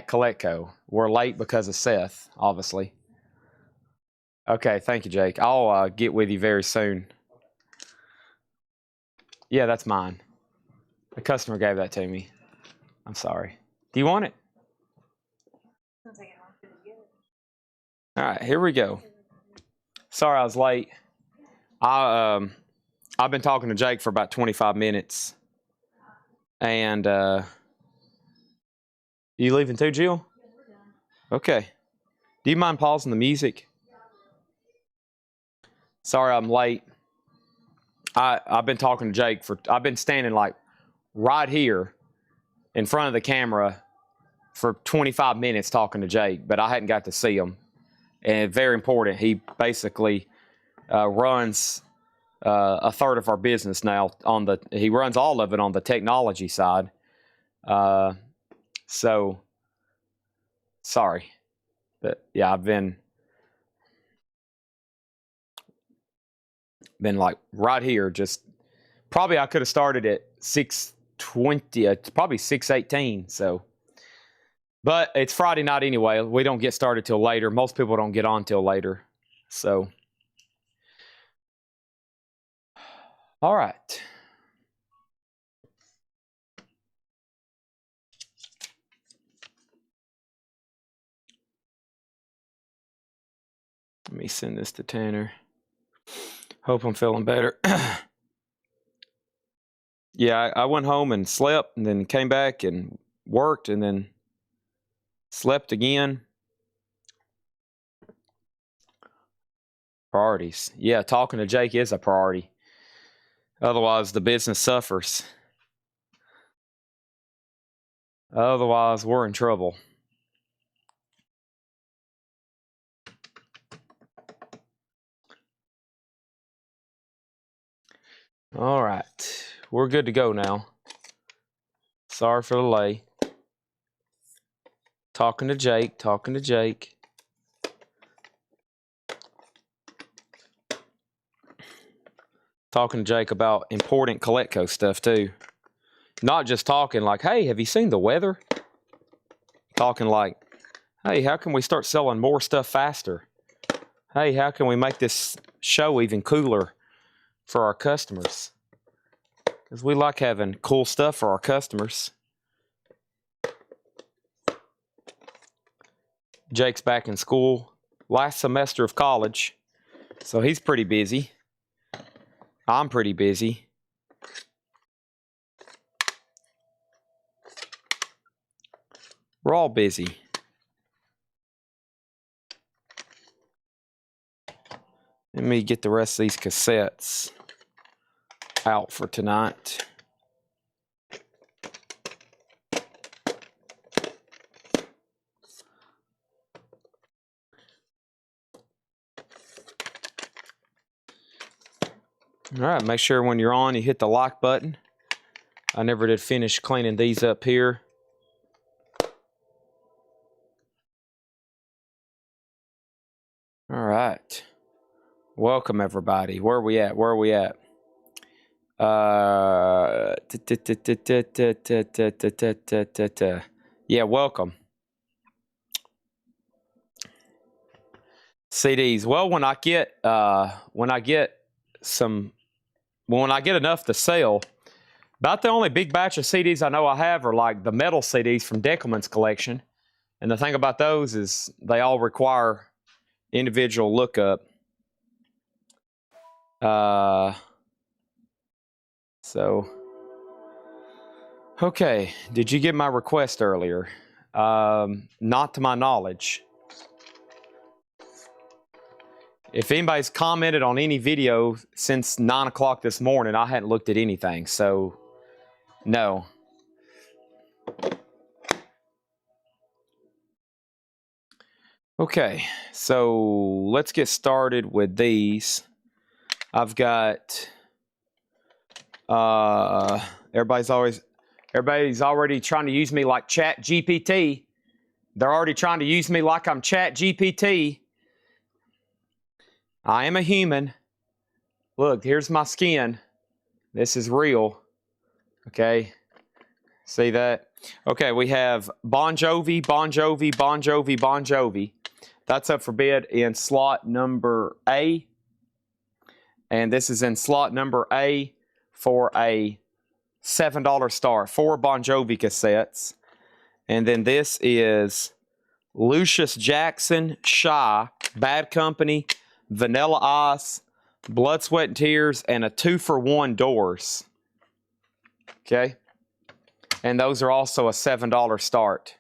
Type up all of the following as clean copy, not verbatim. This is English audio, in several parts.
Coletco. We're late because of Seth, obviously. Okay, thank you, Jake. I'll get with you very soon. Yeah, that's mine. The customer gave that to me. I'm sorry. Do you want it? All right, here we go. Sorry I was late. I've been talking to Jake for about 25 minutes. And you leaving too, Jill? Okay. Do you mind pausing the music? Sorry I'm late. I've been talking to Jake I've been standing like right here in front of the camera for 25 minutes talking to Jake, but I hadn't got to see him. And very important, he basically runs a third of our business now. He runs all of it on the technology side. So sorry, but yeah, I've been like right here. Just probably I could have started at 6:20. It's probably 6:18. So. But it's Friday night anyway. We don't get started till later. Most people don't get on till later. So, all right. Let me send this to Tanner. Hope I'm feeling better. Yeah, I went home and slept and then came back and worked and then slept again. Priorities. Yeah, talking to Jake is a priority. Otherwise, the business suffers. Otherwise, we're in trouble. All right. We're good to go now. Sorry for the delay. Talking to Jake. Talking to Jake about important Coletco stuff too. Not just talking like, hey, have you seen the weather? Talking like, hey, how can we start selling more stuff faster? Hey, how can we make this show even cooler for our customers? Because we like having cool stuff for our customers. Jake's back in school, last semester of college, so he's pretty busy. I'm pretty busy. We're all busy. Let me get the rest of these cassettes out for tonight. All right, make sure when you're on, you hit the like button. I never did finish cleaning these up here. All right. Welcome, everybody. Where are we at? Where are we at? Yeah, welcome. CDs. Well, when I get enough to sell, about the only big batch of CDs I know I have are like the metal CDs from Deckelman's collection. And the thing about those is they all require individual lookup. Okay. Did you get my request earlier? Not to my knowledge. If anybody's commented on any video since 9 o'clock this morning, I hadn't looked at anything, so no. Okay, so let's get started with these. I've got everybody's already trying to use me like Chat GPT. They're already trying to use me like I'm Chat GPT. I am a human. Look, here's my skin. This is real. Okay, see that? Okay, we have Bon Jovi, Bon Jovi, Bon Jovi, Bon Jovi. That's up for bid in slot number A. And this is in slot number A for a $7 start. 4 Bon Jovi cassettes. And then this is Lucius Jackson, Shy, Bad Company, Vanilla Ice, Blood, Sweat, and Tears, and a 2-for-1 Doors. Okay? And those are also a $7 start.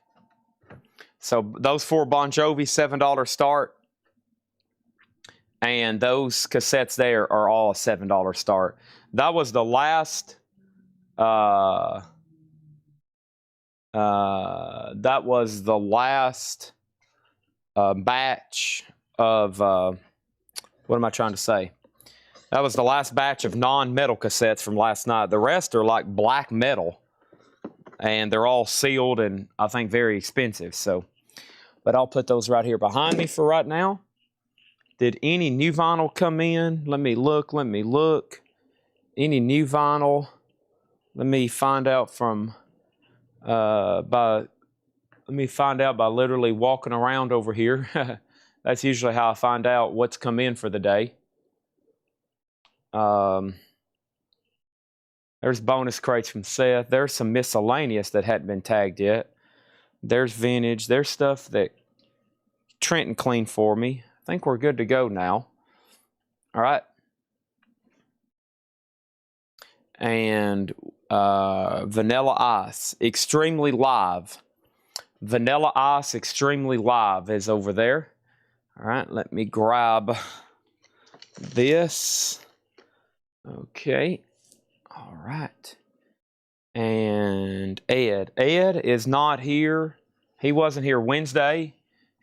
So those 4 Bon Jovi, $7 start. And those cassettes there are all a $7 start. That was the last batch of what am I trying to say? That was the last batch of non-metal cassettes from last night. The rest are like black metal, and they're all sealed and I think very expensive. So, but I'll put those right here behind me for right now. Did any new vinyl come in? Let me look. Any new vinyl? Let me find out from let me find out by literally walking around over here. That's usually how I find out what's come in for the day. There's bonus crates from Seth. There's some miscellaneous that hadn't been tagged yet. There's vintage. There's stuff that Trenton cleaned for me. I think we're good to go now. All right. And Vanilla Ice, Extremely Live. Vanilla Ice, Extremely Live is over there. All right, let me grab this. Okay. All right. And Ed. Ed is not here. He wasn't here Wednesday.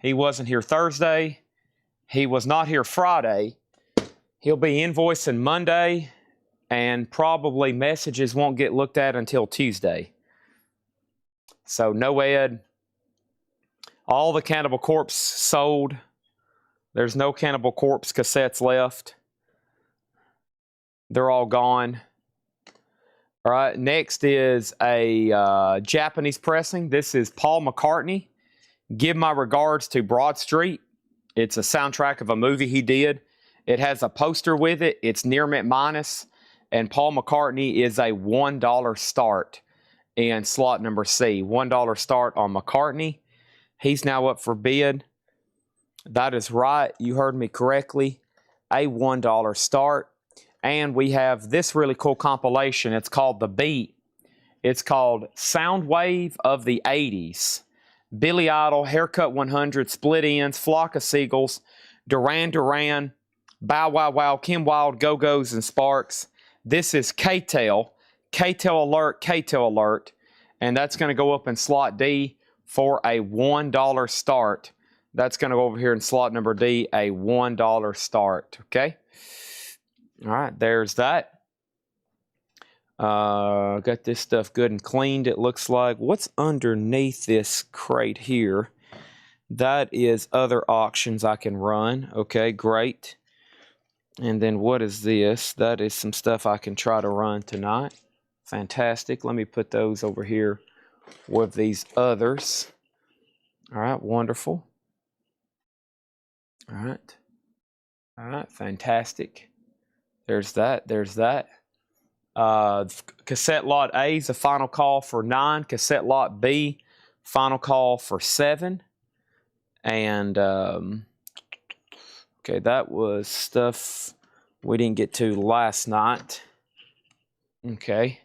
He wasn't here Thursday. He was not here Friday. He'll be invoicing Monday, and probably messages won't get looked at until Tuesday. So no Ed. All the Cannibal Corpse sold. There's no Cannibal Corpse cassettes left. They're all gone. All right, next is a Japanese pressing. This is Paul McCartney. Give My Regards to Broad Street. It's a soundtrack of a movie he did. It has a poster with it. It's near mint minus. And Paul McCartney is a $1 start in slot number C. $1 start on McCartney. He's now up for bid. That is right. You heard me correctly. A $1 start. And we have this really cool compilation. It's called The Beat. It's called Soundwave of the 80s. Billy Idol, Haircut 100, Split Ends, Flock of Seagulls, Duran Duran, Bow Wow Wow, Kim Wilde, Go-Go's, and Sparks. This is K-Tel. K-Tel alert, K-Tel alert. And that's going to go up in slot D for a $1 start. That's going to go over here in slot number D, a $1 start. Okay? All right, there's that. Got this stuff good and cleaned, it looks like. What's underneath this crate here? That is other auctions I can run. Okay, great. And then what is this? That is some stuff I can try to run tonight. Fantastic. Let me put those over here with these others. All right, wonderful. All right. All right, fantastic. There's that. There's that. Cassette lot A is a final call for 9. Cassette lot B, final call for 7. And, okay, that was stuff we didn't get to last night. Okay.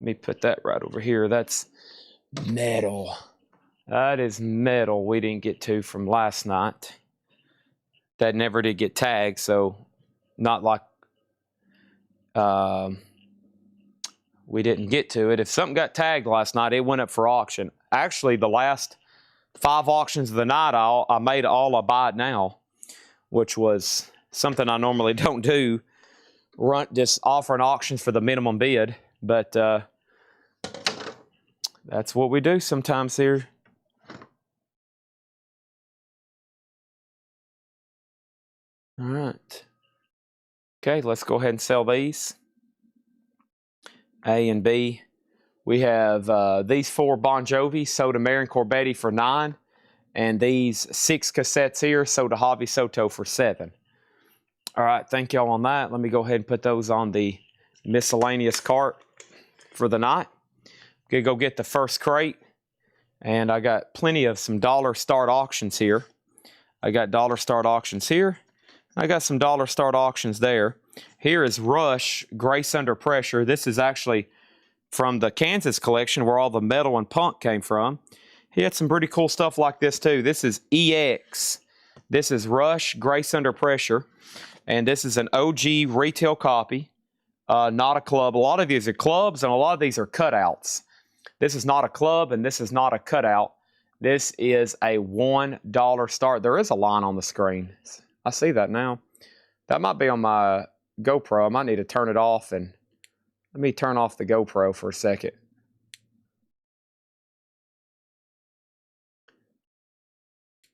Let me put that right over here. That's metal. That is metal we didn't get to from last night. That never did get tagged, so not like we didn't get to it. If something got tagged last night, it went up for auction. Actually, the last 5 auctions of the night, I made all I buy it now, which was something I normally don't do. Just offering auctions for the minimum bid, but that's what we do sometimes here. All right. Okay, let's go ahead and sell these. A and B. We have these 4 Bon Jovi sold to Marin Corbetti for 9. And these 6 cassettes here sold to Javi Soto for 7. All right, thank y'all on that. Let me go ahead and put those on the miscellaneous cart for the night. Gonna go get the first crate. And I got plenty of some dollar start auctions here. I got dollar start auctions here. I got some dollar start auctions there. Here is Rush, Grace Under Pressure. This is actually from the Kansas collection where all the metal and punk came from. He had some pretty cool stuff like this too. This is EX. This is Rush, Grace Under Pressure. And this is an OG retail copy, not a club. A lot of these are clubs and a lot of these are cutouts. This is not a club and this is not a cutout. This is a $1 start. There is a line on the screen. I see that now. That might be on my GoPro. I might need to turn it off, and let me turn off the GoPro for a second.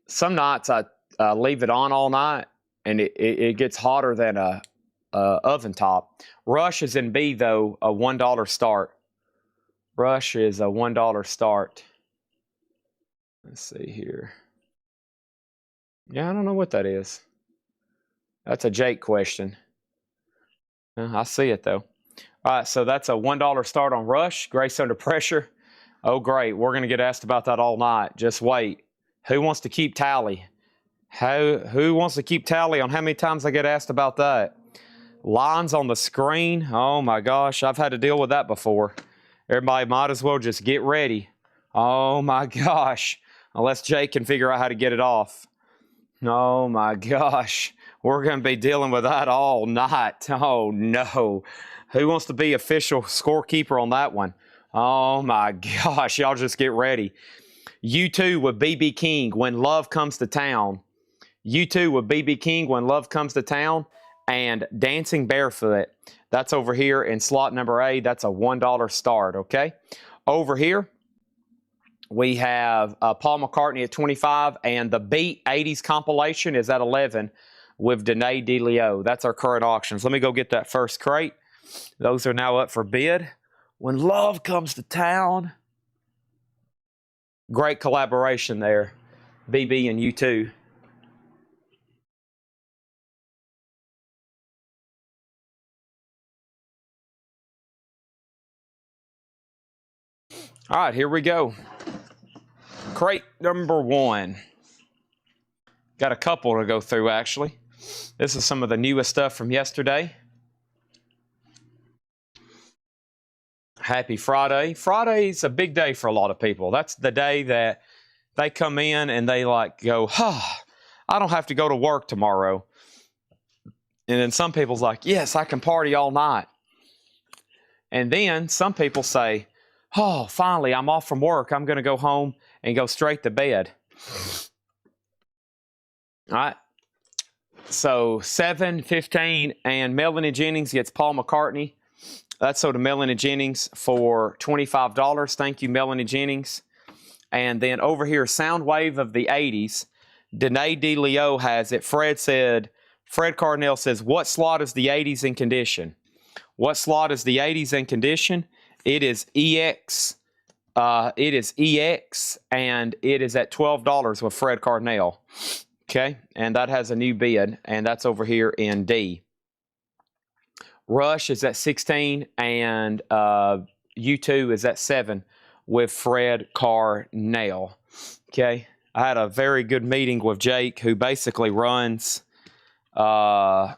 Some nights I leave it on all night and it gets hotter than a oven top. Rush is in B though, a $1 start. Rush is a $1 start. Let's see here. Yeah, I don't know what that is. That's a Jake question. I see it though. All right, so that's a $1 start on Rush, Grace Under Pressure. Oh great, we're gonna get asked about that all night. Just wait. Who wants to keep tally? Who wants to keep tally on how many times I get asked about that? Lines on the screen. Oh my gosh, I've had to deal with that before. Everybody might as well just get ready. Oh my gosh. Unless Jake can figure out how to get it off. Oh my gosh. We're going to be dealing with that all night. Oh no. Who wants to be official scorekeeper on that one? Oh my gosh. Y'all just get ready. U2 with BB King, When Love Comes to Town. U2 with BB King, When Love Comes to Town. And Dancing Barefoot. That's over here in slot number A. That's a $1 start, okay? Over here, we have Paul McCartney at 25, and the Beat 80s compilation is at 11 with Danae DeLeo. That's our current auctions. Let me go get that first crate. Those are now up for bid. When Love Comes to Town. Great collaboration there, BB and U2. All right, here we go. Crate number 1. Got a couple to go through, actually. This is some of the newest stuff from yesterday. Happy Friday. Friday's a big day for a lot of people. That's the day that they come in and they like go, I don't have to go to work tomorrow. And then some people's like, yes, I can party all night. And then some people say, oh, finally, I'm off from work. I'm going to go home and go straight to bed. All right. So 7:15, and Melanie Jennings gets Paul McCartney. That's sold to Melanie Jennings for $25. Thank you, Melanie Jennings. And then over here, Soundwave of the 80s. Danae DeLeo has it. Fred Cardinell says, what slot is the 80s in condition? What slot is the 80s in condition? It is EX. It is EX, and it is at $12 with Fred Cardinell. Okay, and that has a new bid, and that's over here in D. Rush is at 16, and U2 is at 7 with Fred Cardinell. Okay, I had a very good meeting with Jake, who basically runs, well,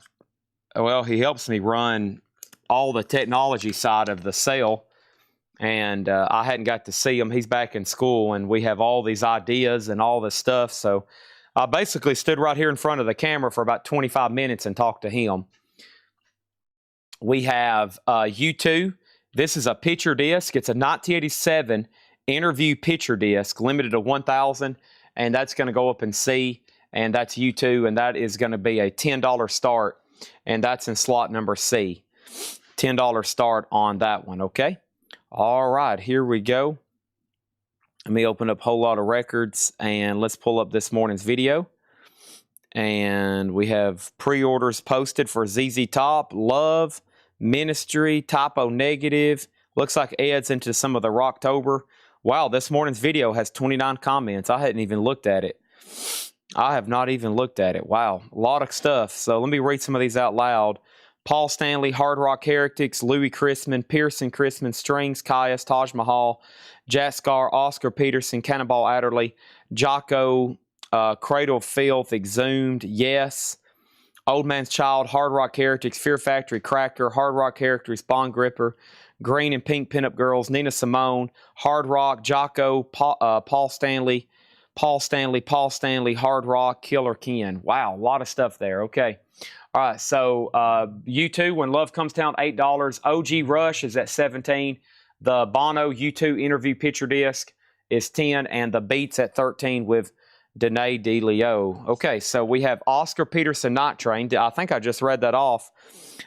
he helps me run all the technology side of the sale. And I hadn't got to see him. He's back in school, and we have all these ideas and all this stuff. So I basically stood right here in front of the camera for about 25 minutes and talked to him. We have U2. This is a picture disc. It's a 1987 interview picture disc, limited to 1,000, and that's going to go up in C, and that's U2, and that is going to be a $10 start, and that's in slot number C. $10 start on that one, okay? All right, here we go. Let me open up Whole Lot of Records, and let's pull up this morning's video. And we have pre-orders posted for ZZ Top, Love, Ministry, Typo Negative, Looks like Ed's into some of the Rocktober. Wow, this morning's video has 29 comments. I hadn't even looked at it. I have not even looked at it. Wow, a lot of stuff. So let me read some of these out loud. Paul Stanley, Hard Rock Heretics, Louis Chrisman, Pearson Chrisman, Strings, Caius, Taj Mahal, Jaskar, Oscar Peterson, Cannonball Adderley, Jocko, Cradle of Filth, Exhumed, Yes, Old Man's Child, Hard Rock Heretics, Fear Factory, Cracker, Hard Rock Heretics, Bond Gripper, Green and Pink Pinup Girls, Nina Simone, Hard Rock, Jocko, Paul Stanley, Hard Rock, Killer Ken. Wow, a lot of stuff there. Okay. All right, so U2, When Love Comes Down, $8. OG Rush is at 17. The Bono U2 interview picture disc is 10, and the Beats at 13 with Danae DeLeo. Okay, so we have Oscar Peterson Night Train. I think I just read that off.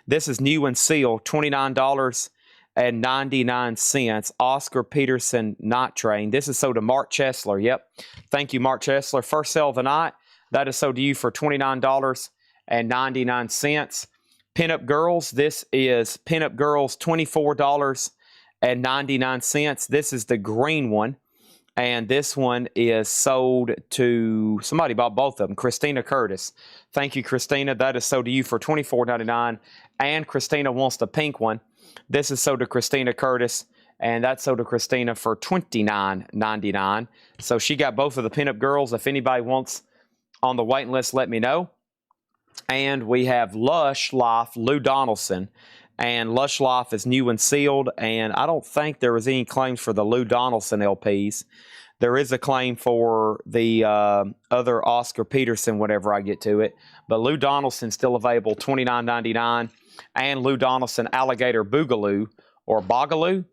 This is new and sealed, $29.99. Oscar Peterson Night Train. This is sold to Mark Chesler. Yep. Thank you, Mark Chesler. First sale of the night. That is sold to you for $29.99. Pinup Girls. This is Pinup Girls, $24.99. This is the green one. And this one is sold to somebody bought both of them. Christina Curtis. Thank you, Christina. That is sold to you for $24.99. And Christina wants the pink one. This is sold to Christina Curtis, and that's sold to Christina for $29.99. So she got both of the Pinup Girls. If anybody wants on the waiting list, let me know. And we have Lush Life, Lou Donaldson. And Lush Life is new and sealed, and I don't think there was any claims for the Lou Donaldson LPs. There is a claim for the other Oscar Peterson whenever I get to it. But Lou Donaldson's still available, $29.99. And Lou Donaldson Alligator Boogaloo, or Boogaloo,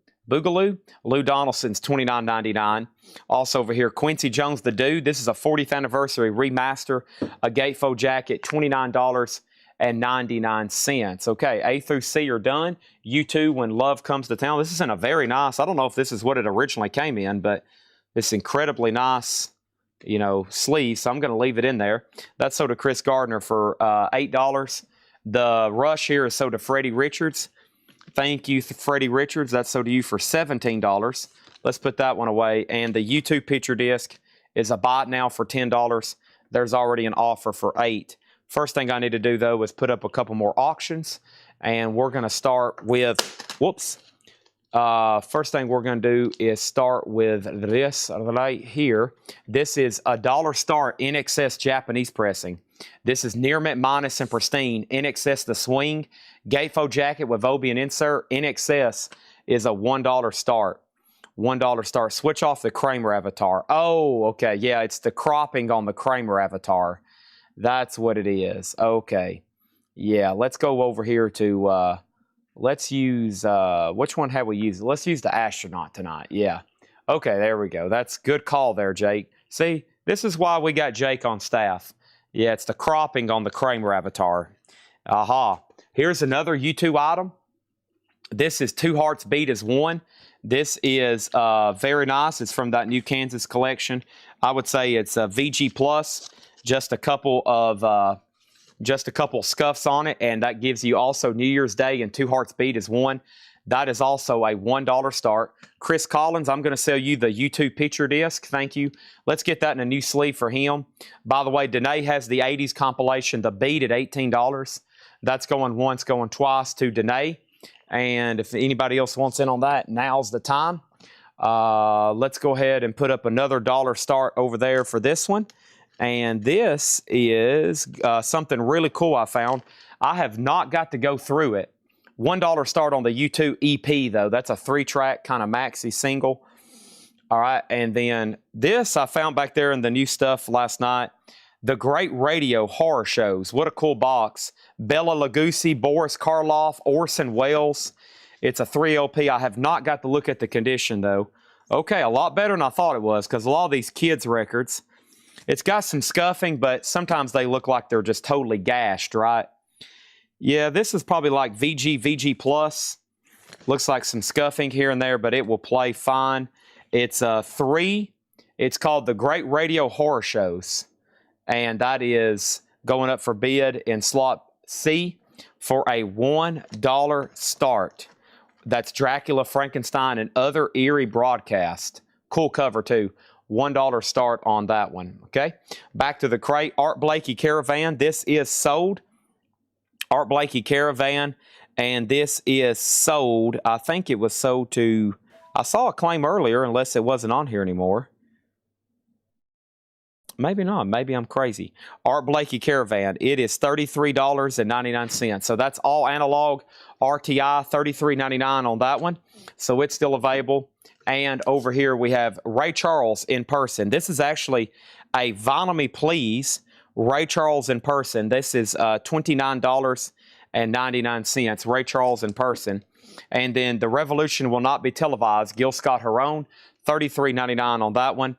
Lou Donaldson's $29.99. Also over here, Quincy Jones the Dude. This is a 40th anniversary remaster, a Gatefold jacket, $29.99. Okay, A through C are done. U2, When Love Comes to Town. This is in a very nice, I don't know if this is what it originally came in, but it's incredibly nice, you know, sleeve, so I'm going to leave it in there. That's sold to Chris Gardner for $8. The Rush here is sold to Freddie Richards. Thank you, Freddie Richards. That's sold to you for $17. Let's put that one away. And the U2 picture disc is a buy it now for $10. There's already an offer for $8. First thing I need to do, though, is put up a couple more auctions. And we're going to start with, first thing we're going to do is start with this right here. This is a $1 start NXS Japanese pressing. This is near mint minus and pristine. NXS the swing. Gatefold jacket with Obian insert. NXS is a $1 start. $1 start. Switch off the Kramer avatar. Oh, okay. Yeah, it's the cropping on the Kramer avatar. That's what it is. Okay. Yeah, let's go over here to, let's use, which one have we used? Let's use the astronaut tonight. Yeah. Okay, there we go. That's good call there, Jake. See, this is why we got Jake on staff. Yeah, it's the cropping on the Kramer avatar. Aha. Here's another U2 item. This is Two Hearts Beat as One. This is very nice. It's from that new Kansas collection. I would say it's a VG Plus. Just a couple scuffs on it, and that gives you also New Year's Day and Two Hearts Beat as One. That is also a $1 start. Chris Collins, I'm going to sell you the U2 picture disc. Thank you. Let's get that in a new sleeve for him. By the way, Danae has the 80s compilation, The Beat, at $18. That's going once, going twice to Danae. And if anybody else wants in on that, now's the time. Let's go ahead and put up another $1 start over there for this one. And this is something really cool I found. I have not got to go through it. $1 start on the U2 EP, though. That's a 3-track kind of maxi single. All right, and then this I found back there in the new stuff last night. The Great Radio Horror Shows. What a cool box. Bela Lugosi, Boris Karloff, Orson Welles. It's a 3 LP. I have not got to look at the condition, though. Okay, a lot better than I thought it was, because a lot of these kids' records, it's got some scuffing, but sometimes they look like they're just totally gashed, right? Yeah, this is probably like VG Plus. Looks like some scuffing here and there, but it will play fine. It's 3. It's called The Great Radio Horror Shows. And that is going up for bid in slot C for a $1 start. That's Dracula, Frankenstein, and Other Eerie Broadcast. Cool cover, too. $1 start on that one, okay? Back to the crate. Art Blakey Caravan. This is sold. Art Blakey Caravan, and this is sold. I think it was sold to... I saw a claim earlier, unless it wasn't on here anymore. Maybe not. Maybe I'm crazy. Art Blakey Caravan. It is $33.99. So that's all analog RTI, $33.99 on that one. So it's still available. And over here we have Ray Charles in person. This is actually a Vinyl Me Please Ray Charles in person. This is $29.99. Ray Charles in person. And then The Revolution Will Not Be Televised. Gil Scott-Heron, $33.99 on that one.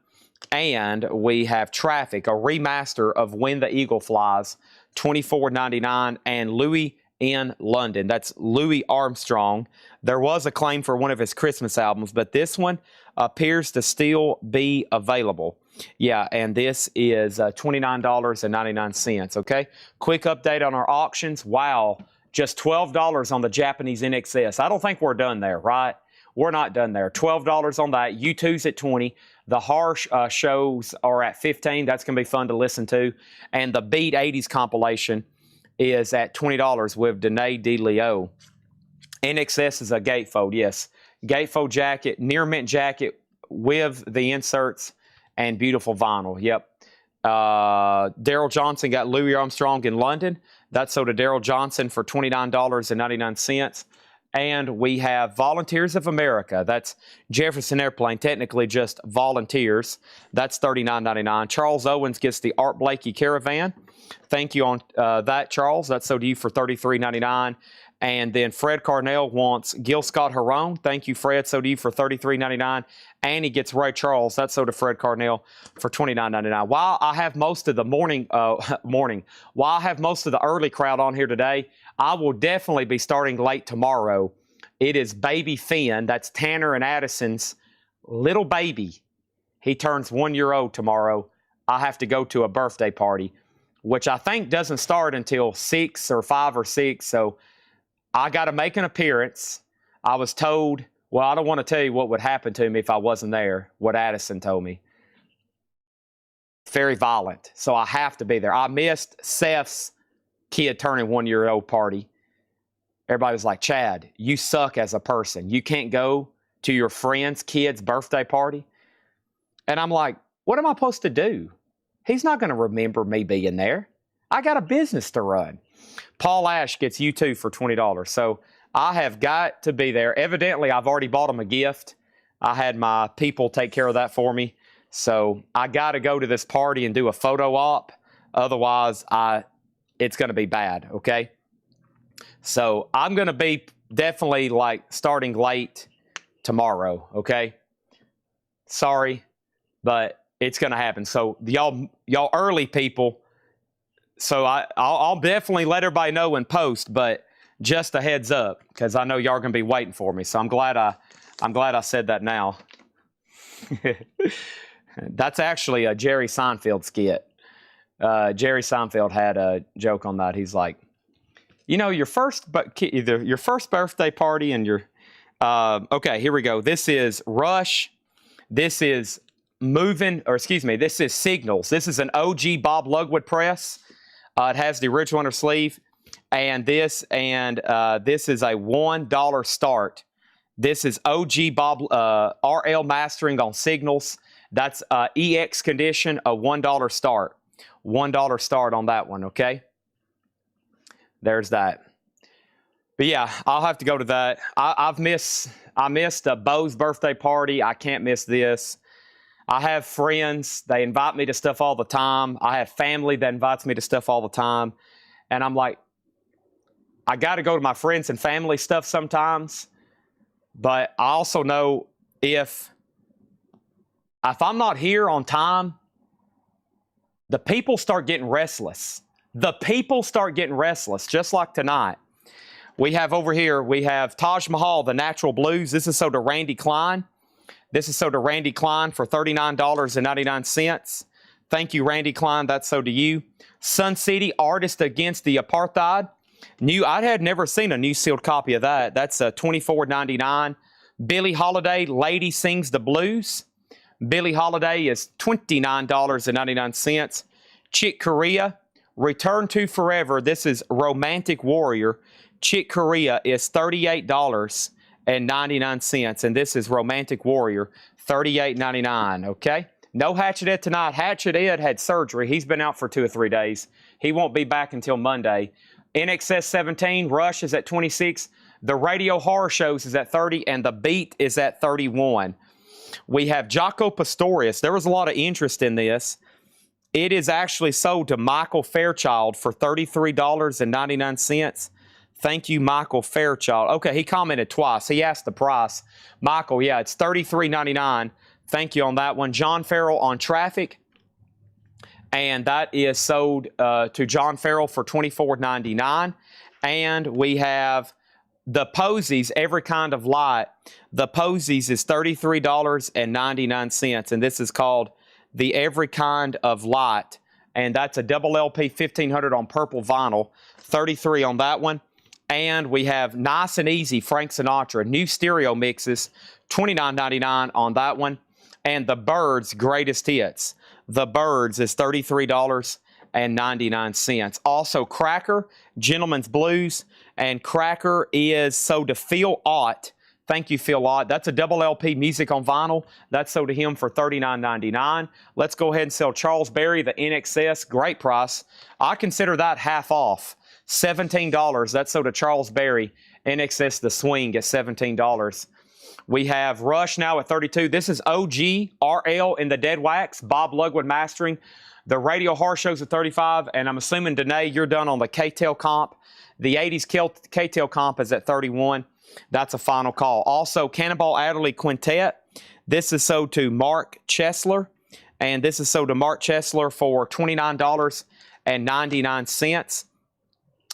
And we have Traffic, a remaster of When the Eagle Flies, $24.99. And Louis in London. That's Louis Armstrong. There was a claim for one of his Christmas albums, but this one appears to still be available. Yeah, and this is $29.99, okay? Quick update on our auctions. Wow, just $12 on the Japanese NXS. I don't think we're done there, right? We're not done there. $12 on that. U2's at $20. The Harsh shows are at $15. That's going to be fun to listen to. And the Beat 80s compilation is at $20 with Danae DeLeo. NXS is a gatefold, yes. Gatefold jacket, near mint jacket with the inserts and beautiful vinyl, yep. Daryl Johnson got Louis Armstrong in London. That's sold to Daryl Johnson for $29.99. And we have Volunteers of America. That's Jefferson Airplane, technically just Volunteers. That's $39.99. Charles Owens gets the Art Blakey Caravan. Thank you on that, Charles. That's sold to you for $33.99. And then Fred Carnell wants Gil Scott-Heron. Thank you, Fred. Sold to you for $33.99. And he gets Ray Charles. That's sold to Fred Carnell for $29.99. While I have most of the while I have most of the early crowd on here today, I will definitely be starting late tomorrow. It is Baby Finn. That's Tanner and Addison's little baby. He turns 1 year old tomorrow. I have to go to a birthday party, which I think doesn't start until 6 or 5 or 6. So I got to make an appearance. I was told, well, I don't want to tell you what would happen to me if I wasn't there, what Addison told me. Very violent. So I have to be there. I missed Seth's kid turning 1 year old party. Everybody was like, Chad, you suck as a person. You can't go to your friend's kid's birthday party. And I'm like, what am I supposed to do? He's not going to remember me being there. I got a business to run. Paul Ash gets U2 for $20. So I have got to be there. Evidently, I've already bought him a gift. I had my people take care of that for me. So I got to go to this party and do a photo op. Otherwise, it's going to be bad, okay? So I'm going to be definitely like starting late tomorrow, okay? Sorry, but it's going to happen. So y'all early people, so I'll definitely let everybody know in post, but just a heads up, because I know y'all are going to be waiting for me. So I'm glad I said that now. That's actually a Jerry Seinfeld skit. Jerry Seinfeld had a joke on that. He's like, you know, your first birthday party and your okay, here we go. This is Rush. This is this is Signals. This is an OG Bob Lugwood press. It has the original under sleeve, and this is a $1 start. This is OG Bob RL mastering on Signals. That's EX condition, a $1 start. $1 start on that one, okay? There's that. But yeah, I'll have to go to that. I missed Bo's birthday party. I can't miss this. I have friends. They invite me to stuff all the time. I have family that invites me to stuff all the time. And I'm like, I got to go to my friends and family stuff sometimes. But I also know if I'm not here on time, the people start getting restless. The people start getting restless, just like tonight. We have over here, we have Taj Mahal, the Natural Blues. This is sold to Randy Klein. This is sold to Randy Klein for $39.99. Thank you, Randy Klein. That's sold to you. Sun City, Artist Against the Apartheid. New, I had never seen a new sealed copy of that. That's $24.99. Billie Holiday, Lady Sings the Blues. Billie Holiday is $29.99. Chick Corea, Return to Forever. This is Romantic Warrior. Chick Corea is $38.99. And this is Romantic Warrior, $38.99. Okay? No Hatchet Ed tonight. Hatchet Ed had surgery. He's been out for 2 or 3 days. He won't be back until Monday. NXS 17, Rush is at 26. The Radio Horror Shows is at 30, and The Beat is at 31. We have Jaco Pastorius. There was a lot of interest in this. It is actually sold to Michael Fairchild for $33.99. Thank you, Michael Fairchild. Okay, he commented twice. He asked the price. Michael, yeah, it's $33.99. Thank you on that one. John Farrell on Traffic. And that is sold to John Farrell for $24.99. And we have the Posies, Every Kind of Light. The Posies is $33.99. And this is called the Every Kind of Light. And that's a double LP 1500 on purple vinyl. $33 on that one. And we have Nice and Easy, Frank Sinatra. New stereo mixes, $29.99 on that one. And The Byrds Greatest Hits. The Byrds is $33.99. Also, Cracker, Gentleman's Blues. And Cracker is sold to Phil Ott. Thank you, Phil Ott. That's a double LP music on vinyl. That's sold to him for $39.99. Let's go ahead and sell Charles Berry, the NXS. Great price. I consider that half off. $17. That's sold to Charles Berry. NXS The Swing at $17. We have Rush now at 32. This is OG, RL in the Dead Wax, Bob Lugwood mastering. The Radio Horror Shows at 35, and I'm assuming, Danae, you're done on the K-Tel comp. The 80s K-Tel comp is at 31. That's a final call. Also, Cannonball Adderley Quintet. This is sold to Mark Chesler, and this is sold to Mark Chesler for $29.99.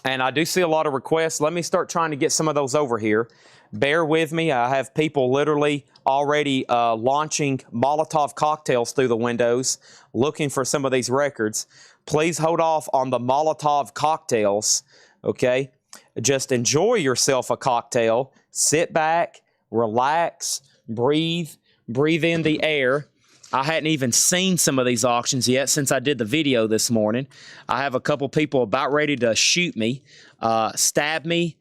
And I do see a lot of requests. Let me start trying to get some of those over here. Bear with me. I have people literally already launching Molotov cocktails through the windows, looking for some of these records. Please hold off on the Molotov cocktails, okay? Just enjoy yourself a cocktail. Sit back, relax, breathe in the air. I hadn't even seen some of these auctions yet since I did the video this morning. I have a couple people about ready to shoot me, stab me,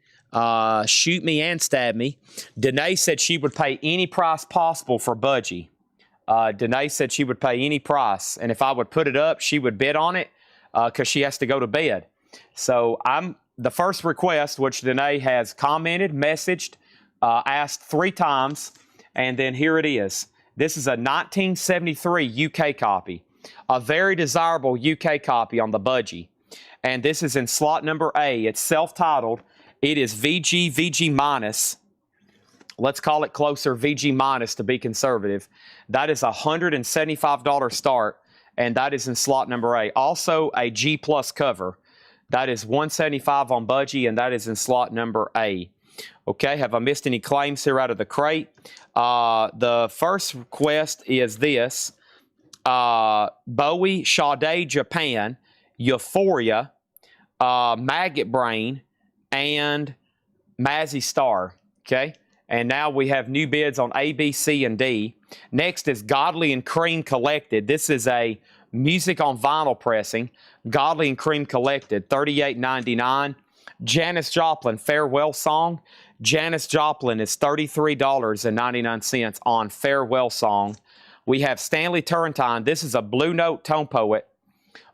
shoot me and stab me. Danae said she would pay any price possible for Budgie. Danae said she would pay any price, and if I would put it up, she would bid on it because she has to go to bed. So I'm the first request, which Danae has commented, messaged, asked 3 times, and then here it is. This is a 1973 UK copy, a very desirable UK copy on the Budgie, and this is in slot number A. It's self-titled. It is VG minus. Let's call it closer, VG minus to be conservative. That is a $175 start, and that is in slot number A. Also, a G plus cover. That is $175 on Budgie, and that is in slot number A. Okay, have I missed any claims here out of the crate? The first request is this. Bowie, Sade, Japan, Euphoria, Maggot Brain, and Mazzy Star, okay? And now we have new bids on A, B, C, and D. Next is Godly and Cream Collected. This is a music on vinyl pressing. Godly and Cream Collected, $38.99. Janis Joplin, Farewell Song. Janis Joplin is $33.99 on Farewell Song. We have Stanley Turrentine. This is a Blue Note Tone Poet.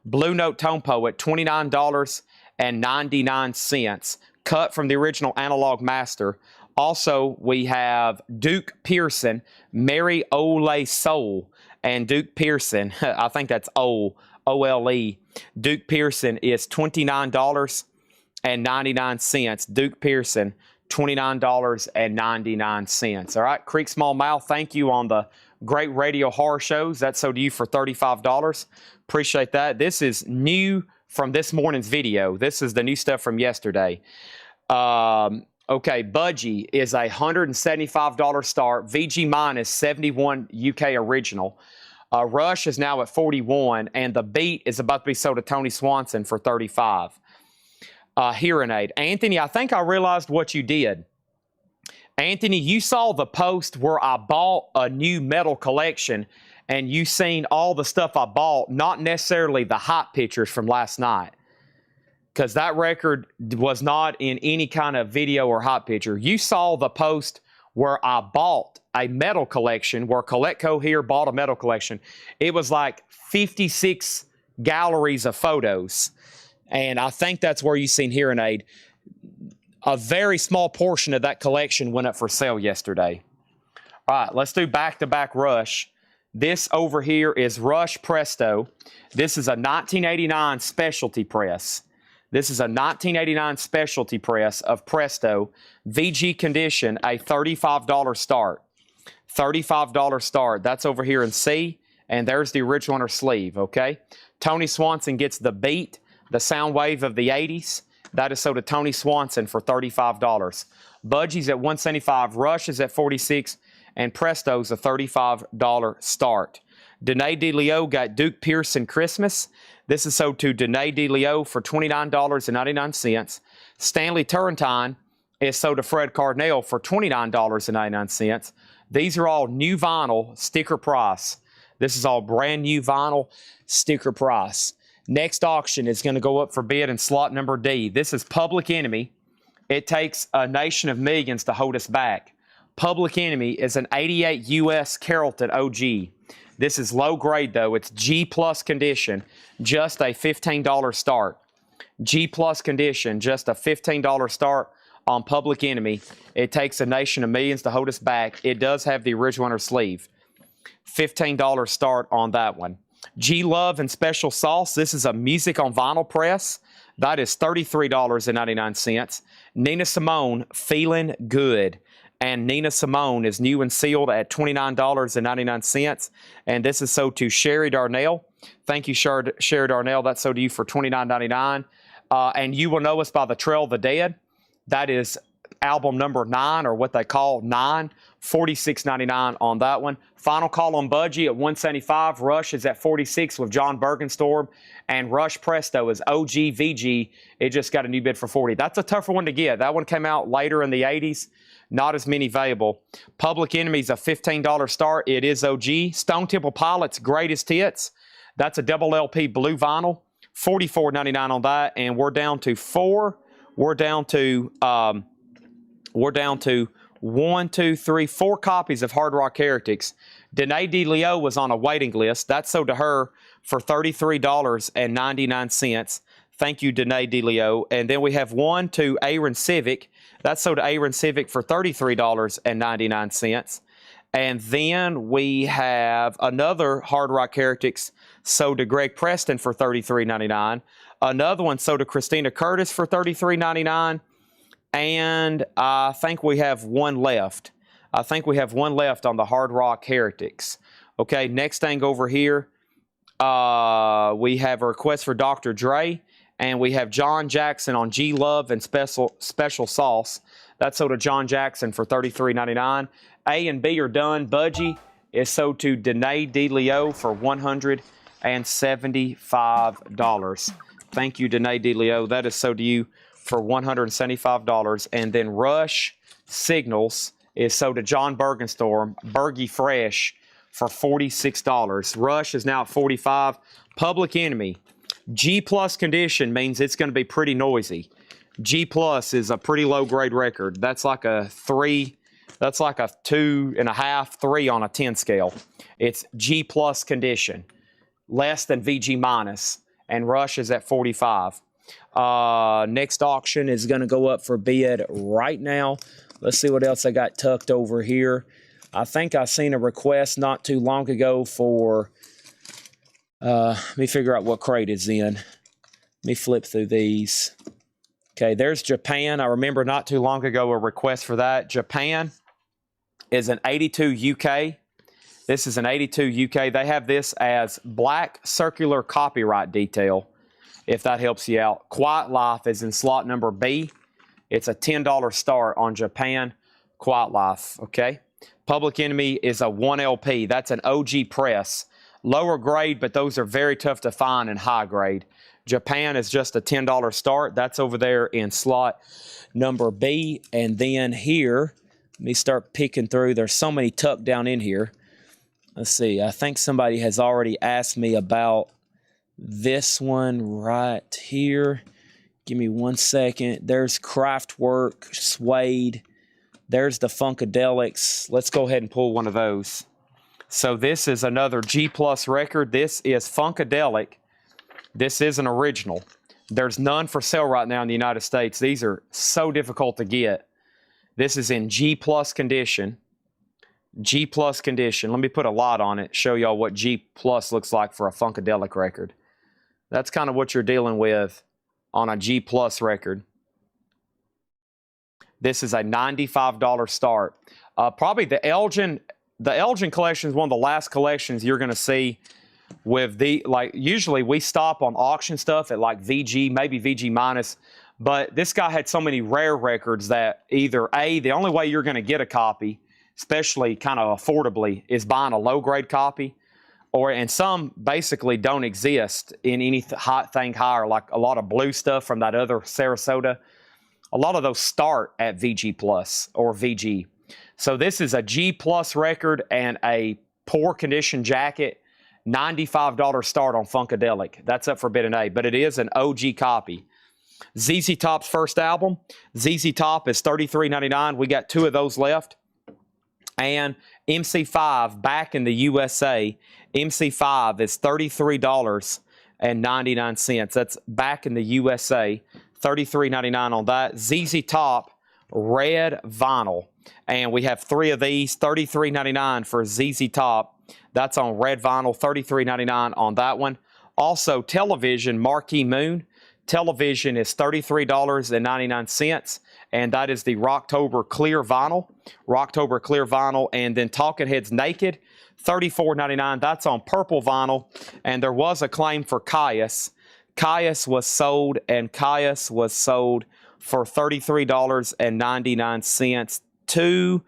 Blue Note Tone Poet, $29.99. Cut from the original Analog Master. Also, we have Duke Pearson, Mary Ole Soul. And Duke Pearson, I think that's O-L-E. Duke Pearson is $29.99. Duke Pearson, $29.99. All right, Creek Small Mouth, thank you on the great Radio Horror Shows. That's sold to you for $35. Appreciate that. This is new from this morning's video. This is the new stuff from yesterday. Okay, Budgie is a $175 start. VG minus 71 UK original. Rush is now at 41, and The Beat is about to be sold to Tony Swanson for 35. hearing aid. Anthony, I think I realized what you did. Anthony, you saw the post where I bought a new metal collection, and you seen all the stuff I bought, not necessarily the hot pictures from last night, because that record was not in any kind of video or hot picture. You saw the post where I bought a metal collection, where Coletco here bought a metal collection. It was like 56 galleries of photos, and I think that's where you seen hearing aid. A very small portion of that collection went up for sale yesterday. All right, let's do back-to-back Rush. This over here is Rush Presto. This is a 1989 specialty press. This is a 1989 specialty press of Presto. VG condition, a $35 start. $35 start. That's over here in C, and there's the original on her sleeve, okay? Tony Swanson gets the beat, the sound wave of the 80s. That is sold to Tony Swanson for $35. Budgie's at $175, Rush is at $46, and Presto's a $35 start. Danae DeLeo got Duke Pearson Christmas. This is sold to Danae DeLeo for $29.99. Stanley Turrentine is sold to Fred Cardinale for $29.99. These are all new vinyl, sticker price. This is all brand new vinyl, sticker price. Next auction is going to go up for bid in slot number D. This is Public Enemy. It takes a nation of millions to hold us back. Public Enemy is an 88 US Carrollton OG. This is low grade though. It's G plus condition, just a $15 start. G plus condition, just a $15 start on Public Enemy. It takes a nation of millions to hold us back. It does have the original on her sleeve. $15 start on that one. G Love and Special Sauce. This is a music on vinyl press. That is $33.99. Nina Simone, Feeling Good. And Nina Simone is new and sealed at $29.99. And this is sold to Sherry Darnell. Thank you, Sherry Darnell. That's sold to you for $29.99. And you will know us by the Trail of the Dead. That is album number 9, or what they call 9, $46.99 on that one. Final call on Budgie at $175. Rush is at $46 with John Bergenstorm, and Rush Presto is OG VG. It just got a new bid for $40. That's a tougher one to get. That one came out later in the 80s. Not as many available. Public Enemy's a $15 start. It is OG. Stone Temple Pilots Greatest Hits. That's a double LP blue vinyl. $44.99 on that, and we're down to 4. We're down to 4 copies of Hard Rock Heretics. Danae DeLeo was on a waiting list. That sold to her for $33.99. Thank you, Danae DeLeo. And then we have one to Aaron Civic. That's sold to Aaron Civic for $33.99. And then we have another Hard Rock Heretics sold to Greg Preston for $33.99. Another one sold to Christina Curtis for $33.99. And I think we have one left. I think we have one left on the Hard Rock Heretics. Okay, next thing over here, we have a request for Dr. Dre, and we have John Jackson on G Love and Special Sauce. That's sold to John Jackson for $33.99. A and B are done. Budgie is sold to Danae DeLeo for $175. Thank you, Danae DeLeo. That is sold to you for $175. And then Rush Signals is sold to John Bergenstorm, Bergie Fresh, for $46. Rush is now at $45. Public Enemy, G plus condition means it's going to be pretty noisy. G plus is a pretty low grade record. That's like a 3. That's like a 2.5, 3 on a 10 scale. It's G plus condition, less than VG minus, and Rush is at $45. Next auction is going to go up for bid right now. Let's see what else I got tucked over here. I think I seen a request not too long ago for, let me figure out what crate it's in. Let me flip through these. Okay, there's Japan. I remember not too long ago a request for that. Japan is an 82 UK. This is an 82 UK. They have this as black circular copyright detail, if that helps you out. Quiet Life is in slot number B. It's a $10 start on Japan Quiet Life, okay? Public Enemy is a 1 LP. That's an OG press. lower grade, but those are very tough to find in high grade. Japan is just a $10 start. That's over there in slot number B. And then here, let me start picking through. There's so many tucked down in here. Let's see. I think somebody has already asked me about this one right here. Give me 1 second. There's Kraftwerk, Suede. There's the Funkadelics. Let's go ahead and pull one of those. So this is another G Plus record. This is Funkadelic. This is an original. There's none for sale right now in the United States. These are so difficult to get. This is in G Plus condition. G Plus condition. Let me put a lot on it, show y'all what G Plus looks like for a Funkadelic record. That's kind of what you're dealing with on a G Plus record. This is a $95 start. Probably the Elgin collection is one of the last collections you're going to see with the, like, usually we stop on auction stuff at like VG, maybe VG minus, but this guy had so many rare records that either the only way you're going to get a copy, especially kind of affordably, is buying a low grade copy, and some basically don't exist in any hot thing higher, like a lot of blue stuff from that other Sarasota. A lot of those start at VG Plus or VG. So this is a G Plus record and a poor condition jacket, $95 start on Funkadelic. That's up for bid in A, but it is an OG copy. ZZ Top's first album. ZZ Top is $33.99. We got 2 of those left. And MC5 back in the USA. MC5 is $33.99. That's back in the USA. $33.99 on that. ZZ Top red vinyl. And we have 3 of these. $33.99 for ZZ Top. That's on red vinyl. $33.99 on that one. Also, television, Marquee Moon. Television is $33.99. And that is the Rocktober clear vinyl. Rocktober clear vinyl. And then Talking Heads Naked, $34.99. That's on purple vinyl. And there was a claim for Caius. Caius was sold, and Caius was sold for $33.99 to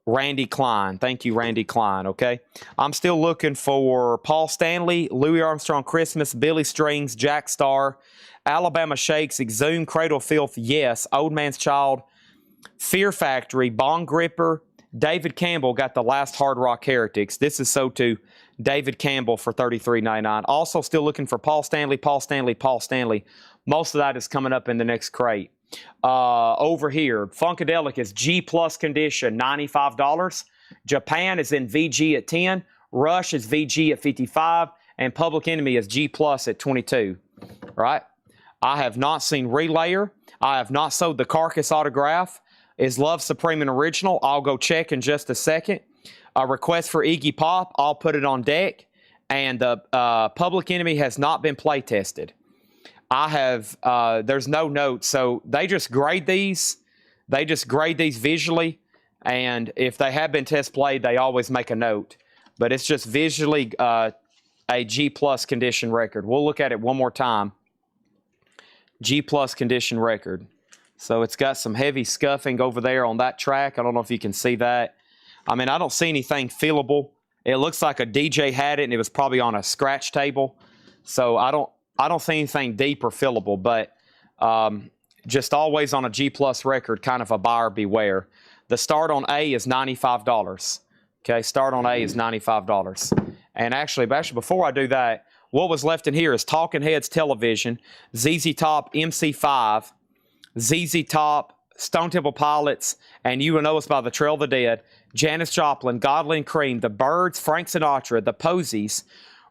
Randy Klein. Thank you, Randy Klein, okay? I'm still looking for Paul Stanley, Louis Armstrong Christmas, Billy Strings, Jack Starr, Alabama Shakes, Exhumed, Cradle Filth, Yes, Old Man's Child, Fear Factory, Bong Gripper, David Campbell got the last Hard Rock Heretics. This is so too. David Campbell for $33.99. Also still looking for Paul Stanley, Paul Stanley, Paul Stanley. Most of that is coming up in the next crate. Over here, Funkadelic is G Plus condition, $95. Japan is in VG at 10. Rush is VG at 55. And Public Enemy is G Plus at 22. All right? I have not seen Relayer. I have not sold the Carcass autograph. Is Love Supreme and Original? I'll go check in just a second. A request for Iggy Pop. I'll put it on deck. And the Public Enemy has not been play tested. I have, there's no notes. So they just grade these. They just grade these visually. And if they have been test played, they always make a note. But it's just visually a G plus condition record. We'll look at it one more time. G plus condition record. So it's got some heavy scuffing over there on that track. I don't know if you can see that. I mean, I don't see anything feelable. It looks like a DJ had it and it was probably on a scratch table. So I don't see anything deep or fillable, but just always on a G plus record, kind of a buyer beware. The start on A is $95. Okay, start on A is $95. And actually, before I do that, what was left in here is Talking Heads Television, ZZ Top MC5, ZZ Top, Stone Temple Pilots, and You Will Know Us by the Trail of the Dead, Janis Joplin, Godly and Cream, The Byrds, Frank Sinatra, The Posies,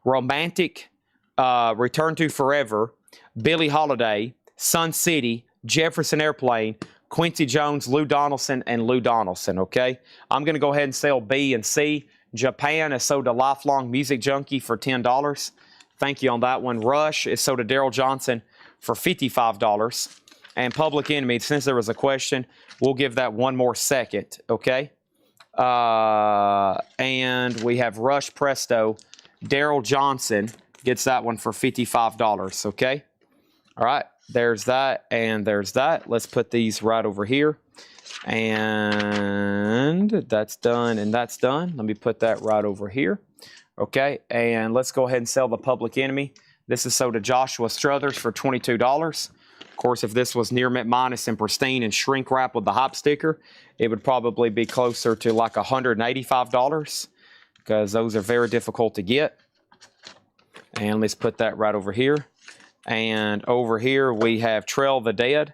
Romantic, Return to Forever, Billie Holiday, Sun City, Jefferson Airplane, Quincy Jones, Lou Donaldson, and Lou Donaldson, okay? I'm going to go ahead and sell B and C. Japan is sold to Lifelong Music Junkie for $10. Thank you on that one. Rush is sold to Daryl Johnson for $55. And Public Enemy, since there was a question, we'll give that one more second, okay? And we have Rush Presto. Daryl Johnson gets that one for $55, okay? All right, there's that and there's that. Let's put these right over here. And that's done and that's done. Let me put that right over here. Okay, and let's go ahead and sell the Public Enemy. This is sold to Joshua Struthers for $22. Of course, if this was near mint minus and pristine and shrink wrap with the hop sticker, it would probably be closer to like $185 because those are very difficult to get. And let's put that right over here. And over here we have Trail of the Dead,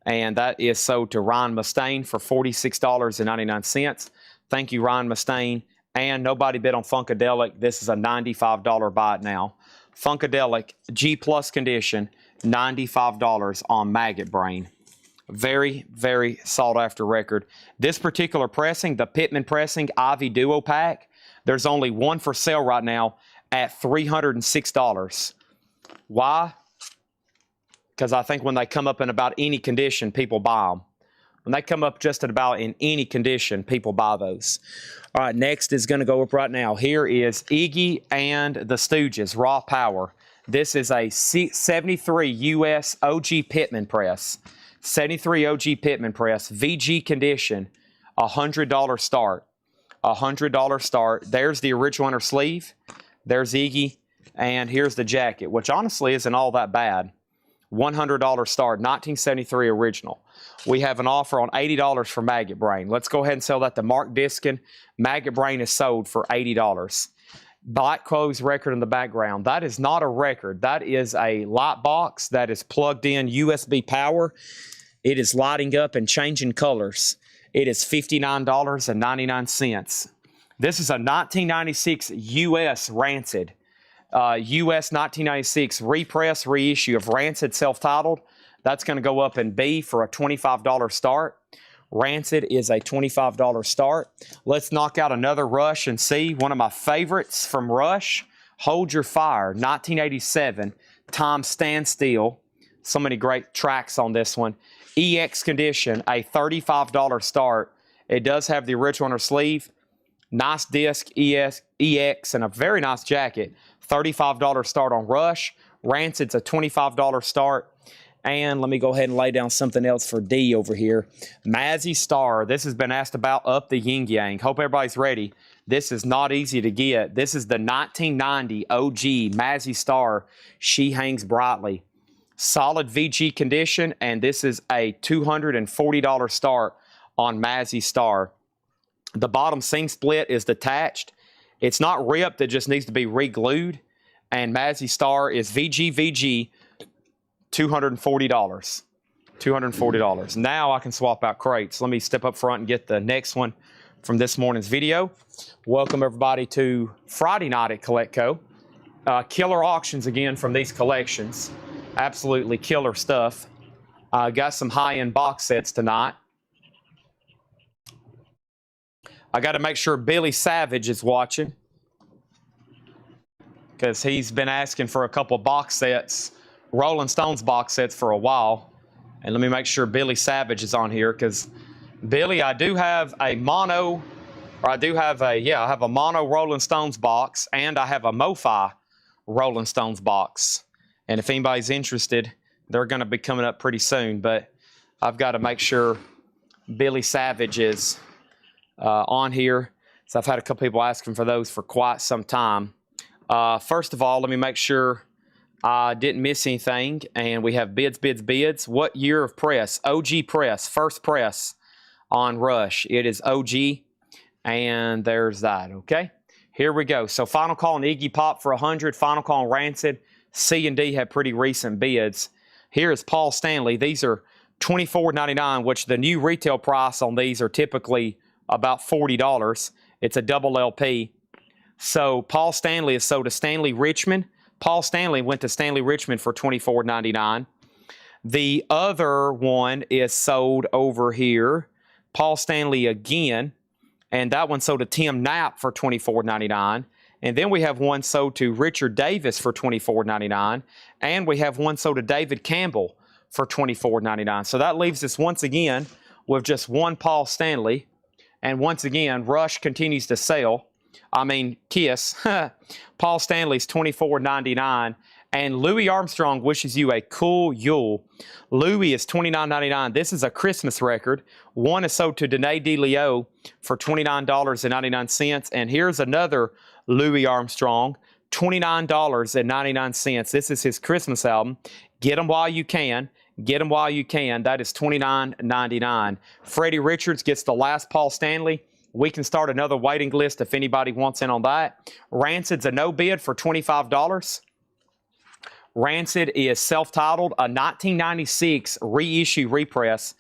and that is sold to Ryan Mustaine for $46.99. Thank you, Ryan Mustaine. And nobody bid on Funkadelic. This is a $95 buy it now. Funkadelic G Plus condition, $95 on Maggot Brain. Very, very sought after record. This particular pressing, the Pittman Pressing Ivy Duo Pack, there's only one for sale right now at $306. Why? Because I think when they come up in about any condition, people buy them. When they come up just at about in any condition, people buy those. All right, next is going to go up right now. Here is Iggy and the Stooges, Raw Power. This is a 73 US OG Pittman press. 73 OG Pittman press, VG condition, $100 start. $100 start. There's the original inner sleeve. There's Iggy, and here's the jacket, which honestly isn't all that bad. $100 start, 1973 original. We have an offer on $80 for Maggot Brain. Let's go ahead and sell that to Mark Diskin. Maggot Brain is sold for $80. Black Clothes record in the background. That is not a record. That is a light box that is plugged in USB power. It is lighting up and changing colors. It is $59.99. This is a 1996 US Rancid. US 1996 repress reissue of Rancid self-titled. That's going to go up in B for a $25 start. Rancid is a $25 start. Let's knock out another Rush and see. One of my favorites from Rush, Hold Your Fire, 1987, Time Stand Still. So many great tracks on this one. EX condition, a $35 start. It does have the original inner sleeve. Nice disc, EX, and a very nice jacket. $35 start on Rush. Rancid's a $25 start. And let me go ahead and lay down something else for D over here. Mazzy Star. This has been asked about up the yin yang. Hope everybody's ready. This is not easy to get. This is the 1990 OG Mazzy Star. She Hangs Brightly. Solid VG condition, and this is a $240 start on Mazzy Star. The bottom seam split is detached. It's not ripped, it just needs to be re-glued. And Mazzy Star is VG, $240. $240. Now I can swap out crates. Let me step up front and get the next one from this morning's video. Welcome everybody to Friday night at Collectco. Killer auctions again from these collections. Absolutely killer stuff. Got some high-end box sets tonight. I got to make sure Billy Savage is watching because he's been asking for a couple box sets, Rolling Stones box sets for a while. And let me make sure Billy Savage is on here because Billy, I do have a mono, or I have a mono Rolling Stones box, and I have a MoFi Rolling Stones box. And if anybody's interested, they're going to be coming up pretty soon. But I've got to make sure Billy Savage is on here. So I've had a couple people asking for those for quite some time. First of all, let me make sure I didn't miss anything. And we have bids. What year of press? OG press, first press on Rush. It is OG. And there's that, okay? Here we go. So final call on Iggy Pop for 100. Final call on Rancid. C and D have pretty recent bids. Here is Paul Stanley. These are $24.99, which the new retail price on these are typically about $40. It's a double LP. So Paul Stanley is sold to Stanley Richmond. Paul Stanley went to Stanley Richmond for $24.99. The other one is sold over here. Paul Stanley again. And that one sold to Tim Knapp for $24.99. And then we have one sold to Richard Davis for $24.99. And we have one sold to David Campbell for $24.99. So that leaves us once again with just one Paul Stanley. And once again, Rush continues to sell. I mean, Kiss. Paul Stanley's $24.99. And Louis Armstrong wishes you a cool Yule. Louis is $29.99. This is a Christmas record. One is sold to Danae DeLeo for $29.99. And here's another Louis Armstrong, $29.99. This is his Christmas album. Get them while you can. Get them while you can. That is $29.99. Freddie Richards gets the last Paul Stanley. We can start another waiting list if anybody wants in on that. Rancid's a no bid for $25. Rancid is self-titled, a 1996 reissue repress,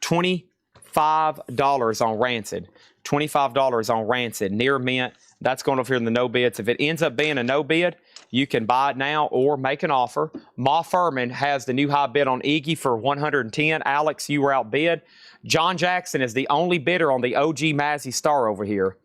$25 on Rancid. $25 on Rancid, near mint. That's going over here in the no bids. If it ends up being a no bid, you can buy it now or make an offer. Ma Furman has the new high bid on Iggy for $110. Alex, you were outbid. John Jackson is the only bidder on the OG Mazzy Star over here.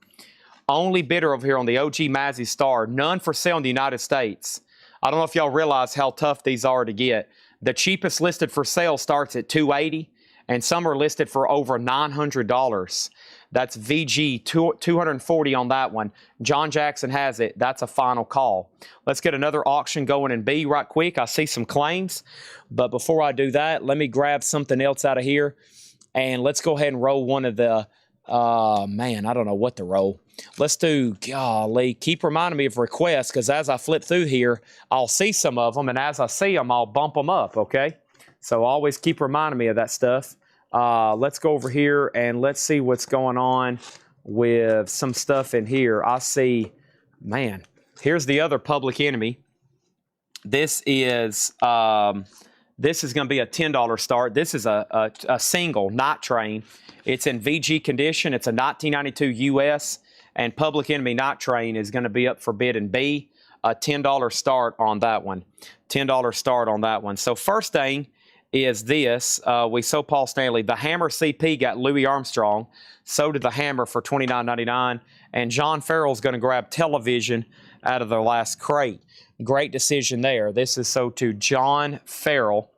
Only bidder over here on the OG Mazzy Star. None for sale in the United States. I don't know if y'all realize how tough these are to get. The cheapest listed for sale starts at $280, and some are listed for over $900. That's VG, 240 on that one. John Jackson has it. That's a final call. Let's get another auction going in B right quick. I see some claims, but before I do that, let me grab something else out of here, and let's go ahead and roll one of the, man, I don't know what to roll. Let's do, golly, keep reminding me of requests, because as I flip through here, I'll see some of them, and as I see them, I'll bump them up, okay? So always keep reminding me of that stuff. Let's go over here and let's see what's going on with some stuff in here. I see, man, here's the other Public Enemy. This is going to be a $10 start. This is a single Night Train. It's in VG condition. It's a 1992 US, and Public Enemy Night Train is going to be up for bid in B. A $10 start on that one. $10 start on that one. So first thing is this. We sold Paul Stanley. The Hammer CP got Louis Armstrong. So did the Hammer for $29.99. And John Farrell's going to grab Television out of their last crate. Great decision there. This is sold to John Farrell,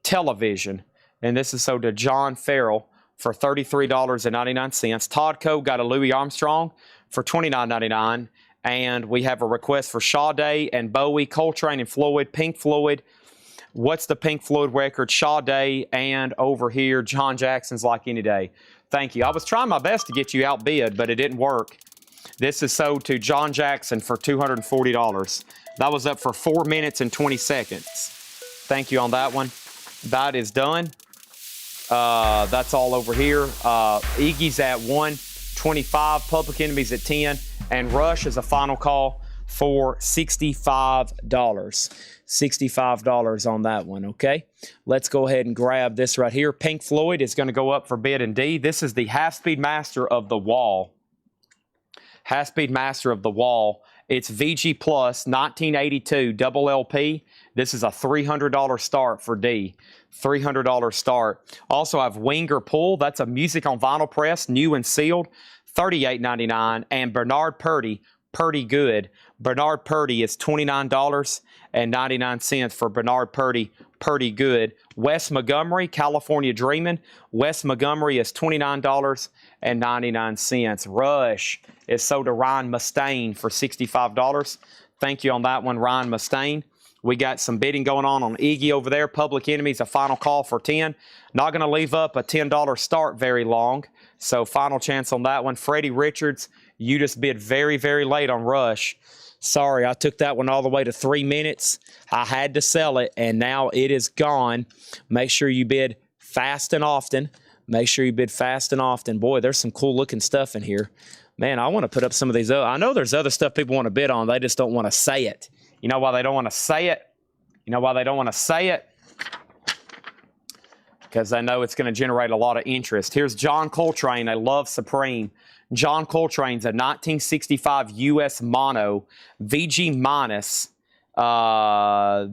Television. And this is sold to John Farrell for $33.99. Todd Coe got a Louis Armstrong for $29.99. And we have a request for Sade and Bowie, Coltrane and Floyd, Pink Floyd. What's the Pink Floyd record? Sade, and over here, John Jackson's Like Any Day. Thank you. I was trying my best to get you outbid, but it didn't work. This is sold to John Jackson for $240. That was up for 4 minutes and 20 seconds. Thank you on that one. That is done. That's all over here. Iggy's at 125, Public Enemy's at 10, and Rush is a final call for $65. $65 on that one, okay? Let's go ahead and grab this right here. Pink Floyd is going to go up for bid in D. This is the Half-Speed Master of the Wall. Half-Speed Master of the Wall. It's VG Plus, 1982, double LP. This is a $300 start for D. $300 start. Also, I have Winger Pull. That's a music on vinyl press, new and sealed, $38.99. And Bernard Purdy, Purdy Good. Bernard Purdy is $29.99 for Bernard Purdy, Purdy Good. Wes Montgomery, California Dreamin'. Wes Montgomery is $29.99. Rush is sold to Ryan Mustaine for $65. Thank you on that one, Ryan Mustaine. We got some bidding going on Iggy over there. Public Enemy's a final call for 10. Not going to leave up a $10 start very long. So final chance on that one. Freddie Richards, you just bid very, very late on Rush. Sorry, I took that one all the way to 3 minutes. I had to sell it, and now it is gone. Make sure you bid fast and often. Make sure you bid fast and often. Boy, there's some cool-looking stuff in here. Man, I want to put up some of these. I know there's other stuff people want to bid on. They just don't want to say it. You know why they don't want to say it? You know why they don't want to say it? Because they know it's going to generate a lot of interest. Here's John Coltrane, a Love Supreme. John Coltrane's a 1965 US mono, VG minus.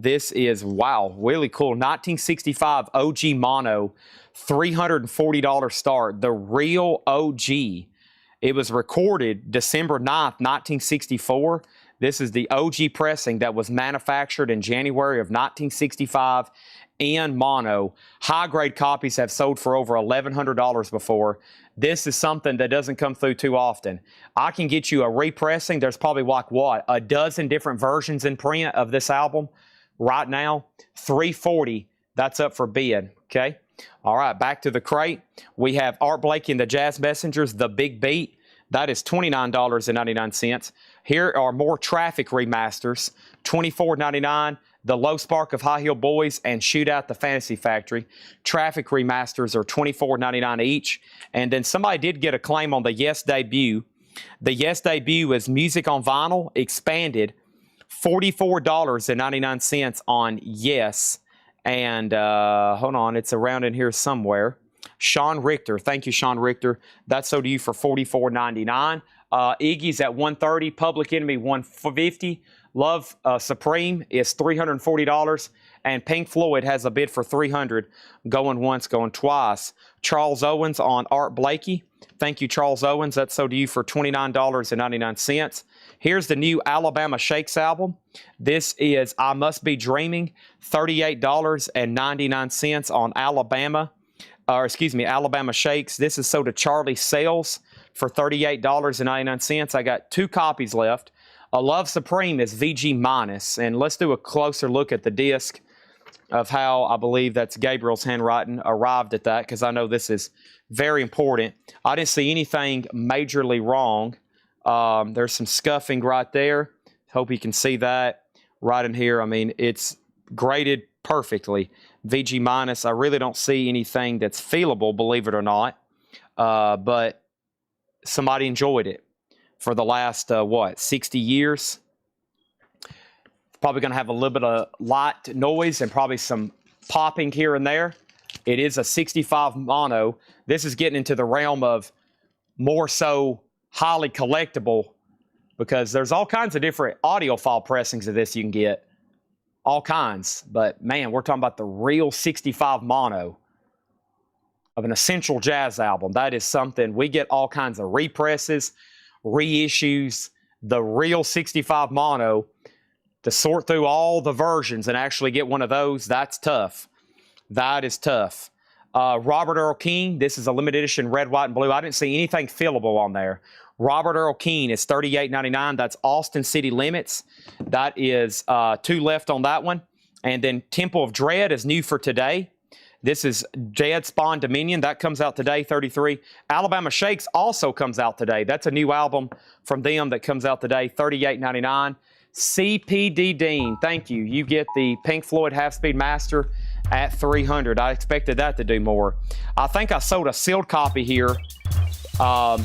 This is, wow, really cool. 1965 OG mono, $340 start. The real OG. It was recorded December 9th, 1964. This is the OG pressing that was manufactured in January of 1965 in mono. High-grade copies have sold for over $1,100 before. This is something that doesn't come through too often. I can get you a repressing. There's probably like, what, a dozen different versions in print of this album right now. $340, that's up for bid, okay? All right, back to the crate. We have Art Blakey and the Jazz Messengers, The Big Beat. That is $29.99. Here are more Traffic remasters, $24.99. The Low Spark of High Heel Boys and Shootout the Fantasy Factory. Traffic remasters are $24.99 each. And then somebody did get a claim on the Yes debut. The Yes debut is Music on Vinyl expanded, $44.99 on Yes. And hold on, it's around in here somewhere. Sean Richter, thank you, Sean Richter. That's sold to you for $44.99. Iggy's at $130, Public Enemy $150. Love Supreme is $340, and Pink Floyd has a bid for $300, going once, going twice. Charles Owens on Art Blakey. Thank you, Charles Owens. That's sold to you for $29.99. Here's the new Alabama Shakes album. This is I Must Be Dreaming, $38.99 on Alabama Shakes. This is sold to Charlie Sales for $38.99. I got 2 copies left. Love Supreme is VG minus, and let's do a closer look at the disc of how I believe that's Gabriel's handwriting arrived at that, because I know this is very important. I didn't see anything majorly wrong. There's some scuffing right there. Hope you can see that right in here. I mean, it's graded perfectly. VG minus. I really don't see anything that's feelable, believe it or not. But somebody enjoyed it for the last, 60 years. Probably going to have a little bit of light noise and probably some popping here and there. It is a 65 mono. This is getting into the realm of more so highly collectible, because there's all kinds of different audiophile pressings of this you can get. All kinds. But, man, we're talking about the real 65 mono of an Essential Jazz album. That is something. We get all kinds of represses, reissues, the real 65 mono. To sort through all the versions and actually get one of those, that's tough. That is tough. Robert Earl Keen, this is a limited edition red, white, and blue. I didn't see anything fillable on there. Robert Earl Keen is $38.99. That's Austin City Limits. That is 2 left on that one. And then Temple of Dread is new for today. This is Dead Spawn Dominion. That comes out today, 33. Alabama Shakes also comes out today. That's a new album from them that comes out today, $38.99. CPD Dean, thank you. You get the Pink Floyd Half-Speed Master at $300. I expected that to do more. I think I sold a sealed copy here. I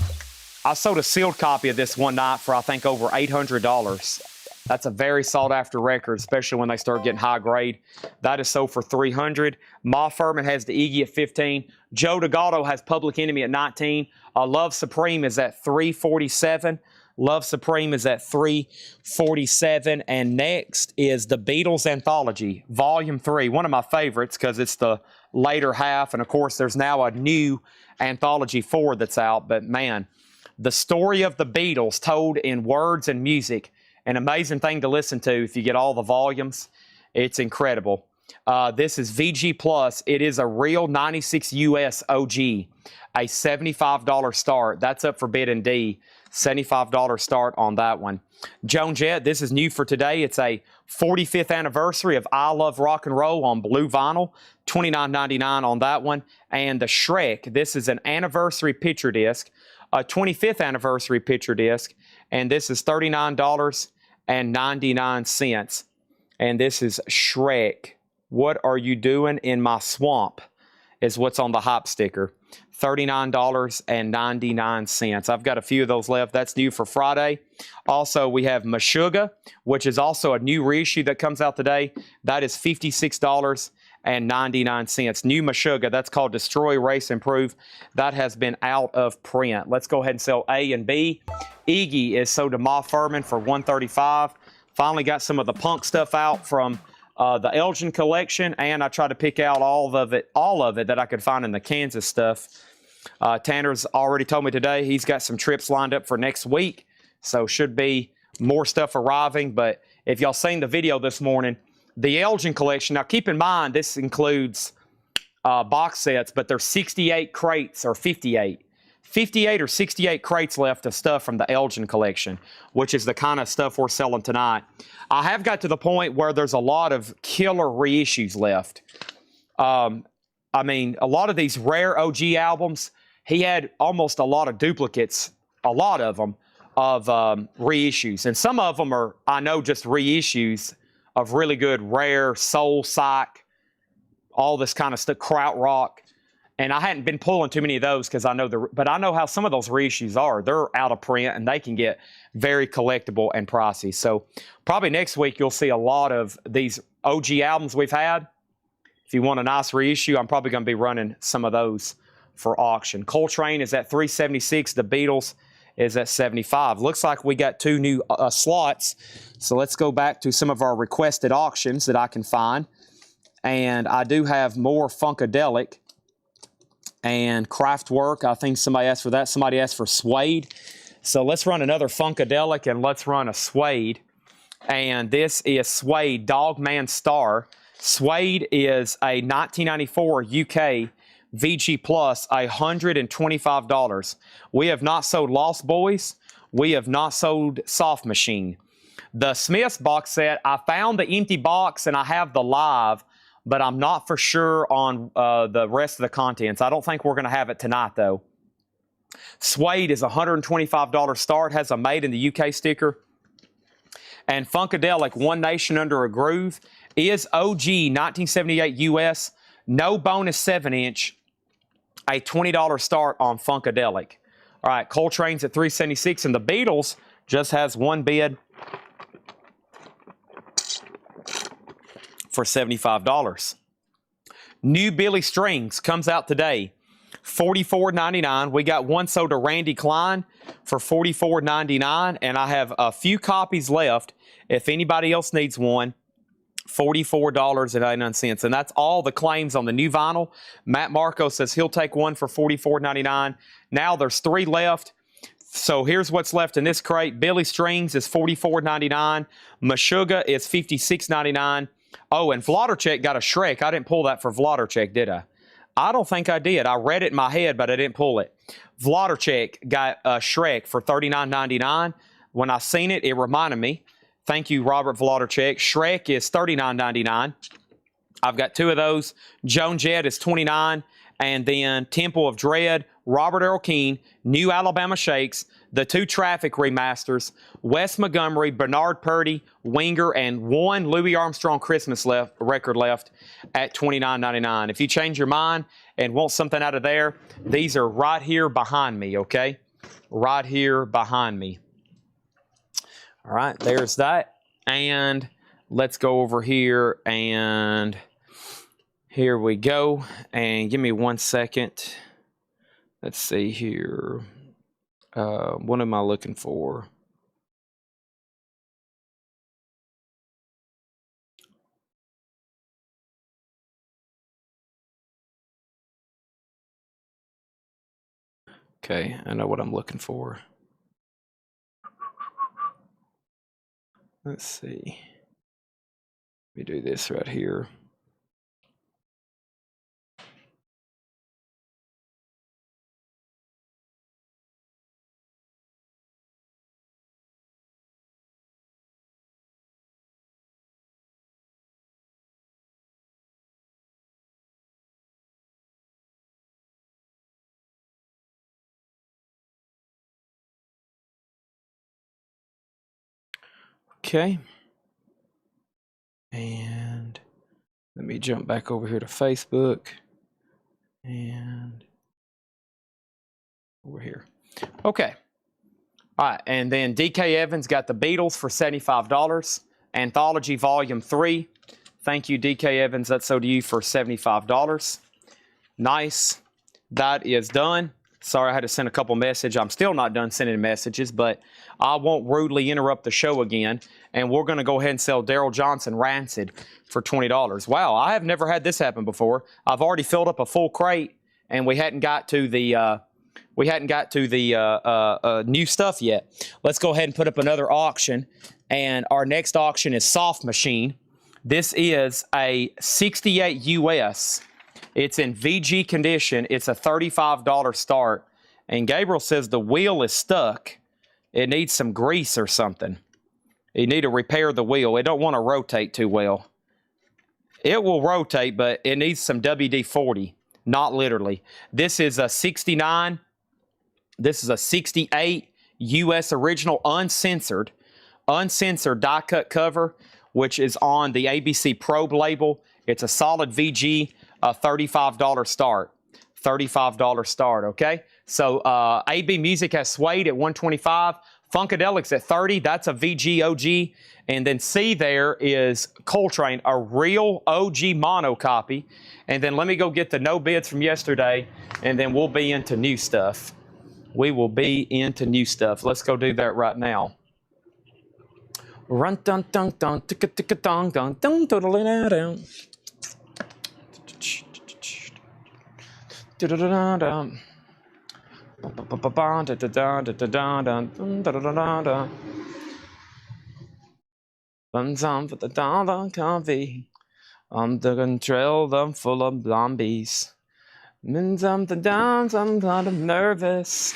sold a sealed copy of this one night for, I think, over $800. That's a very sought-after record, especially when they start getting high grade. That is sold for $300. Ma Furman has the Iggy at $15. Joe DeGato has Public Enemy at $19. Love Supreme is at $347. Love Supreme is at $347. And next is the Beatles Anthology, Volume 3. One of my favorites because it's the later half. And, of course, there's now a new Anthology 4 that's out. But, man, the story of the Beatles told in words and music, an amazing thing to listen to if you get all the volumes. It's incredible. This is VG Plus. It is a real 96 US OG, a $75 start. That's up for bid in D. $75 start on that one. Joan Jett, this is new for today. It's a 45th anniversary of I Love Rock and Roll on blue vinyl, $29.99 on that one. And the Shrek, this is an anniversary picture disc, a 25th anniversary picture disc, and this is $39.99. And this is Shrek. What are you doing in my swamp? Is what's on the hop sticker. $39.99. I've got a few of those left. That's new for Friday. Also, we have Meshuggah, which is also a new reissue that comes out today. That is $56.99. New Meshuggah. That's called Destroy, Erase, Improve. That has been out of print. Let's go ahead and sell A and B. Iggy is sold to Ma Furman for $135. Finally got some of the punk stuff out from the Elgin collection, and I tried to pick out all of it that I could find in the Kansas stuff. Tanner's already told me today he's got some trips lined up for next week, so should be more stuff arriving. But if y'all seen the video this morning, the Elgin collection, now keep in mind this includes box sets, but there's 68 crates or 58 or 68 crates left of stuff from the Elgin collection, which is the kind of stuff we're selling tonight. I have got to the point where there's a lot of killer reissues left. I mean, a lot of these rare OG albums, he had almost a lot of duplicates a lot of them, of reissues. And some of them are, I know, just reissues of really good, rare, soul psych, all this kind of stuff, krautrock. And I hadn't been pulling too many of those because I know but I know how some of those reissues are. They're out of print and they can get very collectible and pricey. So probably next week you'll see a lot of these OG albums we've had. If you want a nice reissue, I'm probably going to be running some of those for auction. Coltrane is at $376. The Beatles is at $75. Looks like we got two new slots. So let's go back to some of our requested auctions that I can find. And I do have more Funkadelic and Kraftwerk. I think somebody asked for that. Somebody asked for Suede. So let's run another Funkadelic and let's run a Suede. And this is Suede Dogman Star. Suede is a 1994 UK VG Plus, $125. We have not sold Lost Boys. We have not sold Soft Machine. The Smiths box set, I found the empty box and I have the live, but I'm not for sure on the rest of the contents. I don't think we're going to have it tonight, though. Suede is $125 start, has a Made in the UK sticker. And Funkadelic, One Nation Under a Groove, is OG 1978 US, no bonus 7-inch, a $20 start on Funkadelic. All right, Coltrane's at $376, and the Beatles just has one bid for $75. New Billy Strings comes out today, $44.99. We got one sold to Randy Klein for $44.99, and I have a few copies left. If anybody else needs one, $44.99. And that's all the claims on the new vinyl. Matt Marco says he'll take one for $44.99. Now there's 3 left. So here's what's left in this crate. Billy Strings is $44.99. Meshuggah is $56.99. Oh, and Vladarchek got a Shrek. I didn't pull that for Vladarchek, did I? I don't think I did. I read it in my head, but I didn't pull it. Vladarchek got a Shrek for $39.99. When I seen it, it reminded me. Thank you, Robert Vladarchek. Shrek is $39.99. I've got 2 of those. Joan Jett is $29. And then Temple of Dread, Robert Earl Keen, New Alabama Shakes, the 2 Traffic remasters, Wes Montgomery, Bernard Purdy, Winger, and 1 Louis Armstrong Christmas record left at $29.99. If you change your mind and want something out of there, these are right here behind me, okay? Right here behind me. All right, there's that. And let's go over here, and here we go. And give me 1 second. Let's see here. What am I looking for? Okay, I know what I'm looking for. Let's see. Let me do this right here. Okay. And let me jump back over here to Facebook. And over here. Okay. All right. And then DK Evans got the Beatles for $75. Anthology Volume 3. Thank you, DK Evans. That's so to you for $75. Nice. That is done. Sorry, I had to send a couple messages. I'm still not done sending messages, but I won't rudely interrupt the show again. And we're going to go ahead and sell Daryl Johnson Rancid for $20. Wow, I have never had this happen before. I've already filled up a full crate, and we hadn't got to the new stuff yet. Let's go ahead and put up another auction. And our next auction is Soft Machine. This is a 68 US. It's in VG condition. It's a $35 start. And Gabriel says the wheel is stuck. It needs some grease or something. You need to repair the wheel. It don't want to rotate too well. It will rotate, but it needs some WD-40, not literally. This is a 69. This is a 68 U.S. original uncensored die-cut cover, which is on the ABC Probe label. It's a solid VG, $35 start. $35 start, okay? So AB Music has Suede at $125. Funkadelics at $30. That's a VG OG. And then C there is Coltrane, a real OG mono copy. And then let me go get the no bids from yesterday, and then we'll be into new stuff. We will be into new stuff. Let's go do that right now. Run dun dun dun ticka ticka dong dong dong doodle down. Under control, I'm full of zombies. I'm kind of nervous.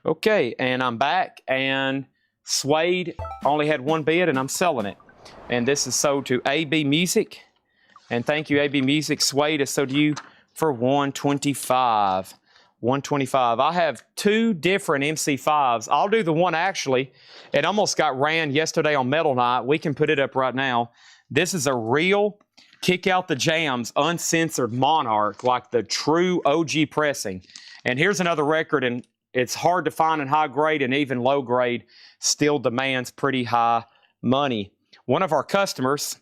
Okay, and I'm back, and Suede only had one bid, and I'm selling it. And this is sold to AB Music. And thank you, AB Music. Suede is sold to you for $125. $125. I have two different MC5s. I'll do the one actually. It almost got ran yesterday on Metal Night. We can put it up right now. This is a real Kick Out the Jams uncensored Monarch, like the true OG pressing. And here's another record, and it's hard to find in high grade, and even low grade still demands pretty high money. One of our customers,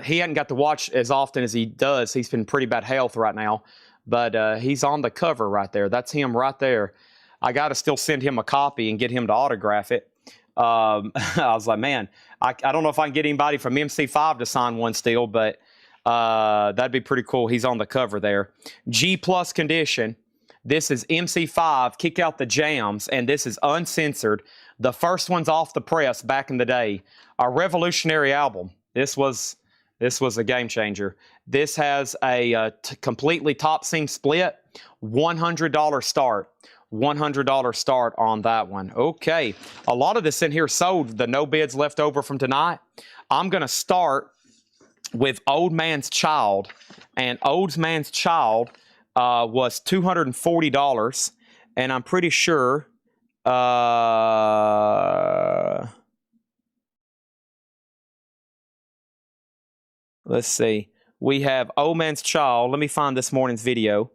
he hadn't got to watch as often as he does. He's been pretty bad health right now, but he's on the cover right there. That's him right there. I got to still send him a copy and get him to autograph it. I was like, man, I don't know if I can get anybody from MC5 to sign one still, but that'd be pretty cool. He's on the cover there. G plus condition. This is MC5, Kick Out the Jams, and this is uncensored. The first one's off the press back in the day. A revolutionary album. This was a game changer. This has a completely top seam split, $100 start. $100 start on that one. Okay, a lot of this in here sold. The no bids left over from tonight. I'm going to start with Old Man's Child, and Old Man's Child was $240, and I'm pretty sure let's see. We have Old Man's Child. Let me find this morning's video.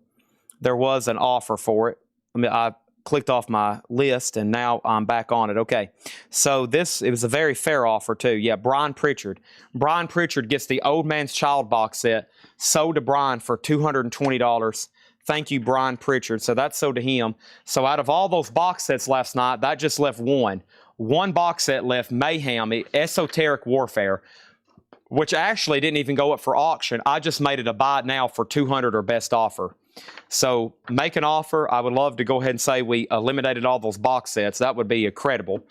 There was an offer for it. I clicked off my list, and now I'm back on it. Okay, so it was a very fair offer, too. Yeah, Brian Pritchard. Brian Pritchard gets the Old Man's Child box set, sold to Brian for $220. Thank you, Brian Pritchard. So that's sold to him. So out of all those box sets last night, that just left one. One box set left, Mayhem, Esoteric Warfare, which actually didn't even go up for auction. I just made it a buy it now for $200 or best offer. So make an offer. I would love to go ahead and say we eliminated all those box sets. That would be incredible.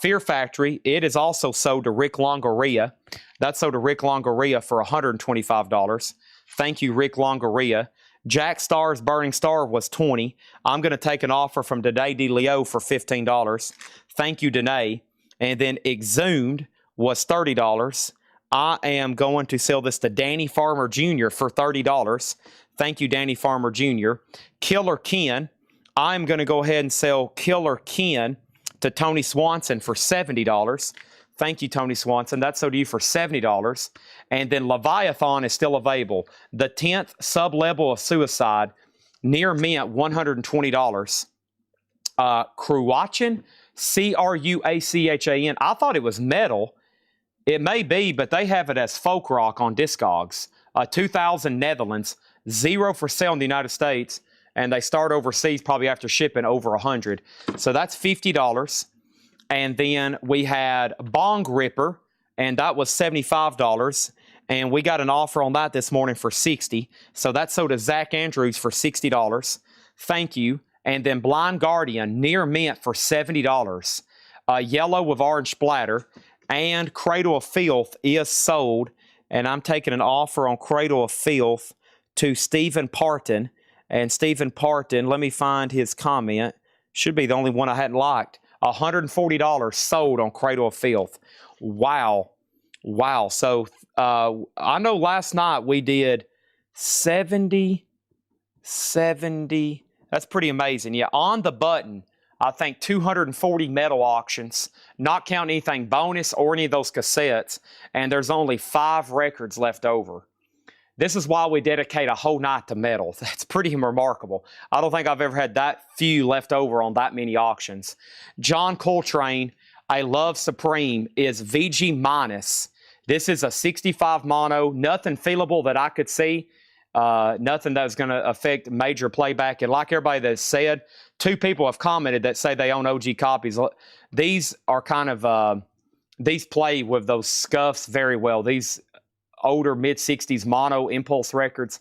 Fear Factory, it is also sold to Rick Longoria. That's sold to Rick Longoria for $125. Thank you, Rick Longoria. Jack Star's Burning Star was $20. I'm going to take an offer from Danae DeLeo for $15. Thank you, Danae. And then Exhumed was $30. I am going to sell this to Danny Farmer Jr. for $30. Thank you, Danny Farmer Jr. Killer Ken. I'm going to go ahead and sell Killer Ken to Tony Swanson for $70. Thank you, Tony Swanson. That's sold to you for $70. And then Leviathan is still available. The 10th sub-level of Suicide, near mint, $120. Cruachan, Cruachan. I thought it was metal. It may be, but they have it as folk rock on Discogs. 2000 Netherlands. 0 for sale in the United States, and they start overseas probably after shipping over 100. So that's $50. And then we had Bong Ripper, and that was $75. And we got an offer on that this morning for $60. So that's sold to Zach Andrews for $60. Thank you. And then Blind Guardian, near mint for $70. Yellow with orange splatter. And Cradle of Filth is sold. And I'm taking an offer on Cradle of Filth to Stephen Parton. And Stephen Parton, let me find his comment. Should be the only one I hadn't liked. $140 sold on Cradle of Filth. Wow. Wow. So I know last night we did 70. That's pretty amazing. Yeah, on the button. I think 240 metal auctions, not counting anything bonus or any of those cassettes, and there's only 5 records left over. This is why we dedicate a whole night to metal. That's pretty remarkable. I don't think I've ever had that few left over on that many auctions. John Coltrane, I Love Supreme, is VG minus. This is a 65 mono, nothing feelable that I could see. Nothing that's going to affect major playback. And like everybody that said, 2 people have commented that say they own OG copies. These are kind of, these play with those scuffs very well. These older mid-60s mono impulse records,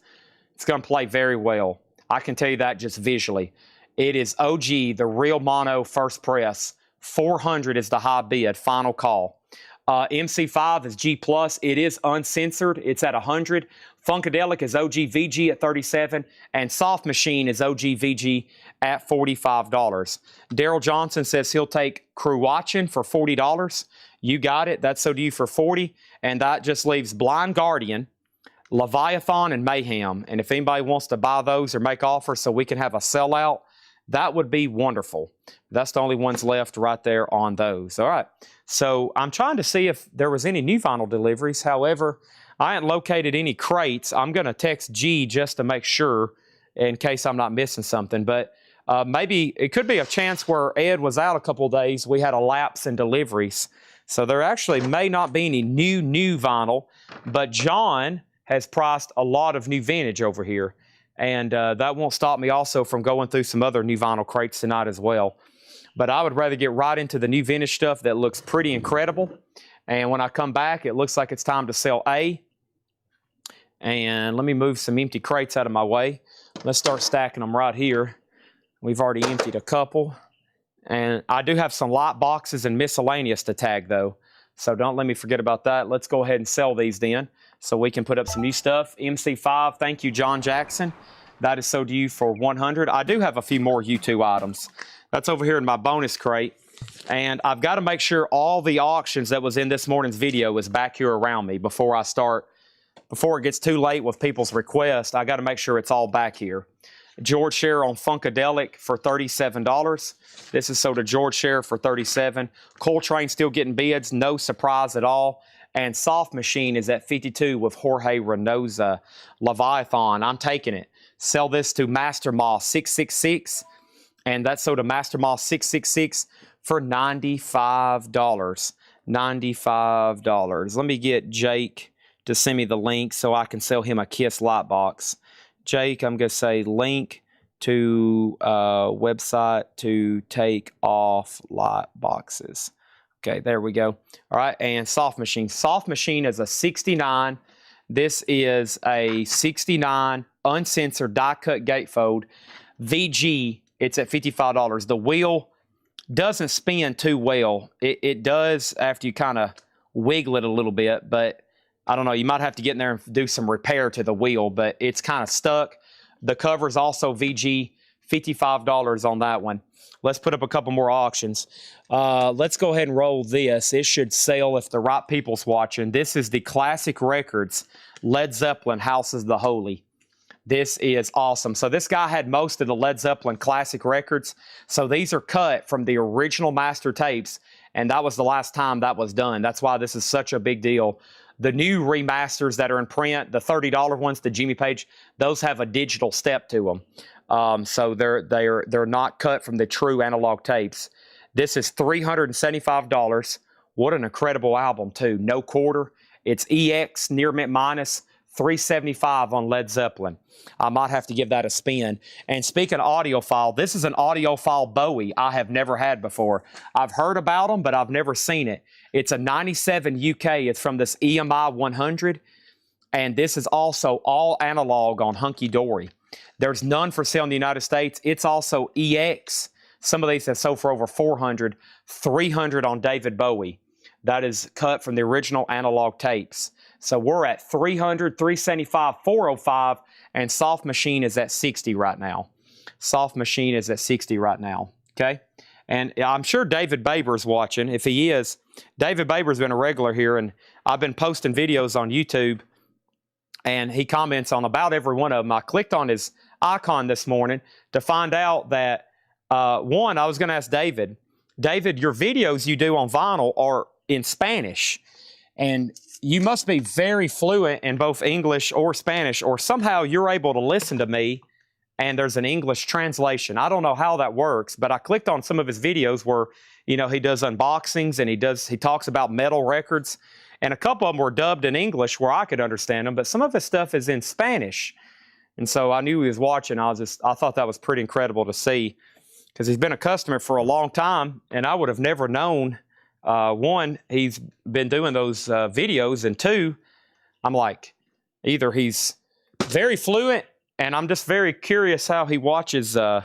it's going to play very well. I can tell you that just visually. It is OG, the real mono first press. 400 is the high bid, final call. MC5 is G+. It is uncensored. It's at 100. Funkadelic is OG VG at 37. And Soft Machine is OG VG at $45. Daryl Johnson says he'll take Crew Watching for $40. You got it. That's So Do You for $40. And that just leaves Blind Guardian, Leviathan, and Mayhem. And if anybody wants to buy those or make offers so we can have a sellout, that would be wonderful. That's the only ones left right there on those. All right. So I'm trying to see if there was any new vinyl deliveries. However, I haven't located any crates. I'm going to text G just to make sure in case I'm not missing something. But maybe it could be a chance where Ed was out a couple of days. We had a lapse in deliveries. So there actually may not be any new vinyl. But John has priced a lot of new vintage over here. And that won't stop me also from going through some other new vinyl crates tonight as well. But I would rather get right into the new vintage stuff that looks pretty incredible. And when I come back, it looks like it's time to sell A. And let me move some empty crates out of my way. Let's start stacking them right here. We've already emptied a couple. And I do have some light boxes and miscellaneous to tag, though. So don't let me forget about that. Let's go ahead and sell these then so we can put up some new stuff. MC5, thank you, John Jackson. That is So Do You for 100. I do have a few more U2 items. That's over here in my bonus crate. And I've got to make sure all the auctions that was in this morning's video is back here around me before I start. Before it gets too late with people's requests, I got to make sure it's all back here. George Share on Funkadelic for $37. This is sold to George Share for $37. Coltrane still getting bids, no surprise at all. And Soft Machine is at 52 with Jorge Reynosa. Leviathan, I'm taking it. Sell this to Master Moss 666. And that's sold to Master Moss 666 for $95. $95. Let me get Jake to send me the link so I can sell him a Kiss light box. Jake, I'm going to say link to website to take off light boxes. Okay, there we go. All right, and Soft Machine. Soft Machine is a 69. This is a 69 uncensored die-cut gatefold. VG, it's at $55. The wheel doesn't spin too well. It does after you kind of wiggle it a little bit, but I don't know, you might have to get in there and do some repair to the wheel, but it's kind of stuck. The cover's also VG, $55 on that one. Let's put up a couple more auctions. Let's go ahead and roll this. It should sell if the right people's watching. This is the Classic Records Led Zeppelin House is the Holy. This is awesome. So this guy had most of the Led Zeppelin classic records. So these are cut from the original master tapes, and that was the last time that was done. That's why this is such a big deal. The new remasters that are in print, the $30 ones, the Jimmy Page, those have a digital step to them. So they're not cut from the true analog tapes. This is $375. What an incredible album, too. No quarter. It's EX, near mint minus, $375 on Led Zeppelin. I might have to give that a spin. And speaking of audiophile, this is an audiophile Bowie I have never had before. I've heard about them, but I've never seen it. It's a 97 UK. It's from this EMI 100. And this is also all analog on Hunky Dory. There's none for sale in the United States. It's also EX. Some of these have sold for over 400, 300 on David Bowie. That is cut from the original analog tapes. So we're at 300, 375, 405, and Soft Machine is at 60 right now. Soft Machine is at 60 right now, okay? And I'm sure David Baber's watching. If he is, David Baber's been a regular here, and I've been posting videos on YouTube, and he comments on about every one of them. I clicked on his icon this morning to find out that One, I was going to ask David. David, your videos you do on vinyl are in Spanish, and you must be very fluent in both English or Spanish, or somehow you're able to listen to me and there's an English translation. I don't know how that works, but I clicked on some of his videos where, you know, he does unboxings and he talks about metal records, and a couple of them were dubbed in English where I could understand them, but some of his stuff is in Spanish. And so I knew he was watching. I thought that was pretty incredible to see, because he's been a customer for a long time, and I would have never known. One, he's been doing those videos, and two, I'm like, either he's very fluent, and I'm just very curious how he watches our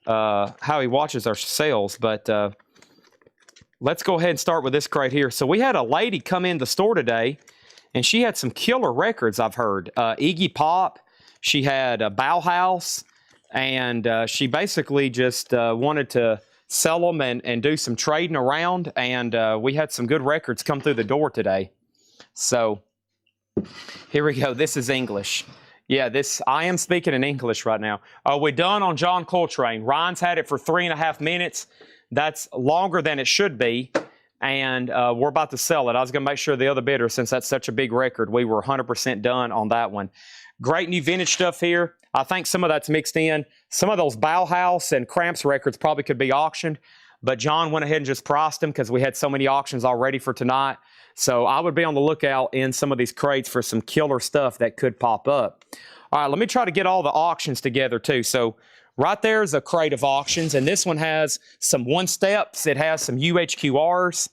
sales. But let's go ahead and start with this crate here. So we had a lady come in the store today, and she had some killer records, I've heard. Iggy Pop, she had Bauhaus, and she basically just wanted to sell them and do some trading around, and we had some good records come through the door today. So here we go. This is English. Yeah, I am speaking in English right now. We're done on John Coltrane. Ryan's had it for 3.5 minutes. That's longer than it should be, and we're about to sell it. I was going to make sure the other bidder, since that's such a big record, we were 100% done on that one. Great new vintage stuff here. I think some of that's mixed in. Some of those Bauhaus and Cramps records probably could be auctioned, but John went ahead and just priced them because we had so many auctions already for tonight. So I would be on the lookout in some of these crates for some killer stuff that could pop up. All right, let me try to get all the auctions together too. So right there is a crate of auctions, and this one has some one-steps. It has some UHQRs.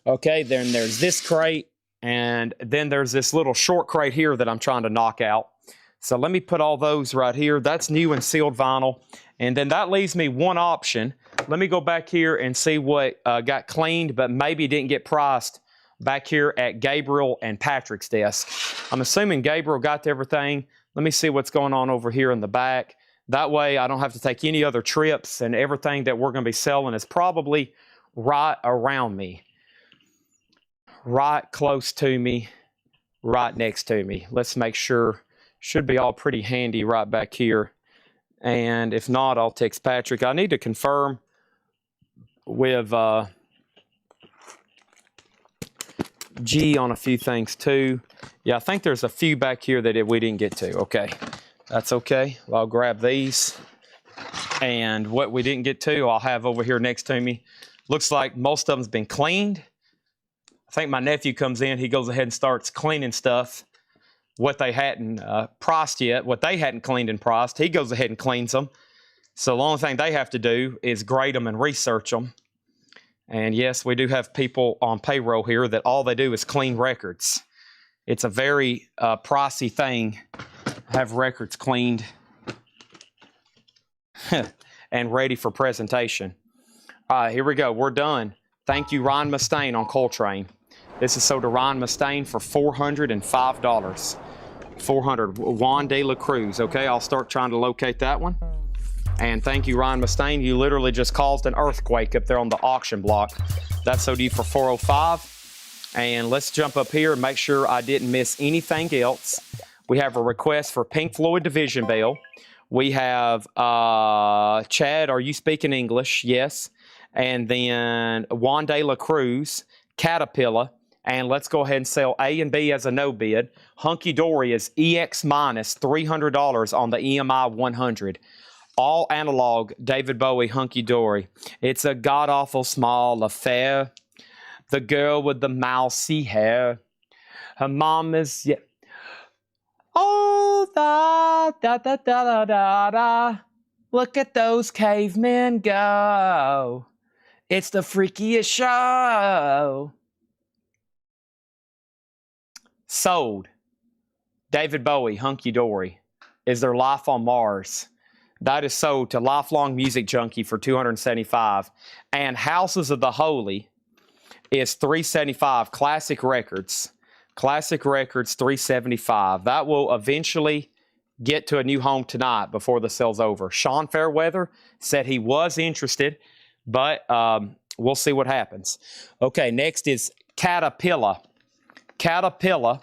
Okay, then there's this crate, and then there's this little short crate here that I'm trying to knock out. So let me put all those right here. That's new and sealed vinyl. And then that leaves me one option. Let me go back here and see what got cleaned, but maybe didn't get priced back here at Gabriel and Patrick's desk. I'm assuming Gabriel got to everything. Let me see what's going on over here in the back. That way I don't have to take any other trips, and everything that we're going to be selling is probably right around me, right close to me, right next to me. Let's make sure. Should be all pretty handy right back here. And if not, I'll text Patrick. I need to confirm with G on a few things too. Yeah, I think there's a few back here that we didn't get to. Okay, that's okay. Well, I'll grab these. And what we didn't get to, I'll have over here next to me. Looks like most of them's been cleaned. I think my nephew comes in, he goes ahead and starts cleaning stuff. What they hadn't priced yet, what they hadn't cleaned and priced, he goes ahead and cleans them. So the only thing they have to do is grade them and research them. And yes, we do have people on payroll here that all they do is clean records. It's a very pricey thing to have records cleaned and ready for presentation. All right, here we go. We're done. Thank you, Ron Mustaine on Coltrane. This is sold to Ron Mustaine for $405. 400 Juan de la Cruz. Okay, I'll start trying to locate that one. And thank you, Ron Mustaine. You literally just caused an earthquake up there on the auction block. That's sold to you for $405. And let's jump up here and make sure I didn't miss anything else. We have a request for Pink Floyd Division Bell. We have Chad, are you speaking English? Yes. And then Juan de la Cruz, Caterpillar. And let's go ahead and sell A and B as a no bid. Hunky Dory is EX minus $300 on the EMI 100. All analog David Bowie Hunky Dory. It's a god-awful small affair. The girl with the mousy hair. Her mom is, yeah. Oh, da, da, da, da, da, da. Look at those cavemen go. It's the freakiest show. Sold. David Bowie, Hunky Dory. Is There Life on Mars? That is sold to Lifelong Music Junkie for $275. And Houses of the Holy is $375. Classic Records. Classic Records, $375. That will eventually get to a new home tonight before the sale's over. Sean Fairweather said he was interested, but we'll see what happens. Okay, next is Caterpillar. Caterpillar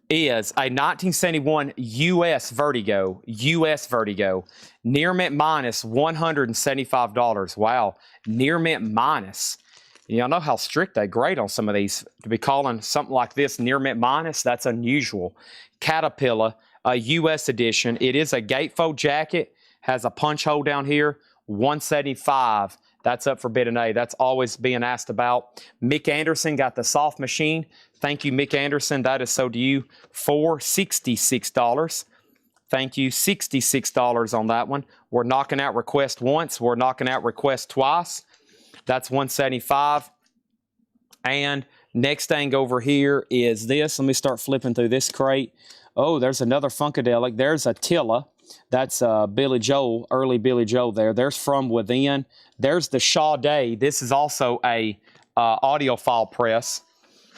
is a 1971 US Vertigo, near mint minus $175. Wow, near mint minus. Y'all know how strict they grade on some of these. To be calling something like this near mint minus, that's unusual. Caterpillar, a US edition. It is a gatefold jacket, has a punch hole down here, $175. That's up for bid and A. That's always being asked about. Mick Anderson got the soft machine. Thank you, Mick Anderson. That is sold to you for $66. Thank you, $66 on that one. We're knocking out request once. We're knocking out request twice. That's $175. And next thing over here is this. Let me start flipping through this crate. Oh, there's another Funkadelic. There's a Tilla. That's Billy Joel, early Billy Joel there. There's From Within. There's the Sade. This is also a audiophile press.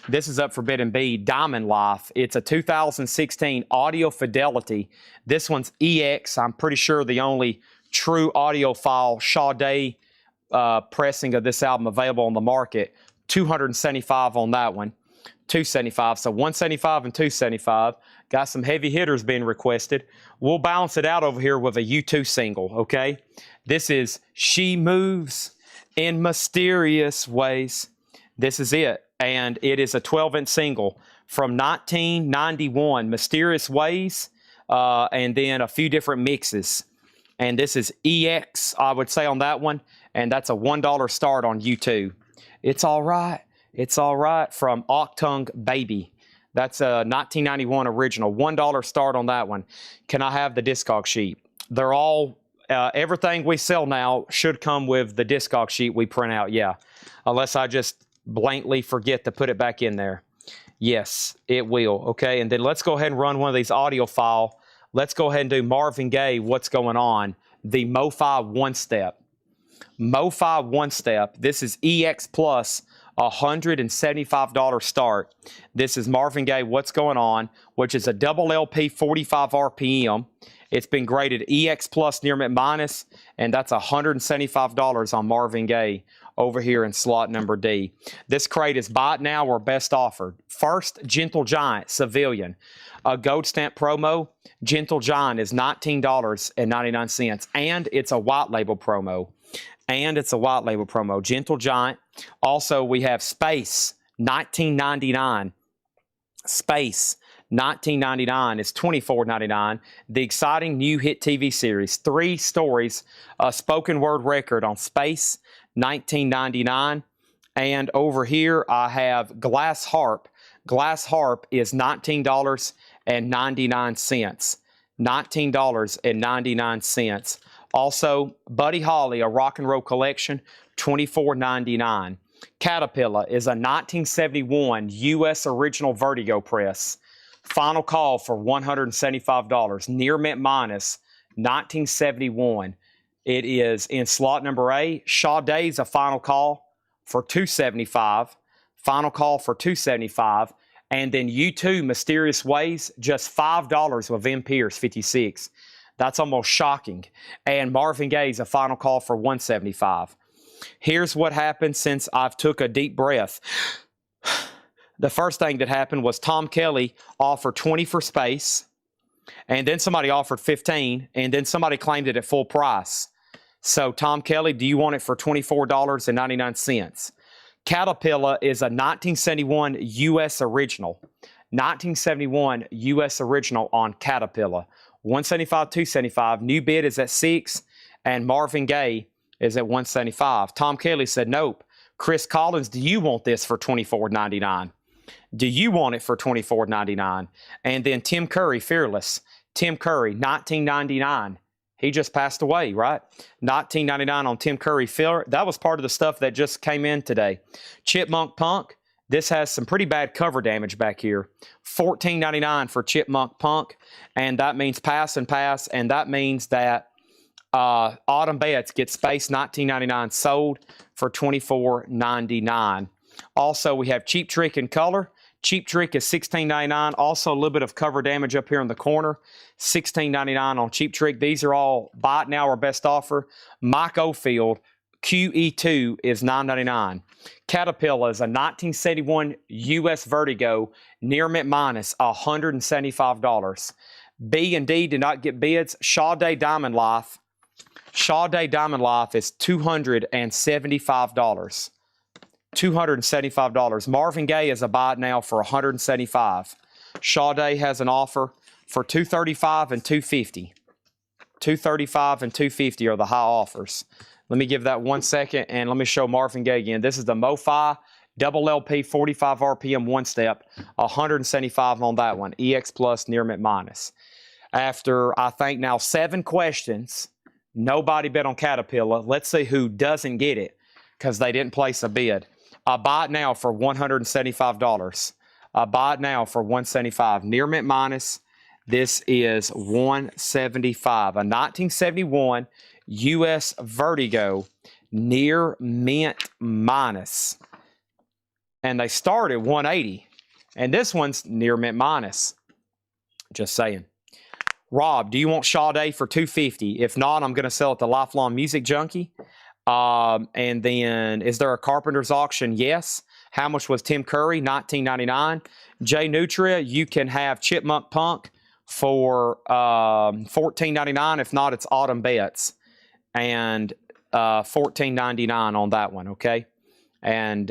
This is up for bid and B, Diamond Life. It's a 2016 Audio Fidelity. This one's EX. I'm pretty sure the only true audiophile Sade pressing of this album available on the market. $275 on that one. $275. So $175 and $275. Got some heavy hitters being requested. We'll balance it out over here with a U2 single, okay? This is She Moves in Mysterious Ways. This is it. And it is a 12-inch single from 1991, Mysterious Ways, and then a few different mixes. And this is EX, I would say, on that one. And that's a $1 start on U2. It's All Right. It's All Right from Octung Baby. That's a 1991 original. $1 start on that one. Can I have the Discog sheet? They're all, everything we sell now should come with the Discog sheet we print out, yeah. Unless I just blankly forget to put it back in there. Yes, it will. Okay, and then let's go ahead and run one of these audiophile. Let's go ahead and do Marvin Gaye, What's Going On, the MoFi one-step. MoFi one-step. This is EX Plus, $175 start. This is Marvin Gaye, What's Going On, which is a double LP, 45 RPM. It's been graded EX Plus near mint minus, and that's $175 on Marvin Gaye over here in slot number D. This crate is buy it now or best offered. First, Gentle Giant, Civilian. A gold stamp promo, Gentle Giant is $19.99, and it's a white label promo. Gentle Giant. Also, we have Space, $19.99. Space, $19.99 is $24.99. The exciting new hit TV series, 3 stories, a spoken word record on Space, $19.99. And over here I have Glass Harp. Glass Harp is $19.99. $19.99. Also, Buddy Holly, a rock and roll collection, $24.99. Caterpillar is a 1971 U.S. original Vertigo press. Final call for $175. Near mint minus, 1971. It is in slot number A. Sade's a final call for $275. Final call for $275. And then U2 Mysterious Ways, just $5 with M. Pierce, 56. That's almost shocking. And Marvin Gaye's a final call for $175. Here's what happened since I've took a deep breath. The first thing that happened was Tom Kelly offered 20 for Space, and then somebody offered 15, and then somebody claimed it at full price. So Tom Kelly, do you want it for $24.99? Caterpillar is a 1971 U.S. original. 1971 U.S. original on Caterpillar. $175, $275. New bid is at 6, and Marvin Gaye is at $175. Tom Kelly said, nope. Chris Collins, do you want this for $24.99? Do you want it for $24.99? And then Tim Curry, Fearless. Tim Curry, $19.99. He just passed away, right? $19.99 on Tim Curry. That was part of the stuff that just came in today. Chipmunk Punk. This has some pretty bad cover damage back here. $14.99 for Chipmunk Punk. And that means pass and pass. And that means that Autumn Betts gets Space $19.99 sold for $24.99. Also, we have Cheap Trick in color. Cheap Trick is $16.99. Also, a little bit of cover damage up here in the corner. $16.99 on Cheap Trick. These are all buy it now or best offer. Mike Oldfield, QE2 is $9.99. Caterpillar is a 1971 US Vertigo near mint minus $175. B and D did not get bids. Sade Diamond Life. Sade Diamond Life is $275. $275. Marvin Gaye is a buy it now for $175. Sade has an offer for $235 and $250. $235 and $250 are the high offers. Let me give that 1 second and let me show Marvin Gaye again. This is the MoFi double LP 45 RPM one step, $175 on that one. EX Plus near mint minus. After I think now 7 questions, nobody bet on Caterpillar. Let's see who doesn't get it because they didn't place a bid. I buy it now for $175. I buy it now for $175. Near mint minus. This is $175. A 1971 US Vertigo near mint minus. And they start at $180. And this one's near mint minus. Just saying. Rob, do you want Sade for $250? If not, I'm going to sell it to Lifelong Music Junkie. And then, is there a Carpenter's auction? Yes. How much was Tim Curry? $19.99. Jay Nutria, you can have Chipmunk Punk for $14.99. If not, it's Autumn Bets. And $14.99 on that one, okay? And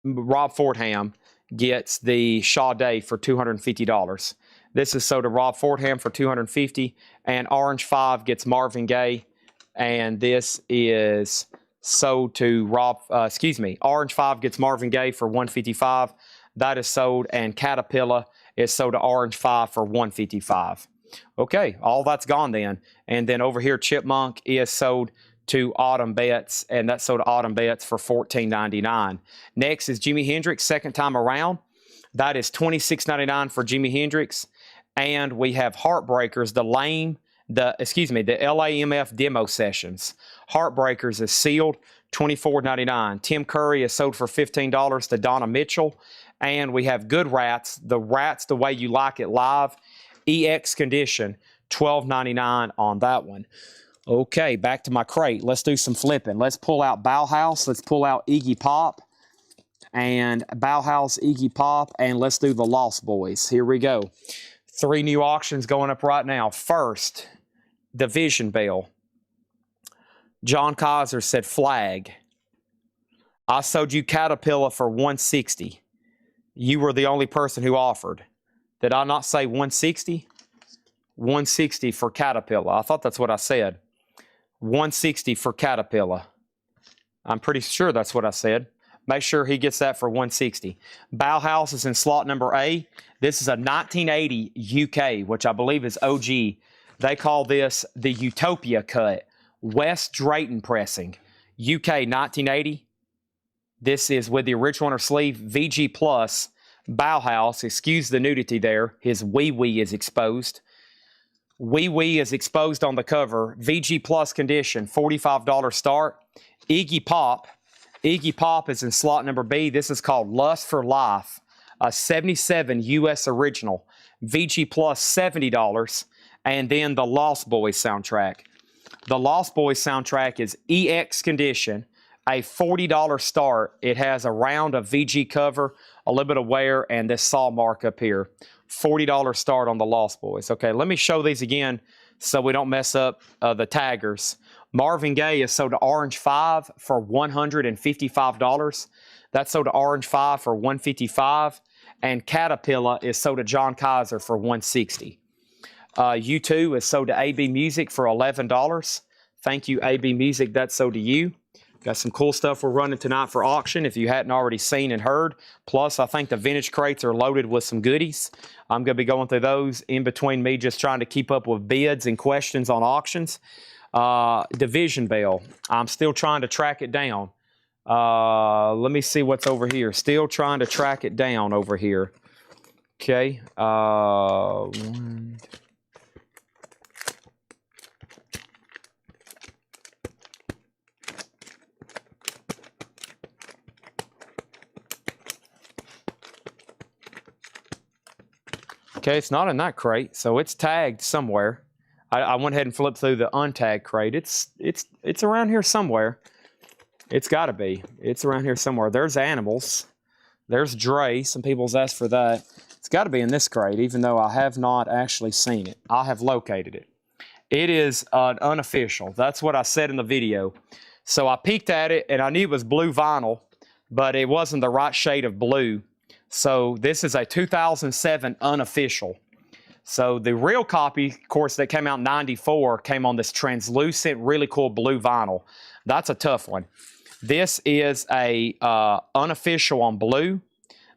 Rob Fordham gets the Sade for $250. This is sold to Rob Fordham for $250. And Orange 5 gets Marvin Gaye. And this is sold to Orange 5 gets Marvin Gaye for $155. That is sold. And Caterpillar is sold to Orange 5 for $155. Okay, all that's gone then. And then over here, Chipmunk is sold to Autumn Bets, and that's sold to Autumn Bets for $14.99. Next is Jimi Hendrix, second time around. That is $26.99 for Jimi Hendrix. And we have Heartbreakers, the LAMF demo sessions. Heartbreakers is sealed, $24.99. Tim Curry is sold for $15 to Donna Mitchell. And we have Good Rats, the Rats the Way You Like It Live, EX condition, $12.99 on that one. Okay, back to my crate. Let's do some flipping. Let's pull out Bauhaus. Let's pull out Iggy Pop. And Bauhaus, Iggy Pop. And let's do the Lost Boys. Here we go. 3 new auctions going up right now. First, Division Bell. John Kaiser said flag. I sold you Caterpillar for $160. You were the only person who offered. Did I not say $160? $160 for Caterpillar. I thought that's what I said. $160 for Caterpillar. I'm pretty sure that's what I said. Make sure he gets that for $160. Bauhaus is in slot number A. This is a 1980 UK, which I believe is OG. They call this the Utopia cut. West Drayton pressing. UK 1980. This is with the original inner sleeve. VG Plus. Bauhaus. Excuse the nudity there. His wee-wee is exposed. Wee-wee is exposed on the cover. VG Plus condition. $45 start. Iggy Pop. Iggy Pop is in slot number B. This is called Lust for Life. A 77 US original. VG Plus $70. And then the Lost Boys soundtrack. The Lost Boys soundtrack is EX condition. A $40 start. It has a round of VG cover, a little bit of wear, and this saw mark up here. $40 start on the Lost Boys. Okay, let me show these again so we don't mess up the taggers. Marvin Gaye is sold to Orange 5 for $155. That's sold to Orange 5 for $155. And Caterpillar is sold to John Kaiser for $160. U2 is sold to AB Music for $11. Thank you, AB Music. That's sold to you. Got some cool stuff we're running tonight for auction if you hadn't already seen and heard. Plus, I think the vintage crates are loaded with some goodies. I'm going to be going through those in between me just trying to keep up with bids and questions on auctions. Division Bell. I'm still trying to track it down. Let me see what's over here. Still trying to track it down over here. Okay. Okay, it's not in that crate, so it's tagged somewhere. I went ahead and flipped through the untagged crate. It's around here somewhere. It's got to be. It's around here somewhere. There's animals. There's Dre. Some people's asked for that. It's got to be in this crate, even though I have not actually seen it. I have located it. It is an unofficial. That's what I said in the video. So I peeked at it, and I knew it was blue vinyl, but it wasn't the right shade of blue. So this is a 2007 unofficial. So the real copy, of course, that came out in '94 came on this translucent, really cool blue vinyl. That's a tough one. This is a unofficial on blue.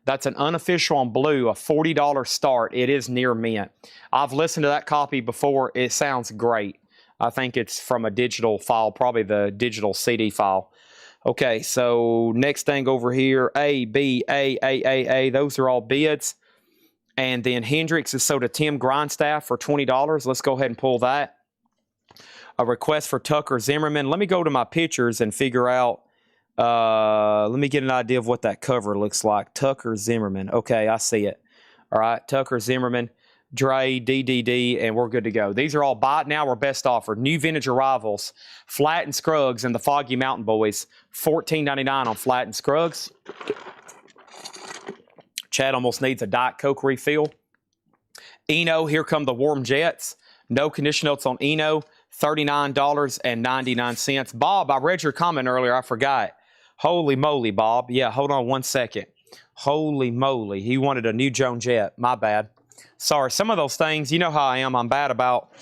That's an unofficial on blue, a $40 start. It is near mint. I've listened to that copy before. It sounds great. I think it's from a digital file, probably the digital CD file. Okay, so next thing over here, A, B, A. Those are all bids. And then Hendrix is sold to Tim Grindstaff for $20. Let's go ahead and pull that. A request for Tucker Zimmerman. Let me go to my pictures and figure out, let me get an idea of what that cover looks like. Tucker Zimmerman. Okay, I see it. All right, Tucker Zimmerman, Dre, DDD, and we're good to go. These are all buy it now or best offer. New vintage arrivals. Flat and Scruggs and the Foggy Mountain Boys. $14.99 on Flat and Scruggs. Chad almost needs a Diet Coke refill. Eno, here come the Warm Jets. No condition notes on Eno. $39.99. Bob, I read your comment earlier. I forgot. Holy moly, Bob. Yeah, hold on one second. Holy moly. He wanted a new Joan Jett. My bad. Sorry. Some of those things, you know how I am. I'm bad about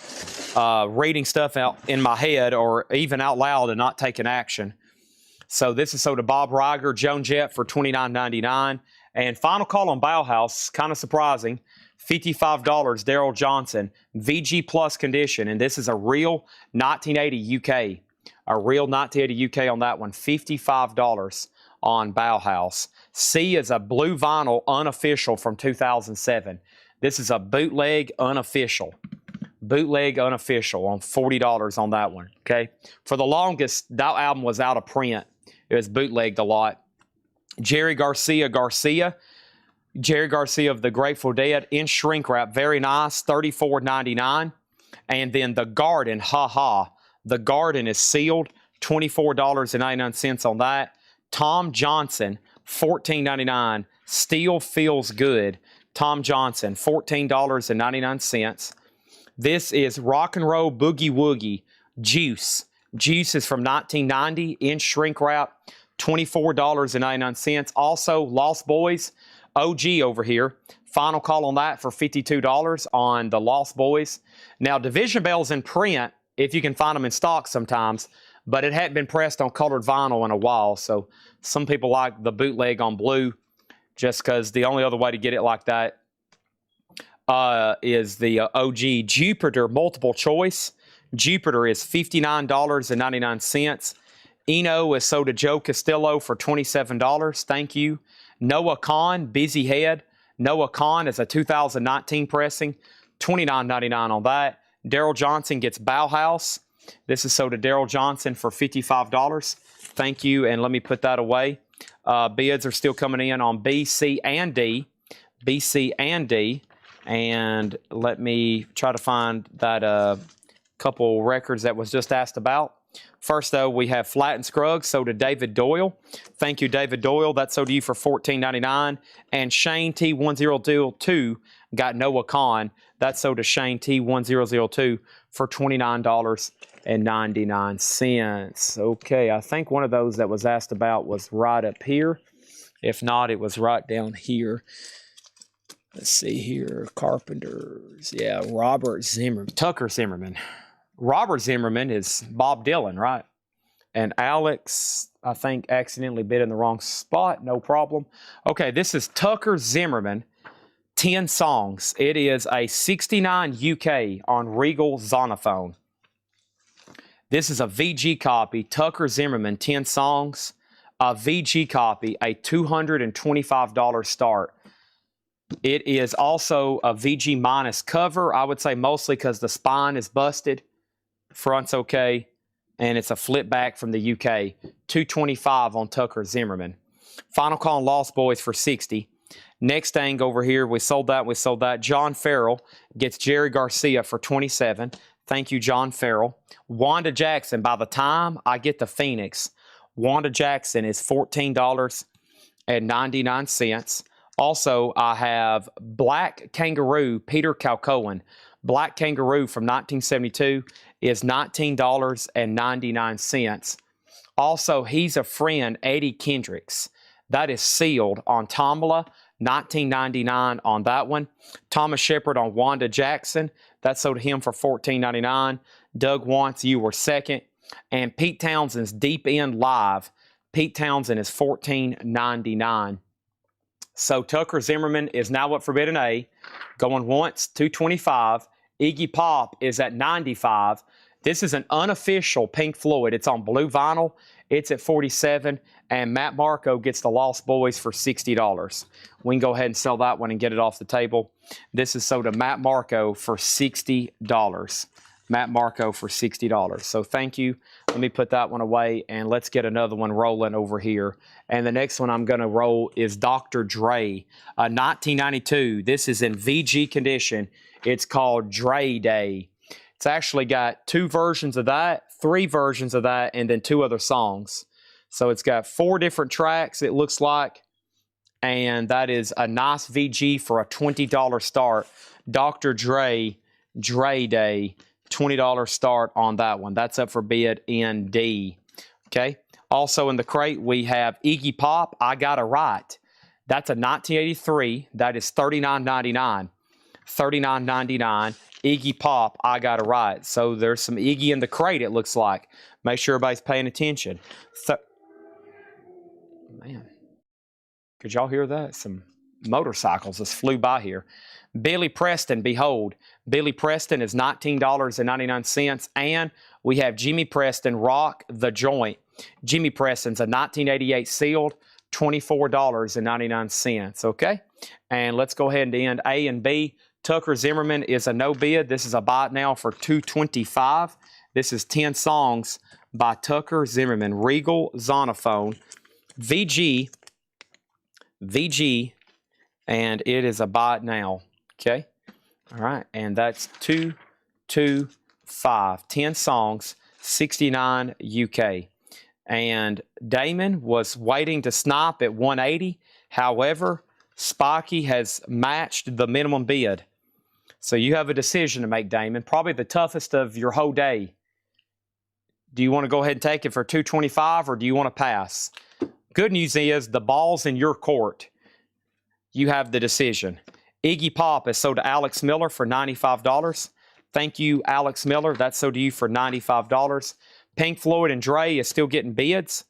reading stuff out in my head or even out loud and not taking action. So this is sold to Bob Reiger, Joan Jett for $29.99. And final call on Bauhaus, kind of surprising, $55, Daryl Johnson, VG Plus condition, and this is a real 1980 UK. A real 1980 UK on that one, $55 on Bauhaus. C is a blue vinyl unofficial from 2007. This is a bootleg unofficial. Bootleg unofficial on $40 on that one, okay? For the longest, that album was out of print. It was bootlegged a lot. Jerry Garcia Jerry Garcia of the Grateful Dead in shrink wrap, very nice, $34.99. And then the Garden, the Garden is sealed, $24.99 on that. Tom Johnson, $14.99. Still Feels Good. Tom Johnson, $14.99. This is Rock and Roll Boogie Woogie Juice. Juice is from 1990 in shrink wrap. $24.99. Also, Lost Boys, OG over here. Final call on that for $52 on the Lost Boys. Now, Division Bell's in print, if you can find them in stock sometimes, but it hadn't been pressed on colored vinyl in a while, so some people like the bootleg on blue just because the only other way to get it like that is the OG Jupiter multiple choice. Jupiter is $59.99. Eno is sold to Joe Castillo for $27. Thank you. Noah Kahn, Busy Head. Noah Kahn is a 2019 pressing. $29.99 on that. Daryl Johnson gets Bauhaus. This is sold to Daryl Johnson for $55. Thank you, and let me put that away. Bids are still coming in on B, C, and D. B, C, and D. And let me try to find that couple records that was just asked about. First, though, we have Flat and Scruggs, sold to David Doyle. Thank you, David Doyle. That's sold to you for $14.99. And Shane T1002 got Noah Kahn. That's sold to Shane T1002 for $29.99. Okay, I think one of those that was asked about was right up here. If not, it was right down here. Let's see here. Carpenters. Yeah, Robert Zimmerman. Tucker Zimmerman. Robert Zimmerman is Bob Dylan, right? And Alex, I think, accidentally bid in the wrong spot. No problem. Okay, this is Tucker Zimmerman, 10 songs. It is a 69 UK on Regal Zonophone. This is a VG copy. Tucker Zimmerman, 10 songs. A VG copy, a $225 start. It is also a VG minus cover. I would say mostly because the spine is busted. Front's okay, and it's a flip back from the UK. $225 on Tucker Zimmerman. Final call on Lost Boys for $60. Next thing over here, we sold that. John Farrell gets Jerry Garcia for $27. Thank you, John Farrell. Wanda Jackson, by the time I get to Phoenix, Wanda Jackson is $14.99. Also, I have Black Kangaroo, Peter Calcoen. Black Kangaroo from 1972 is $19.99. Also, He's a Friend, Eddie Kendricks. That is sealed on Tombola, $19.99 on that one. Thomas Shepard on Wanda Jackson. That sold him for $14.99. Doug Wants You Were Second. And Pete Townsend's Deep End Live. Pete Townsend is $14.99. So Tucker Zimmerman is now at Forbidden A, going once, $225. Iggy Pop is at $95. This is an unofficial Pink Floyd. It's on blue vinyl. It's at $47. And Matt Marco gets the Lost Boys for $60. We can go ahead and sell that one and get it off the table. This is sold to Matt Marco for $60. Matt Marco for $60. So thank you. Let me put that one away, and let's get another one rolling over here. And the next one I'm going to roll is Dr. Dre, 1992. This is in VG condition. It's called Dre Day. It's actually got 2 versions of that, 3 versions of that, and then 2 other songs. So it's got 4 different tracks, it looks like. And that is a nice VG for a $20 start. Dr. Dre, Dre Day, $20 start on that one. That's up for bid in D. Okay. Also in the crate, we have Iggy Pop, I Got It Right. That's a 1983. That is $39.99. $39.99. Iggy Pop, I Got It Right. So there's some Iggy in the crate, it looks like. Make sure everybody's paying attention. Man, could y'all hear that? Some motorcycles just flew by here. Billy Preston, Behold. Billy Preston is $19.99. And we have Jimmy Preston, Rock the Joint. Jimmy Preston's a 1988 sealed, $24.99. Okay? And let's go ahead and end A and B. Tucker Zimmerman is a no bid. This is a buy it now for $225. This is 10 songs by Tucker Zimmerman. Regal Zonophone. VG, and it is a buy it now. Okay? All right. And that's 225. 10 songs, 69 UK. And Damon was waiting to snipe at 180. However, Spiky has matched the minimum bid. So you have a decision to make, Damon. Probably the toughest of your whole day. Do you want to go ahead and take it for $225 or do you want to pass? Good news is the ball's in your court. You have the decision. Iggy Pop is sold to Alex Miller for $95. Thank you, Alex Miller. That's sold to you for $95. Pink Floyd and Dre is still getting bids.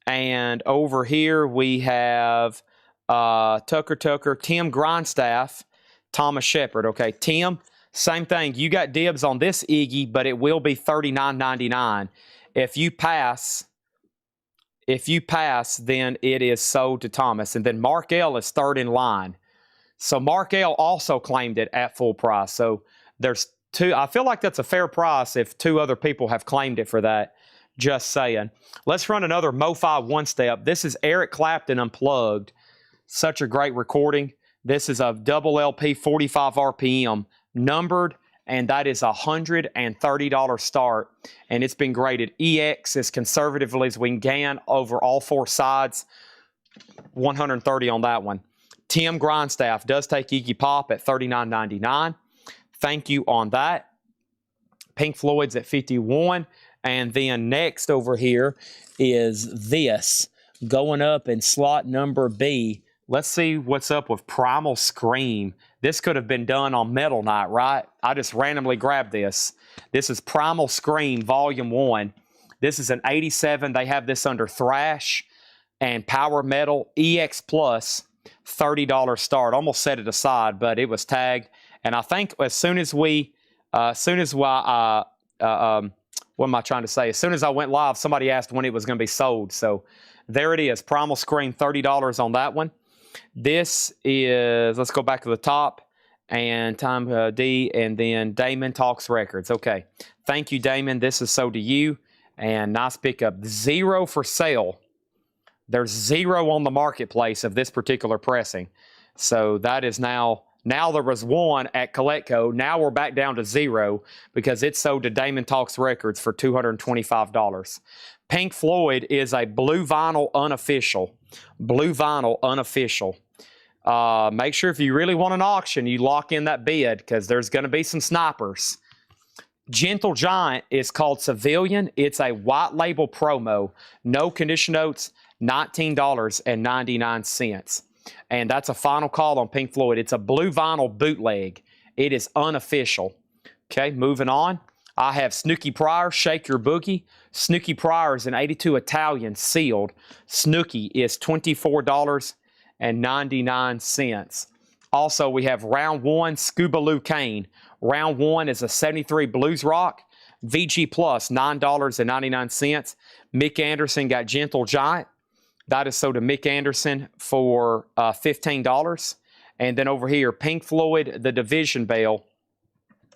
And over here we have Tucker, Tim Grindstaff, Thomas Shepard. Okay, Tim, same thing. You got dibs on this Iggy, but it will be $39.99. If you pass, then it is sold to Thomas. And then Mark L is third in line. So Mark L also claimed it at full price. So there's 2. I feel like that's a fair price if 2 other people have claimed it for that. Just saying. Let's run another MoFi one-step. This is Eric Clapton Unplugged. Such a great recording. This is a double LP, 45 RPM, numbered, and that is a $130 start. And it's been graded EX as conservatively as we can over all 4 sides. 130 on that one. Tim Grindstaff does take Iggy Pop at $39.99. Thank you on that. Pink Floyd's at $51. And then next over here is this. Going up in slot number B. Let's see what's up with Primal Scream. This could have been done on Metal Night, right? I just randomly grabbed this. This is Primal Scream Volume 1. This is an 87. They have this under Thrash and Power Metal EX Plus. $30 start. Almost set it aside, but it was tagged. And I think as soon as what am I trying to say? As soon as I went live, somebody asked when it was going to be sold. So there it is. Primal Scream, $30 on that one. This is, let's go back to the top, and time D, and then Damon Talks Records. Okay. Thank you, Damon. This is sold to you. And nice pickup. 0 for sale. There's 0 on the marketplace of this particular pressing. So that is now Now there was one at Coletco. Now we're back down to 0 because it sold to Damon Talks Records for $225. Pink Floyd is a blue vinyl unofficial. Blue vinyl unofficial. Make sure if you really want an auction, you lock in that bid because there's going to be some snipers. Gentle Giant is called Civilian. It's a white label promo. No condition notes, $19.99. And that's a final call on Pink Floyd. It's a blue vinyl bootleg. It is unofficial. Okay, moving on. I have Snooky Pryor, Shake Your Boogie. Snooky Pryor is an 82 Italian sealed. Snooky is $24.99. Also, we have Round 1, Scoobaloo Kane. Round 1 is a 73 Blues Rock. VG Plus, $9.99. Mick Anderson got Gentle Giant. That is sold to Mick Anderson for $15. And then over here, Pink Floyd, the Division Bell,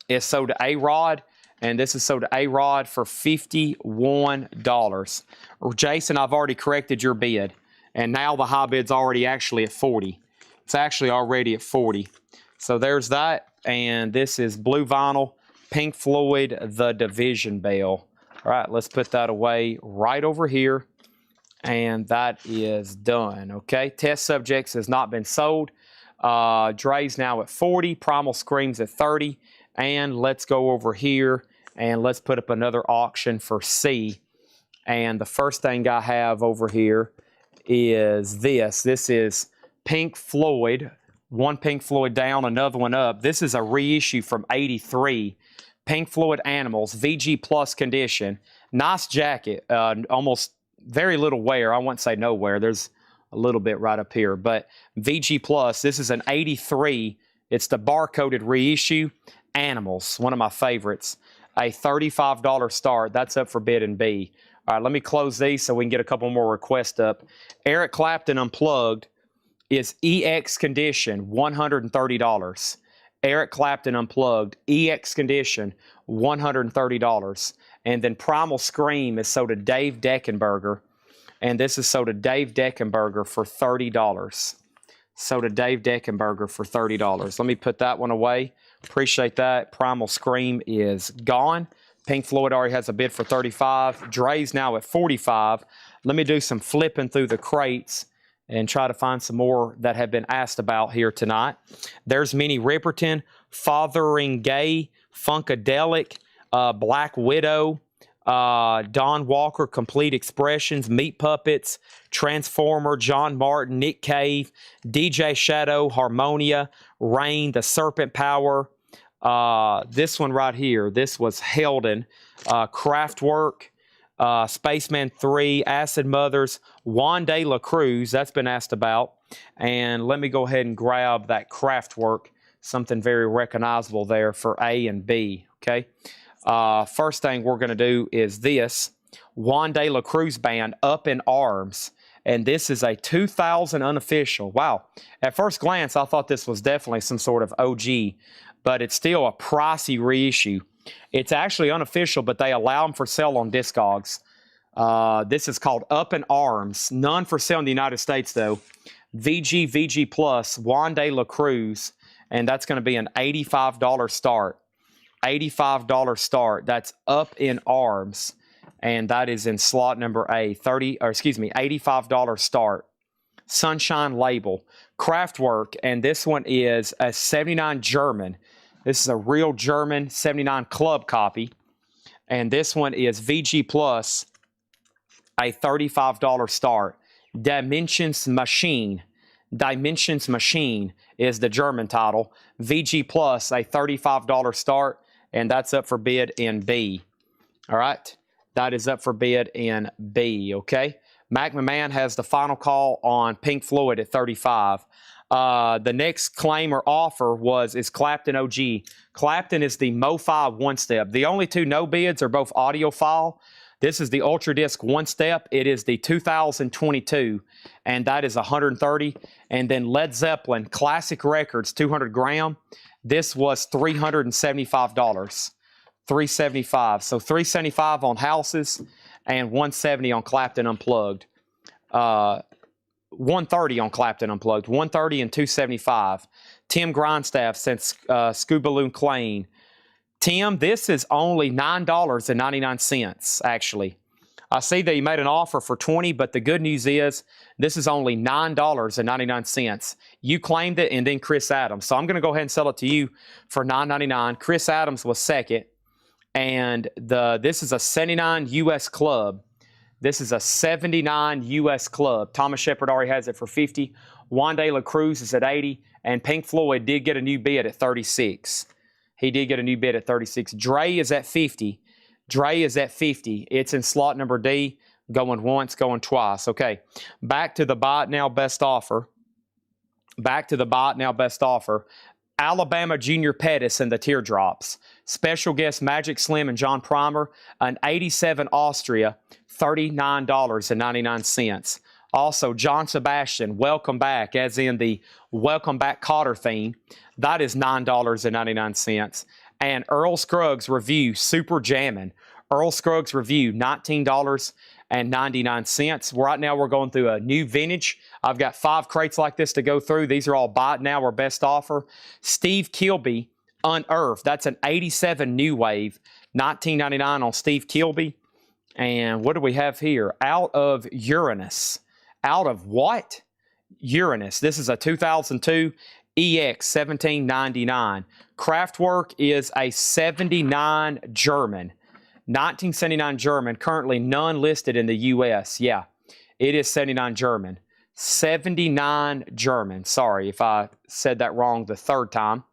is sold to A-Rod. And this is sold to A-Rod for $51. Jason, I've already corrected your bid. And now the high bid's already actually at 40. It's actually already at 40. So there's that. And this is blue vinyl, Pink Floyd, the Division Bell. All right, let's put that away right over here. And that is done, okay? Test Subjects has not been sold. Dre's now at 40. Primal Scream's at 30. And let's go over here and let's put up another auction for C. And the first thing I have over here is this. This is Pink Floyd. One Pink Floyd down, another one up. This is a reissue from 83. Pink Floyd Animals, VG Plus condition. Nice jacket, almost very little wear. I wouldn't say no wear. There's a little bit right up here. But VG Plus, this is an 83. It's the barcoded reissue. Animals, one of my favorites. A $35 start. That's up for bid in B. All right, let me close these so we can get a couple more requests up. Eric Clapton Unplugged is EX condition, $130. Eric Clapton Unplugged, EX condition, $130. And then Primal Scream is sold to Dave Deckenberger. And this is sold to Dave Deckenberger for $30. Sold to Dave Deckenberger for $30. Let me put that one away. Appreciate that. Primal Scream is gone. Pink Floyd already has a bid for $35. Dre's now at $45. Let me do some flipping through the crates and try to find some more that have been asked about here tonight. There's Minnie Riperton, Fathering Gay, Funkadelic, Black Widow, Don Walker, Complete Expressions, Meat Puppets, Transformer, John Martin, Nick Cave, DJ Shadow, Harmonia, Rain, The Serpent Power. This one right here, this was Helden, Kraftwerk, Spaceman 3, Acid Mothers, Juan de la Cruz, that's been asked about. And let me go ahead and grab that Kraftwerk, something very recognizable there for A and B, okay? First thing we're going to do is this, Juan de la Cruz Band, Up in Arms. And this is a 2000 unofficial. Wow. At first glance, I thought this was definitely some sort of OG, but it's still a pricey reissue. It's actually unofficial, but they allow them for sale on Discogs. This is called Up in Arms. None for sale in the United States, though. VG Plus, Juan de la Cruz, and that's going to be an $85 start. $85 start. That's Up in Arms, and that is in slot number A. $85 start. Sunshine label. Kraftwerk, and this one is a 79 German. This is a real German 79 club copy. And this one is VG Plus, a $35 start. Dimensions Machine. Dimensions Machine is the German title. VG Plus, a $35 start. And that's up for bid in B. All right. That is up for bid in B, okay? Mac McMahon has the final call on Pink Floyd at $35. The next claim or offer is Clapton OG. Clapton is the MoFi one-step. The only two no bids are both audiophile. This is the Ultra Disc one-step. It is the 2022, and that is $130. And then Led Zeppelin Classic Records 200 gram. This was $375. $375. So $375 on Houses and $170 on Clapton Unplugged. $130 on Clapton Unplugged. $130 and $275. Tim Grindstaff since Scuba Balloon Clean. Tim, this is only $9.99, actually. I see that you made an offer for $20, but the good news is this is only $9.99. You claimed it, and then Chris Adams. So I'm going to go ahead and sell it to you for $9.99. Chris Adams was second, and this is a 79 U.S. club. This is a 79 U.S. club. Thomas Shepard already has it for 50. Juan de la Cruz is at 80, and Pink Floyd did get a new bid at 36. He did get a new bid at 36. Dre is at 50. Dre is at 50. It's in slot number D, going once, going twice. Okay, back to the buy it now best offer. Back to the buy it now best offer. Alabama Junior Pettis and the Teardrops. Special guest Magic Slim and John Primer. An 87 Austria, $39.99. Also, John Sebastian, welcome back, as in the welcome back Cotter theme. That is $9.99. And Earl Scruggs Review, Super Jammin'. Earl Scruggs Review, $19.99. Right now, we're going through a new vintage. I've got 5 crates like this to go through. These are all buy it now or best offer. Steve Kilby, Unearthed. That's an 87 New Wave, $19.99 on Steve Kilby. And what do we have here? Out of Uranus. Out of what? Uranus. This is a 2002 EX 1799. Kraftwerk is a 79 German. 1979 German. Currently none listed in the U.S. Yeah, it is 79 German. 79 German. Sorry if I said that wrong the third time.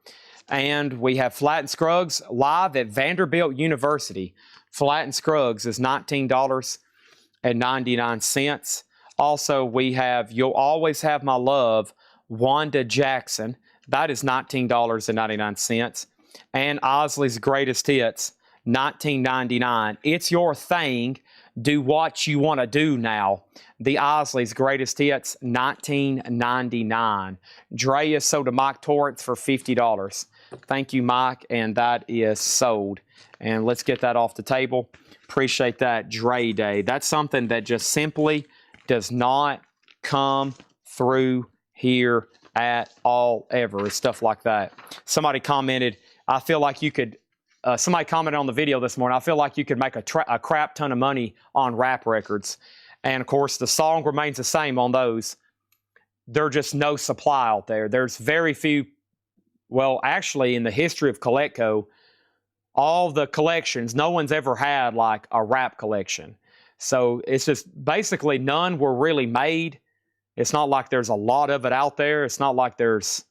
And we have Flatt and Scruggs live at Vanderbilt University. Flatt and Scruggs is $19.99. Also, we have You'll Always Have My Love, Wanda Jackson. That is $19.99. And Osley's Greatest Hits, $19.99. It's your thing. Do what you want to do now. The Osley's Greatest Hits, $19.99. Dre is sold to Mike Torrance for $50. Thank you, Mike, and that is sold. And let's get that off the table. Appreciate that, Dre Day. That's something that just simply does not come through here at all ever. It's stuff like that. Somebody commented, I feel like you could, somebody commented on the video this morning, I feel like you could make a crap ton of money on rap records. And of course, the song remains the same on those. There's just no supply out there. There's very few, well, actually in the history of Colecco, all the collections, no one's ever had like a rap collection. So it's just basically none were really made. It's not like there's a lot of it out there. It's not like there's,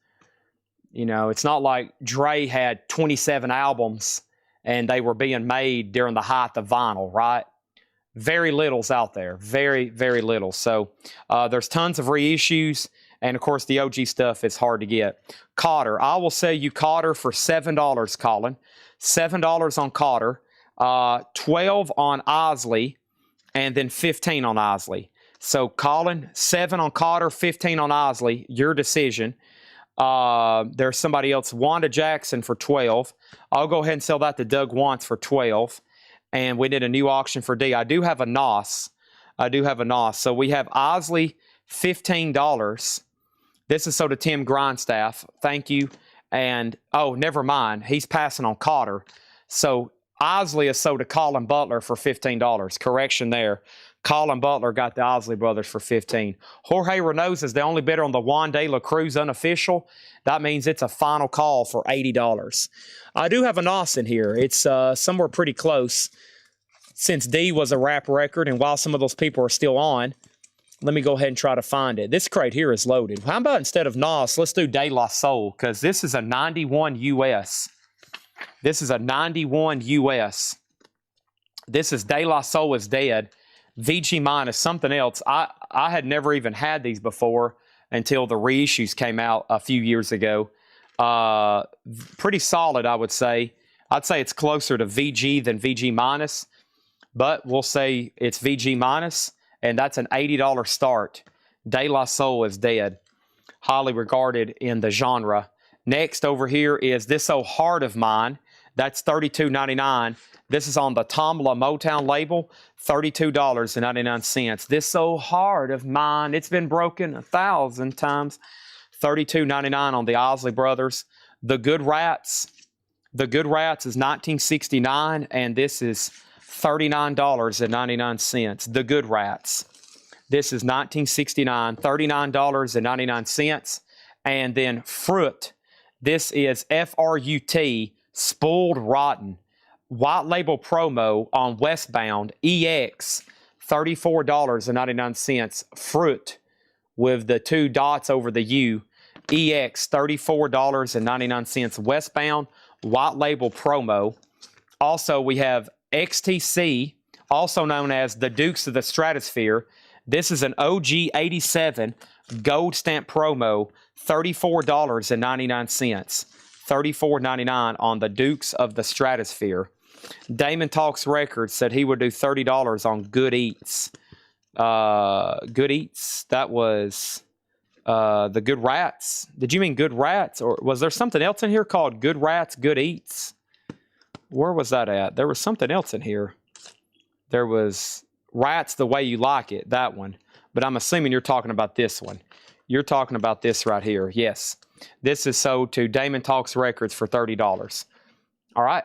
you know, it's not like Dre had 27 albums and they were being made during the height of vinyl, right? Very little's out there. Very, very little. So there's tons of reissues. And of course, the OG stuff is hard to get. Cotter. I will sell you Cotter for $7, Colin. $7 on Cotter. 12 on Osley. And then 15 on Osley. So, Colin, 7 on Cotter, 15 on Osley. Your decision. There's somebody else, Wanda Jackson for 12. I'll go ahead and sell that to Doug Wantz for 12. And we did a new auction for D. I do have a NOS. So we have Osley, $15. This is sold to Tim Grindstaff. Thank you. And, oh, never mind. He's passing on Cotter. So, Osley is sold to Colin Butler for $15. Correction there. Colin Butler got the Osley brothers for $15. Jorge Reynoso is the only bidder on the Juan de la Cruz unofficial. That means it's a final call for $80. I do have a NOS in here. It's somewhere pretty close. Since D was a rap record, and while some of those people are still on, let me go ahead and try to find it. This crate here is loaded. How about instead of NOS, let's do De La Soul, because this is a 91 US. This is a 91 US. This is De La Soul is Dead. VG minus something else. I had never even had these before until the reissues came out a few years ago. Pretty solid, I would say. I'd say it's closer to VG than VG minus, but we'll say it's VG minus, and that's an $80 start. De La Soul is Dead. Highly regarded in the genre. Next over here is This Old Heart of Mine. That's $32.99. This is on the Tamla Motown label, $32.99. This Old Heart of Mine, it's been broken 1,000 times. $32.99 on the Isley Brothers. The Good Rats is 1969, and this is $39.99. The Good Rats. This is 1969, $39.99. And then Fruit. This is F-R-U-T, Spoiled Rotten. White label promo on Westbound EX, $34.99. Fruit with the 2 dots over the U. EX, $34.99. Westbound, white label promo. Also, we have XTC, also known as the Dukes of the Stratosphere. This is an OG 87 gold stamp promo, $34.99. $34.99 on the Dukes of the Stratosphere. Damon Talks Records said he would do $30 on Good Eats. Good Eats, that was the Good Rats. Did you mean Good Rats? Or was there something else in here called Good Rats, Good Eats? Where was that at? There was something else in here. There was Rats the Way You Like It, that one. But I'm assuming you're talking about this one. You're talking about this right here. Yes. This is sold to Damon Talks Records for $30. All right.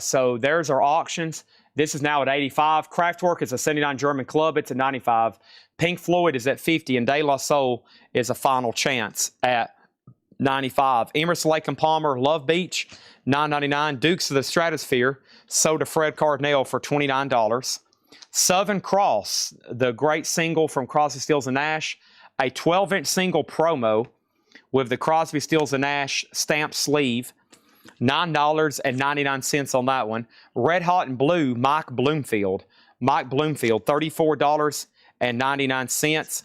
So there's our auctions. This is now at 85. Kraftwerk is a 79 German club. It's at 95. Pink Floyd is at 50. And De La Soul is a final chance at 95. Emerson, Lake and Palmer, Love Beach, $9.99. Dukes of the Stratosphere sold to Fred Cardinale for $29. Southern Cross, the great single from Crosby, Stills, and Nash, a 12-inch single promo with the Crosby, Stills, and Nash stamped sleeve, $9.99 on that one. Red Hot and Blue, Mike Bloomfield, $34.99.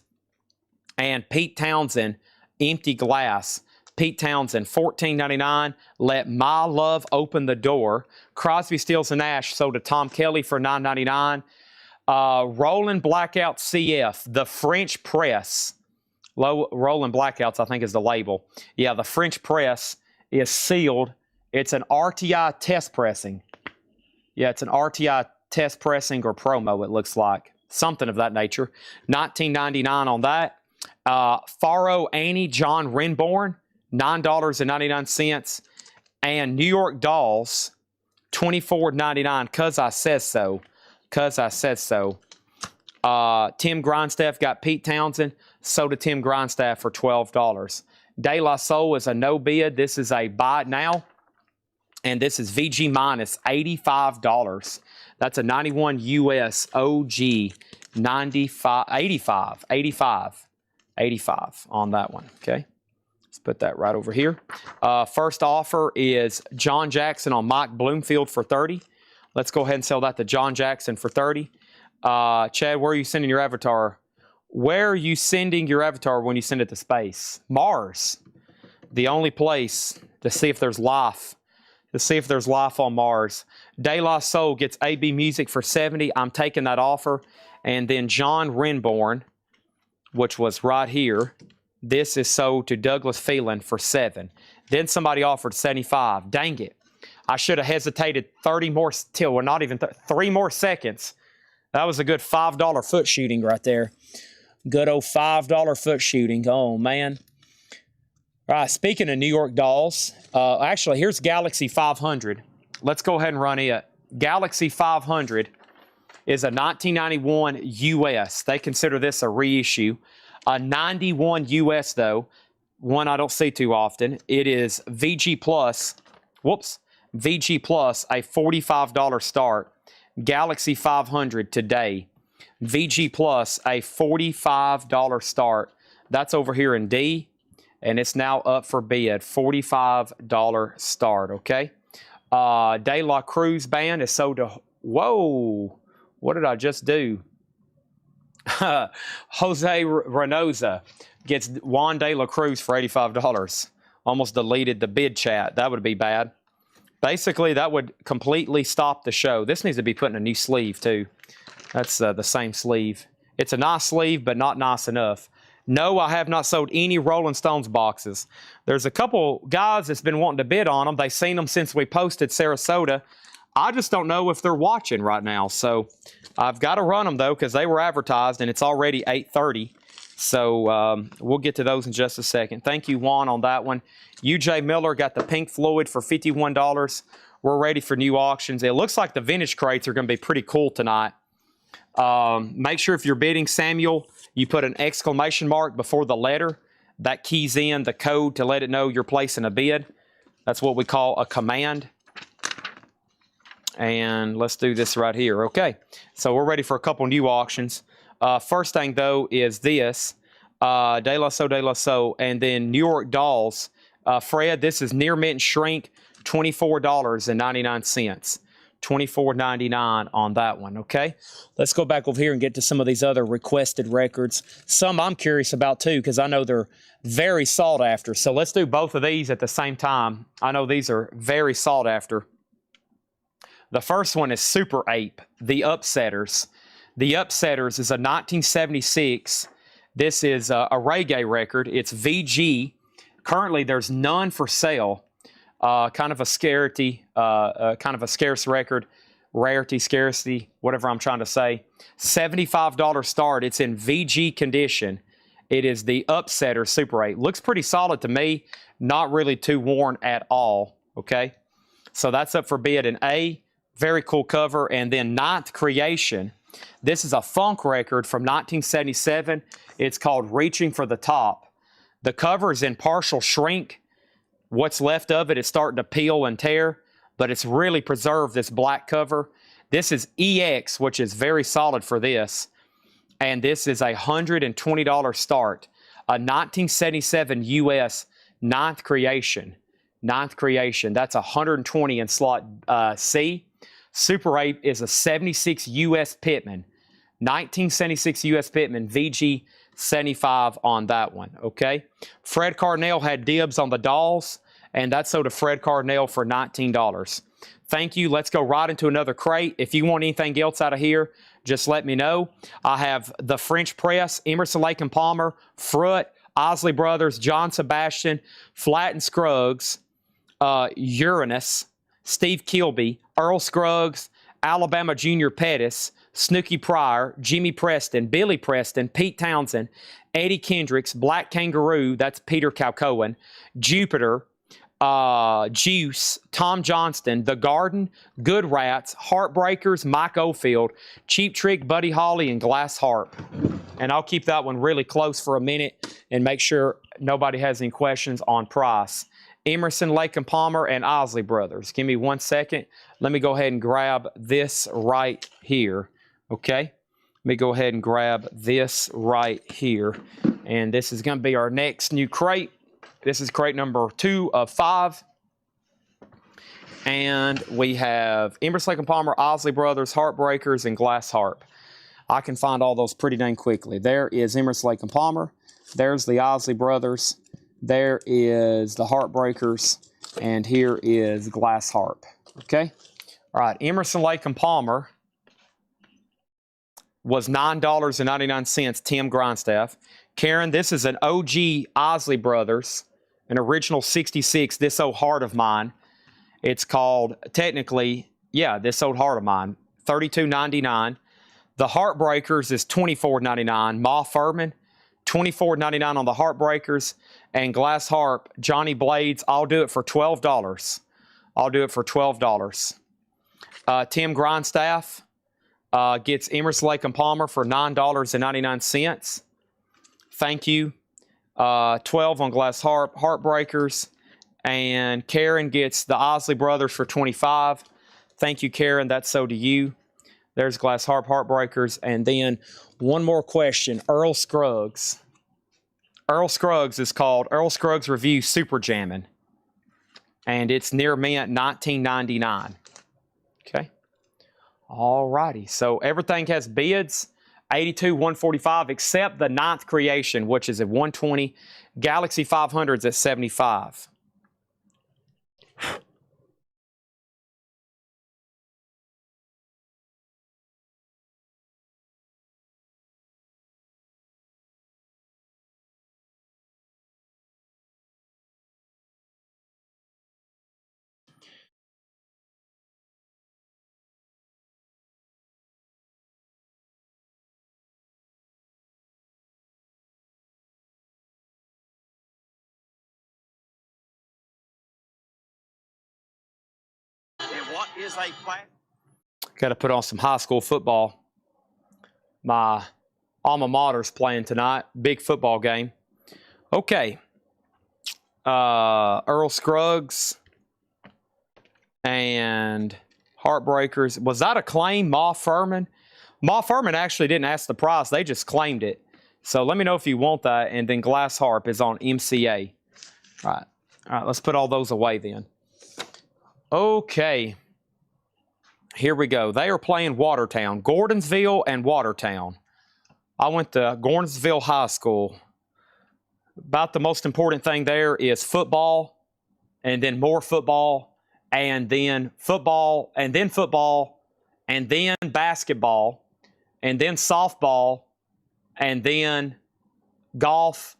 And Pete Townsend, Empty Glass, Pete Townsend, $14.99. Let My Love Open the Door. Crosby, Stills, and Nash sold to Tom Kelly for $9.99. Roland Blackout CF, the French Press. Roland Blackouts, I think, is the label. Yeah, the French Press is sealed. It's an RTI test pressing. Yeah, it's an RTI test pressing or promo, it looks like. Something of that nature. $19.99 on that. Faro Annie John Renborn, $9.99. And New York Dolls, $24.99, Cause I Says So. Cause I Said So. Tim Grindstaff got Pete Townsend, sold to Tim Grindstaff for $12. De La Soul is a no bid. This is a buy it now. And this is VG minus $85. That's a 91 US OG 95, 85 on that one. Okay. Let's put that right over here. First offer is John Jackson on Mike Bloomfield for $30. Let's go ahead and sell that to John Jackson for $30. Chad, where are you sending your avatar? Where are you sending your avatar when you send it to space? Mars. The only place to see if there's life. To see if there's life on Mars. De La Soul gets AB Music for $70. I'm taking that offer. And then John Renborn, which was right here. This is sold to Douglas Phelan for $7. Then somebody offered $75. Dang it. I should have hesitated 30 more, well, not even 3 more seconds. That was a good $5 foot shooting right there. Good old $5 foot shooting. Oh, man. All right, speaking of New York Dolls, actually, here's Galaxy 500. Let's go ahead and run it. Galaxy 500 is a 1991 US. They consider this a reissue. A 91 US, though, one I don't see too often. It is VG Plus. Whoops. VG Plus, a $45 start. Galaxy 500 today. VG Plus, a $45 start. That's over here in D, and it's now up for bid. $45 start, okay? De La Cruz Band is sold to... Whoa! What did I just do? Jose Reynosa gets Juan De La Cruz for $85. Almost deleted the bid chat. That would be bad. Basically, that would completely stop the show. This needs to be put in a new sleeve, too. That's the same sleeve. It's a nice sleeve, but not nice enough. No, I have not sold any Rolling Stones boxes. There's a couple guys that's been wanting to bid on them. They've seen them since we posted Sarasota. I just don't know if they're watching right now. So I've got to run them, though, because they were advertised, and it's already 8:30. So we'll get to those in just a second. Thank you, Juan, on that one. UJ Miller got the Pink Floyd for $51. We're ready for new auctions. It looks like the vintage crates are going to be pretty cool tonight. Make sure if you're bidding, Samuel, you put an exclamation mark before the letter. That keys in the code to let it know you're placing a bid. That's what we call a command. And let's do this right here. Okay, so we're ready for a couple new auctions. First thing, though, is this. De La Soul, and then New York Dolls. Fred, this is Near Mint Shrink, $24.99. $24.99 on that one, okay? Let's go back over here and get to some of these other requested records. Some I'm curious about, too, because I know they're very sought after. So let's do both of these at the same time. I know these are very sought after. The first one is Super Ape, The Upsetters. The Upsetters is a 1976. This is a reggae record. It's VG. Currently, there's none for sale. Kind of a scarcity, kind of a scarce record, rarity, scarcity, whatever I'm trying to say. $75 start. It's in VG condition. It is the Upsetter Super 8. Looks pretty solid to me. Not really too worn at all. Okay, so that's up for bid in A. Very cool cover. And then Ninth Creation. This is a funk record from 1977. It's called Reaching for the Top. The cover is in partial shrink. What's left of it is starting to peel and tear, but it's really preserved, this black cover. This is EX, which is very solid for this. And this is a $120 start. A 1977 US Ninth Creation. Ninth Creation. That's $120 in slot C. Super 8 is a 76 US Pitman. 1976 US Pitman, VG 75 on that one, okay? Fred Carnell had dibs on the Dolls, and that sold to Fred Carnell for $19. Thank you. Let's go right into another crate. If you want anything else out of here, just let me know. I have the French Press, Emerson, Lake and Palmer, Fruit, Osley Brothers, John Sebastian, Flatt and Scruggs, Uranus, Steve Kilby, Earl Scruggs, Alabama Junior Pettis, Snooky Pryor, Jimmy Preston, Billy Preston, Pete Townsend, Eddie Kendricks, Black Kangaroo, that's Peter Calcoen, Jupiter, Juice, Tom Johnston, The Garden, Good Rats, Heartbreakers, Mike Oldfield, Cheap Trick, Buddy Holly, and Glass Harp. And I'll keep that one really close for a minute and make sure nobody has any questions on price. Emerson, Lake and Palmer, and Osley Brothers. Give me 1 second. Let me go ahead and grab this right here. Okay? Let me go ahead and grab this right here. And this is going to be our next new crate. This is crate number 2 of 5. And we have Emerson, Lake and Palmer, Osley Brothers, Heartbreakers, and Glass Harp. I can find all those pretty dang quickly. There is Emerson, Lake and Palmer. There's the Osley Brothers. There is the Heartbreakers. And here is Glass Harp. Okay? All right. Emerson, Lake and Palmer was $9.99, Tim Grindstaff. Karen, this is an OG Osley Brothers, an original 66, This Old Heart of Mine. It's called, technically, yeah, This Old Heart of Mine, $32.99. The Heartbreakers is $24.99. Ma Furman, $24.99 on the Heartbreakers. And Glass Harp, Johnny Blades, I'll do it for $12. I'll do it for $12. Tim Grindstaff gets Emerson, Lake and Palmer for $9.99. Thank you. 12 on Glass Harp, Heartbreakers. And Karen gets the Osley Brothers for $25. Thank you, Karen. That's so to you. There's Glass Harp, Heartbreakers. And then one more question. Earl Scruggs. Earl Scruggs is called Earl Scruggs Review Super Jammin'. And it's near mint, $19.99. Okay. All righty. So everything has bids. 82, 145, except the Ninth Creation, which is at 120. Galaxy 500's at 75. What is a plastic? Got to put on some high school football. My alma mater's playing tonight. Big football game. Okay. Earl Scruggs and Heartbreakers. Was that a claim, Ma Furman? Ma Furman actually didn't ask the price. They just claimed it. So let me know if you want that. And then Glass Harp is on MCA. All right, let's put all those away then. Okay. Here we go. They are playing Watertown. Gordonsville and Watertown. I went to Gordonsville High School. About the most important thing there is football, and then more football, and then football, and then football, and then basketball, and then softball, and then golf,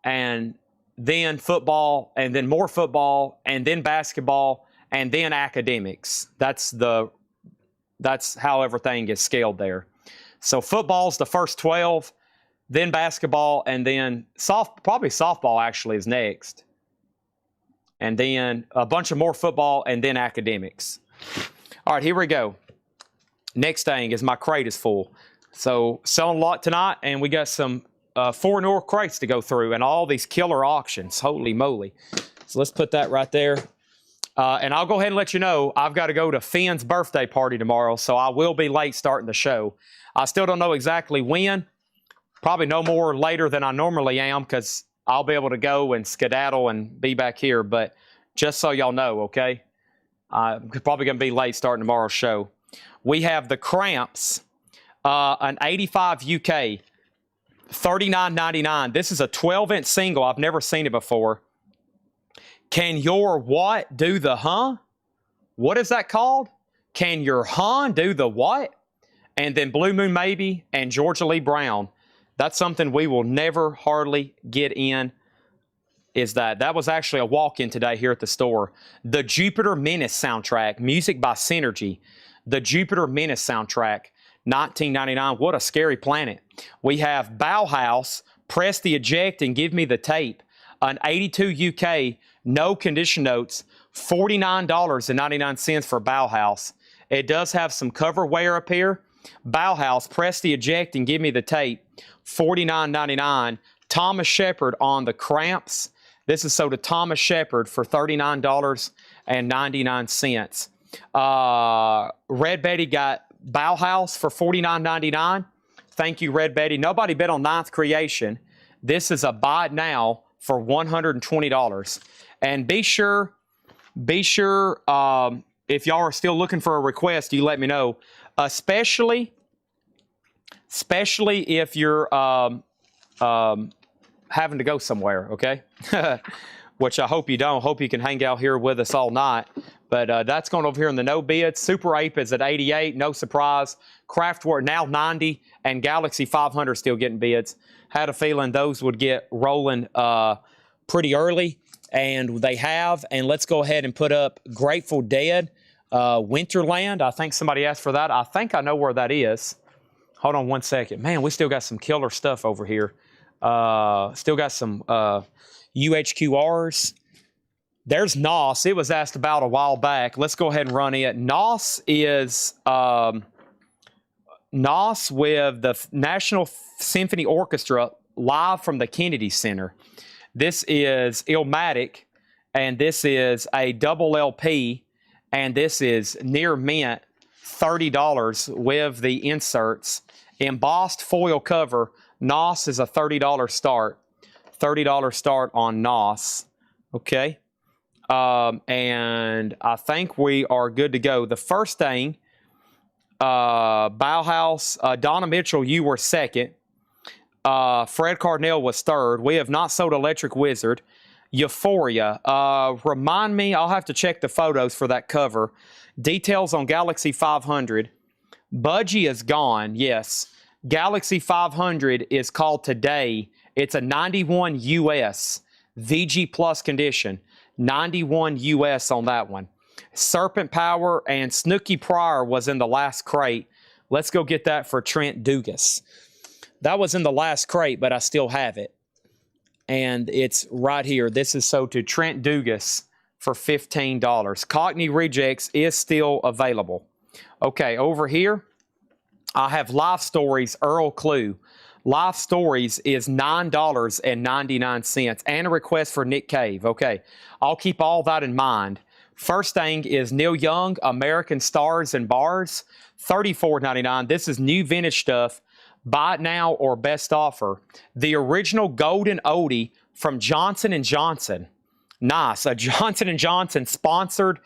and then football, and then more football, and then basketball, and then academics. That's how everything is scaled there. So football's the first 12, then basketball, and then probably softball actually is next. And then a bunch of more football, and then academics. All right, here we go. Next thing is my crate is full. So selling a lot tonight, and we got some 4 North crates to go through, and all these killer auctions. Holy moly. So let's put that right there. And I'll go ahead and let you know, I've got to go to Finn's birthday party tomorrow, so I will be late starting the show. I still don't know exactly when. Probably no more later than I normally am, because I'll be able to go and skedaddle and be back here. But just so y'all know, okay? I'm probably going to be late starting tomorrow's show. We have the Cramps, an 85 UK, $39.99. This is a 12-inch single. I've never seen it before. Can your what do the huh? What is that called? Can your huh do the what? And then Blue Moon Maybe and Georgia Lee Brown. That's something we will never hardly get in. That was actually a walk-in today here at the store. The Jupiter Menace soundtrack, music by Synergy. The Jupiter Menace soundtrack, $19.99. What a scary planet. We have Bauhaus, Press the Eject and Give Me the Tape. An 82 UK, no condition notes, $49.99 for Bauhaus. It does have some cover wear up here. Bauhaus, Press the Eject and Give Me the Tape, $49.99. Thomas Shepard on the Cramps. This is sold to Thomas Shepard for $39.99. Red Betty got Bauhaus for $49.99. Thank you, Red Betty. Nobody bet on Ninth Creation. This is a buy it now for $120. And be sure, if y'all are still looking for a request, you let me know. Especially if you're having to go somewhere, okay? Which I hope you don't. Hope you can hang out here with us all night. But that's going over here in the no bids. Super Ape is at 88, no surprise. Craftwork now 90, and Galaxy 500 still getting bids. Had a feeling those would get rolling pretty early, and they have. And let's go ahead and put up Grateful Dead, Winterland. I think somebody asked for that. I think I know where that is. Hold on one second. Man, we still got some killer stuff over here. Still got some UHQRs. There's NOS. It was asked about a while back. Let's go ahead and run it. NOS is NOS with the National Symphony Orchestra live from the Kennedy Center. This is Illmatic, and this is a double LP, and this is near mint, $30 with the inserts. Embossed foil cover. NOS is a $30 start. $30 start on NOS. Okay. And I think we are good to go. The first thing, Bauhaus, Donna Mitchell, you were second. Fred Cardinal was third. We have not sold Electric Wizard. Euphoria. Remind me, I'll have to check the photos for that cover. Details on Galaxy 500. Budgie is gone, yes. Galaxy 500 is called today. It's a 91 US VG Plus condition. 91 US on that one. Serpent Power and Snooky Pryor was in the last crate. Let's go get that for Trent Dugas. That was in the last crate, but I still have it. And it's right here. This is sold to Trent Dugas for $15. Cockney Rejects is still available. Okay, over here, I have Life Stories Earl Clue. Life Stories is $9.99 and a request for Nick Cave. Okay, I'll keep all that in mind. First thing is Neil Young, American Stars and Bars, $34.99. This is new vintage stuff. Buy it now or best offer. The original Golden Oldie from Johnson & Johnson. Nice. A Johnson & Johnson sponsored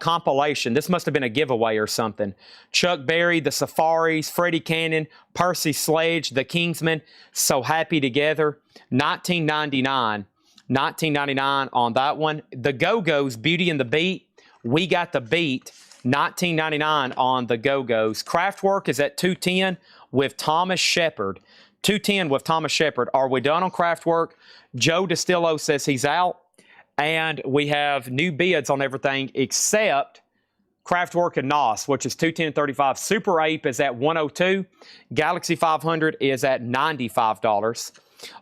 compilation. This must have been a giveaway or something. Chuck Berry, The Safaris, Freddie Cannon, Percy Sledge, The Kingsmen, So Happy Together. $19.99 on that one. The Go-Go's, Beauty and the Beat. We Got the Beat. $19.99 on the Go-Go's. Kraftwerk is at $210 with Thomas Shepard. $210 with Thomas Shepard. Are we done on Kraftwerk? Joe Distillo says he's out. And we have new bids on everything except Kraftwerk and NOS, which is $210.35. Super Ape is at $102. Galaxy 500 is at $95.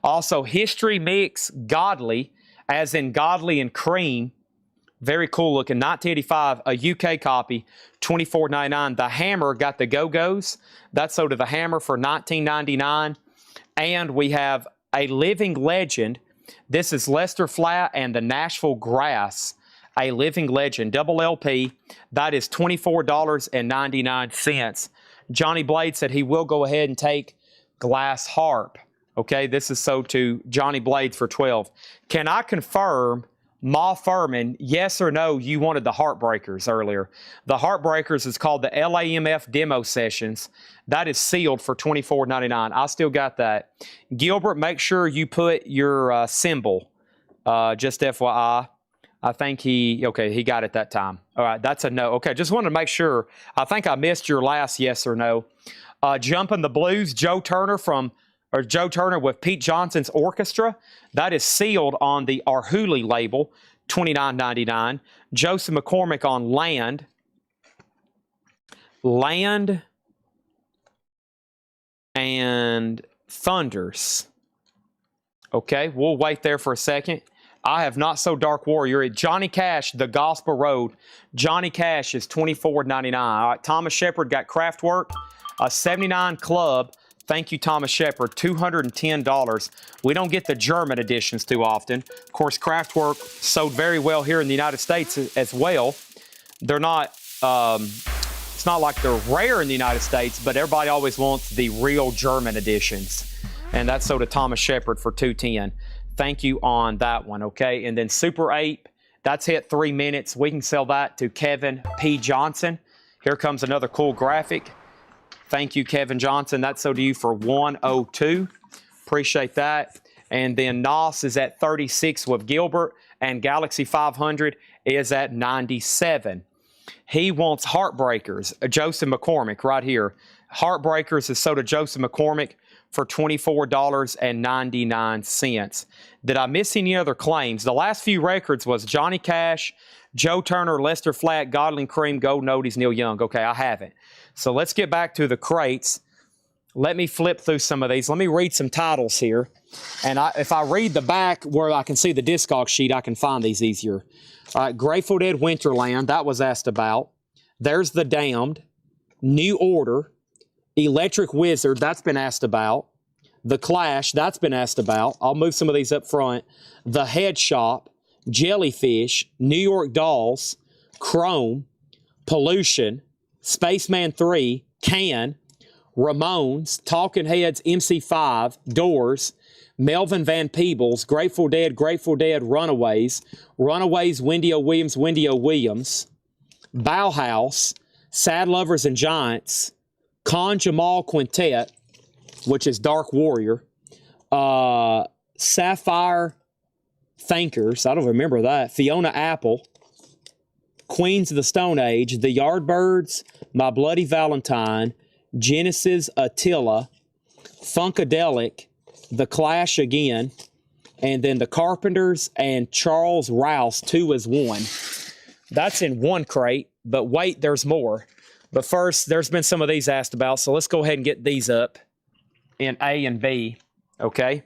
Also, History Mix Godly, as in Godly and Cream. Very cool looking. 1985, a UK copy, $24.99. The Hammer got the Go-Go's. That's sold to the Hammer for $19.99. And we have a Living Legend. This is Lester Flatt and the Nashville Grass, a Living Legend, double LP. That is $24.99. Johnny Blade said he will go ahead and take Glass Harp. Okay, this is sold to Johnny Blades for $12. Can I confirm, Ma Furman, yes or no, you wanted the Heartbreakers earlier? The Heartbreakers is called the LAMF Demo Sessions. That is sealed for $24.99. I still got that. Gilbert, make sure you put your symbol, just FYI. I think he got it that time. All right, that's a no. Okay, just wanted to make sure. I think I missed your last yes or no. Jumpin' the Blues, Joe Turner with Pete Johnson's Orchestra. That is sealed on the Arhoolie label, $29.99. Joseph McCormick on Land. Land and Thunders. Okay, we'll wait there for a second. I have Not So Dark Warrior. Johnny Cash, The Gospel Road. Johnny Cash is $24.99. All right, Thomas Shepard got Kraftwerk, a 79 Club. Thank you, Thomas Shepard, $210. We don't get the German editions too often. Of course, Kraftwerk sold very well here in the United States as well. They're not, it's not like they're rare in the United States, but everybody always wants the real German editions. And that's sold to Thomas Shepard for $210. Thank you on that one, okay? And then Super Ape, that's hit 3 minutes. We can sell that to Kevin P. Johnson. Here comes another cool graphic. Thank you, Kevin Johnson. That's sold to you for $102. Appreciate that. And then NOS is at 36 with Gilbert, and Galaxy 500 is at 97. He wants Heartbreakers, Joseph McCormick right here. Heartbreakers is sold to Joseph McCormick for $24.99. Did I miss any other claims? The last few records was Johnny Cash, Joe Turner, Lester Flatt, Godly and Cream, Golden Oldies, Neil Young. Okay, I haven't. So let's get back to the crates. Let me flip through some of these. Let me read some titles here. And if I read the back where I can see the Discog sheet, I can find these easier. All right, Grateful Dead Winterland, that was asked about. There's The Damned, New Order, Electric Wizard, that's been asked about. The Clash, that's been asked about. I'll move some of these up front. The Head Shop, Jellyfish, New York Dolls, Chrome, Pollution, Spaceman 3, Can, Ramones, Talking Heads, MC5, Doors, Melvin Van Peebles, Grateful Dead, Runaways, Wendy O. Williams, Bauhaus, Sad Lovers and Giants, Con Jamal Quintet, which is Dark Warrior, Sapphire Thinkers, I don't remember that, Fiona Apple, Queens of the Stone Age, The Yardbirds, My Bloody Valentine, Genesis Attila, Funkadelic, The Clash again, and then The Carpenters and Charles Rouse, 2 as 1. That's in one crate, but wait, there's more. But first, there's been some of these asked about, so let's go ahead and get these up in A and B, okay?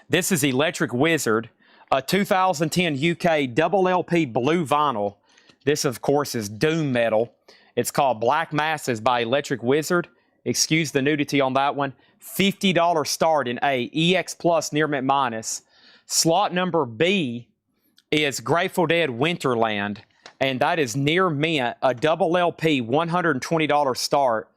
This is Electric Wizard, A 2010 UK double LP blue vinyl. This, of course, is doom metal. It's called Black Masses by Electric Wizard. Excuse the nudity on that one. $50 start in A. EX Plus near mint minus. Slot number B is Grateful Dead Winterland, and that is near mint, a double LP, $120 start.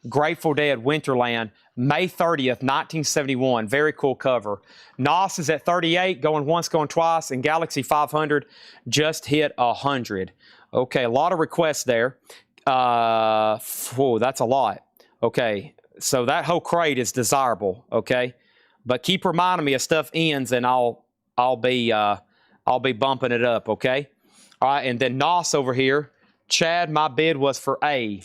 Grateful Dead Winterland, May 30th, 1971. Very cool cover. NOS is at 38, going once, going twice, and Galaxy 500 just hit 100. Okay, a lot of requests there. Whoa, that's a lot. Okay, so that whole crate is desirable. Okay, but keep reminding me as stuff ends, and I'll be bumping it up. Okay, all right, and then NOS over here. Chad, my bid was for A.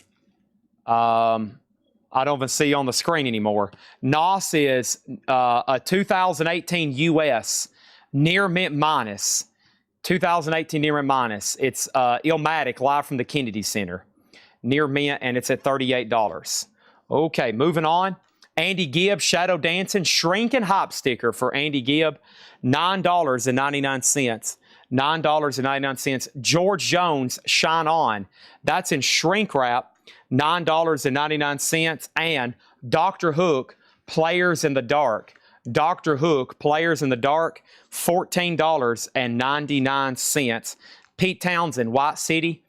I don't even see on the screen anymore. NOS is a 2018 US near mint minus. 2018 near mint minus. It's Illmatic live from the Kennedy Center. Near mint, and it's at $38. Okay, moving on. Andy Gibb, Shadow Dancing, Shrinking Hop sticker for Andy Gibb, $9.99. $9.99. George Jones, Shine On. That's in shrink wrap, $9.99. And Dr. Hook, Players in the Dark. Dr. Hook, Players in the Dark, $14.99. Pete Townsend, White City.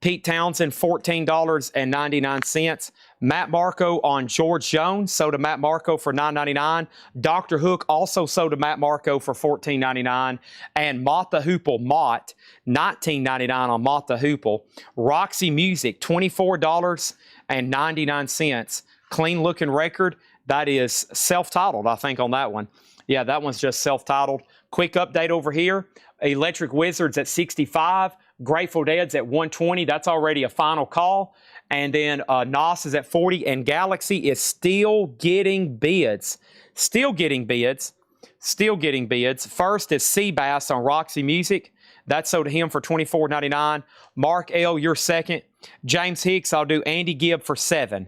Pete Townsend, $14.99. Matt Marco on George Jones, sold to Matt Marco for $9.99. Dr. Hook also sold to Matt Marco for $14.99. And Mott the Hoople, Mott, $19.99 on Mott the Hoople. Roxy Music, $24.99. Clean looking record. That is self-titled, I think, on that one. Yeah, that one's just self-titled. Quick update over here. Electric Wizards at 65. Grateful Dead's at 120. That's already a final call. And then NOS is at 40. And Galaxy is still getting bids. Still getting bids. Still getting bids. First is Seabass on Roxy Music. That's sold to him for $24.99. Mark L., you're second. James Hicks, I'll do Andy Gibb for 7.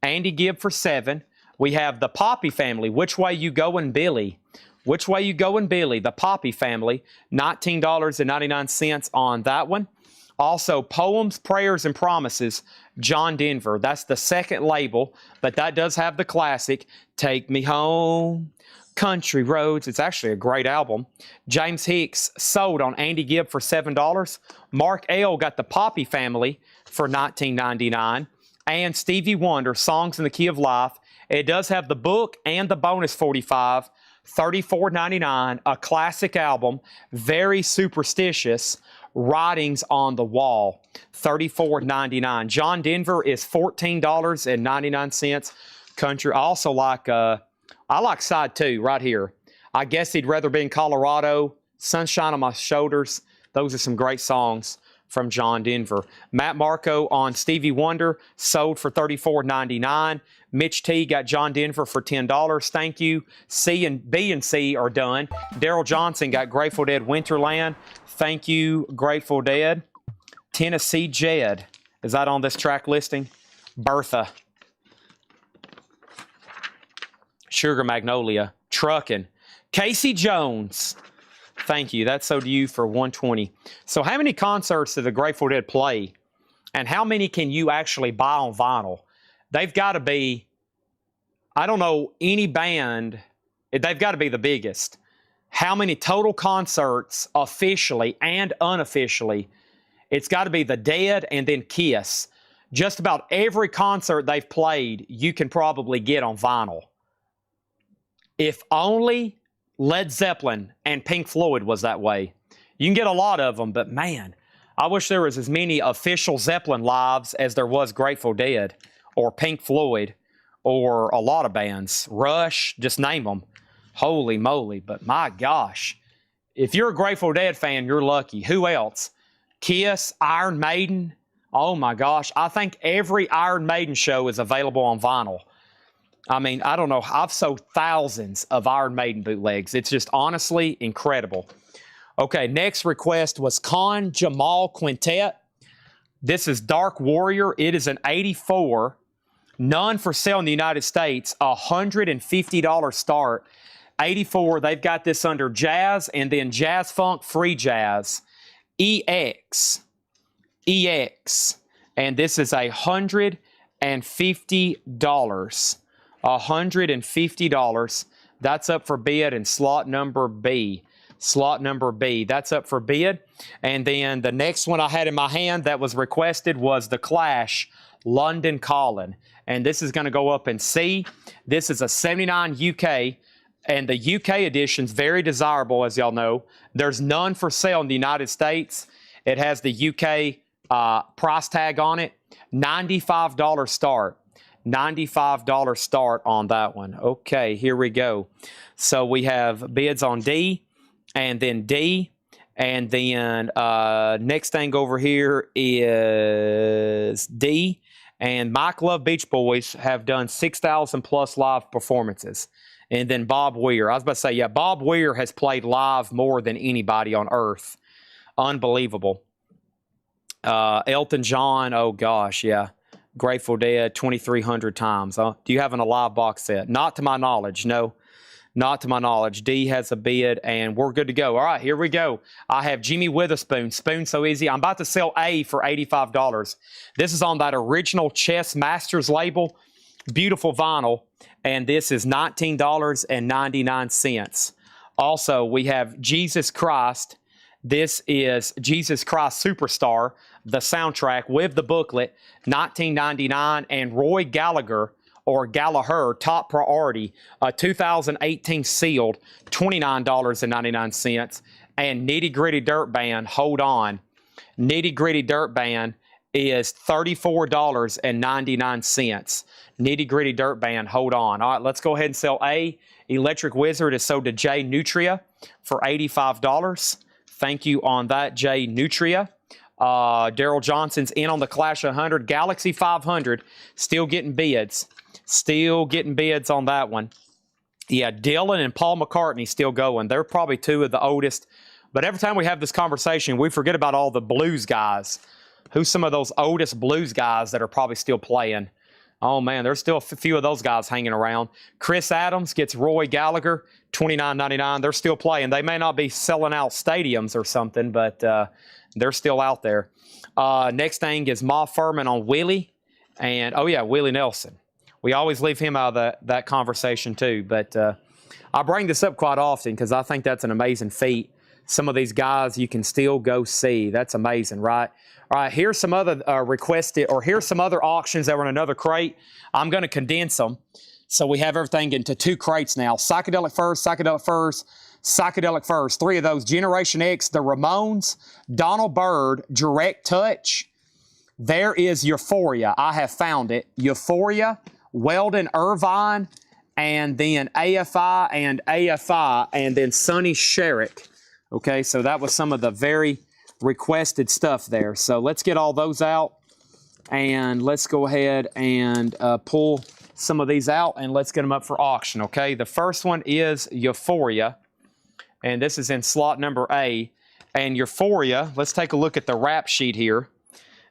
Andy Gibb for 7. We have the Poppy family. Which Way You Goin', Billy? Which Way You Goin', Billy? The Poppy family. $19.99 on that one. Also, Poems, Prayers, and Promises, John Denver. That's the second label, but that does have the classic, Take Me Home, Country Roads. It's actually a great album. James Hicks sold on Andy Gibb for $7. Mark L. got the Poppy family for $19.99. And Stevie Wonder, Songs in the Key of Life. It does have the book and the bonus 45, $34.99, a classic album, very superstitious, Writings on the Wall, $34.99. John Denver is $14.99. Country. I also like, I like side 2 right here. I guess he'd rather be in Colorado, Sunshine on My Shoulders. Those are some great songs from John Denver. Matt Marco on Stevie Wonder, sold for $34.99. Mitch T got John Denver for $10. Thank you. C and B and C are done. Daryl Johnson got Grateful Dead Winterland. Thank you, Grateful Dead. Tennessee Jed. Is that on this track listing? Bertha. Sugar Magnolia. Truckin'. Casey Jones. Thank you. That's sold to you for $120. So how many concerts did the Grateful Dead play? And how many can you actually buy on vinyl? They've got to be, I don't know, any band, they've got to be the biggest. How many total concerts, officially and unofficially? It's got to be the Dead and then Kiss. Just about every concert they've played, you can probably get on vinyl. If only Led Zeppelin and Pink Floyd was that way. You can get a lot of them, but man, I wish there was as many official Zeppelin lives as there was Grateful Dead or Pink Floyd or a lot of bands. Rush, just name them. Holy moly, but my gosh. If you're a Grateful Dead fan, you're lucky. Who else? Kiss, Iron Maiden. Oh my gosh, I think every Iron Maiden show is available on vinyl. I mean, I don't know. I've sold thousands of Iron Maiden bootlegs. It's just honestly incredible. Okay, next request was Con Jamal Quintet. This is Dark Warrior. It is an 84, none for sale in the United States, $150 start. 84, they've got this under Jazz and then Jazz Funk Free Jazz. EX. And this is $150. $150. That's up for bid in slot number B. That's up for bid. And then the next one I had in my hand that was requested was the Clash London Calling. And this is going to go up in C. This is a 79 UK. And the UK edition's very desirable, as y'all know. There's none for sale in the United States. It has the UK price tag on it. $95 start. $95 start on that one. Okay, here we go. So we have bids on D, and then D, and then next thing over here is D. And Mike Love Beach Boys have done 6,000 plus live performances. And then Bob Weir. I was about to say, yeah, Bob Weir has played live more than anybody on earth. Unbelievable. Elton John, oh gosh, yeah. Grateful Dead 2,300 times. Do you have an alive box set? Not to my knowledge, no. Not to my knowledge. D has a bid, and we're good to go. All right, here we go. I have Jimmy Witherspoon, Spoon So Easy. I'm about to sell A for $85. This is on that original Chess Masters label. Beautiful vinyl, and this is $19.99. Also, we have Jesus Christ. This is Jesus Christ Superstar, the soundtrack with the booklet, $19.99, and Roy Gallagher, or Gallagher, Top Priority, 2018 sealed, $29.99. And Nitty Gritty Dirt Band, hold on. Nitty Gritty Dirt Band is $34.99. Nitty Gritty Dirt Band, hold on. All right, let's go ahead and sell A. Electric Wizard is sold to Jay Nutria for $85. Thank you on that, Jay Nutria. Daryl Johnson's in on the Clash 100. Galaxy 500, still getting bids. Still getting bids on that one. Yeah, Dylan and Paul McCartney still going. They're probably two of the oldest. But every time we have this conversation, we forget about all the blues guys. Who's some of those oldest blues guys that are probably still playing? Oh, man, there's still a few of those guys hanging around. Chris Adams gets Roy Gallagher, $29.99. They're still playing. They may not be selling out stadiums or something, but they're still out there. Next thing is Ma Furman on Willie. And, oh, yeah, Willie Nelson. We always leave him out of that conversation too. But I bring this up quite often because I think that's an amazing feat. Some of these guys you can still go see. That's amazing, right? All right, here's some other requested, or here's some other auctions that were in another crate. I'm going to condense them. So we have everything into 2 crates now. Psychedelic Furs, Psychedelic Furs, Psychedelic Furs. 3 of those. Generation X, the Ramones, Donald Byrd, Direct Touch. There is Euphoria. I have found it. Euphoria, Weldon Irvine, and then AFI, and then Sonny Sherrick. Okay, so that was some of the very requested stuff there. So let's get all those out, and let's go ahead and pull some of these out, and let's get them up for auction, okay? The first one is Euphoria, and this is in slot number A. And Euphoria, let's take a look at the rap sheet here.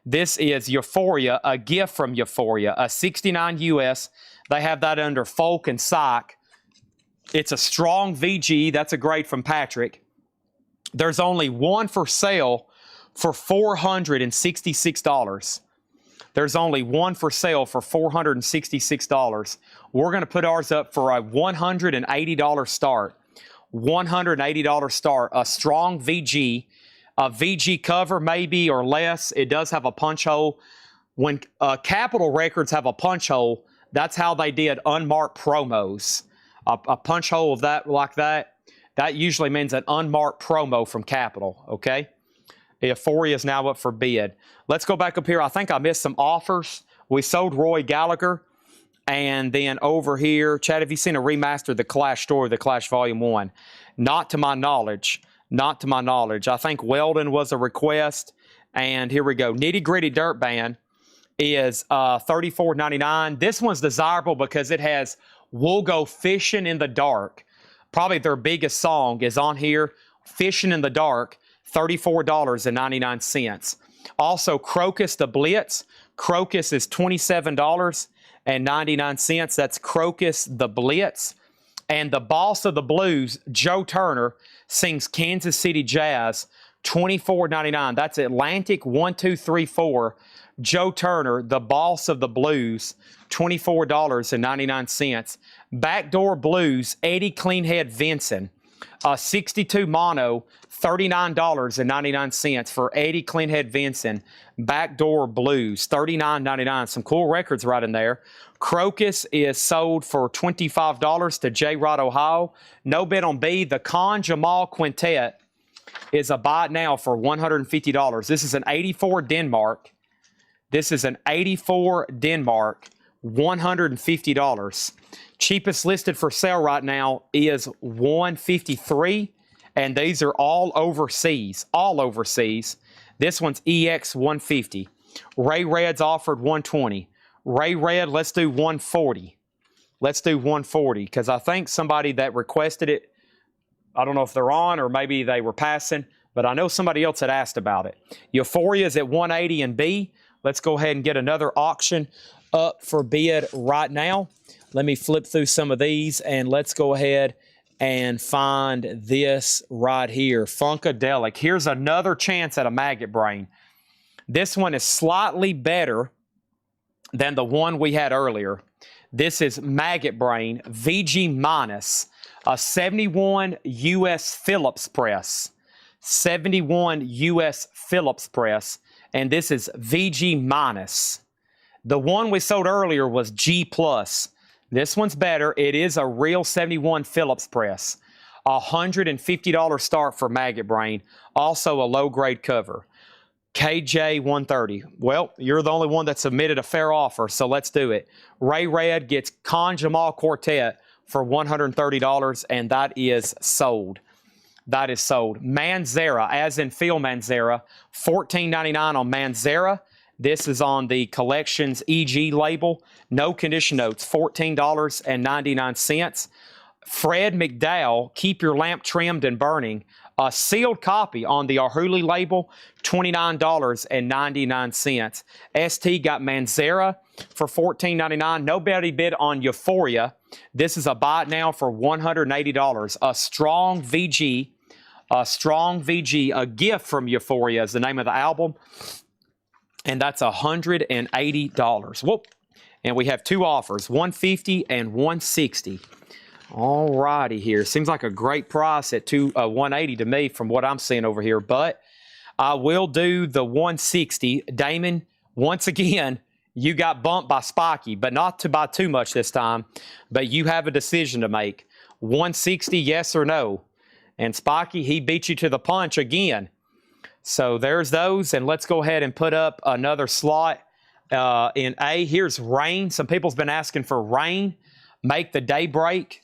This is Euphoria, a gift from Euphoria, a 69 US. They have that under folk and psych. It's a strong VG. That's a grade from Patrick. There's only one for sale for $466. There's only one for sale for $466. We're going to put ours up for a $180 start. $180 start. A strong VG. A VG cover maybe or less. It does have a punch hole. When Capitol Records have a punch hole, that's how they did unmarked promos. A punch hole of that like that, that usually means an unmarked promo from Capitol, okay? Euphoria is now up for bid. Let's go back up here. I think I missed some offers. We sold Roy Gallagher. And then over here, Chad, have you seen a remaster of the Clash story, the Clash Volume 1? Not to my knowledge. Not to my knowledge. I think Weldon was a request. And here we go. Nitty Gritty Dirt Band is $34.99. This one's desirable because it has We'll Go Fishing in the Dark. Probably their biggest song is on here. Fishing in the Dark, $34.99. Also, Crocus the Blitz. Crocus is $27.99. That's Crocus the Blitz. And the boss of the blues, Joe Turner, sings Kansas City Jazz, $24.99. That's Atlantic 1234. Joe Turner, the boss of the blues, $24.99. Backdoor Blues, Eddie Cleanhead Vinson, 62 mono, $39.99 for Eddie Cleanhead Vinson. Backdoor Blues, $39.99. Some cool records right in there. Crocus is sold for $25 to J. Rod, Ohio. No bid on B. The Con Jamal Quintet is a buy now for $150. This is an 84 Denmark. This is an 84 Denmark, $150. Cheapest listed for sale right now is $153, and these are all overseas. All overseas. This one's EX 150. Ray Red's offered 120. Ray Red, let's do 140. Let's do 140 because I think somebody that requested it, I don't know if they're on or maybe they were passing, but I know somebody else had asked about it. Euphoria is at 180 in B. Let's go ahead and get another auction up for bid right now. Let me flip through some of these and let's go ahead and find this right here. Funkadelic. Here's another chance at a Maggot Brain. This one is slightly better than the one we had earlier. This is Maggot Brain VG minus, a 71 US Phillips press. 71 US Phillips press. And this is VG minus. The one we sold earlier was G plus. This one's better. It is a real 71 Phillips press. $150 start for Maggot Brain. Also a low-grade cover. KJ 130. Well, you're the only one that submitted a fair offer, so let's do it. Ray Red gets Con Jamal Quartet for $130, and that is sold. That is sold. Manzera, as in Phil Manzera, $14.99 on Manzera. This is on the Collections EG label. No condition notes, $14.99. Fred McDowell, Keep Your Lamp Trimmed and Burning. A sealed copy on the Arhuli label, $29.99. ST got Manzera for $14.99. Nobody bid on Euphoria. This is a buy now for $180. A strong VG, a gift from Euphoria is the name of the album. And that's $180. Whoop. And we have two offers, $150 and $160. All righty here. Seems like a great price at $180 to me from what I'm seeing over here. But I will do the $160. Damon, once again, you got bumped by Spiky, but not by too much this time. But you have a decision to make. $160, yes or no? And Spiky, he beat you to the punch again. So there's those. And let's go ahead and put up another slot in A. Here's Rain. Some people's been asking for Rain. Make the Daybreak.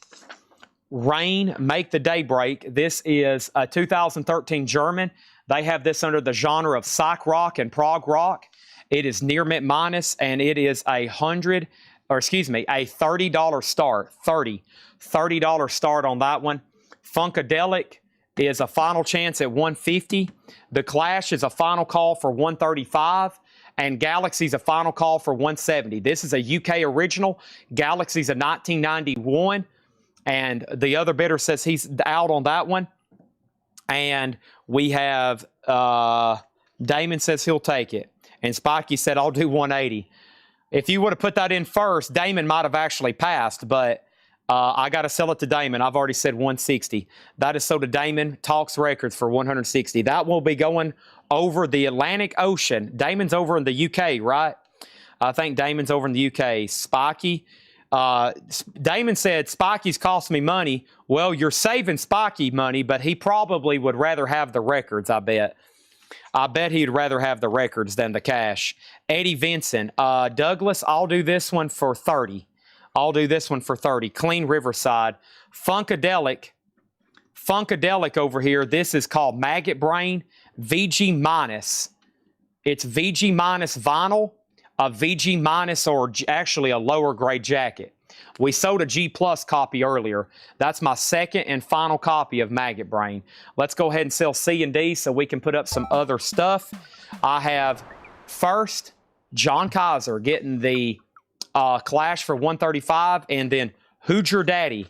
Rain, Make the Daybreak. This is a 2013 German. They have this under the genre of psych rock and prog rock. It is near mint minus, and it is a $30 start. $30 start on that one. Funkadelic is a final chance at $150. The Clash is a final call for $135. And Galaxy's a final call for $170. This is a UK original. Galaxy's a 1991. And the other bidder says he's out on that one. And we have Damon says he'll take it. And Spiky said, I'll do 180. If you would have put that in first, Damon might have actually passed. But I got to sell it to Damon. I've already said 160. That is sold to Damon Talks Records for 160. That will be going over the Atlantic Ocean. Damon's over in the UK, right? I think Damon's over in the UK. Spiky. Damon said, Spiky's cost me money. Well, you're saving Spiky money, but he probably would rather have the records, I bet. I bet he'd rather have the records than the cash. Eddie Vinson. Douglas, I'll do this one for 30. I'll do this one for 30. Clean Riverside. Funkadelic over here. This is called Maggot Brain VG minus. It's VG minus vinyl, a VG minus, or actually a lower grade jacket. We sold a G plus copy earlier. That's my second and final copy of Maggot Brain. Let's go ahead and sell C and D so we can put up some other stuff. I have first John Kaiser getting the Clash for $135, and then Who's Your Daddy?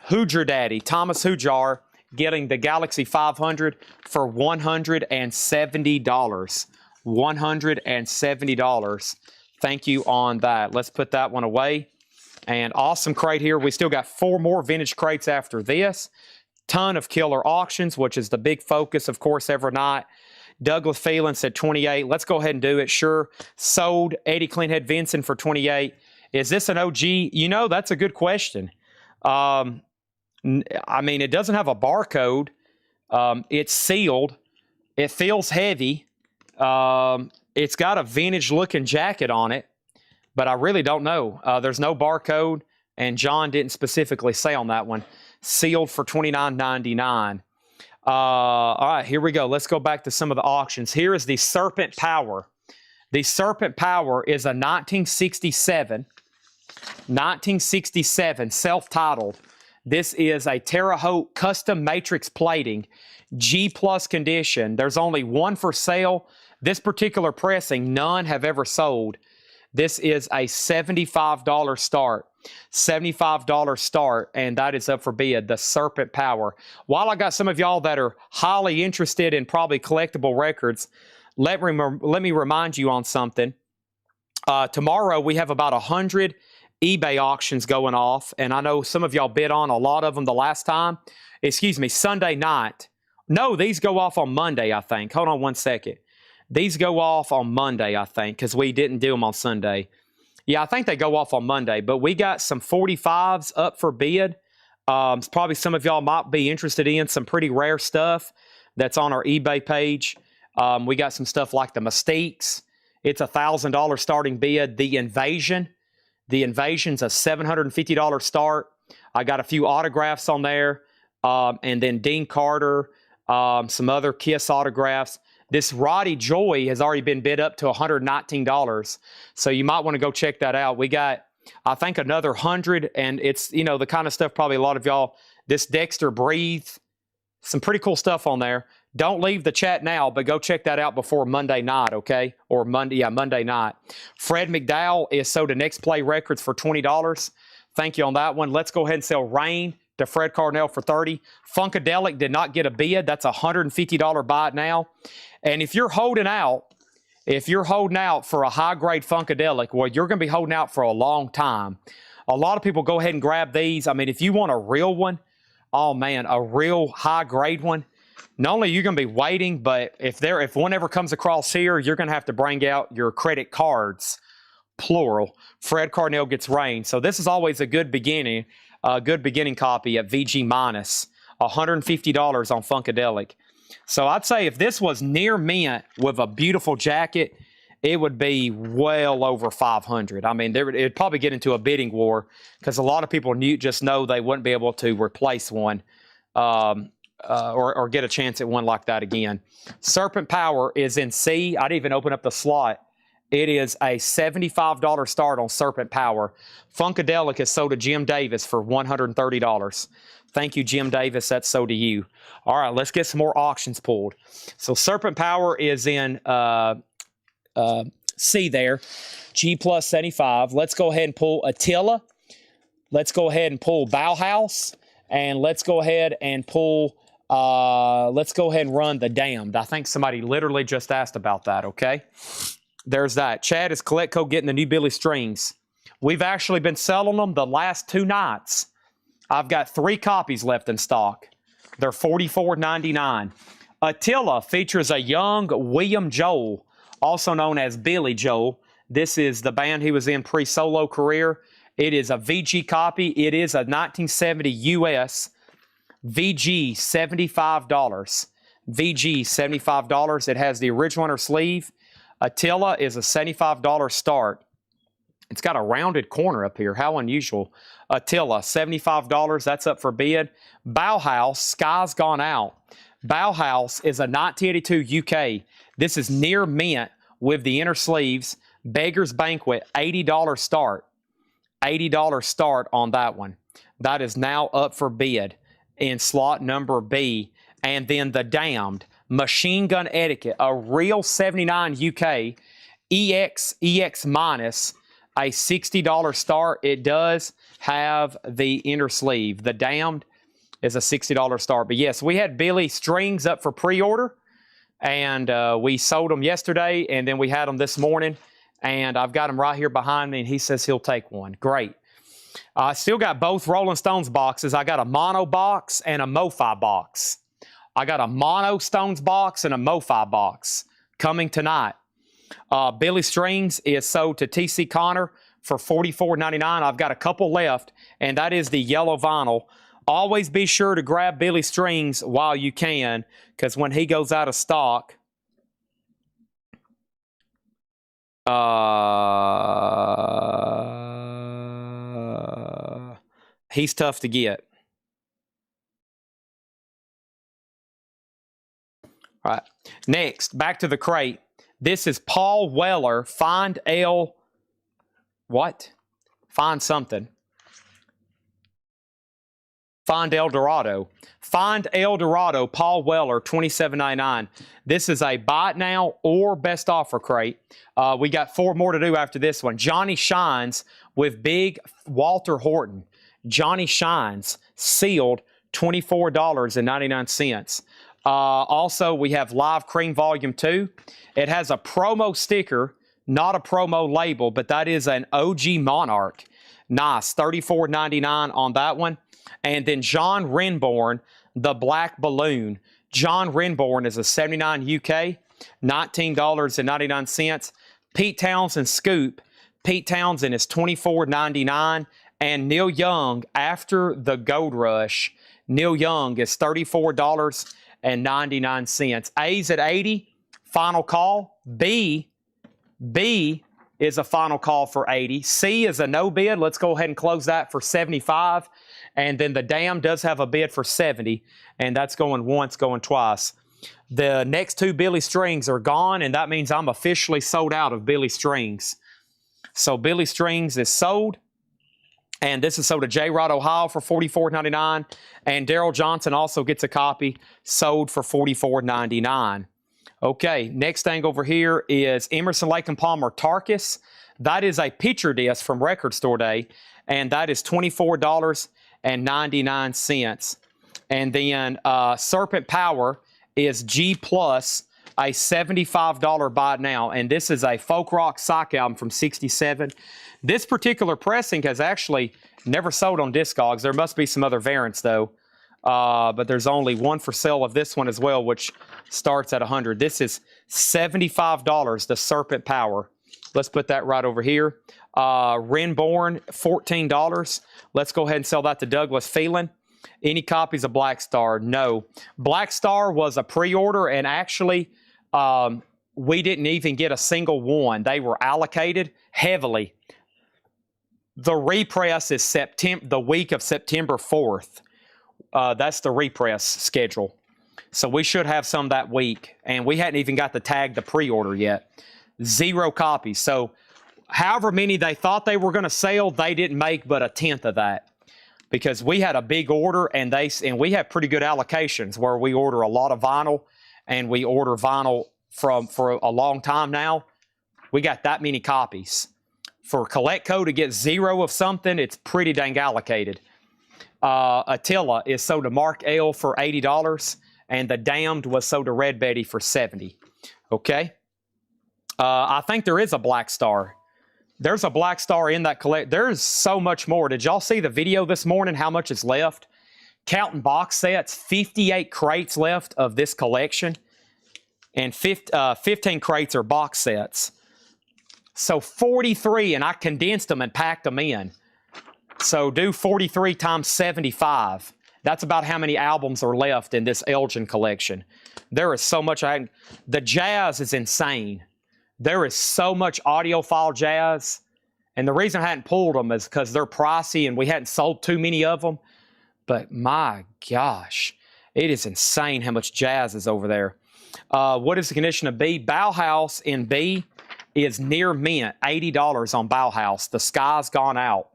Hoojar Daddy, Thomas Hoojar, getting the Galaxy 500 for $170. $170. Thank you on that. Let's put that one away. And awesome crate here. We still got 4 more vintage crates after this. Ton of killer auctions, which is the big focus, of course, every night. Douglas Phelan said 28. Let's go ahead and do it. Sure. Sold Eddie Cleanhead Vincent for 28. Is this an OG? You know, that's a good question. I mean, it doesn't have a barcode. It's sealed. It feels heavy. It's got a vintage-looking jacket on it, but I really don't know. There's no barcode, and John didn't specifically say on that one. Sealed for $29.99. All right, here we go. Let's go back to some of the auctions. Here is the Serpent Power. The Serpent Power is a 1967 self-titled. This is a Terre Haute custom matrix plating, G+ condition. There's only one for sale. This particular pressing, none have ever sold. This is a $75 start. $75 start, and that is up for bid, the Serpent Power. While I got some of y'all that are highly interested in probably collectible records, let me remind you on something. Tomorrow we have about 100 eBay auctions going off, and I know some of y'all bid on a lot of them the last time. Excuse me, Sunday night. No, these go off on Monday, I think. Hold on one second. These go off on Monday, I think, because we didn't do them on Sunday. Yeah, I think they go off on Monday, but we got some 45s up for bid. Probably some of y'all might be interested in some pretty rare stuff that's on our eBay page. We got some stuff like the Mystiques. It's a $1,000 starting bid. The Invasion's a $750 start. I got a few autographs on there, and then Dean Carter, some other Kiss autographs. This Roddy Joy has already been bid up to $119, so you might want to go check that out. We got, I think, another 100, and it's, you know, the kind of stuff probably a lot of y'all, this Dexter Breathe, some pretty cool stuff on there. Don't leave the chat now, but go check that out before Monday night, okay? Or Monday night. Fred McDowell is sold to Next Play Records for $20. Thank you on that one. Let's go ahead and sell Rain to Fred Carnell for $30. Funkadelic did not get a bid. That's a $150 buy now. And if you're holding out for a high-grade Funkadelic, well, you're going to be holding out for a long time. A lot of people go ahead and grab these. I mean, if you want a real one, oh, man, a real high-grade one, not only are you going to be waiting, but if one ever comes across here, you're going to have to bring out your credit cards, plural. Fred Carnell gets Rain. So this is always a good beginning copy at VG minus, $150 on Funkadelic. So I'd say if this was near mint with a beautiful jacket, it would be well over 500. I mean, it'd probably get into a bidding war because a lot of people just know they wouldn't be able to replace one or get a chance at one like that again. Serpent Power is in C. I'd even open up the slot. It is a $75 start on Serpent Power. Funkadelic is sold to Jim Davis for $130. Thank you, Jim Davis. That's sold to you. All right, let's get some more auctions pulled. So Serpent Power is in C there, G+ 75. Let's go ahead and pull Attila. Let's go ahead and pull Bauhaus. And let's go ahead and pull, let's go ahead and run The Damned. I think somebody literally just asked about that, okay? There's that. Chad is Coletco getting the new Billy Strings. We've actually been selling them the last 2 nights. I've got 3 copies left in stock. They're $44.99. Attila features a young William Joel, also known as Billy Joel. This is the band he was in pre-solo career. It is a VG copy. It is a 1970 US VG, $75. VG, $75. It has the original inner sleeve. Attila is a $75 start. It's got a rounded corner up here. How unusual. Attila, $75. That's up for bid. Bauhaus, Sky's Gone Out. Bauhaus is a 1982 UK. This is near mint with the inner sleeves. Beggar's Banquet, $80 start. $80 start on that one. That is now up for bid in slot number B. And then The Damned, Machine Gun Etiquette, a real 79 UK, EX minus, a $60 start. It does have the inner sleeve. The Damned is a $60 start. But yes, we had Billy Strings up for pre-order, and we sold them yesterday, and then we had them this morning, and I've got them right here behind me, and he says he'll take one. Great. I still got both Rolling Stones boxes. I got a Mono box and a MoFi box. I got a Mono Stones box and a MoFi box coming tonight. Billy Strings is sold to TC Connor for $44.99. I've got a couple left, and that is the yellow vinyl. Always be sure to grab Billy Strings while you can, because when he goes out of stock, he's tough to get. All right. Next, back to the crate. This is Paul Weller. Find something. Find El Dorado. Find El Dorado, Paul Weller, $27.99. This is a buy it now or best offer crate. We got 4 more to do after this one. Johnny Shines with Big Walter Horton. Johnny Shines, sealed, $24.99. Also, we have Live Cream Volume 2. It has a promo sticker, not a promo label, but that is an OG Monarch. Nice, $34.99 on that one. And then John Renborn, the Black Balloon. John Renborn is a 79 UK, $19.99. Pete Townsend Scoop. Pete Townsend is $24.99. And Neil Young, after the Gold Rush, Neil Young is $34.99. A's at 80, final call. B is a final call for 80. C is a no bid. Let's go ahead and close that for 75. And then the Dam does have a bid for 70, and that's going once, going twice. The next 2 Billy Strings are gone, and that means I'm officially sold out of Billy Strings. So Billy Strings is sold. And this is sold to J. Rod Ohio for $44.99. And Daryl Johnson also gets a copy, sold for $44.99. Okay, next thing over here is Emerson, Lake and Palmer Tarkus. That is a picture disc from Record Store Day, and that is $24.99. And then Serpent Power is G Plus, a $75 buy it now. And this is a folk rock psych album from '67. This particular pressing has actually never sold on Discogs. There must be some other variants, though. But there's only one for sale of this one as well, which starts at $100. This is $75, the Serpent Power. Let's put that right over here. Renborn, $14. Let's go ahead and sell that to Douglas Phelan. Any copies of Black Star? No. Black Star was a pre-order, and actually we didn't even get a single one. They were allocated heavily. The repress is the week of September 4th. That's the repress schedule. So we should have some that week. And we hadn't even got the tag to pre-order yet. 0 copies. So however many they thought they were going to sell, they didn't make but a tenth of that. Because we had a big order, and we have pretty good allocations where we order a lot of vinyl, and we order vinyl for a long time now. We got that many copies. For Collectco to get 0 of something, it's pretty dang allocated. Attila is sold to Mark L for $80, and the Damned was sold to Red Betty for $70. Okay? I think there is a Black Star. There's a Black Star in that collect. There's so much more. Did y'all see the video this morning, how much is left? Counting box sets, 58 crates left of this collection, and 15 crates are box sets. So 43, and I condensed them and packed them in. So do 43 times 75. That's about how many albums are left in this Elgin collection. There is so much. The jazz is insane. There is so much audiophile jazz. And the reason I hadn't pulled them is because they're pricey and we hadn't sold too many of them. But my gosh, it is insane how much jazz is over there. What is the condition of B? Bauhaus in B is near mint, $80 on Bauhaus. The sky's gone out.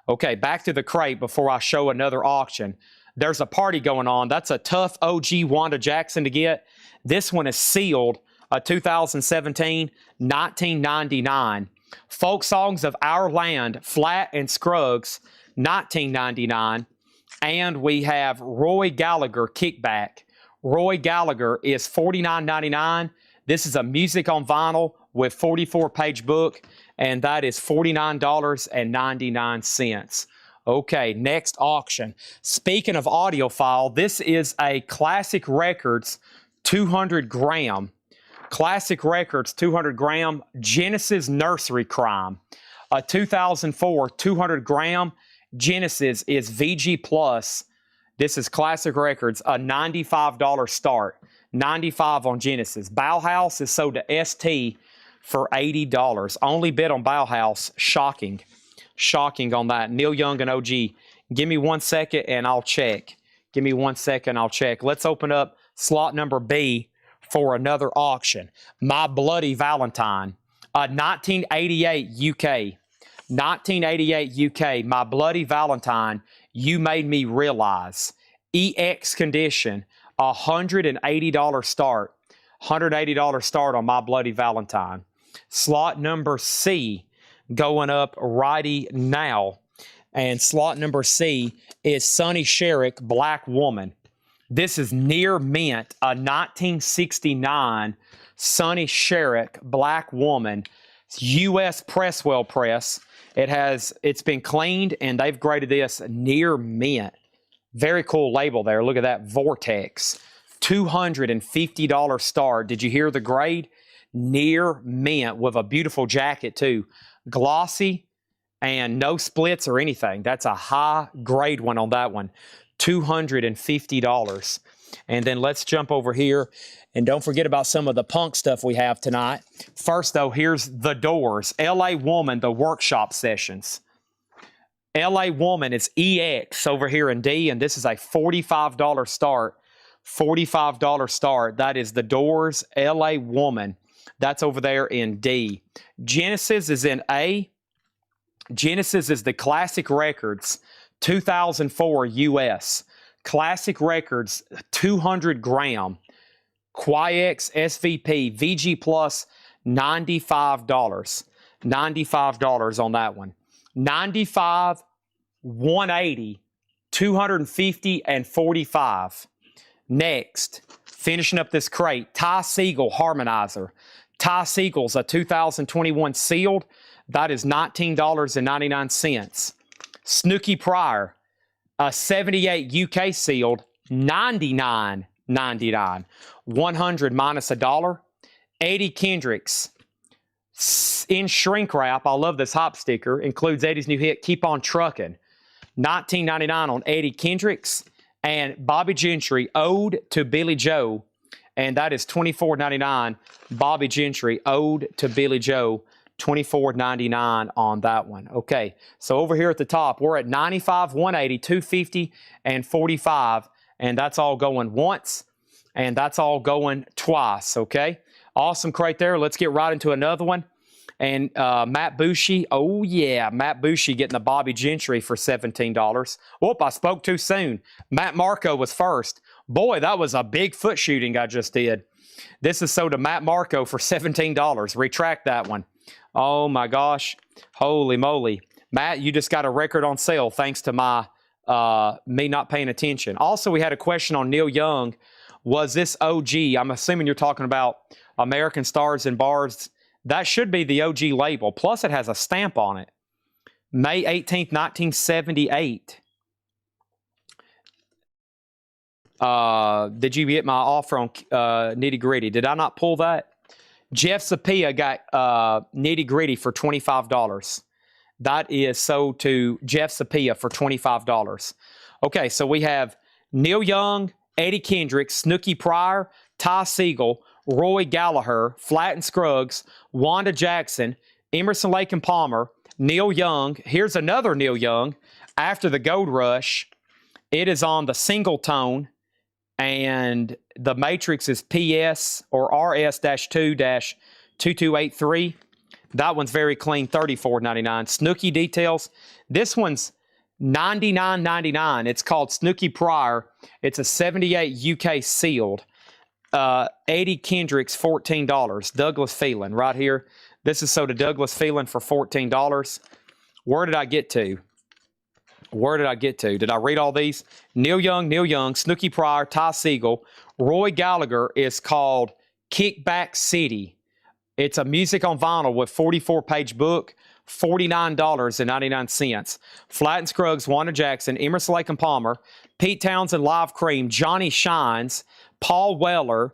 Okay, back to the crate before I show another auction. There's a party going on. That's a tough OG Wanda Jackson to get. This one is sealed, 2017, $19.99. Folk Songs of Our Land, Flat and Scruggs, $19.99. And we have Roy Gallagher Kickback. Roy Gallagher is $49.99. This is a music on vinyl with 44-page book, and that is $49.99. Okay, next auction. Speaking of audiophile, this is a Classic Records 200 gram. Classic Records 200 gram Genesis Nursery Crime. A 2004 200 gram Genesis is VG Plus. This is Classic Records, a $95 start. $95 on Genesis. Bauhaus is sold to ST for $80. Only bid on Bauhaus. Shocking. Shocking on that. Neil Young and OG. Give me 1 second and I'll check. Give me 1 second, I'll check. Let's open up slot number B for another auction. My Bloody Valentine. 1988 UK. 1988 UK. My Bloody Valentine. You Made Me Realize. EX condition. $180 start. $180 start on My Bloody Valentine. Slot number C going up righty now. And slot number C is Sonny Sherrick, Black Woman. This is near mint, a 1969 Sonny Sherrick, Black Woman. It's U.S. Presswell press. It's been cleaned and they've graded this near mint. Very cool label there. Look at that, Vortex. $250 start. Did you hear the grade? Near mint with a beautiful jacket too. Glossy and no splits or anything. That's a high grade one on that one. $250. And then let's jump over here and don't forget about some of the punk stuff we have tonight. First though, here's The Doors. LA Woman, the workshop sessions. LA Woman is EX over here in D, and this is a $45 start. $45 start. That is The Doors, LA Woman. That's over there in D. Genesis is in A. Genesis is the Classic Records 2004 US. Classic Records 200 gram. Quiex SVP VG Plus $95. $95 on that one. 95, 180, 250, and 45. Next, finishing up this crate, Ty Segall Harmonizer. Ty Segall's a 2021 sealed. That is $19.99. Snooky Pryor, a 78 UK sealed, $99.99. 100 minus $1. Eddie Kendricks in shrink wrap. I love this hop sticker. Includes Eddie's new hit, Keep On Truckin'. $19.99 on Eddie Kendricks. And Bobby Gentry, Ode to Billy Joe. And that is $24.99. Bobby Gentry, Ode to Billy Joe. $24.99 on that one. Okay, so over here at the top, we're at 95, 180, 250, and 45. And that's all going once. And that's all going twice, okay? Awesome crate there. Let's get right into another one. And Matt Bushy, oh yeah, Matt Bushy getting the Bobby Gentry for $17. Whoop, I spoke too soon. Matt Marco was first. Boy, that was a big foot shooting I just did. This is sold to Matt Marco for $17. Retract that one. Oh my gosh, holy moly. Matt, you just got a record on sale thanks to my me not paying attention. Also, we had a question on Neil Young. Was this OG? I'm assuming you're talking about American Stars and Bars. That should be the OG label. Plus, it has a stamp on it. May 18th, 1978. Did you get my offer on Nitty Gritty? Did I not pull that? Jeff Sapia got Nitty Gritty for $25. That is sold to Jeff Sapia for $25. Okay, so we have Neil Young, Eddie Kendricks, Snooky Pryor, Ty Segall, Roy Gallagher, Flat and Scruggs, Wanda Jackson, Emerson, Lake and Palmer, Neil Young. Here's another Neil Young. After the Gold Rush, it is on the single tone, and the matrix is PS or RS-2-2283. That one's very clean, $34.99. Snooky details. This one's $99.99. It's called Snooky Pryor. It's a 78 UK sealed. Eddie Kendricks, $14. Douglas Phelan, right here. This is Soda Douglas Feeling for $14. Where did I get to? Where did I get to? Did I read all these? Neil Young, Snooky Pryor, Ty Segall. Roy Gallagher is called Kickback City. It's a music on vinyl with 44-page book, $49.99. Flatt and Scruggs, Wanda Jackson, Emerson, Lake and Palmer, Pete Townsend, Live Cream, Johnny Shines, Paul Weller,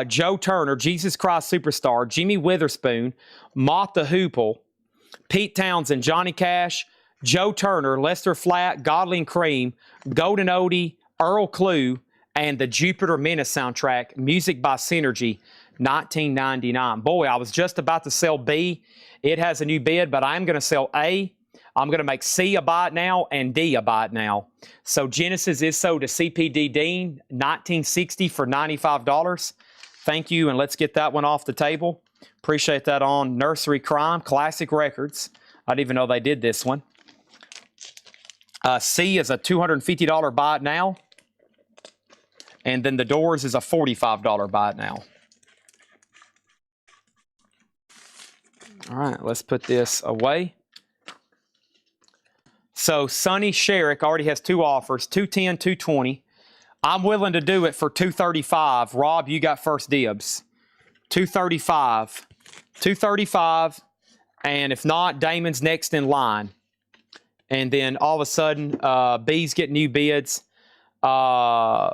Joe Turner, Jesus Christ Superstar, Jimmy Witherspoon, Mott the Hoople, Pete Townsend, Johnny Cash, Joe Turner, Lester Flatt, Godley and Cream, Golden Odie, Earl Clue, and the Jupiter Menace soundtrack, music by Synergy, $19.99. Boy, I was just about to sell B. It has a new bid, but I'm going to sell A. I'm going to make C a buy it now and D a buy it now. So Genesis is sold to CPD Dean, 1960 for $95. Thank you, and let's get that one off the table. Appreciate that on Nursery Crime, Classic Records. I didn't even know they did this one. C is a $250 buy it now. And then the Doors is a $45 buy it now. All right, let's put this away. So Sonny Sherrick already has two offers, 210, 220. I'm willing to do it for 235. Rob, you got first dibs. 235. 235. And if not, Damon's next in line. And then all of a sudden, B's getting new bids. There's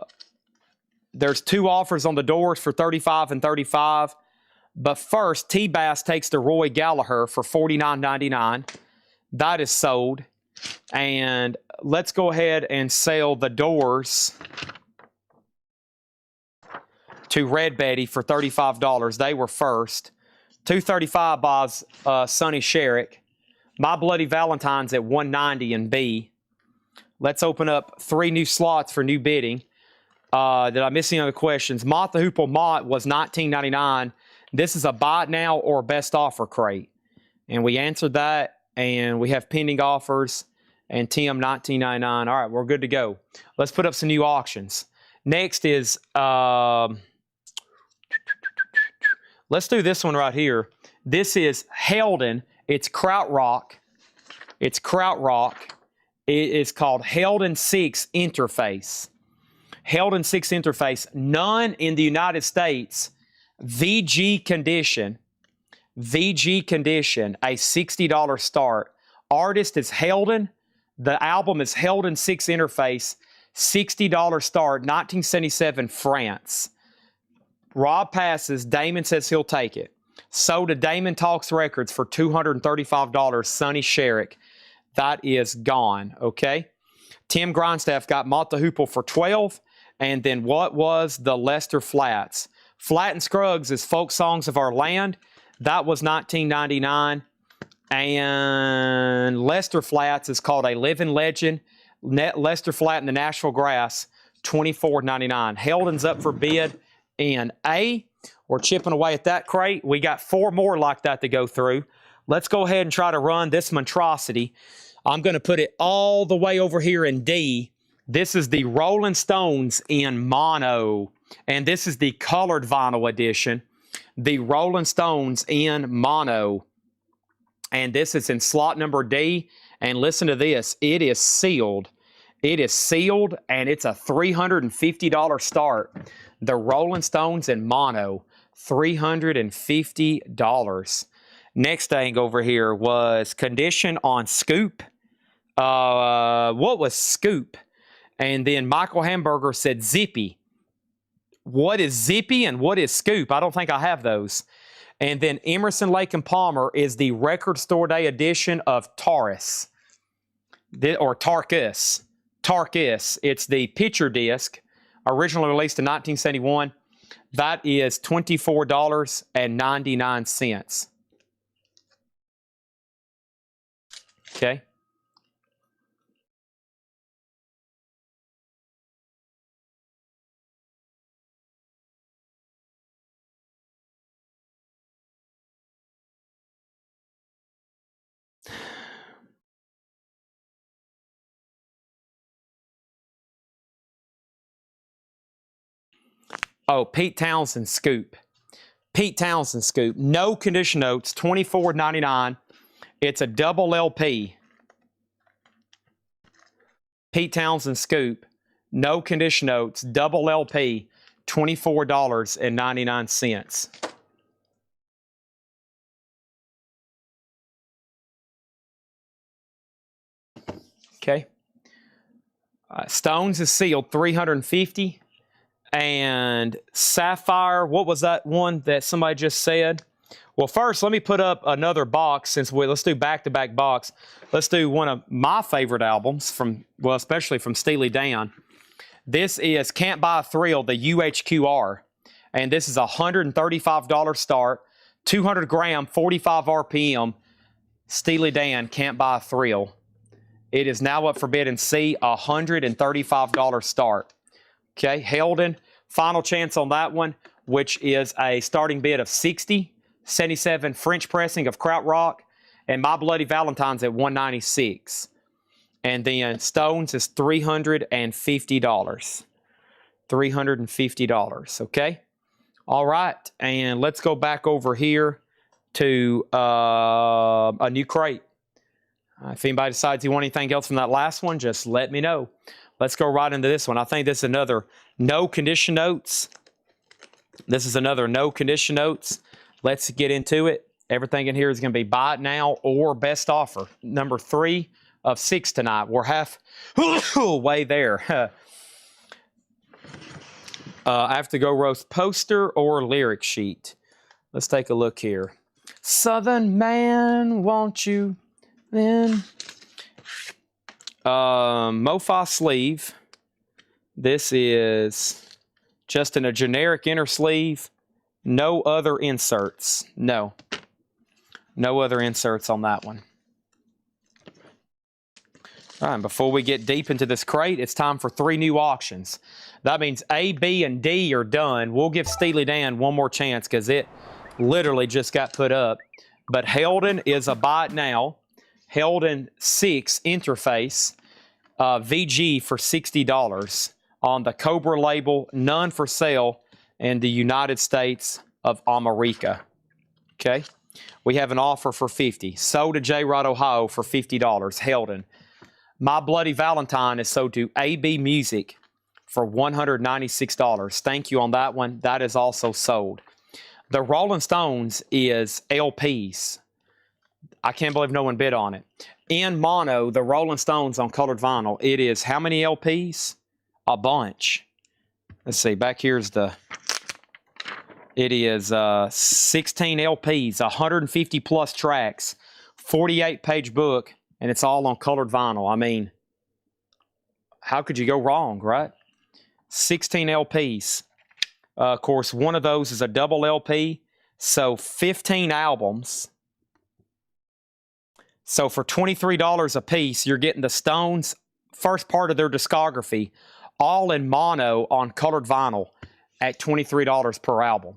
two offers on the Doors for 35 and 35. But first, T-Bass takes the Roy Gallagher for $49.99. That is sold. And let's go ahead and sell the Doors to Red Betty for $35. They were first. $235 buys Sonny Sherrick. My Bloody Valentine's at $190 in B. Let's open up 3 new slots for new bidding. Did I miss any other questions? Mott the Hoople Mott was $19.99. This is a buy it now or best offer crate. And we answered that, and we have pending offers. And Tim, $19.99. All right, we're good to go. Let's put up some new auctions. Next is, let's do this one right here. This is Helden. It's Krautrock. It's Krautrock. It is called Helden 6 Interface. Helden 6 Interface. None in the United States. VG condition. VG condition. A $60 start. Artist is Helden. The album is Helden 6 Interface. $60 start. 1977 France. Rob passes. Damon says he'll take it. Sold to Damon Talks Records for $235. Sonny Sherrick. That is gone. Okay. Tim Grindstaff got Mott the Hoople for $12. And then what was the Lester Flats? Flatt and Scruggs is Folk Songs of Our Land. That was $19.99. And Lester Flats is called A Living Legend. Lester Flatt and the Nashville Grass, $24.99. Helden's up for bid in A. We're chipping away at that crate. We got 4 more like that to go through. Let's go ahead and try to run this monstrosity. I'm going to put it all the way over here in D. This is the Rolling Stones in mono. And this is the colored vinyl edition. The Rolling Stones in mono. And this is in slot number D. And listen to this. It is sealed. It is sealed, and it's a $350 start. The Rolling Stones in mono. $350. Next thing over here was Condition on Scoop. What was Scoop? And then Michael Hamburger said Zippy. What is Zippy and what is Scoop? I don't think I have those. And then Emerson, Lake and Palmer is the Record Store Day edition of Taurus. Or Tarkus. Tarkus. It's the picture disc, originally released in 1971. That is $24.99. Okay. Oh, Pete Townsend Scoop. Pete Townsend scoop. No condition notes, $24.99. It's a double LP. Pete Townsend scoop. No condition notes, double LP, $24.99. Okay. Stones is sealed, $350. And Sapphire, what was that one that somebody just said? Well, first, let me put up another box since let's do back-to-back box. Let's do one of my favorite albums from, well, especially from Steely Dan. This is Can't Buy a Thrill, the UHQR. And this is a $135 start, 200 gram, 45 RPM, Steely Dan, Can't Buy a Thrill. It is now up for bid in C, $135 start. Okay, Helden, final chance on that one, which is a starting bid of 60, 77 French pressing of Krautrock, and My Bloody Valentine's at $196. And then Stones is $350. $350, okay? All right, and let's go back over here to a new crate. If anybody decides you want anything else from that last one, just let me know. Let's go right into this one. I think this is another no condition notes. This is another no condition notes. Let's get into it. Everything in here is going to be buy it now or best offer. Number 3 of 6 tonight. We're half way there. I have to go roast poster or lyric sheet. Let's take a look here. Southern man, won't you then? MoFi sleeve. This is just in a generic inner sleeve. No other inserts. No other inserts on that one. All right, before we get deep into this crate, it's time for 3 new auctions. That means A, B, and D are done. We'll give Steely Dan one more chance because it literally just got put up. But Helden is a buy it now. Helden 6 interface, VG for $60 on the Cobra label, none for sale in the United States of America. Okay, we have an offer for $50. Sold to J. Rod, Ohio for $50. Helden. My Bloody Valentine is sold to AB Music for $196. Thank you on that one. That is also sold. The Rolling Stones is LPs. I can't believe no one bid on it. In mono, the Rolling Stones on colored vinyl, it is how many LPs? A bunch. Let's see, back here's it is 16 LPs, 150 plus tracks, 48-page book, and it's all on colored vinyl. I mean, how could you go wrong, right? 16 LPs. Of course, one of those is a double LP, so 15 albums. So for $23 a piece, you're getting the Stones' first part of their discography, all in mono on colored vinyl at $23 per album.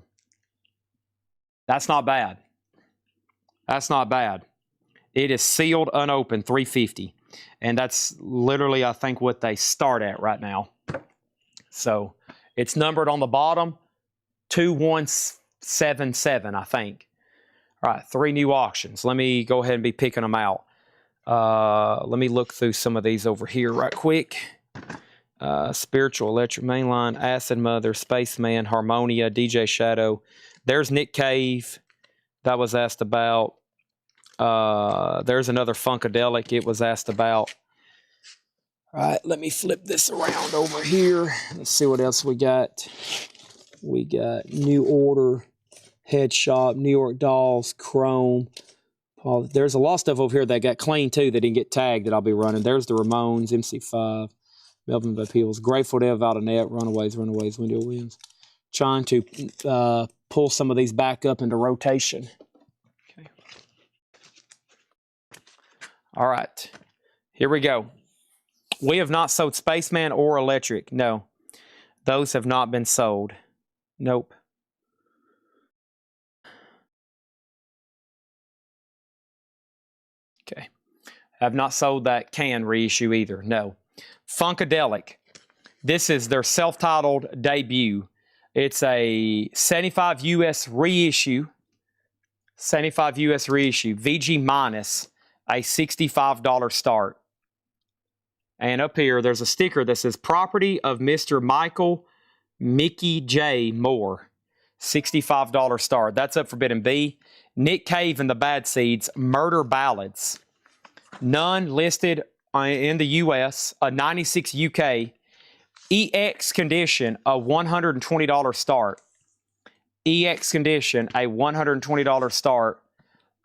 That's not bad. That's not bad. It is sealed, unopened, $350. And that's literally, I think, what they start at right now. So it's numbered on the bottom, 2177, I think. All right, 3 new auctions. Let me go ahead and be picking them out. Let me look through some of these over here right quick. Spiritual, Electric Mainline, Acid Mother, Spaceman, Harmonia, DJ Shadow. There's Nick Cave. That was asked about. There's another Funkadelic. It was asked about. All right, let me flip this around over here. Let's see what else we got. We got New Order, Head Shop, New York Dolls, Chrome. There's a lot of stuff over here that got clean too that didn't get tagged that I'll be running. There's the Ramones, MC5, Melvin Van Peebles, Grateful Dead, Valdenet, Runaways, Wendell Williams. Trying to pull some of these back up into rotation. Okay. All right, here we go. We have not sold Spaceman or Electric. No, those have not been sold. Nope. Okay. Have not sold that can reissue either. No. Funkadelic. This is their self-titled debut. It's a 75 US reissue. 75 US reissue. VG minus a $65 start. And up here, there's a sticker that says property of Mr. Michael Mickey J. Moore. $65 start. That's up for bid in B. Nick Cave and the Bad Seeds, Murder Ballads. None listed in the US, a 96 UK. EX condition, a $120 start. EX condition, a $120 start.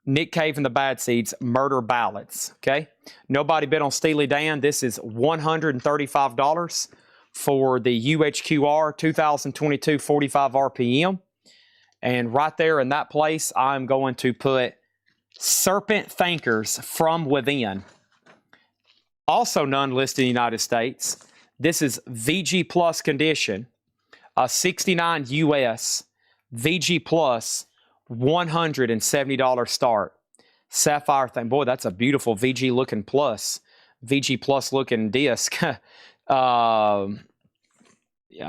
Nick Cave and the Bad Seeds, Murder Ballads. Okay? Nobody bid on Steely Dan. This is $135 for the UHQR 2022 45 RPM. And right there in that place, I'm going to put Serpent Thinkers From Within. Also none listed in the United States. This is VG Plus condition, a 69 US, VG Plus, $170 start. Sapphire thing. Boy, that's a beautiful VG looking plus. VG Plus looking disc. Yeah, I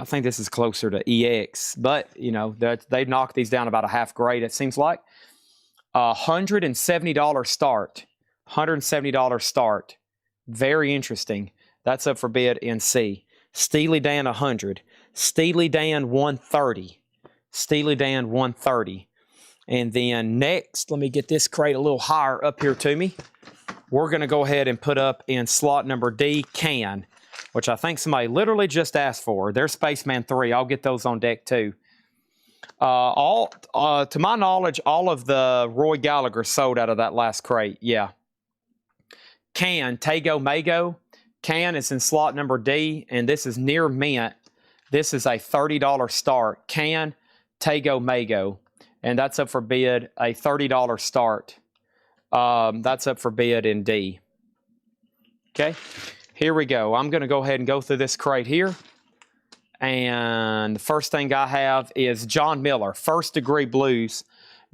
think this is closer to EX, but you know they've knocked these down about a half grade. It seems like $170 start, $170 start. Very interesting. That's up for bid in C. Steely Dan 100, Steely Dan 130, Steely Dan 130, and then next, let me get this crate a little higher up here to me. We're going to go ahead and put up in slot number D, Can, which I think somebody literally just asked for. There's Spaceman 3. I'll get those on deck too. To my knowledge, all of the Roy Gallagher sold out of that last crate. Yeah. Can, Tago Mago. Can is in slot number D, and this is near mint. This is a $30 start. Can, Tago Mago. And that's up for bid, a $30 start. That's up for bid in D. Okay. Here we go. I'm going to go ahead and go through this crate here. And the first thing I have is John Miller, First Degree Blues.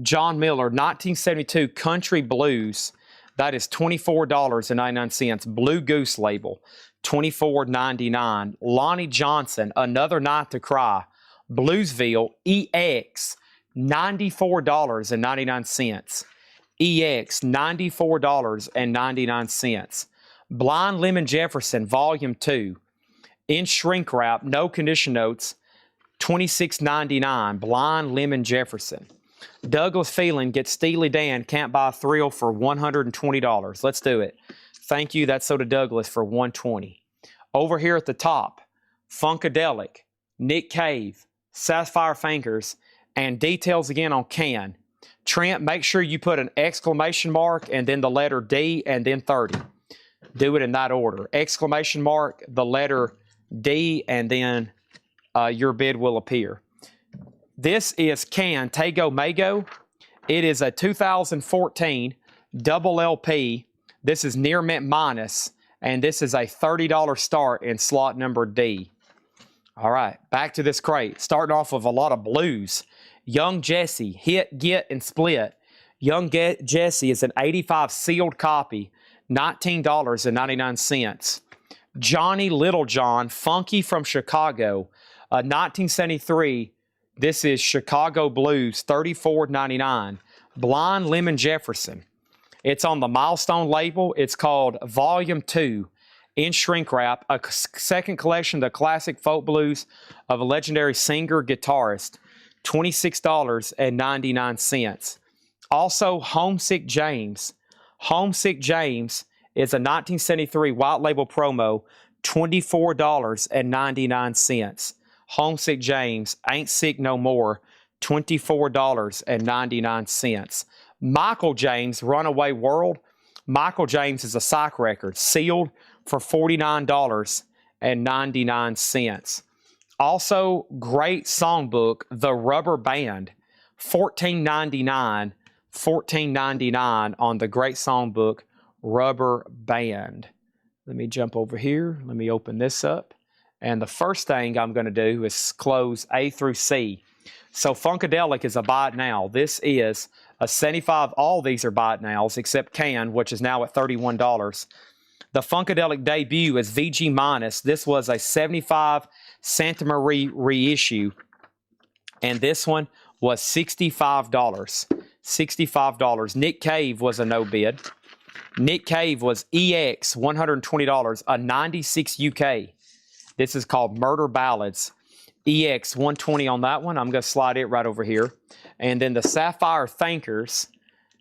John Miller, 1972 Country Blues. That is $24.99. Blue Goose label, $24.99. Lonnie Johnson, Another Night to Cry. Bluesville, EX, $94.99. EX, $94.99. Blind Lemon Jefferson, Volume 2. In shrink wrap, no condition notes, $26.99. Blind Lemon Jefferson. Douglas Phelan gets Steely Dan, Can't Buy a Thrill for $120. Let's do it. Thank you. That's Soda Douglas for $120. Over here at the top, Funkadelic, Nick Cave, Sapphire Fingers, and details again on Can. Trent, make sure you put an exclamation mark and then the letter D and then 30. Do it in that order. Exclamation mark, the letter D, and then your bid will appear. This is Can, Tago Mago. It is a 2014 double LP. This is near mint minus, and this is a $30 start in slot number D. All right, back to this crate. Starting off with a lot of blues. Young Jesse, Hit, Get, and Split. Young Jesse is an 85 sealed copy, $19.99. Johnny Littlejohn, Funky from Chicago, 1973. This is Chicago Blues, $34.99. Blind Lemon Jefferson. It's on the Milestone label. It's called Volume 2 in shrink wrap, a second collection of the classic folk blues of a legendary singer, guitarist, $26.99. Also, Homesick James. Homesick James is a 1973 white label promo, $24.99. Homesick James, Ain't Sick No More, $24.99. Michael James, Runaway World. Michael James is a psych record, sealed for $49.99. Also, great songbook, The Rubber Band, $14.99. $14.99 on the great songbook, Rubber Band. Let me jump over here. Let me open this up. And the first thing I'm going to do is close A through C. So Funkadelic is a buy it now. This is a 75. All these are buy it nows except Can, which is now at $31. The Funkadelic debut is VG minus. This was a 75 Santa Maria reissue. And this one was $65. $65. Nick Cave was a no bid. Nick Cave was EX, $120, a 96 UK. This is called Murder Ballads. EX, 120 on that one. I'm going to slide it right over here. And then the Sapphire Thinkers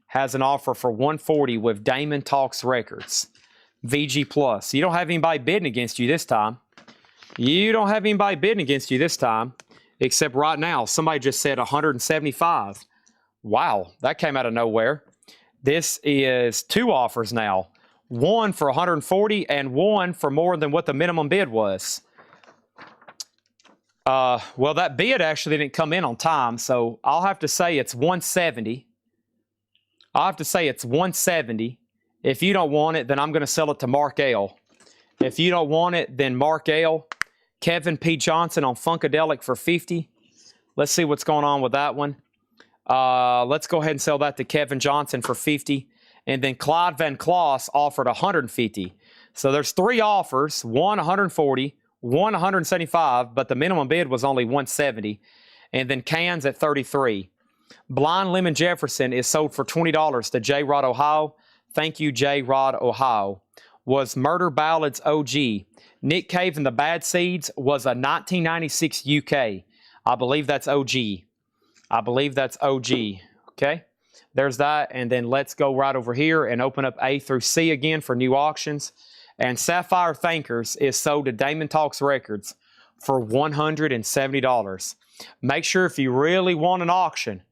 has an offer for 140 with Damon Talks Records. VG Plus. You don't have anybody bidding against you this time. You don't have anybody bidding against you this time. Except right now, somebody just said 175. Wow, that came out of nowhere. This is two offers now. One for 140 and one for more than what the minimum bid was. Well, that bid actually didn't come in on time, so I'll have to say it's 170. I'll have to say it's 170. If you don't want it, then I'm going to sell it to Mark L. If you don't want it, then Mark L. Kevin P. Johnson on Funkadelic for 50. Let's see what's going on with that one. Let's go ahead and sell that to Kevin Johnson for 50. And then Clyde Van Kloss offered 150. So there's three offers, one 140, one 175, but the minimum bid was only 170. And then Cans at 33. Blind Lemon Jefferson is sold for $20 to J. Rod Ohio. Thank you, J. Rod Ohio. Was Murder Ballads OG. Nick Cave and the Bad Seeds was a 1996 UK. I believe that's OG. I believe that's OG. Okay, there's that. And then let's go right over here and open up A through C again for new auctions. And Sapphire Thinkers is sold to Damon Talks Records for $170. Make sure if you really want an auction,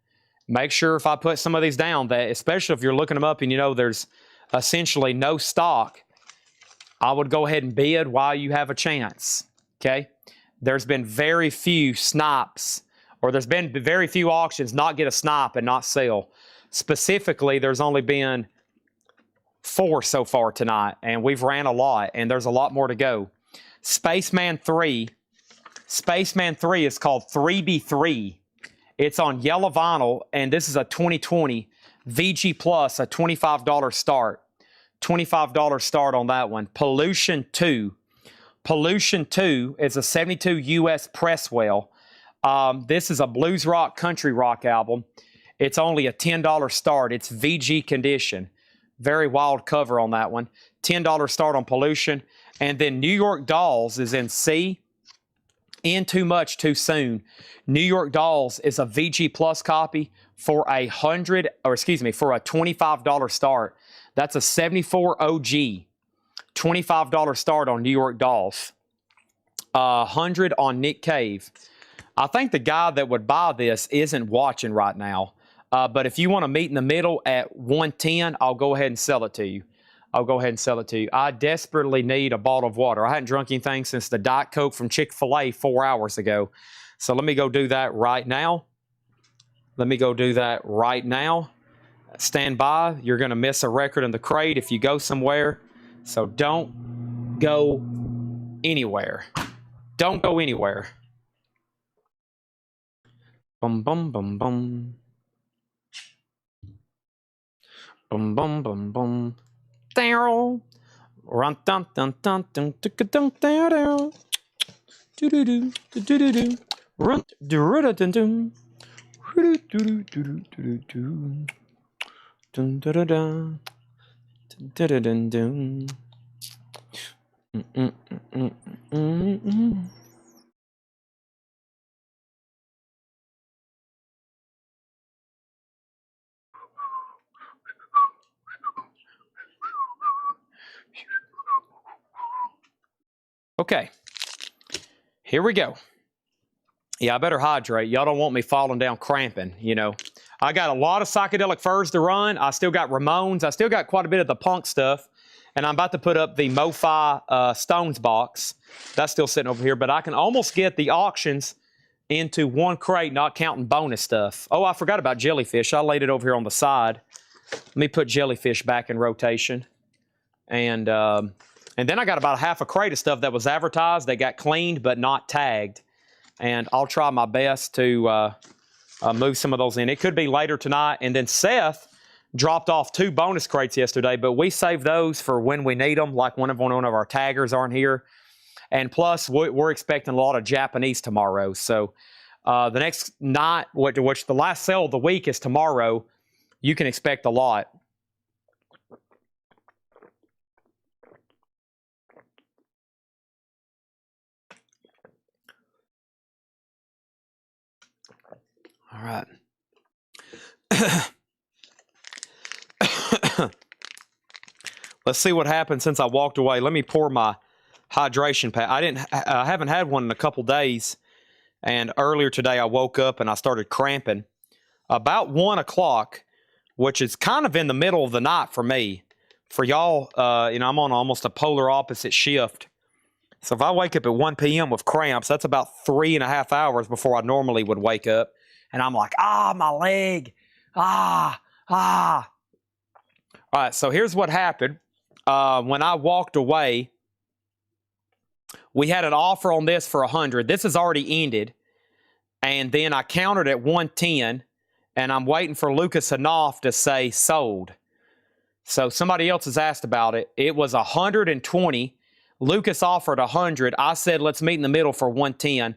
make sure if I put some of these down, that especially if you're looking them up and you know there's essentially no stock, I would go ahead and bid while you have a chance. Okay, there's been very few snipes, or there's been very few auctions not get a snipe and not sell. Specifically, there's only been 4 so far tonight, and we've ran a lot, and there's a lot more to go. Spaceman 3 is called 3B3. It's on yellow vinyl, and this is a 2020 VG Plus, a $25 start. $25 start on that one. Pollution 2. Pollution 2 is a 72 US Presswell. This is a blues rock, country rock album. It's only a $10 start. It's VG condition. Very wild cover on that one. $10 start on Pollution. And then New York Dolls is in C. In Too Much Too Soon. New York Dolls is a VG Plus copy for for a $25 start. That's a 74 OG. $25 start on New York Dolls. 100 on Nick Cave. I think the guy that would buy this isn't watching right now. But if you want to meet in the middle at 110, I'll go ahead and sell it to you. I'll go ahead and sell it to you. I desperately need a bottle of water. I hadn't drunk anything since the Diet Coke from Chick-fil-A 4 hours ago. So let me go do that right now. Let me go do that right now. Stand by. You're going to miss a record in the crate if you go somewhere. So don't go anywhere. Don't go anywhere. Bum, bum, bum, bum. Bum, bum, bum, bum. Down. Run, dun, dun, dun, dun, dun, down, down. Do, do, do, do, do, do, do. Run, do, do, dun, dun. Do, do, do, do, do, do. Dun, da, da, da. Da, da, dun, dun. Okay, here we go. Yeah, I better hydrate. Y'all don't want me falling down cramping, you know. I got a lot of Psychedelic Furs to run. I still got Ramones. I still got quite a bit of the punk stuff. And I'm about to put up the MoFi Stones box. That's still sitting over here. But I can almost get the auctions into one crate, not counting bonus stuff. Oh, I forgot about Jellyfish. I laid it over here on the side. Let me put Jellyfish back in rotation. And then I got about half a crate of stuff that was advertised. They got cleaned but not tagged. And I'll try my best to move some of those in. It could be later tonight. And then Seth dropped off 2 bonus crates yesterday, but we saved those for when we need them, like one of our taggers aren't here. And plus, we're expecting a lot of Japanese tomorrow. So The next night, which the last sale of the week is tomorrow, you can expect a lot. All right. Let's see what happened since I walked away. Let me pour my hydration pack. I haven't had one in a couple days, and earlier today I woke up and I started cramping about 1 o'clock, which is kind of in the middle of the night for me. For y'all, I'm on almost a polar opposite shift. So if I wake up at 1 p.m. with cramps, that's about 3.5 hours before I normally would wake up. And I'm like, my leg, All right, so here's what happened. When I walked away, we had an offer on this for 100. This has already ended. And then I countered at 110, and I'm waiting for Lucas Hanoff to say sold. So somebody else has asked about it. It was 120. Lucas offered 100. I said, let's meet in the middle for 110.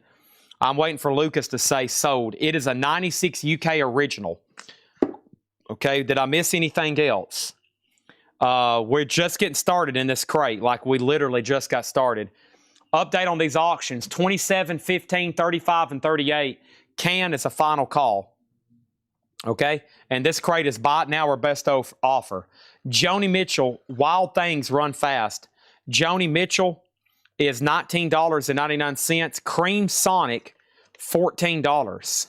I'm waiting for Lucas to say sold. It is a 96 UK original. Okay, did I miss anything else? We're just getting started in this crate. Like, we literally just got started. Update on these auctions: 27, 15, 35, and 38. Can is a final call. Okay, and this crate is bought now or best offer. Joni Mitchell, Wild Things Run Fast. Joni Mitchell is $19.99. Cream Sonic, $14.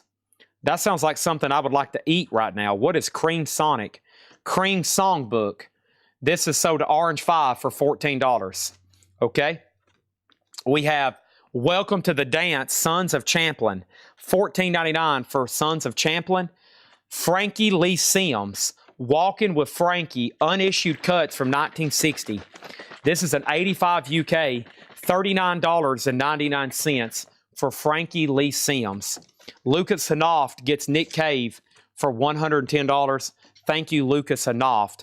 That sounds like something I would like to eat right now. What is Cream Sonic? Cream Songbook. This is sold to Orange 5 for $14. Okay? We have Welcome to the Dance, Sons of Champlin. $14.99 for Sons of Champlin. Frankie Lee Sims, Walking with Frankie, unissued cuts from 1960. This is an 85 UK, $39.99 for Frankie Lee Sims. Lucas Hanoff gets Nick Cave for $110. Thank you, Lucas Hanoff.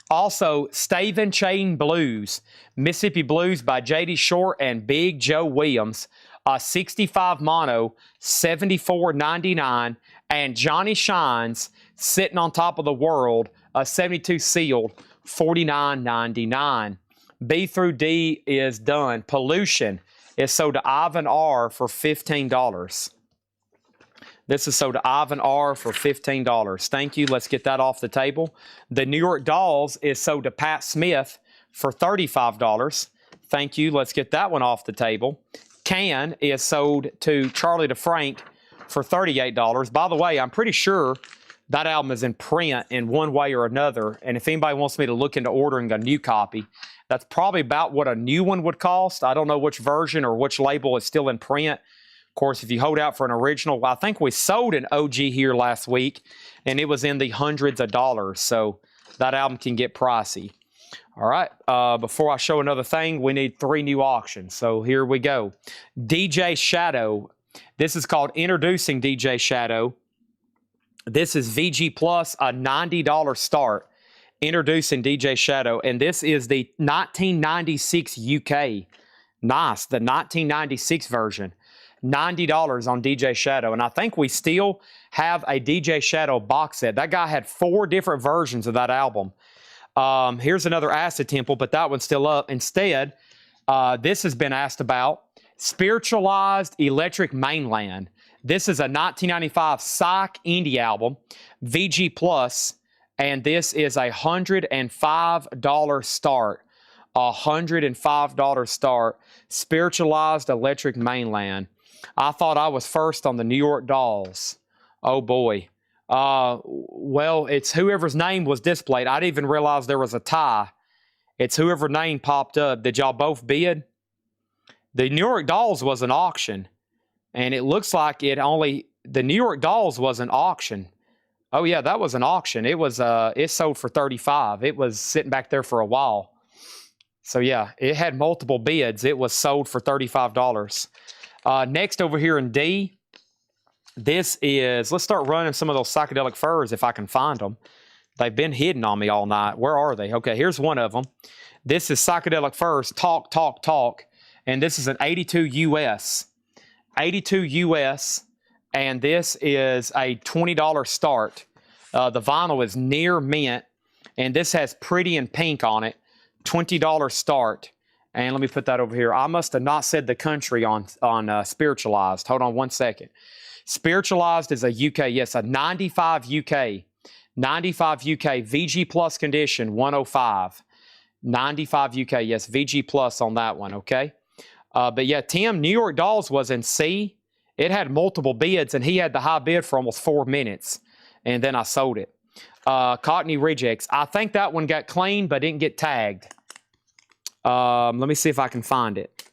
Also, Stave and Chain Blues, Mississippi Blues by J.D. Short and Big Joe Williams, a 65 mono, $74.99, and Johnny Shines, Sitting on Top of the World, a 72 sealed, $49.99. B through D is done. Pollution is sold to Ivan R for $15. This is sold to Ivan R for $15. Thank you. Let's get that off the table. The New York Dolls is sold to Pat Smith for $35. Thank you. Let's get that one off the table. Can is sold to Charlie DeFrank for $38. By the way, I'm pretty sure that album is in print in one way or another. And if anybody wants me to look into ordering a new copy, that's probably about what a new one would cost. I don't know which version or which label is still in print. Of course, if you hold out for an original, I think we sold an OG here last week, and it was in the hundreds of dollars. So that album can get pricey. All right, before I show another thing, we need 3 new auctions. So here we go. DJ Shadow. This is called Introducing DJ Shadow. This is VG Plus, a $90 start. Introducing DJ Shadow. And this is the 1996 UK. Nice, the 1996 version. $90 on DJ Shadow. And I think we still have a DJ Shadow box set. That guy had 4 different versions of that album. Here's another Acid Temple, but that one's still up. Instead, this has been asked about. Spiritualized Electric Mainland. This is a 1995 Psych indie album, VG Plus, and this is a $105 start. $105 start. Spiritualized Electric Mainland. I thought I was first on the New York Dolls. Oh boy. Well, it's whoever's name was displayed. I didn't even realize there was a tie. It's whoever name popped up. Did y'all both bid? The New York Dolls was an auction, and it looks like the New York Dolls was an auction. Oh yeah, that was an auction. It was it sold for $35. It was sitting back there for a while. So yeah, it had multiple bids. It was sold for $35. Next over here in D, this is, let's start running some of those psychedelic furs if I can find them. They've been hidden on me all night. Where are they? Okay, here's one of them. This is Psychedelic Furs, Talk, Talk, Talk. And this is an 82 US. 82 US. and this is a $20 start. The vinyl is near mint, and this has pretty and pink on it. $20 start. And let me put that over here. I must have not said the country on Spiritualized. Hold on one second. Spiritualized is a UK, yes, a 95 UK. 95 UK, VG Plus condition, 105. 95 UK, yes, VG Plus on that one, okay? But yeah, Tim, New York Dolls was in C. It had multiple bids, and he had the high bid for almost 4 minutes, and then I sold it. Cockney Rejects. I think that one got cleaned, but didn't get tagged. Let me see if I can find it.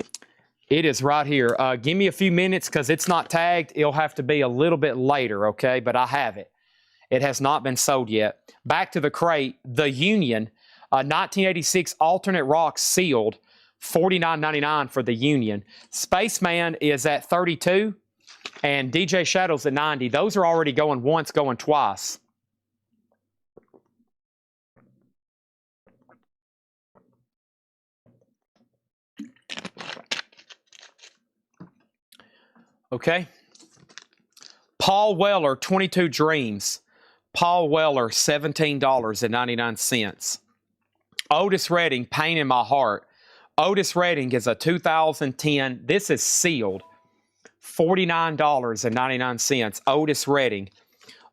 It is right here. Give me a few minutes because it's not tagged. It'll have to be a little bit later, okay? But I have it. It has not been sold yet. Back to the crate. The Union, 1986 alternate rock sealed, $49.99 for the Union. Spaceman is at 32, and DJ Shadow's at 90. Those are already going once, going twice. Okay. Paul Weller, 22 Dreams. Paul Weller, $17.99. Otis Redding, Pain in My Heart. Otis Redding is a 2010. This is sealed. $49.99. Otis Redding.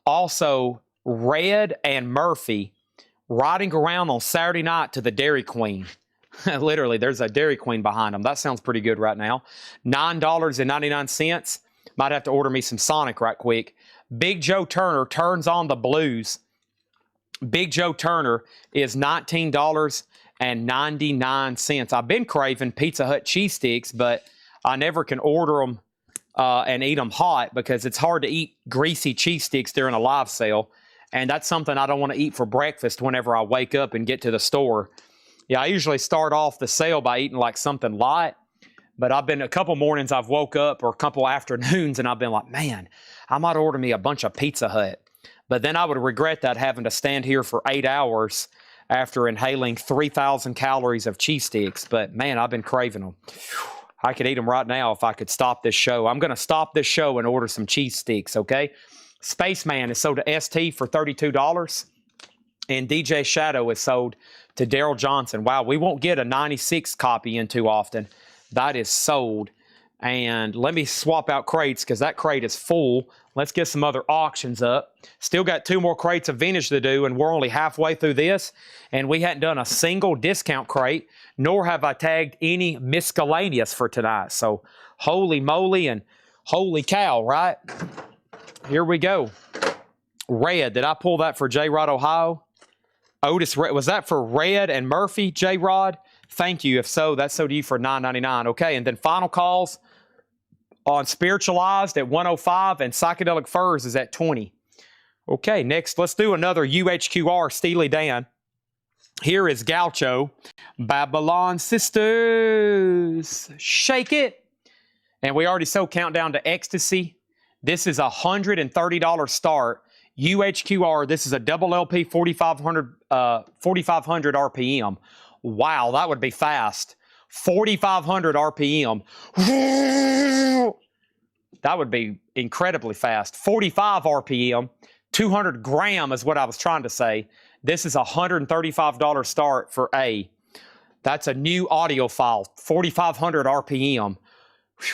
Also, Red and Murphy riding around on Saturday night to the Dairy Queen. Literally, there's a Dairy Queen behind them. That sounds pretty good right now. $9.99. Might have to order me some Sonic right quick. Big Joe Turner, Turns on the Blues. Big Joe Turner is $19.99. I've been craving Pizza Hut cheese sticks, but I never can order them and eat them hot because it's hard to eat greasy cheese sticks during a live sale. And that's something I don't want to eat for breakfast whenever I wake up and get to the store. Yeah, I usually start off the sale by eating like something light. But I've been a couple mornings I've woke up or a couple afternoons and I've been like, man, I might order me a bunch of Pizza Hut. But then I would regret that having to stand here for 8 hours after inhaling 3,000 calories of cheese sticks. But man, I've been craving them. I could eat them right now if I could stop this show. I'm going to stop this show and order some cheese sticks, okay? Spaceman is sold to ST for $32. And DJ Shadow is sold to Daryl Johnson. Wow, we won't get a 96 copy in too often. That is sold. And let me swap out crates because that crate is full. Let's get some other auctions up. Still got 2 more crates of vintage to do, and we're only halfway through this. And we hadn't done a single discount crate, nor have I tagged any miscellaneous for tonight. So holy moly and holy cow, right? Here we go. Red, did I pull that for J-Rod, Ohio? Otis, was that for Red and Murphy, J-Rod? Thank you. If so, that's sold to you for $9.99. Okay, and then final calls on Spiritualized at 105 and Psychedelic Furs is at 20. Okay, next, let's do another UHQR Steely Dan. Here is Gaucho, Babylon Sisters, Shake It. And we already sold Countdown to Ecstasy. This is a $130 start. UHQR, this is a double LP 4,500 RPM. Wow, that would be fast. 4,500 RPM. That would be incredibly fast. 45 RPM, 200 gram is what I was trying to say. This is a $135 start for A. That's a new audio file, 4,500 RPM.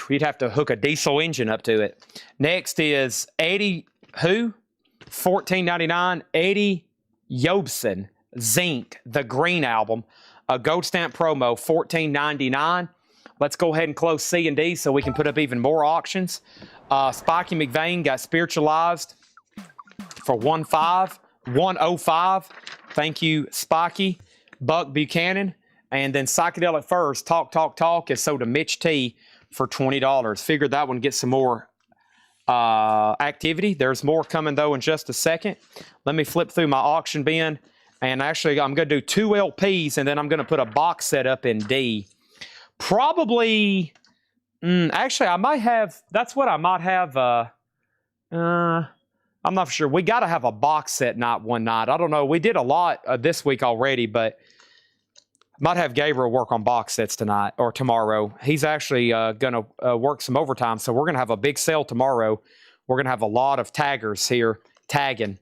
You'd have to hook a diesel engine up to it. Next is Eddie, who? $14.99. Eddie Jobson, Zinc, the Green Album. A gold stamp promo, $14.99. Let's go ahead and close C and D so we can put up even more auctions. Spiky McVeigh got Spiritualized for 105. Thank you, Spiky. Buck Buchanan. And then Psychedelic Furs, Talk, is sold to Mitch T for $20. Figured that one gets some more activity. There's more coming, though, in just a second. Let me flip through my auction bin. And actually, I'm going to do 2 LPs, and then I'm going to put a box set up in D. Probably, actually, I might have, that's what I might have. I'm not sure. We got to have a box set night one night. I don't know. We did a lot this week already, but might have Gabriel work on box sets tonight or tomorrow. He's actually going to work some overtime, so we're going to have a big sale tomorrow We're going to have a lot of taggers here tagging.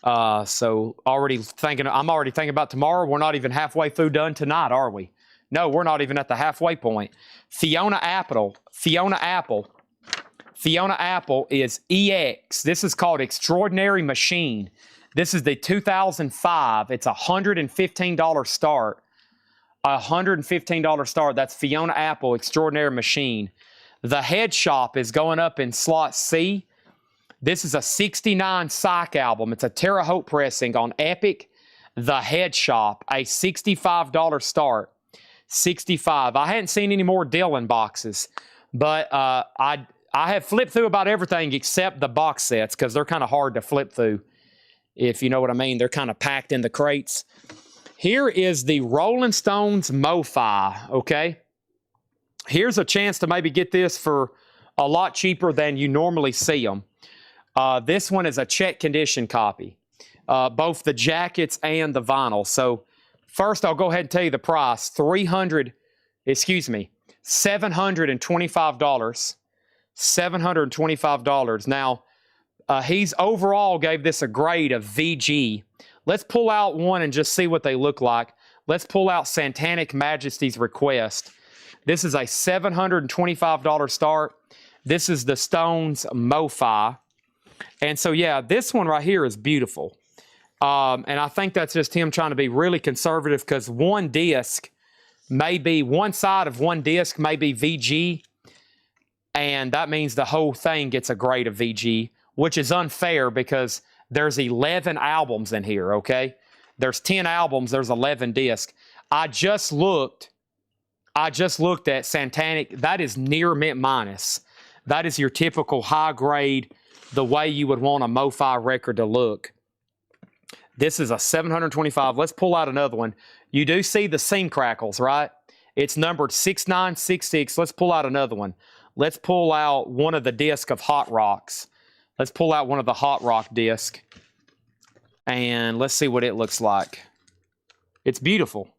So I'm already thinking about tomorrow. We're not even halfway through done tonight, are we? No, we're not even at the halfway point. Fiona Apple is EX. This is called Extraordinary Machine. This is the 2005. It's a $115 start. $115 start. That's Fiona Apple Extraordinary Machine. The Head Shop is going up in slot C. This is a 69 psych album. It's a Terre Haute pressing on Epic. The Head Shop, a $65 start. 65. I hadn't seen any more Dylan boxes, but I have flipped through about everything except the box sets because they're kind of hard to flip through, if you know what I mean. They're kind of packed in the crates. Here is the Rolling Stones Mo-Fi, okay? Here's a chance to maybe get this for a lot cheaper than you normally see them. This one is a check condition copy, both the jackets and the vinyl. So first, I'll go ahead and tell you the price. $725. $725. Now, he's overall gave this a grade of VG. Let's pull out one and just see what they look like. Let's pull out Satanic Majesty's Request. This is a $725 start. This is the Stones Mo-Fi. And so, yeah, this one right here is beautiful. And I think that's just him trying to be really conservative because one side of one disc may be VG, and that means the whole thing gets a grade of VG, which is unfair because there's 11 albums in here, okay? There's 10 albums, there's 11 discs. I just looked at Satanic. That is near mint minus. That is your typical high grade, the way you would want a Mo-Fi record to look. This is a $725. Let's pull out another one. You do see the seam crackles, right? It's numbered 6966. Let's pull out another one. Let's pull out one of the disc of Hot Rocks. Let's pull out one of the Hot Rock disc. And let's see what it looks like. It's beautiful.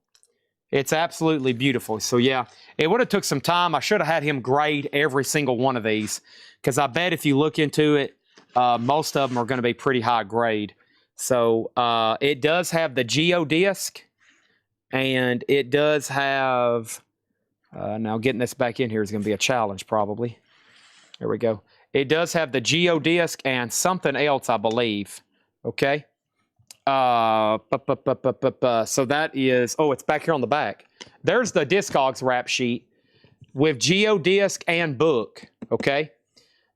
It's absolutely beautiful. So, yeah, it would have took some time. I should have had him grade every single one of these because I bet if you look into it, most of them are going to be pretty high grade. So it does have the Geo disc, and it does have, now getting this back in here is going to be a challenge probably. There we go. It does have the Geo disc and something else, I believe. Okay. So that is, oh, it's back here on the back. There's the Discogs rap sheet with Geo disc and book. Okay.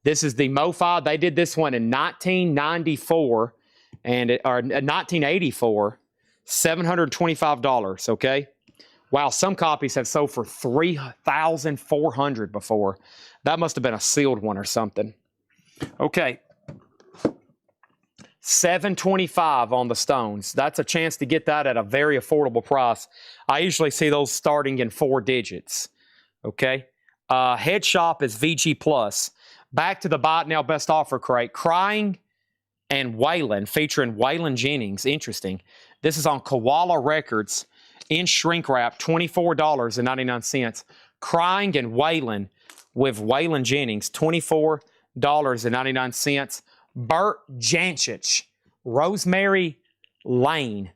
This is the Mo-Fi. They did this one in 1994 or 1984, $725, okay? Wow, some copies have sold for $3,400 before. That must have been a sealed one or something. Okay. $725 on the Stones. That's a chance to get that at a very affordable price. I usually see those starting in 4 digits, okay? Head Shop is VG+. Back to the Buy It Now Best Offer crate. Crying and Waylon, featuring Waylon Jennings. Interesting. This is on Koala Records in shrink wrap, $24.99. Crying and Waylon with Waylon Jennings, $24.99. Bert Janchich, Rosemary Lane.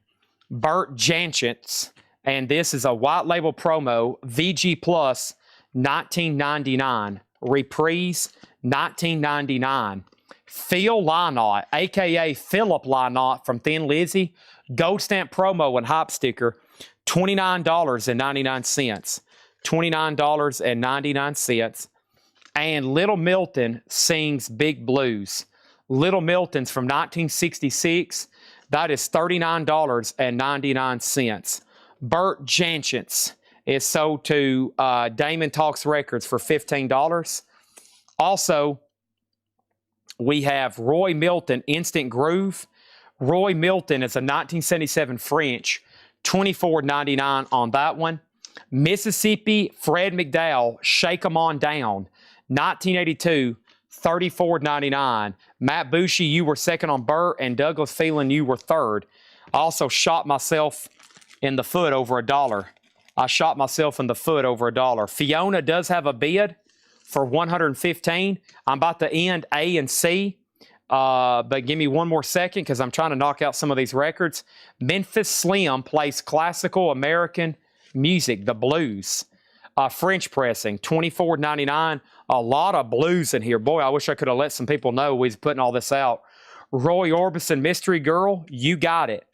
Bert Janchich, and this is a white label promo, VG Plus, $19.99. Reprise, $19.99. Phil Lynott, a.k.a. Philip Lynott from Thin Lizzy, gold stamp promo and hype sticker, $29.99. $29.99. And Little Milton sings Big Blues. Little Milton's from 1966. That is $39.99. Bert Janchins is sold to Damon Talks Records for $15. Also, we have Roy Milton Instant Groove. Roy Milton is a 1977 French, $24.99 on that one. Mississippi Fred McDowell, Shake 'Em On Down, 1982, $34.99. Matt Bushy, You Were Second on Burt, and Douglas Phelan, You Were Third. I also shot myself in the foot over $1. I shot myself in the foot over $1. Fiona does have a bid for 115. I'm about to end A and C, but give me one more second because I'm trying to knock out some of these records. Memphis Slim plays classical American music, the blues. French pressing, $24.99. A lot of blues in here. Boy, I wish I could have let some people know we was putting all this out. Roy Orbison, Mystery Girl, You Got It,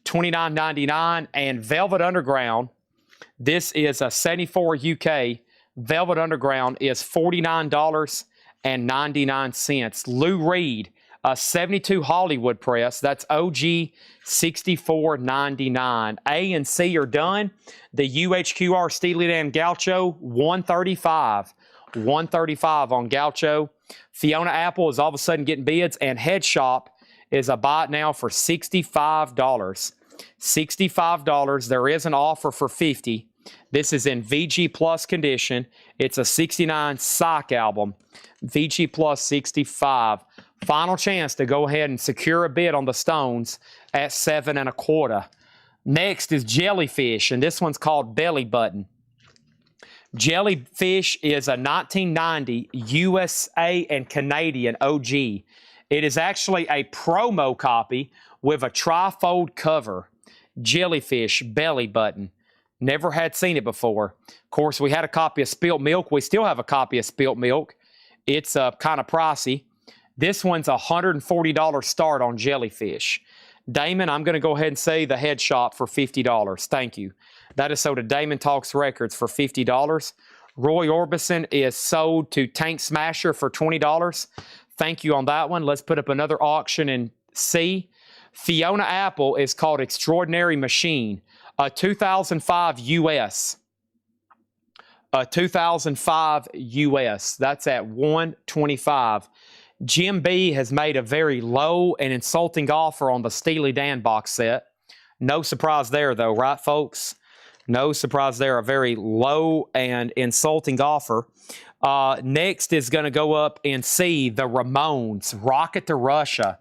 $29.99. And Velvet Underground, this is a 74 UK. Velvet Underground is $49.99. Lou Reed, a 72 Hollywood press. That's OG $64.99. A and C are done. The UHQR Steely Dan Gaucho, $135. $135 on Gaucho. Fiona Apple is all of a sudden getting bids, and Head Shop is a buy it now for $65. $65. There is an offer for $50. This is in VG Plus condition. It's a 69 Psych album. VG Plus 65. Final chance to go ahead and secure a bid on the Stones at $7.25. Next is Jellyfish, and this one's called Belly Button. Jellyfish is a 1990 USA and Canadian OG. It is actually a promo copy with a trifold cover. Jellyfish, Belly Button. Never had seen it before. Of course, we had a copy of Spilt Milk. We still have a copy of Spilt Milk. It's kind of pricey. This one's a $140 start on Jellyfish. Damon, I'm going to go ahead and say the Head Shop for $50. Thank you. That is sold to Damon Talks Records for $50. Roy Orbison is sold to Tank Smasher for $20. Thank you on that one. Let's put up another auction in C. Fiona Apple is called Extraordinary Machine. A 2005 US. A 2005 US. That's at $125. Jim B has made a very low and insulting offer on the Steely Dan box set. No surprise there, though, right, folks? No surprise there. A very low and insulting offer. Next is going to go up in C, the Ramones, Rocket to Russia.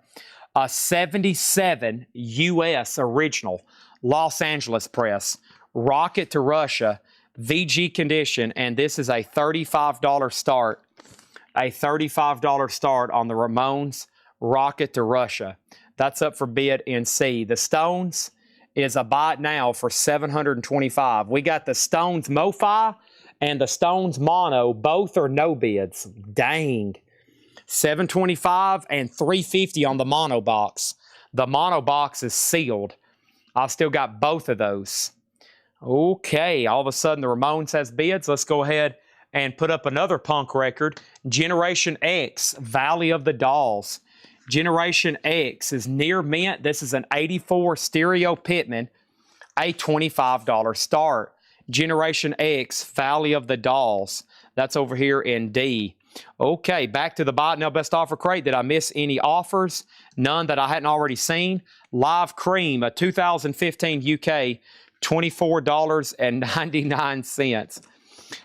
A 77 US original, Los Angeles press. Rocket to Russia, VG condition, and this is a $35 start. A $35 start on the Ramones, Rocket to Russia. That's up for bid in C. The Stones is a buy it now for $725. We got the Stones MoFi and the Stones Mono. Both are no bids. Dang. $725 and $350 on the Mono box. The Mono box is sealed. I've still got both of those. Okay, all of a sudden the Ramones has bids. Let's go ahead and put up another punk record. Generation X, Valley of the Dolls. Generation X is near mint. This is an 84 Stereo Pitman, a $25 start. Generation X, Valley of the Dolls. That's over here in D. Okay, back to the Buy It Now Best Offer crate. Did I miss any offers? None that I hadn't already seen. Live Cream, a 2015 UK, $24.99.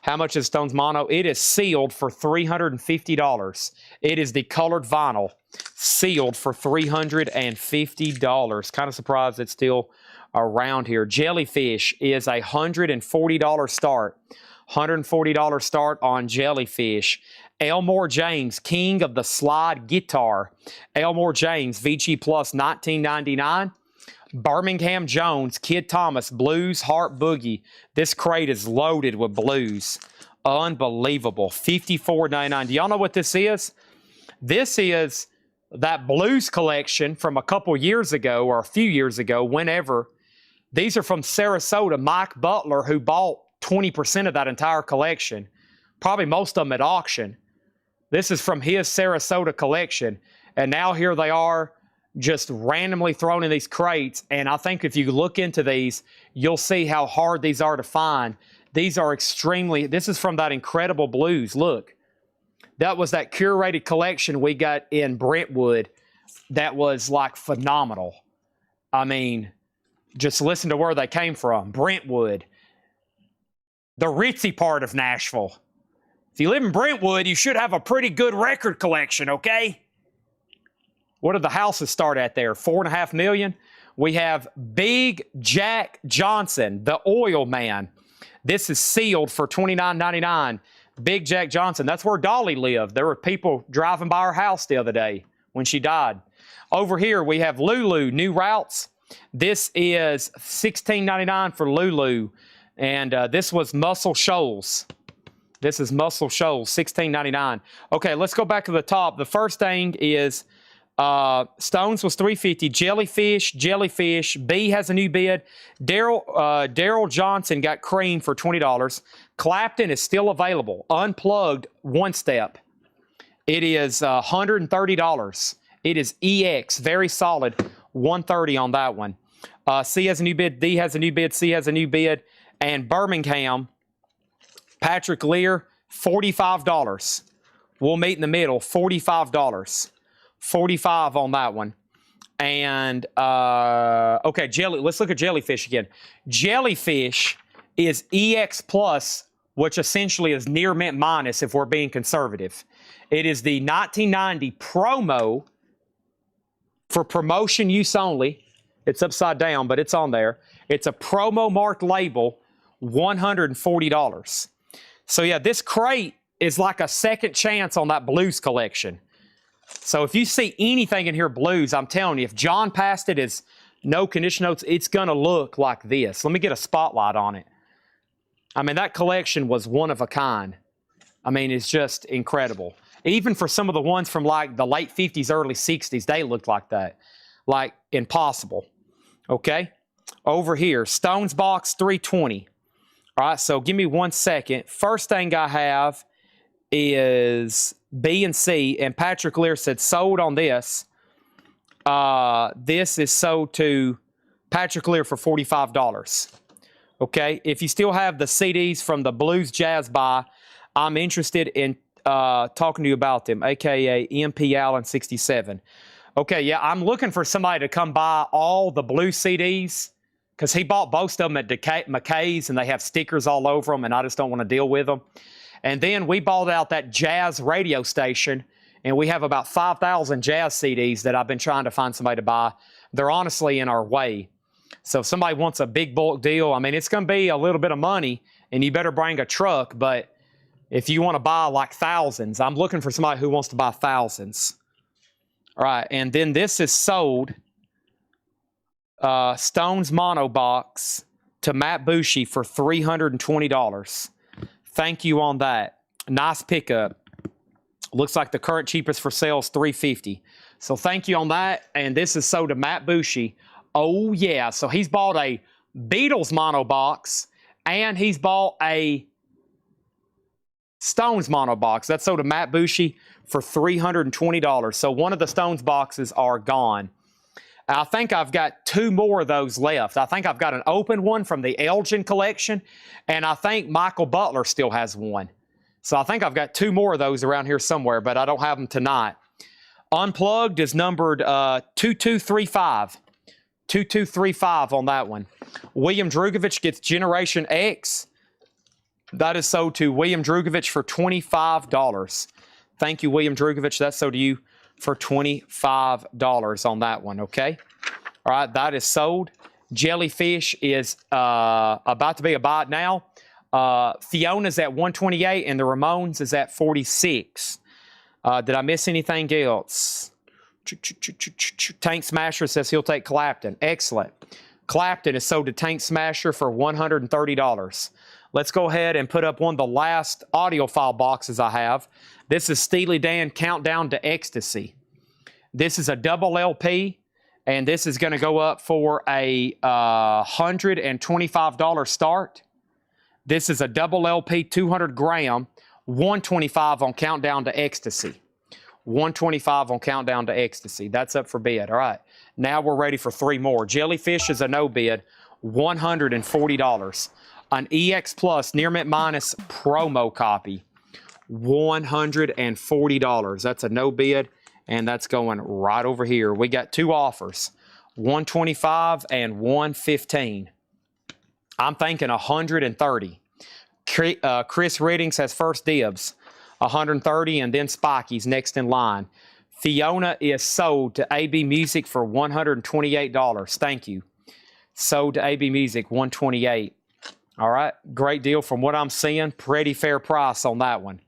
How much is Stones Mono? It is sealed for $350. It is the colored vinyl, sealed for $350. Kind of surprised it's still around here. Jellyfish is a $140 start. $140 start on Jellyfish. Elmore James, King of the Slide Guitar. Elmore James, VG Plus, $19.99. Birmingham Jones, Kid Thomas, Blues Heart Boogie. This crate is loaded with blues. Unbelievable. $54.99. Do y'all know what this is? This is that blues collection from a couple years ago or a few years ago, whenever. These are from Sarasota. Mike Butler, who bought 20% of that entire collection. Probably most of them at auction. This is from his Sarasota collection. And now here they are, just randomly thrown in these crates. And I think if you look into these, you'll see how hard these are to find. These are extremely, this is from that Incredible Blues. Look, that was that curated collection we got in Brentwood that was like phenomenal. I mean, just listen to where they came from. Brentwood, the ritzy part of Nashville. If you live in Brentwood, you should have a pretty good record collection, okay? What did the houses start at there? $4.5 million. We have Big Jack Johnson, the Oil Man. This is sealed for $29.99. Big Jack Johnson. That's where Dolly lived. There were people driving by her house the other day when she died. Over here, we have Lulu, new routes. This is $16.99 for Lulu. And this was Muscle Shoals. This is Muscle Shoals, $16.99. Okay, let's go back to the top. The first thing is Stones was $3.50. Jellyfish. B has a new bid. Daryl Johnson got cream for $20. Clapton is still available. Unplugged, one step. It is $130. It is EX, very solid. $130 on that one. C has a new bid. D has a new bid. C has a new bid. And Birmingham, Patrick Lear, $45. We'll meet in the middle, $45. 45 on that one. And, okay, let's look at Jellyfish again. Jellyfish is EX Plus, which essentially is near mint minus if we're being conservative. It is the 1990 promo for promotion use only. It's upside down, but it's on there. It's a promo marked label, $140. So yeah, this crate is like a second chance on that blues collection. So if you see anything in here blues, I'm telling you, if John passed it as no condition notes, it's going to look like this. Let me get a spotlight on it. I mean, that collection was one of a kind. I mean, it's just incredible. Even for some of the ones from like the late 50s, early 60s, they looked like that. Like impossible. Okay? Over here, Stones box, $320. All right, so give me 1 second. First thing I have is B and C, and Patrick Lear said sold on this. This is sold to Patrick Lear for $45. Okay, if you still have the CDs from the Blues Jazz Buy, I'm interested in talking to you about them, aka MP Allen 67. Okay, yeah, I'm looking for somebody to come buy all the Blues CDs because he bought both of them at McKay's and they have stickers all over them, and I just don't want to deal with them. And then we bought out that jazz radio station, and we have about 5,000 jazz CDs that I've been trying to find somebody to buy. They're honestly in our way. So if somebody wants a big bulk deal, I mean, it's going to be a little bit of money, and you better bring a truck. But if you want to buy like thousands, I'm looking for somebody who wants to buy thousands. All right, and then this is sold, Stones Mono Box to Matt Bushy for $320. Thank you on that. Nice pickup. Looks like the current cheapest for sale is $350. So thank you on that. And this is sold to Matt Bushy. Oh, yeah. So he's bought a Beatles mono box and he's bought a Stones mono box. That's sold to Matt Bushy for $320. So one of the Stones boxes are gone. I think I've got 2 more of those left. I think I've got an open one from the Elgin collection, and I think Michael Butler still has one. So I think I've got 2 more of those around here somewhere, but I don't have them tonight. Unplugged is numbered 2235. 2235 on that one. William Drugovich gets Generation X. That is sold to William Drugovich for $25. Thank you, William Drugovich. That's sold to you for $25 on that one, okay? All right, that is sold. Jellyfish is about to be a buy now. Fiona's at $128 and the Ramones is at $46. Did I miss anything else? Tank Smasher says he'll take Clapton. Excellent. Clapton is sold to Tank Smasher for $130. Let's go ahead and put up one of the last audiophile boxes I have. This is Steely Dan Countdown to Ecstasy. This is a double LP, and this is going to go up for a $125 start. This is a double LP, 200 gram, $125 on Countdown to Ecstasy. $125 on Countdown to Ecstasy. That's up for bid. All right. Now we're ready for 3 more. Jellyfish is a no bid, $140. An EX Plus near mint minus promo copy, $140. That's a no bid, and that's going right over here. We got 2 offers, $125 and $115. I'm thinking $130. Chris Riddings has first dibs, $130, and then Spikey's next in line. Fiona is sold to AB Music for $128. Thank you. Sold to AB Music, $128. All right, great deal from what I'm seeing. Pretty fair price on that one.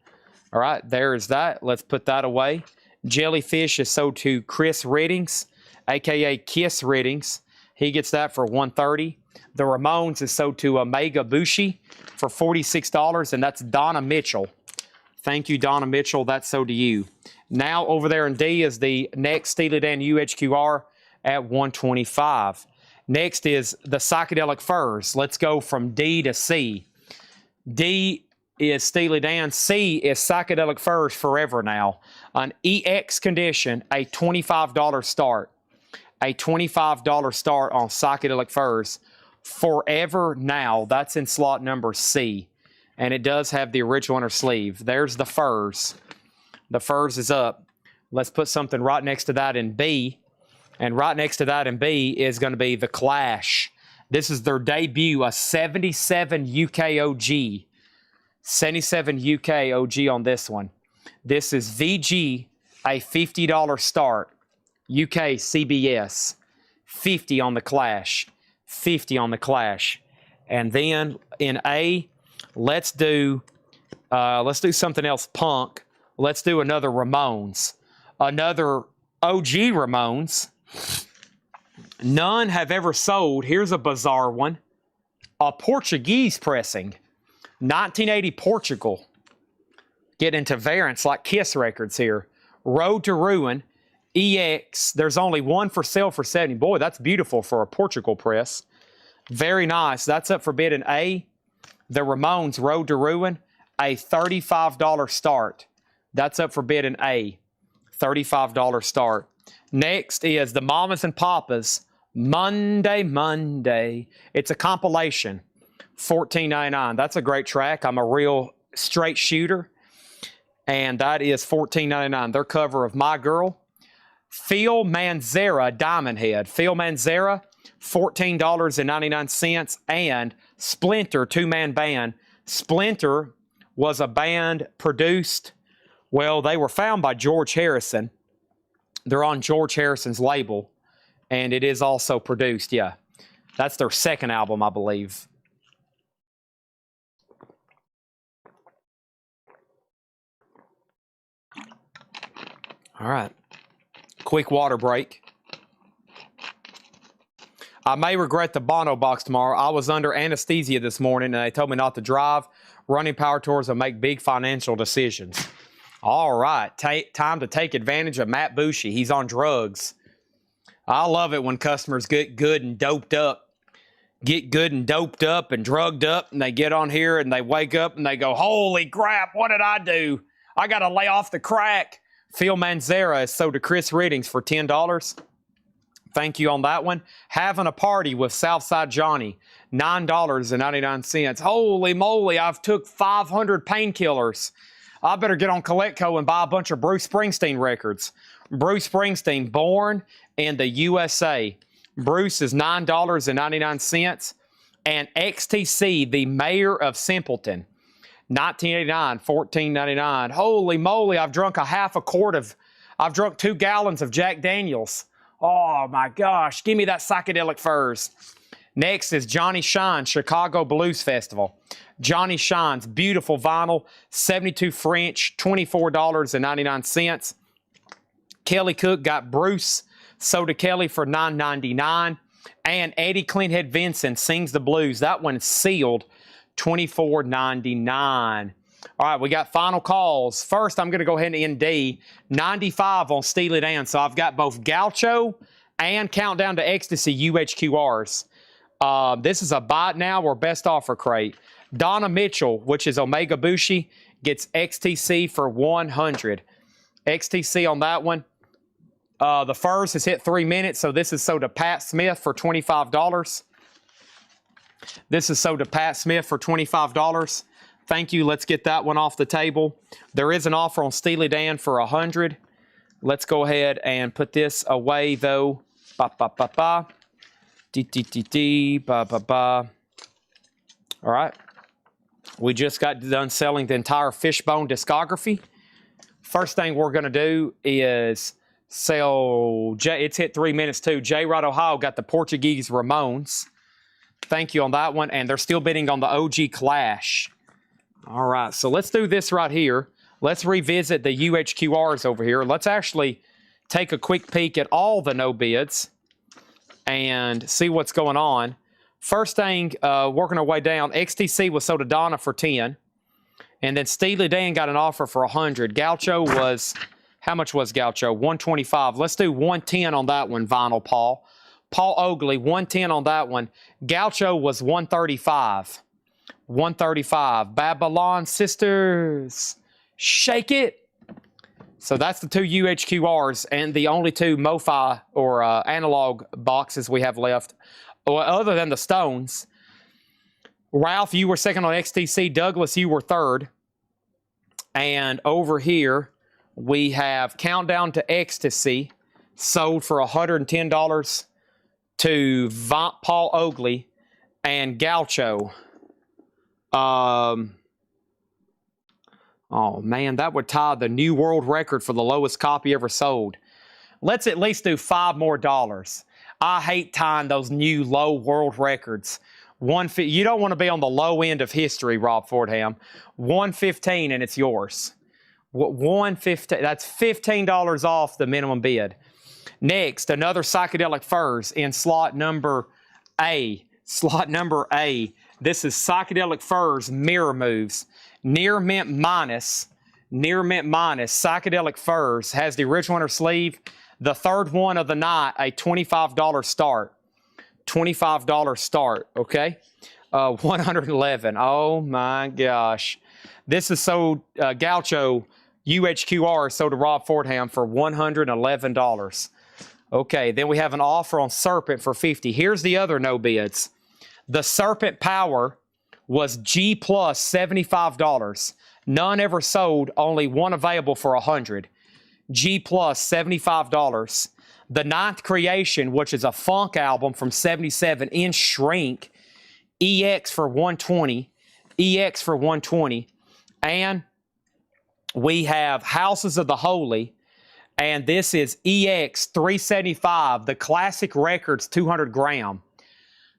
All right, there is that. Let's put that away. Jellyfish is sold to Chris Riddings, a.k.a. Kiss Riddings. He gets that for $130. The Ramones is sold to Omega Bushi for $46, and that's Donna Mitchell. Thank you, Donna Mitchell. That's sold to you. Now over there in D is the next Steely Dan UHQR at $125. Next is the Psychedelic Furs. Let's go from D to C. D is Steely Dan. C is Psychedelic Furs Forever Now. An EX condition, a $25 start. A $25 start on Psychedelic Furs Forever Now. That's in slot number C. And it does have the original inner sleeve. There's the Furs. The Furs is up. Let's put something right next to that in B. And right next to that in B is going to be the Clash. This is their debut, a 77 UK OG. 77 UK OG on this one. This is VG, a $50 start. UK CBS. 50 on the Clash. 50 on the Clash. And then in A, let's do something else punk. Let's do another Ramones. Another OG Ramones. None have ever sold. Here's a bizarre one. A Portuguese pressing. 1980 Portugal. Get into variants like Kiss records here. Road to Ruin. EX. There's only one for sale for 70. Boy, that's beautiful for a Portugal press. Very nice. That's up for bid in A. The Ramones Road to Ruin. A $35 start. That's up for bid in A. $35 start. Next is the Mamas and Papas, Monday, Monday. It's a compilation, $14.99. That's a great track. I'm a real straight shooter, and that is $14.99. Their cover of My Girl. Phil Manzarek, Diamond Head. Phil Manzarek, $14.99. And Splinter, two-man band. Splinter was a band produced, well, they were found by George Harrison. They're on George Harrison's label, and it is also produced, yeah. That's their second album, I believe. All right. Quick water break. I may regret the Bono box tomorrow. I was under anesthesia this morning, and they told me not to drive, running power tours, and make big financial decisions. All right, time to take advantage of Matt Bushi. He's on drugs. I love it when customers get good and doped up. Get good and doped up and drugged up, and they get on here and they wake up and they go, holy crap, what did I do? I got to lay off the crack. Phil Manzarek is sold to Chris Riddings for $10. Thank you on that one. Having a Party with Southside Johnny, $9.99. Holy moly, I've took 500 painkillers. I better get on Coletco and buy a bunch of Bruce Springsteen records. Bruce Springsteen, born in the USA. Bruce is $9.99. And XTC, the Mayor of Simpleton, 1989, $14.99. Holy moly, I've drunk I've drunk 2 gallons of Jack Daniels. Oh my gosh, give me that Psychedelic Furs. Next is Johnny Shine's Chicago Blues Festival. Johnny Shine's beautiful vinyl, 72 French, $24.99. Kelly Cook got Bruce, sold to Kelly for $9.99. And Eddie Clinthead Vincent Sings the Blues. That one's sealed, $24.99. All right, we got final calls. First, I'm going to go ahead and end D. 95 on Steely Dan. So I've got both Gaucho and Countdown to Ecstasy UHQRs. This is a buy it now or best offer crate. Donna Mitchell, which is Omega Bushi, gets XTC for $100. XTC on that one. The Furs has hit 3 minutes, so this is sold to Pat Smith for $25. This is sold to Pat Smith for $25. Thank you. Let's get that one off the table. There is an offer on Steely Dan for $100. Let's go ahead and put this away, though. Ba ba ba ba. Ba ba ba. All right. We just got done selling the entire Fishbone discography. First thing we're going to do is sell, it's hit 3 minutes too. J. Rod Ohio got the Portuguese Ramones. Thank you on that one. And they're still bidding on the OG Clash. All right, so let's do this right here. Let's revisit the UHQRs over here. Let's actually take a quick peek at all the no bids and see what's going on. First thing, working our way down, XTC was sold to Donna for 10. And then Steely Dan got an offer for 100. Gaucho was, how much was Gaucho? 125. Let's do 110 on that one, Vinyl Paul. Paul Oakley, 110 on that one. Gaucho was 135. 135. Babylon Sisters, shake it. So that's the two UHQRs and the only two MoFi or analog boxes we have left, other than the Stones. Ralph, you were second on XTC. Douglas, you were third. And over here, we have Countdown to Ecstasy, sold for $110 to Paul Oakley and Gaucho. Oh, man, that would tie the new world record for the lowest copy ever sold. Let's at least do $5 more. I hate tying those new low world records. You don't want to be on the low end of history, Rob Fordham. 115 and it's yours. 115. That's $15 off the minimum bid. Next, another Psychedelic Furs in slot number A. Slot number A. This is Psychedelic Furs Mirror Moves. Near Mint Minus. Near Mint Minus. Psychedelic Furs has the original inner sleeve. The third one of the night, a $25 start. $25 start, okay? 111. Oh my gosh. This is sold, Gaucho UHQR sold to Rob Fordham for $111. Okay, then we have an offer on Serpent for $50. Here's the other no bids. The Serpent Power was G plus $75. None ever sold, only one available for $100. G plus $75. The Ninth Creation, which is a funk album from '77 in shrink, EX for $120. EX for $120. And we have Houses of the Holy, and this is EX 375, the Classic Records 200 gram.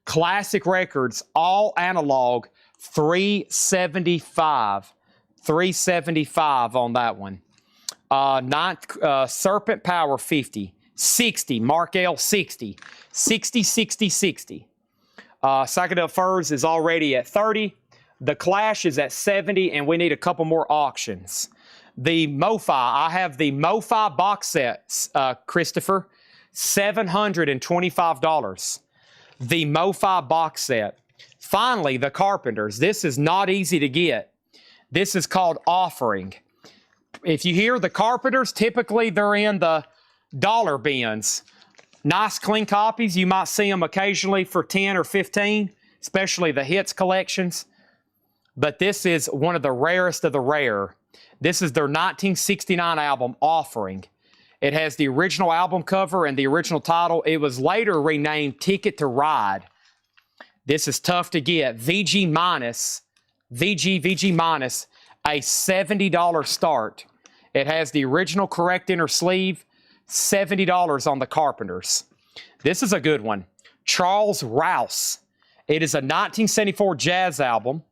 Classic Records, all analog, 375. 375 on that one. Serpent Power 50. 60. Mark L 60. 60, 60, 60. Psychedelic Furs is already at 30. The Clash is at 70, and we need a couple more auctions. The MoFi, I have the MoFi box sets, Christopher, $725. The MoFi box set. Finally, the Carpenters. This is not easy to get. This is called Offering. If you hear the Carpenters, typically they're in the dollar bins. Nice clean copies. You might see them occasionally for 10 or 15, especially the hits collections. But this is one of the rarest of the rare. This is their 1969 album, Offering. It has the original album cover and the original title. It was later renamed Ticket to Ride. This is tough to get. VG minus, VG minus, a $70 start. It has the original correct inner sleeve, $70 on the Carpenters. This is a good one. Charles Rouse. It is a 1974 jazz album.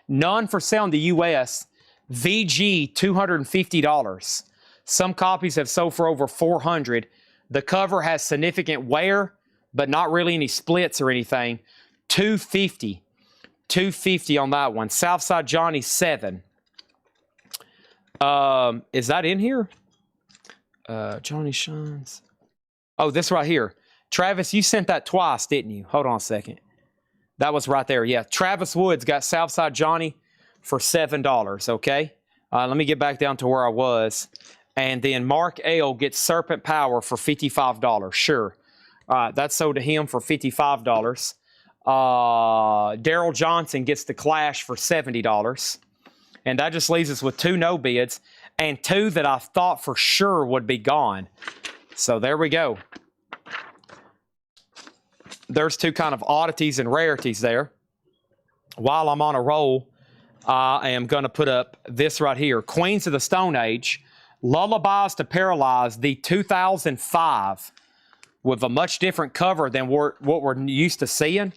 None for sale in the U.S. VG, $250. Some copies have sold for over $400. The cover has significant wear, but not really any splits or anything. $250. $250 on that one. Southside Johnny 7. Is that in here? Johnny Shines. Oh, this right here. Travis, you sent that twice, didn't you? Hold on a second. That was right there. Yeah, Travis Woods got Southside Johnny for $7, okay? Let me get back down to where I was. And then Mark L gets Serpent Power for $55. Sure. All right, that's sold to him for $55. Daryl Johnson gets the Clash for $70. And that just leaves us with two no bids and two that I thought for sure would be gone. So there we go. There's two kind of oddities and rarities there. While I'm on a roll, I am going to put up this right here. Queens of the Stone Age, Lullabies to Paralyze, the 2005, with a much different cover than what we're used to seeing.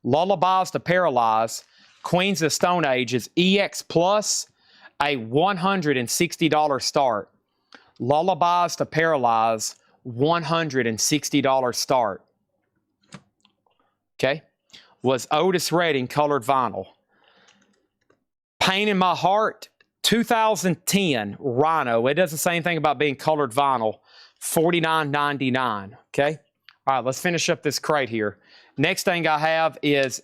Lullabies to Paralyze, Queens of the Stone Age is EX Plus, a $160 start. Lullabies to Paralyze, $160 start. Okay? Was Otis Redding colored vinyl. Pain in My Heart, 2010 Rhino. It doesn't say anything about being colored vinyl. $49.99. Okay? All right, let's finish up this crate here. Next thing I have is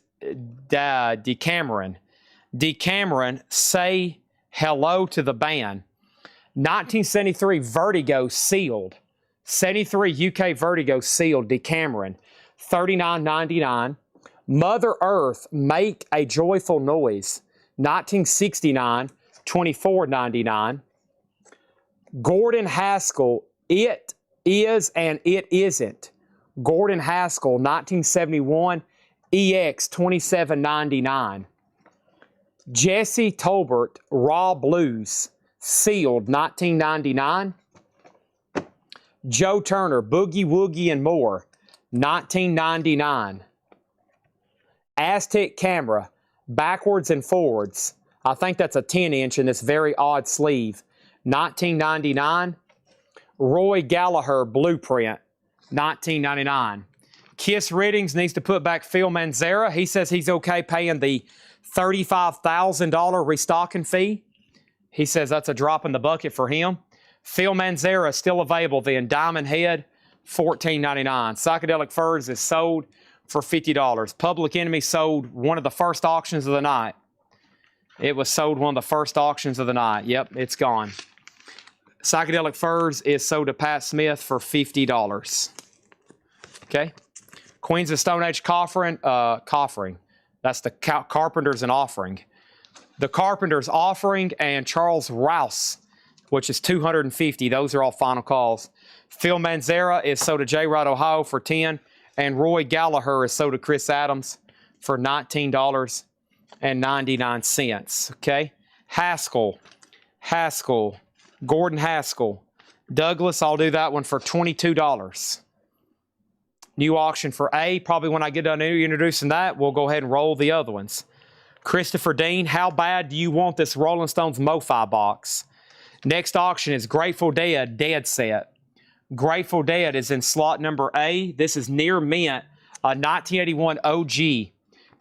Decameron. Decameron, Say Hello to the Band. 1973 Vertigo sealed. 73 UK Vertigo sealed Decameron. $39.99. Mother Earth, Make a Joyful Noise. 1969, $24.99. Gordon Haskell, It Is and It Isn't. Gordon Haskell, 1971, EX, $27.99. Jesse Tolbert, Raw Blues, sealed, $19.99. Joe Turner, Boogie Woogie and More, $19.99. Aztec Camera, backwards and forwards. I think that's a 10-inch in this very odd sleeve. $19.99. Roy Gallagher Blueprint, $19.99. Kiss Readings needs to put back Phil Manzera. He says he's okay paying the $35,000 restocking fee. He says that's a drop in the bucket for him. Phil Manzera is still available then. Diamond Head, $14.99. Psychedelic Furs is sold for $50. Public Enemy sold one of the first auctions of the night. It was sold one of the first auctions of the night. Yep, it's gone. Psychedelic Furs is sold to Pat Smith for $50. Okay. Queens of Stone Age Coffering. That's the Carpenters and Offering. The Carpenters Offering and Charles Rouse, which is $250. Those are all final calls. Phil Manzera is sold to J. Rod Ohio for $10. And Roy Gallagher is sold to Chris Adams for $19.99. Okay. Haskell. Gordon Haskell. Douglas, I'll do that one for $22. New auction for A. Probably when I get done introducing that, we'll go ahead and roll the other ones. Christopher Dean, How Bad Do You Want This Rolling Stones Mo-Fi Box? Next auction is Grateful Dead Dead Set. Grateful Dead is in slot number A. This is Near Mint, a 1981 OG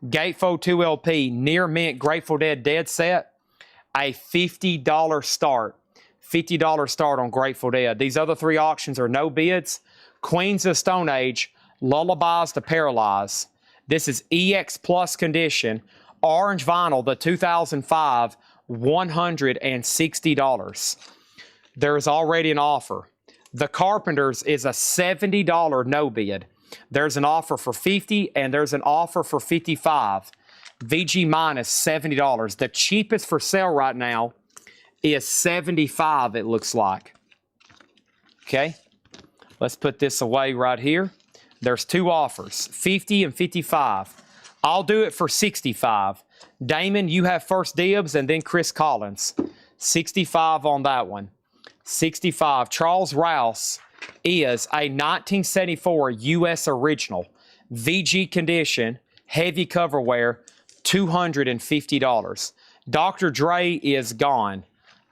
Gatefold 2 LP, Near Mint Grateful Dead Dead Set, a $50 start. $50 start on Grateful Dead. These other three auctions are no bids. Queens of Stone Age, Lullabies to Paralyze. This is EX Plus condition. Orange vinyl, the 2005, $160. There is already an offer. The Carpenters is a $70 no bid. There's an offer for $50 and there's an offer for $55. VG minus $70. The cheapest for sale right now is $75, it looks like. Okay, let's put this away right here. There's two offers, $50 and $55. I'll do it for $65. Damon, you have first dibs, and then Chris Collins. $65 on that one. $65. Charles Rouse is a 1974 U.S. original. VG condition, heavy coverware, $250. Dr. Dre is gone.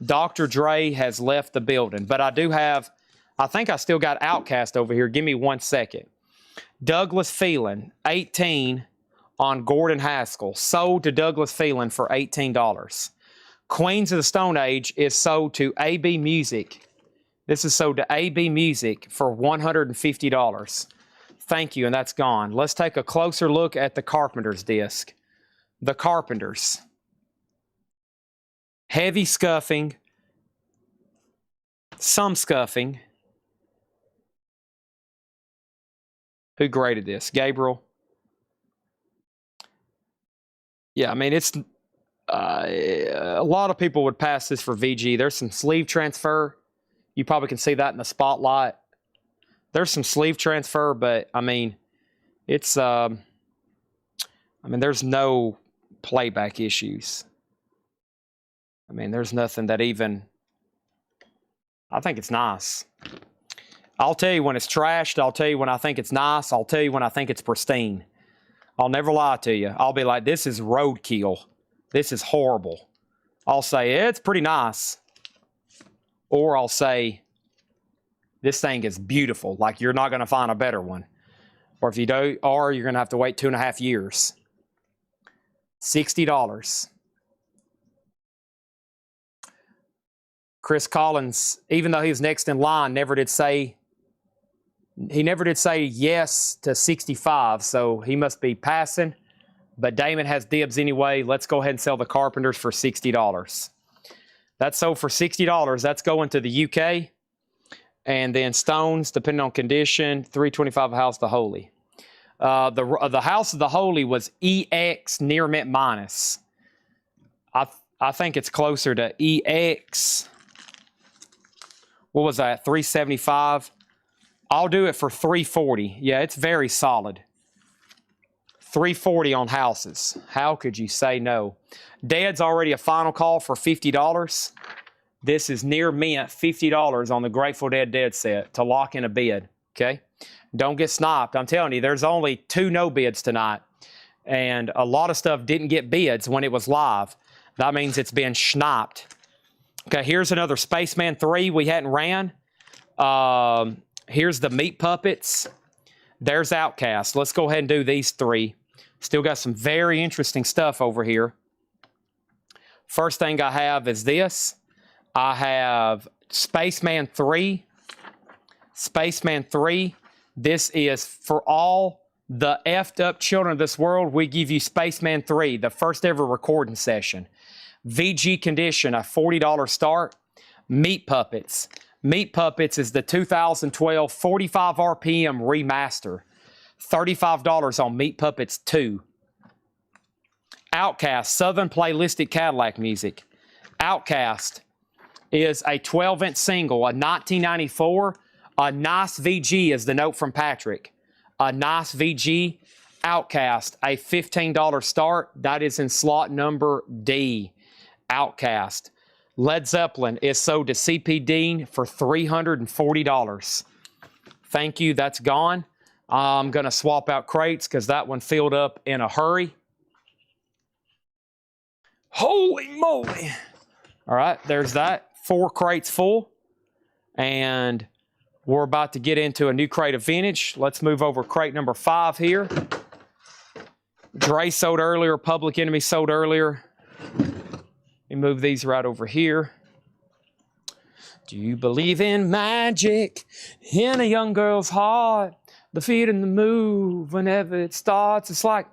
Dr. Dre has left the building. But I do have, I think I still got Outcast over here. Give me 1 second. Douglas Phelan, 18 on Gordon Haskell. Sold to Douglas Phelan for $18. Queens of the Stone Age is sold to AB Music. This is sold to AB Music for $150. Thank you, and that's gone. Let's take a closer look at the Carpenters disc. The Carpenters. Heavy scuffing. Some scuffing. Who graded this? Gabriel? Yeah, I mean, it's a lot of people would pass this for VG. There's some sleeve transfer. You probably can see that in the spotlight. There's some sleeve transfer, but I mean, it's there's no playback issues. I mean, there's nothing that even, I think it's nice. I'll tell you when it's trashed. I'll tell you when I think it's nice. I'll tell you when I think it's pristine. I'll never lie to you. I'll be like, this is roadkill. This is horrible. I'll say, it's pretty nice. Or I'll say, this thing is beautiful. Like, you're not going to find a better one. Or if you do, or you're going to have to wait 2.5 years. $60. Chris Collins, even though he was next in line, never did say yes to 65, so he must be passing. But Damon has dibs anyway. Let's go ahead and sell the Carpenters for $60. That's sold for $60. That's going to the UK. And then Stones, depending on condition, $325 a house, the Holy. The House of the Holy was EX near mint minus. I think it's closer to EX. What was that? 375. I'll do it for 340. Yeah, it's very solid. 340 on houses. How could you say no? Dad's already a final call for $50. This is near mint, $50 on the Grateful Dead set to lock in a bid. Okay? Don't get sniped. I'm telling you, there's only 2 no bids tonight. And a lot of stuff didn't get bids when it was live. That means it's been sniped. Okay, here's another Spaceman 3 we hadn't ran. Here's the Meat Puppets. There's Outcast. Let's go ahead and do these 3. Still got some very interesting stuff over here. First thing I have is this. I have Spaceman 3. Spaceman 3. This is for all the effed up children of this world. We give you Spaceman 3, the first ever recording session. VG condition, a $40 start. Meat Puppets. Meat Puppets is the 2012 45 RPM remaster. $35 on Meat Puppets 2. Outcast, Southern Playlistic Cadillac Music. Outcast is a 12-inch single, a 1994. A nice VG is the note from Patrick. A nice VG. Outcast, a $15 start. That is in slot number D. Outcast. Led Zeppelin is sold to CP Dean for $340. Thank you, that's gone. I'm going to swap out crates because that one filled up in a hurry. Holy moly. All right, there's that. 4 crates full. And we're about to get into a new crate of vintage. Let's move over crate number 5 here. Dre sold earlier. Public Enemy sold earlier. Let me move these right over here. Do you believe in magic in a young girl's heart? The feet and the move whenever it starts. It's like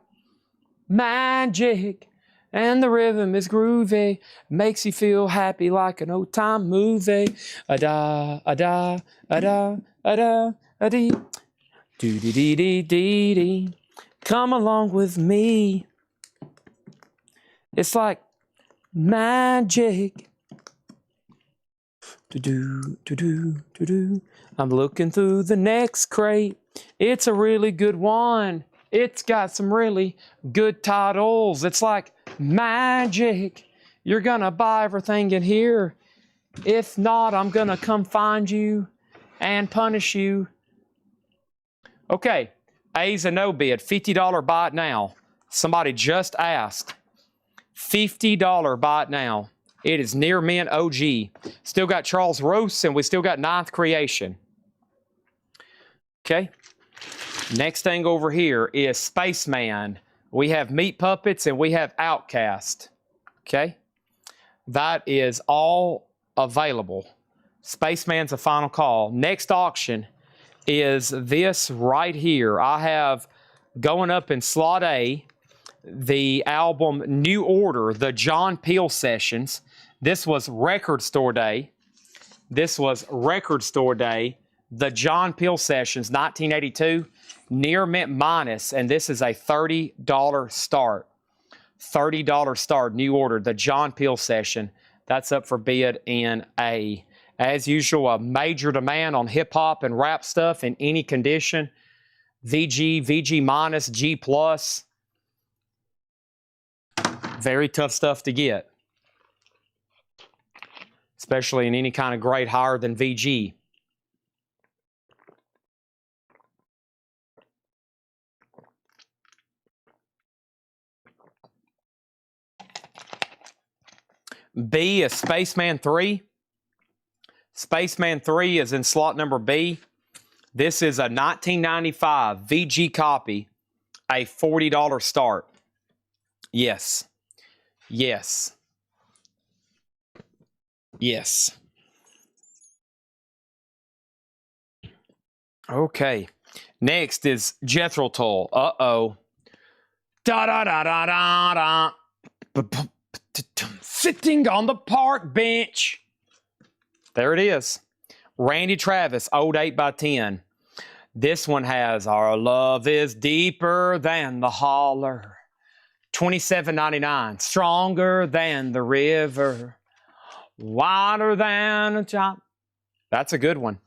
magic. And the rhythm is groovy, makes you feel happy like an old time movie. A-da, a-da, a-da, a-da, a-dee. Do-dee-dee-dee-dee-dee. Come along with me. It's like magic. Do-do, do-do, do-do. I'm looking through the next crate. It's a really good one. It's got some really good titles. It's like magic. You're gonna buy everything in here. If not, I'm gonna come find you and punish you. Okay, A's a no bid. $50 buy it now. Somebody just asked. $50 buy it now. It is near mint OG. Still got Charles Roos and we still got Ninth Creation. Okay. Next thing over here is Spaceman. We have Meat Puppets and we have Outcast. Okay? That is all available. Spaceman's a final call. Next auction is this right here. I have going up in slot A the album New Order, the John Peel Sessions. This was Record Store Day. This was Record Store Day. The John Peel Sessions, 1982. Near mint minus, and this is a $30 start. $30 start, New Order, the John Peel Session. That's up for bid in A. As usual, a major demand on hip-hop and rap stuff in any condition. VG, VG minus, G plus. Very tough stuff to get. Especially in any kind of grade higher than VG. B is Spaceman 3. Spaceman 3 is in slot number B. This is a 1995 VG copy, a $40 start. Yes. Yes. Yes. Okay. Next is Jethro Tull. Uh-oh. Da-da-da-da-da-da. Sitting on the park bench. There it is. Randy Travis, old 8x10. This one has Our Love is Deeper Than the Holler. $27.99. Stronger than the river. Wider than a chop. That's a good one.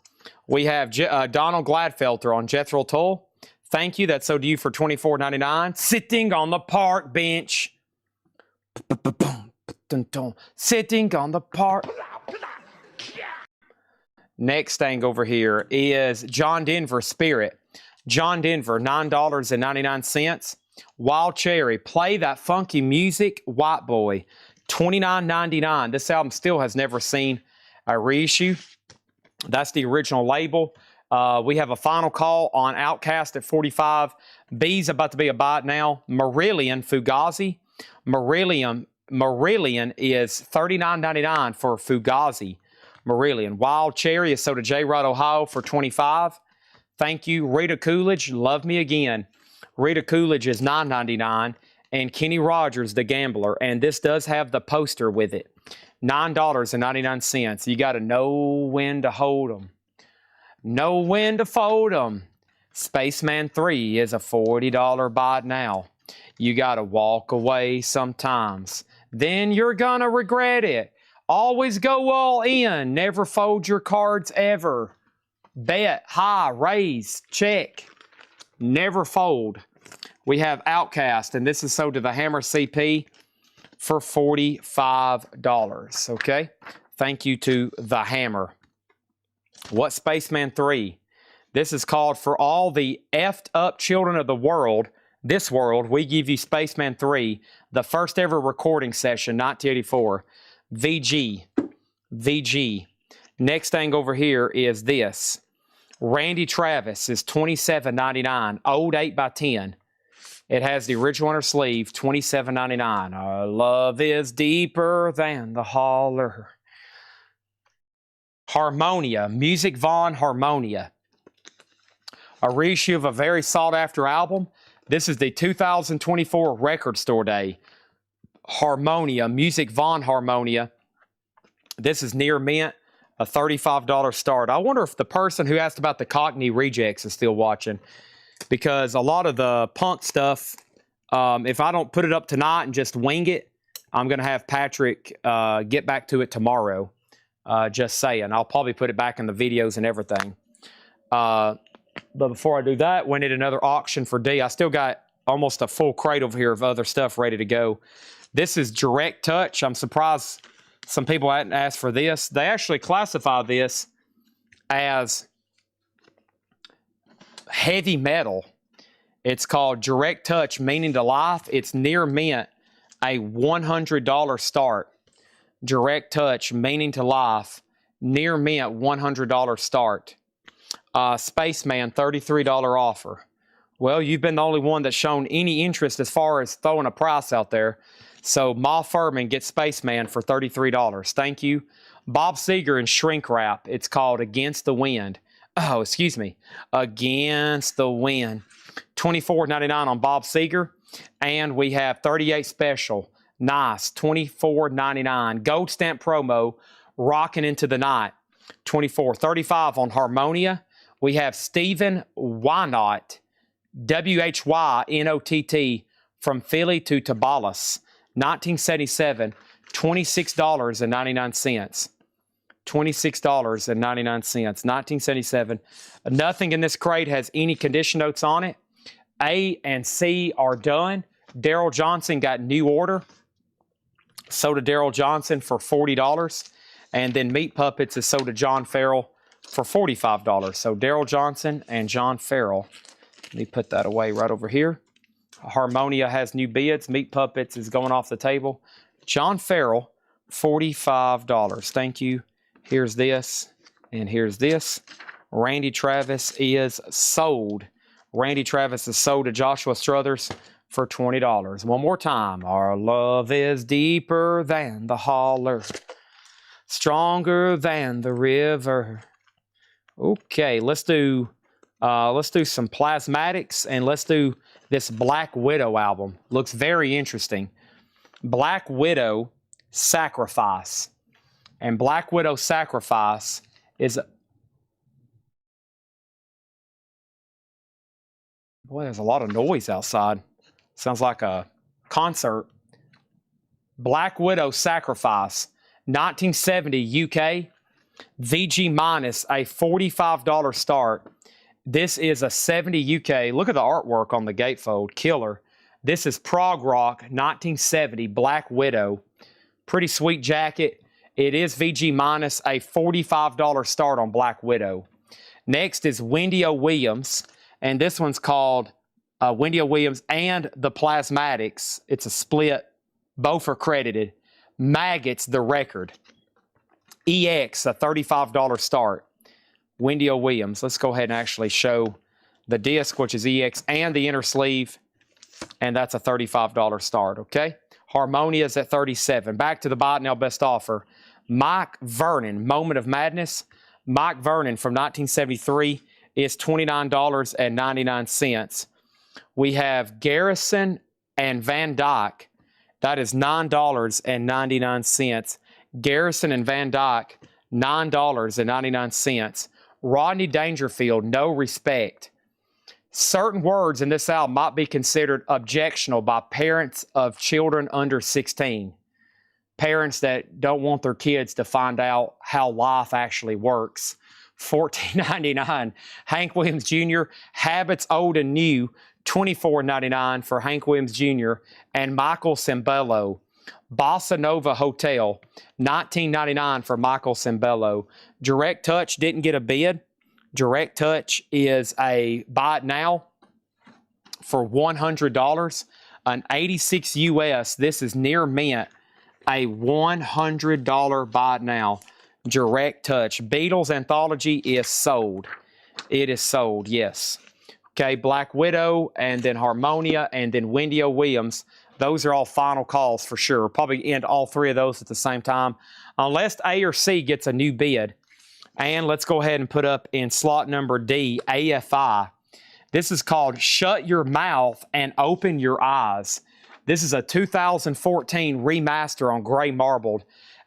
We have Donald Gladfelter on Jethro Tull. Thank you. That's so to you for $24.99. Sitting on the park bench. Sitting on the park. Next thing over here is John Denver Spirit. John Denver, $9.99. Wild Cherry, Play That Funky Music, White Boy, $29.99. This album still has never seen a reissue. That's the original label. We have a final call on Outcast at 45. B's about to be a bite now. Marillion Fugazi. Marillion is $39.99 for Fugazi. Marillion. Wild Cherry is sold to J. Rod, Ohio for $25. Thank you. Rita Coolidge, Love Me Again. Rita Coolidge is $9.99. And Kenny Rogers, The Gambler. And this does have the poster with it. $9.99. You got to know when to hold them. Know when to fold them. Spaceman 3 is a $40 buy now. You got to walk away sometimes. Then you're going to regret it. Always go all in. Never fold your cards ever. Bet, high, raise, check. Never fold. We have Outcast, and this is sold to the Hammer CP for $45. Okay? Thank you to the Hammer. What Spaceman 3? This is called For All the Effed Up Children of the World. This world, we give you Spaceman 3, the first ever recording session, 1984. VG. Next thing over here is this. Randy Travis is $27.99. Old 8x10. It has the original on her sleeve, $27.99. Our love is deeper than the holler. Harmonia. Music Von Harmonia. A reissue of a very sought-after album. This is the 2024 Record Store Day. Harmonia, Music Von Harmonia. This is near mint, a $35 start. I wonder if the person who asked about the Cockney Rejects is still watching, because a lot of the punk stuff, if I don't put it up tonight and just wing it, I'm going to have Patrick get back to it tomorrow. Just saying. I'll probably put it back in the videos and everything. But before I do that, we need another auction for D. I still got almost a full crate over here of other stuff ready to go. This is Direct Touch. I'm surprised some people hadn't asked for this. They actually classify this as heavy metal. It's called Direct Touch, Meaning to Life. It's near mint, a $100 start. Direct Touch, Meaning to Life, near mint, $100 start. Spaceman, $33 offer. Well, you've been the only one that's shown any interest as far as throwing a price out there. So Ma Furman gets Spaceman for $33. Thank you. Bob Seger and Shrink Wrap. It's called Against the Wind. Oh, excuse me. Against the Wind. $24.99 on Bob Seger. And we have 38 Special. Nice. $24.99. Gold stamp promo. Rocking Into the Night. $24.35 on Harmonia. We have Stephen Wynott. WHYNOTT. From Philly to Tabalas. 1977, $26.99. $26.99. 1977. Nothing in this crate has any condition notes on it. A and C are done. Daryl Johnson got new order. Sold to Daryl Johnson for $40. And then Meat Puppets is sold to John Farrell for $45. So Daryl Johnson and John Farrell. Let me put that away right over here. Harmonia has new bids. Meat Puppets is going off the table. John Farrell $45. Thank you. Here's this, and here's this. Randy Travis is sold. Randy Travis is sold to Joshua Struthers for $20. One more time. Our love is deeper than the holler, stronger than the river. Okay, let's do some plasmatics, and let's do this Black Widow album. Looks very interesting. Black Widow Sacrifice. And Black Widow Sacrifice is... Boy, there's a lot of noise outside. Sounds like a concert. Black Widow Sacrifice, 1970 UK, VG minus a $45 start. This is a 70 UK. Look at the artwork on the gatefold. Killer. This is prog rock, 1970, Black Widow. Pretty sweet jacket. It is VG minus a $45 start on Black Widow. Next is Wendy O. Williams, and this one's called Wendy O. Williams and the Plasmatics. It's a split. Both are credited. Maggots, the record. EX, a $35 start. Wendy O. Williams. Let's go ahead and actually show the disc, which is EX, and the inner sleeve, and that's a $35 start, okay? Harmonia is at $37. Back to the Buy It Now Best Offer. Mike Vernon, Moment of Madness. Mike Vernon from 1973 is $29.99. We have Garrison and Van Dyke. That is $9.99. Garrison and Van Dyke, $9.99. Rodney Dangerfield, No Respect. Certain words in this album might be considered objectionable by parents of children under 16. Parents that don't want their kids to find out how life actually works. $14.99. Hank Williams Jr., Habits Old and New, $24.99 for Hank Williams Jr. and Michael Sembello. Bossa Nova Hotel, $19.99 for Michael Sembello. Direct Touch didn't get a bid. Direct Touch is a buy it now for $100. An 86 US, this is near mint, a $100 buy it now. Direct Touch. Beatles Anthology is sold. It is sold, yes. Okay, Black Widow, and then Harmonia, and then Wendy O. Williams. Those are all final calls for sure. Probably end all three of those at the same time, unless A or C gets a new bid. And let's go ahead and put up in slot number D, AFI. This is called Shut Your Mouth and Open Your Eyes. This is a 2014 remaster on gray marbled.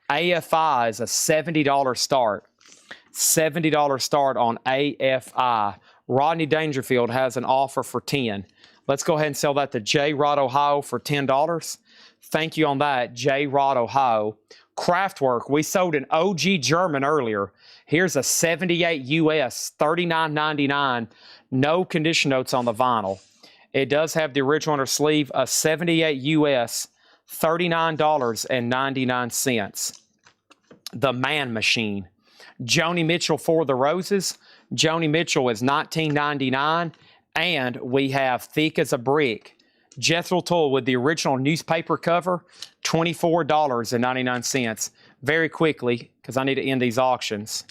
AFI is a $70 start. $70 start on AFI. Rodney Dangerfield has an offer for $10. Let's go ahead and sell that to J. Rod, Ohio for $10. Thank you on that, J. Rod, Ohio. Kraftwerk, we sold an OG German earlier. Here's a 78 US, $39.99. No condition notes on the vinyl. It does have the original on her sleeve, a 78 US, $39.99. The Man Machine. Joni Mitchell for the Roses. Joni Mitchell is $19.99. And we have Thick as a Brick. Jethro Tull with the original newspaper cover, $24.99. Very quickly, because I need to end these auctions.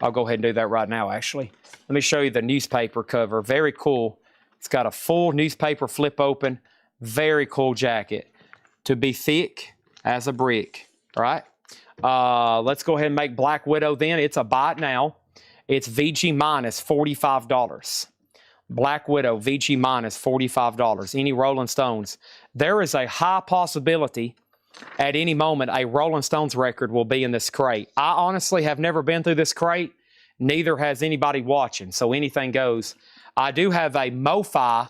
I'll go ahead and do that right now, actually. Let me show you the newspaper cover. Very cool. It's got a full newspaper flip open. Very cool jacket. To be thick as a brick, all right? Let's go ahead and make Black Widow then. It's a buy it now. It's VG minus $45. Black Widow, VG minus $45. Any Rolling Stones. There is a high possibility at any moment a Rolling Stones record will be in this crate. I honestly have never been through this crate. Neither has anybody watching, so anything goes. I do have a MoFi,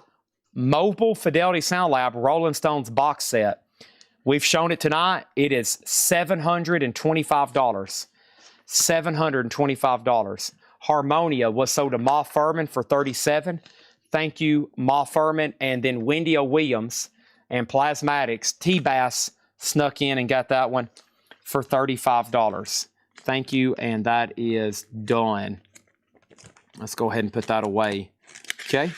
Mobile Fidelity Sound Lab Rolling Stones box set. We've shown it tonight. It is $725. $725. Harmonia was sold to Ma Furman for $37. Thank you, Ma Furman. And then Wendy O. Williams and Plasmatics. T-Bass snuck in and got that one for $35. Thank you, and that is done. Let's go ahead and put that away. Okay.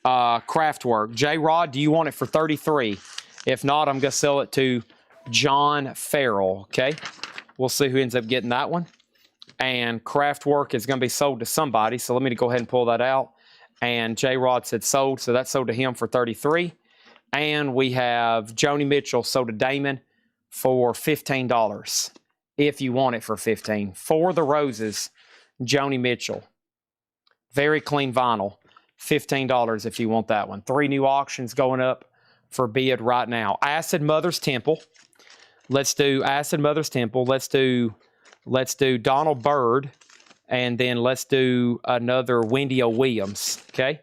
Kraftwerk. J-Rod, do you want it for $33? If not, I'm going to sell it to John Farrell, okay? We'll see who ends up getting that one. And Craftwork is going to be sold to somebody, so let me go ahead and pull that out. And J-Rod said sold, so that's sold to him for $33. And we have Joni Mitchell sold to Damon for $15, if you want it for $15. For the Roses, Joni Mitchell. Very clean vinyl. $15 if you want that one. 3 new auctions going up for bid right now. Acid Mother's Temple. Let's do Acid Mother's Temple. Let's do Donald Byrd, and then let's do another Wendy O. Williams. Okay,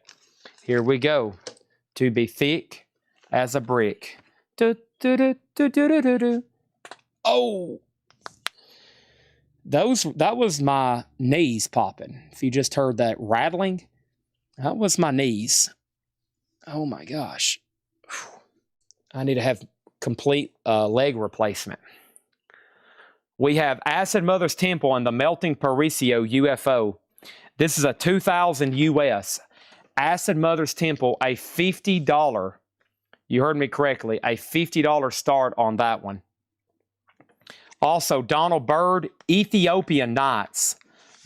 here we go. To be thick as a brick. Do, do, do, do, do, do, do, do. Oh, that was my knees popping. If you just heard that rattling, that was my knees. Oh my gosh, I need to have complete leg replacement. We have Acid Mother's Temple and the Melting Paricio UFO. This is a 2000 US. Acid Mother's Temple, a $50, you heard me correctly, a $50 start on that one. Also, Donald Byrd, Ethiopian Nights.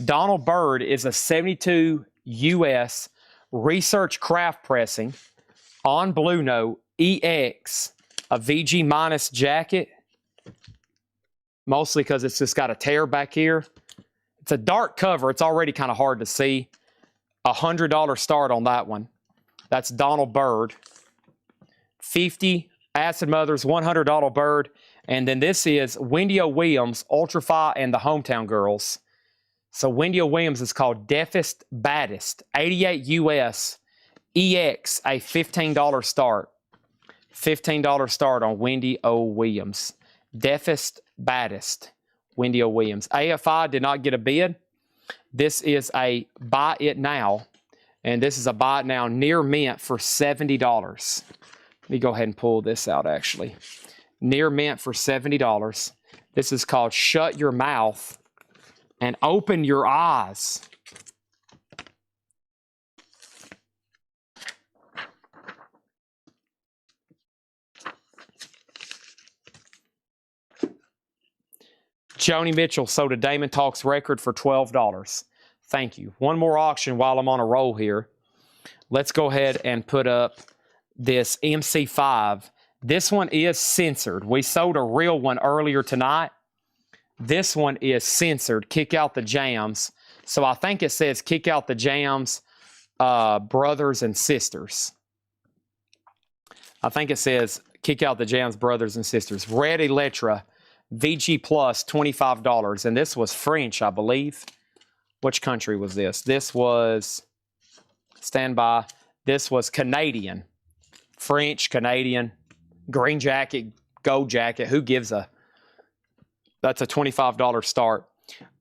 Donald Byrd is a 72 US research craft pressing on Blue Note EX, a VG minus jacket. Mostly because it's just got a tear back here. It's a dark cover. It's already kind of hard to see. $100 start on that one. That's Donald Byrd. 50 Acid Mothers, $100 Byrd. And then this is Wendy O. Williams, Ultrafy, and the Hometown Girls. So Wendy O. Williams is called Deafest Baddest. 88 US. EX, a $15 start. $15 start on Wendy O. Williams. Deafest Baddest, Wendy O. Williams. AFI did not get a bid. This is a buy it now, and this is a buy it now near mint for $70. Let me go ahead and pull this out, actually. Near mint for $70. This is called Shut Your Mouth and Open Your Eyes. Joni Mitchell sold a Damon Talks record for $12. Thank you. One more auction while I'm on a roll here. Let's go ahead and put up this MC5. This one is censored. We sold a real one earlier tonight. This one is censored. Kick Out the Jams. So I think it says Kick Out the Jams, brothers and sisters. I think it says Kick Out the Jams, brothers and sisters. Red Electra. VG Plus, $25. And this was French, I believe. Which country was this? This was, stand by, this was Canadian. French, Canadian, green jacket, gold jacket. Who gives a, that's a $25 start.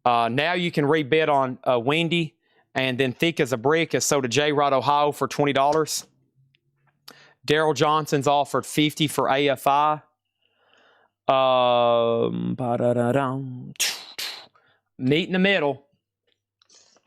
Now you can rebid on Wendy, and then Thick as a Brick is sold to J-Rod Ohio for $20. Daryl Johnson's offered $50 for AFI. Meet in the middle.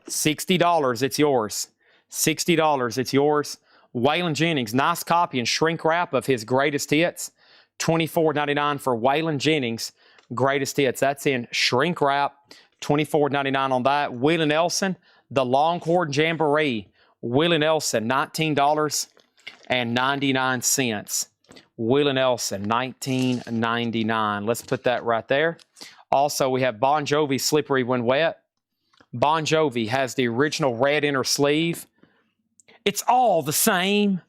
$60, it's yours. $60, it's yours. Waylon Jennings, nice copy and shrink wrap of his greatest hits. $24.99 for Waylon Jennings, greatest hits. That's in shrink wrap. $24.99 on that. Willie Nelson, the Longhorn Jamboree. Willie Nelson, $19.99. Willie Nelson, $19.99. Let's put that right there. Also, we have Bon Jovi, Slippery When Wet. Bon Jovi has the original red inner sleeve. It's all the same,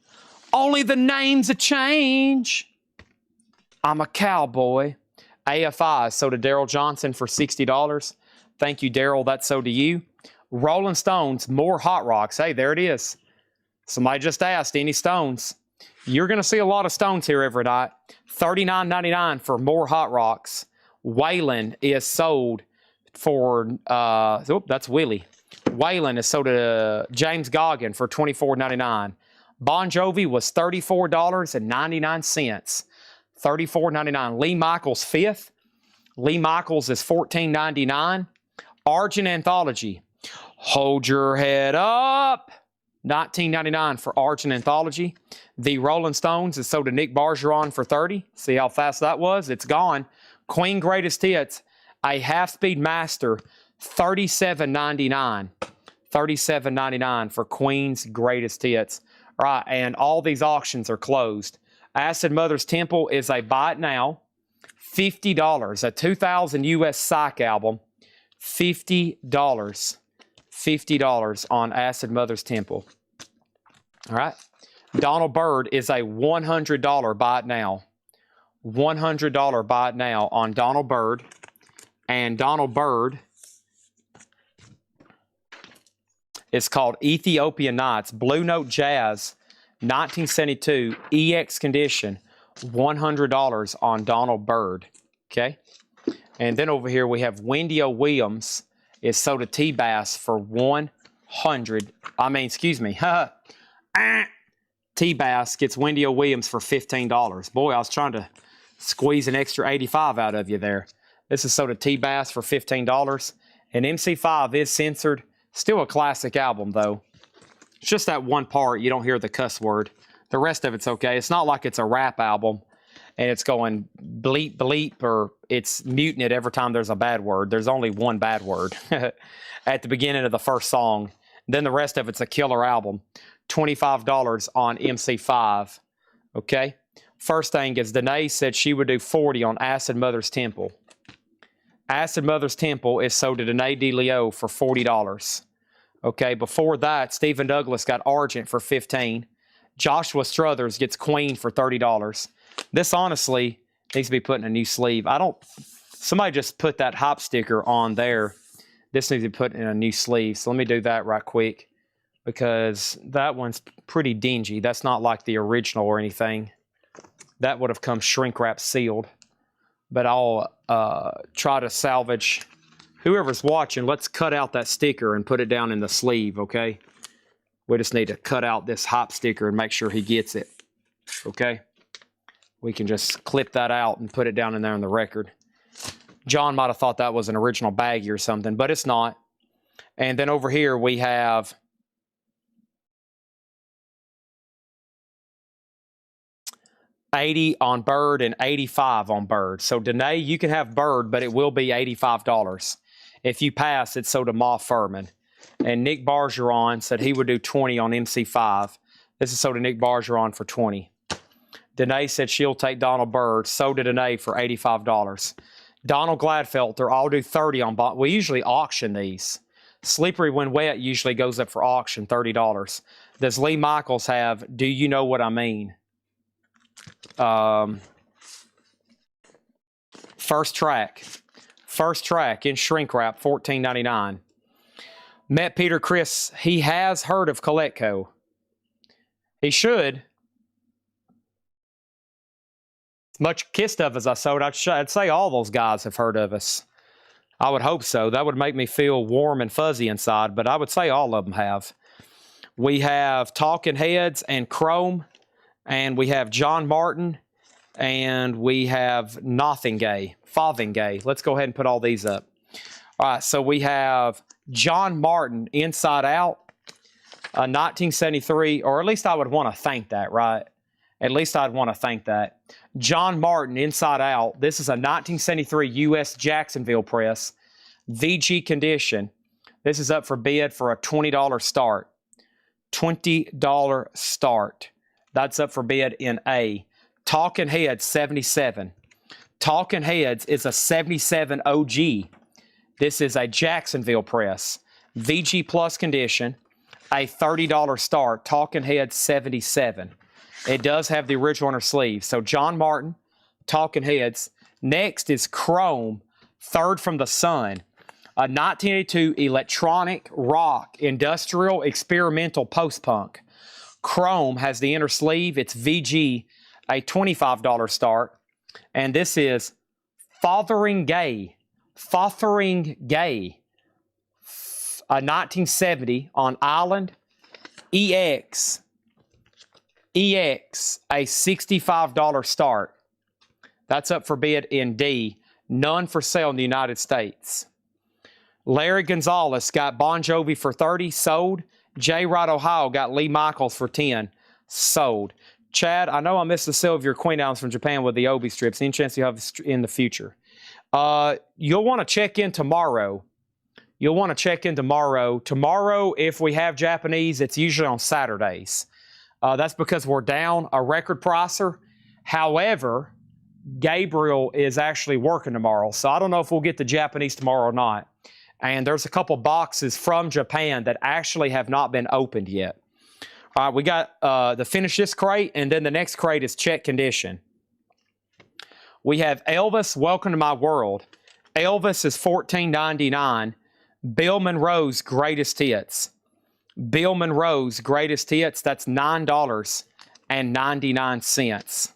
only the names a change. I'm a cowboy. AFI sold to Daryl Johnson for $60. Thank you, Daryl. That's sold to you. Rolling Stones, more Hot Rocks. Hey, there it is. Somebody just asked, any Stones? You're going to see a lot of Stones here every night. $39.99 for more Hot Rocks. Waylon is sold for, that's Willie. Waylon is sold to James Goggin for $24.99. Bon Jovi was $34.99. $34.99. Lee Michaels fifth. Lee Michaels is $14.99. Argent Anthology. Hold Your Head Up. $19.99 for Argent Anthology. The Rolling Stones is sold to Nick Bergeron for $30. See how fast that was? It's gone. Queen Greatest Hits, a half-speed master, $37.99. $37.99 for Queen's Greatest Hits. All right, and all these auctions are closed. Acid Mother's Temple is a buy it now. $50. A 2000 US Psych album. $50. $50 on Acid Mother's Temple. All right. Donald Byrd is a $100 buy it now. $100 buy it now on Donald Byrd. And Donald Byrd is called Ethiopian Nights. Blue Note Jazz, 1972, EX condition, $100 on Donald Byrd. Okay. And then over here we have Wendy O. Williams is sold to T-Bass for T-Bass gets Wendy O. Williams for $15. Boy, I was trying to squeeze an extra 85 out of you there. This is sold to T-Bass for $15. And MC5 is censored. Still a classic album, though. It's just that one part you don't hear the cuss word. The rest of it's okay. It's not like it's a rap album and it's going bleep, bleep, or it's muting it every time there's a bad word. There's only one bad word at the beginning of the first song. Then the rest of it's a killer album. $25 on MC5. Okay? First thing is Danae said she would do 40 on Acid Mother's Temple. Acid Mother's Temple is sold to Danae DeLeo for $40. Okay, before that, Stephen Douglas got Argent for $15. Joshua Struthers gets Queen for $30. This honestly needs to be put in a new sleeve. Somebody just put that hop sticker on there. This needs to be put in a new sleeve. So let me do that right quick because that one's pretty dingy. That's not like the original or anything. That would have come shrink wrap sealed. But I'll try to salvage. Whoever's watching, let's cut out that sticker and put it down in the sleeve, okay? We just need to cut out this hop sticker and make sure he gets it, okay? We can just clip that out and put it down in there in the record. John might have thought that was an original baggie or something, but it's not. And then over here we have $80 on Byrd and $85 on Byrd. So Danae, you can have Byrd, but it will be $85. If you pass, it's sold to Ma Furman. And Nick Bergeron said he would do 20 on MC5. This is sold to Nick Bergeron for 20. Danae said she'll take Donald Byrd. Sold to Danae for $85. Donald Gladfelter, I'll do 30 on. We usually auction these. Slippery When Wet usually goes up for auction, $30. Does Lee Michaels have Do You Know What I Mean? First track in shrink wrap, $14.99. Met Peter Chris. He has heard of Coletco. He should. As much Kiss stuff as I sold, I'd say all those guys have heard of us. I would hope so. That would make me feel warm and fuzzy inside, but I would say all of them have. We have Talking Heads and Chrome, and we have John Martin, and we have Fothingay. Let's go ahead and put all these up. All right, so we have John Martin, Inside Out, 1973, or at least I would want to thank that, right? At least I'd want to thank that. John Martin, Inside Out. This is a 1973 U.S. Jacksonville press. VG condition. This is up for bid for a $20 start. $20 start. That's up for bid in A. Talking Heads, 77. Talking Heads is a 77 OG. This is a Jacksonville press. VG plus condition. A $30 start. Talking Heads, 77. It does have the original inner sleeve. So John Martin, Talking Heads. Next is Chrome, Third from the Sun. A 1982 electronic, rock, industrial, experimental post-punk. Chrome has the inner sleeve. It's VG, a $25 start. And this is Fotheringaye. Fotheringaye. A 1970 on Island. EX, a $65 start. That's up for bid in D. None for sale in the United States. Larry Gonzalez got Bon Jovi for 30, sold. J. Rod, Ohio got Lee Michaels for 10. Sold. Chad, I know I missed the sale of your Queen Alums from Japan with the Obi strips. Any chance you have in the future? You'll want to check in tomorrow. Tomorrow, if we have Japanese, it's usually on Saturdays. That's because we're down a record pricer. However, Gabriel is actually working tomorrow, so I don't know if we'll get the Japanese tomorrow or not. And there's a couple boxes from Japan that actually have not been opened yet. All right, we got the finish this crate, and then the next crate is check condition. We have Elvis, Welcome to My World. Elvis is $14.99. Bill Monroe's Greatest Hits. Bill Monroe's Greatest Hits, that's $9.99.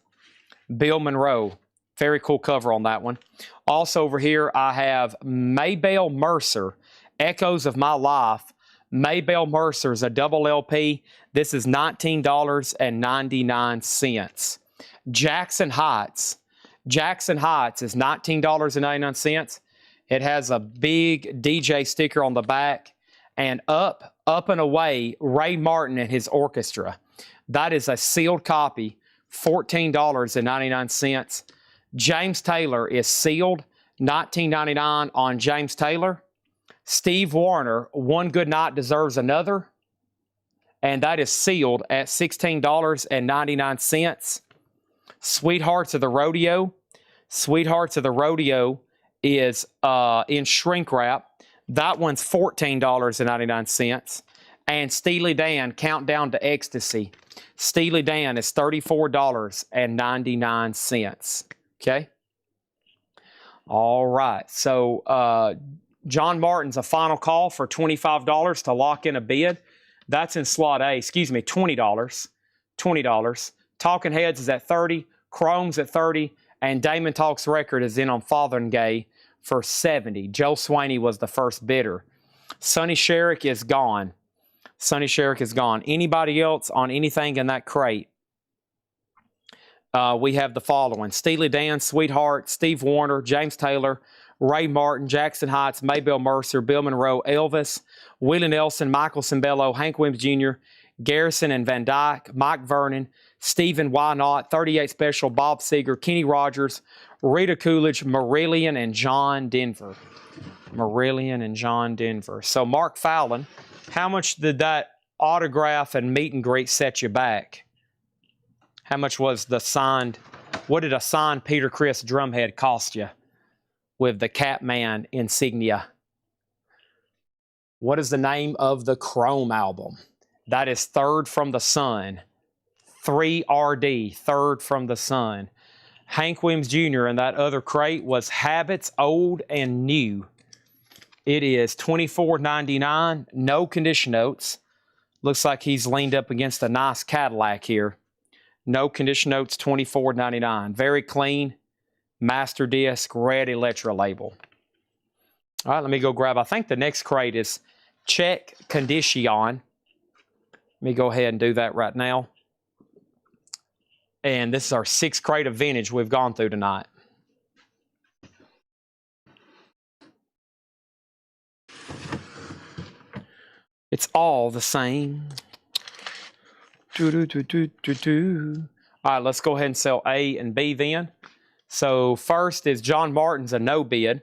Bill Monroe. Very cool cover on that one. Also over here, I have Maybelle Mercer, Echoes of My Life. Maybelle Mercer is a double LP. This is $19.99. Jackson Heights. Jackson Heights is $19.99. It has a big DJ sticker on the back. And Up and Away, Ray Martin and his orchestra. That is a sealed copy, $14.99. James Taylor is sealed, $19.99 on James Taylor. Steve Wariner, One Good Night Deserves Another. And that is sealed at $16.99. Sweethearts of the Rodeo. Sweethearts of the Rodeo is in shrink wrap. That one's $14.99. And Steely Dan, Countdown to Ecstasy. Steely Dan is $34.99. Okay? All right. So John Martin's a final call for $25 to lock in a bid. That's in slot A. Excuse me, $20. $20. Talking Heads is at $30. Chrome's at $30. And Damon Talks Record is in on Fotheringay for $70. Joe Swaney was the first bidder. Sonny Sherrick is gone. Sonny Sherrick is gone. Anybody else on anything in that crate? We have the following. Steely Dan, Sweetheart, Steve Wariner, James Taylor, Ray Martin, Jackson Heights, Maybelle Mercer, Bill Monroe, Elvis, Willie Nelson, Michael Cimbello, Hank Williams Jr., Garrison and Van Dyke, Mike Vernon, Stephen Why Not, 38 Special, Bob Seger, Kenny Rogers, Rita Coolidge, Marillion, and John Denver. Marillion and John Denver. So Mark Fallon, how much did that autograph and meet and greet set you back? How much was the signed, what did a signed Peter Criss drumhead cost you with the Catman insignia? What is the name of the Chrome album? That is Third from the Sun. 3RD, Third from the Sun. Hank Williams Jr. in that other crate was Habits Old and New. It is $24.99, no condition notes. Looks like he's leaned up against a nice Cadillac here. No condition notes, $24.99. Very clean, master disc, red Electra label. All right, let me go grab, I think the next crate is Check Condition. Let me go ahead and do that right now. And this is our 6th crate of vintage we've gone through tonight. It's all the same. All right, let's go ahead and sell A and B then. So first is John Martin's a no bid.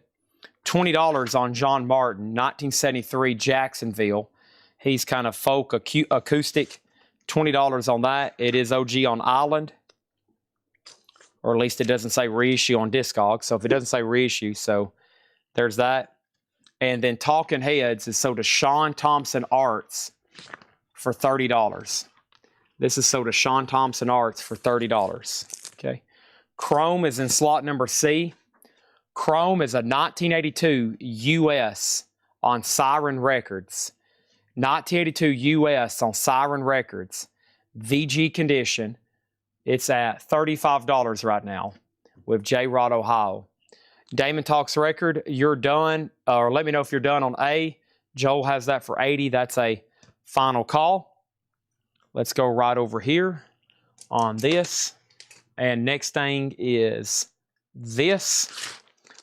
$20 on John Martin, 1973 Jacksonville. He's kind of folk acoustic. $20 on that. It is OG on Island. Or at least it doesn't say reissue on Discogs. So if it doesn't say reissue, so there's that. And then Talking Heads is sold to Sean Thompson Arts for $30. This is sold to Sean Thompson Arts for $30. Okay. Chrome is in slot number C. Chrome is a 1982 US on Siren Records. 1982 US on Siren Records. VG condition. It's at $35 right now with J. Rod, Ohio. Damon Talks Record, you're done, or let me know if you're done on A. Joel has that for $80. That's a final call. Let's go right over here on this. And next thing is this.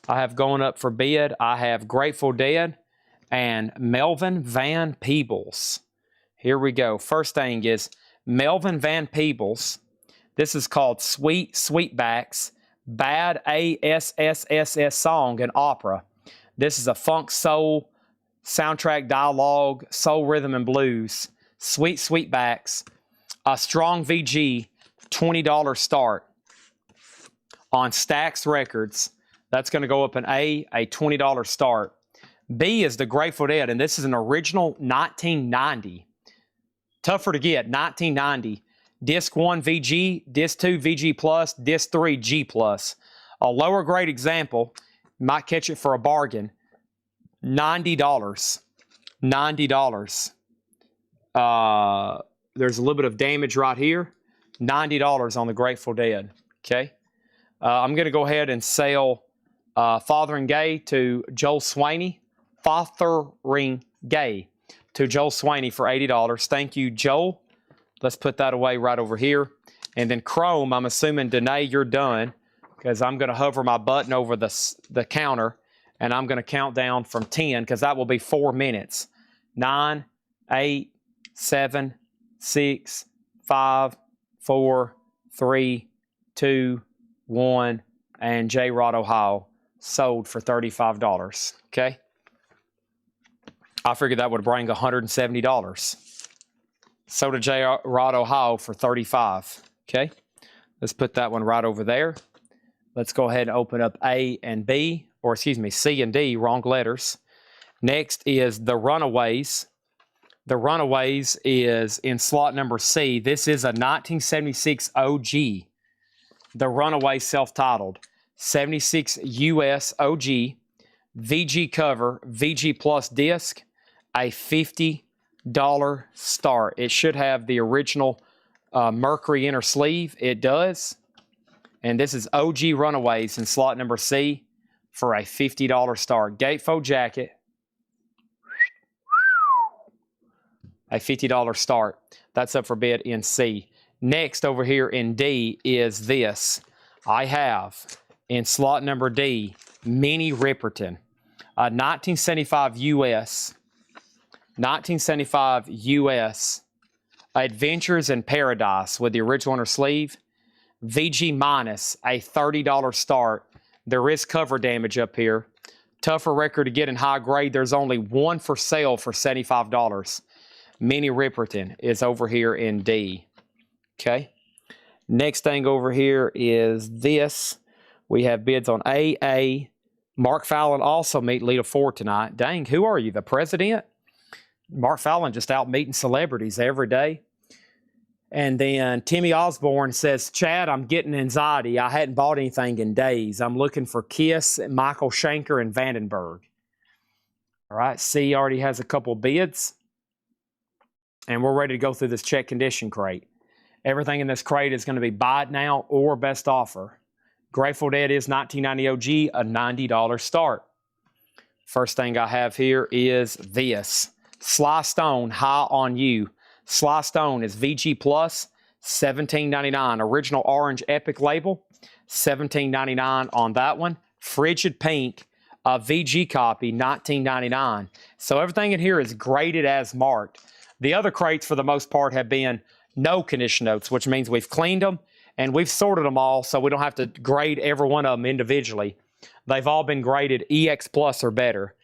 I have going up for bid. I have Grateful Dead and Melvin Van Peebles. Here we go. First thing is Melvin Van Peebles. This is called Sweetbacks, Bad ASSSS Song and Opera. This is a funk soul soundtrack dialogue, soul rhythm and blues. Sweetbacks, a strong VG, $20 start on Stax Records. That's going to go up an A $20 start. B is the Grateful Dead, and this is an original 1990. Tougher to get, 1990. Disc 1 VG, Disc 2 VG+, Disc 3 G+. A lower grade example, you might catch it for a bargain, $90. $90. There's a little bit of damage right here. $90 on the Grateful Dead, okay? I'm going to go ahead and sell Fathering Gay to Joel Swaney. Fathering Gay to Joel Swaney for $80. Thank you, Joel. Let's put that away right over here. And then Chrome, I'm assuming, Danae, you're done, because I'm going to hover my button over the counter, and I'm going to count down from 10, because that will be 4 minutes. 9, 8, 7, 6, 5, 4, 3, 2, 1, and J-Rod Ohio sold for $35, okay? I figured that would bring $170. So did J-Rod Ohio for $35, okay? Let's put that one right over there. Let's go ahead and open up A and B, or excuse me, C and D, wrong letters. Next is The Runaways. The Runaways is in slot number C. This is a 1976 OG. The Runaways self-titled. 76 US OG. VG cover, VG plus disc, a $50 start. It should have the original Mercury inner sleeve. It does. And this is OG Runaways in slot number C for a $50 start. Gatefold jacket. A $50 start. That's up for bid in C. Next over here in D is this. I have in slot number D, Minnie Riperton. 1975 US. 1975 US. Adventures in Paradise with the original inner sleeve. VG minus, a $30 start. There is cover damage up here. Tougher record to get in high grade. There's only one for sale for $75. Minnie Riperton is over here in D. Okay. Next thing over here is this. We have bids on AA. Mark Fallon also meet Lita Ford tonight. Dang, who are you, the president? Mark Fallon just out meeting celebrities every day. And then Timmy Osborne says, Chad, I'm getting anxiety. I hadn't bought anything in days. I'm looking for Kiss, Michael Schenker, and Vandenberg. All right, C already has a couple bids. And we're ready to go through this check condition crate. Everything in this crate is going to be buy it now or best offer. Grateful Dead is 1990 OG, a $90 start. First thing I have here is this. Sly Stone, High on You. Sly Stone is VG Plus, $17.99. Original orange Epic label, $17.99 on that one. Frigid Pink, a VG copy, $19.99. So everything in here is graded as marked. The other crates, for the most part, have been no condition notes, which means we've cleaned them and we've sorted them all so we don't have to grade every one of them individually. They've all been graded EX Plus or better.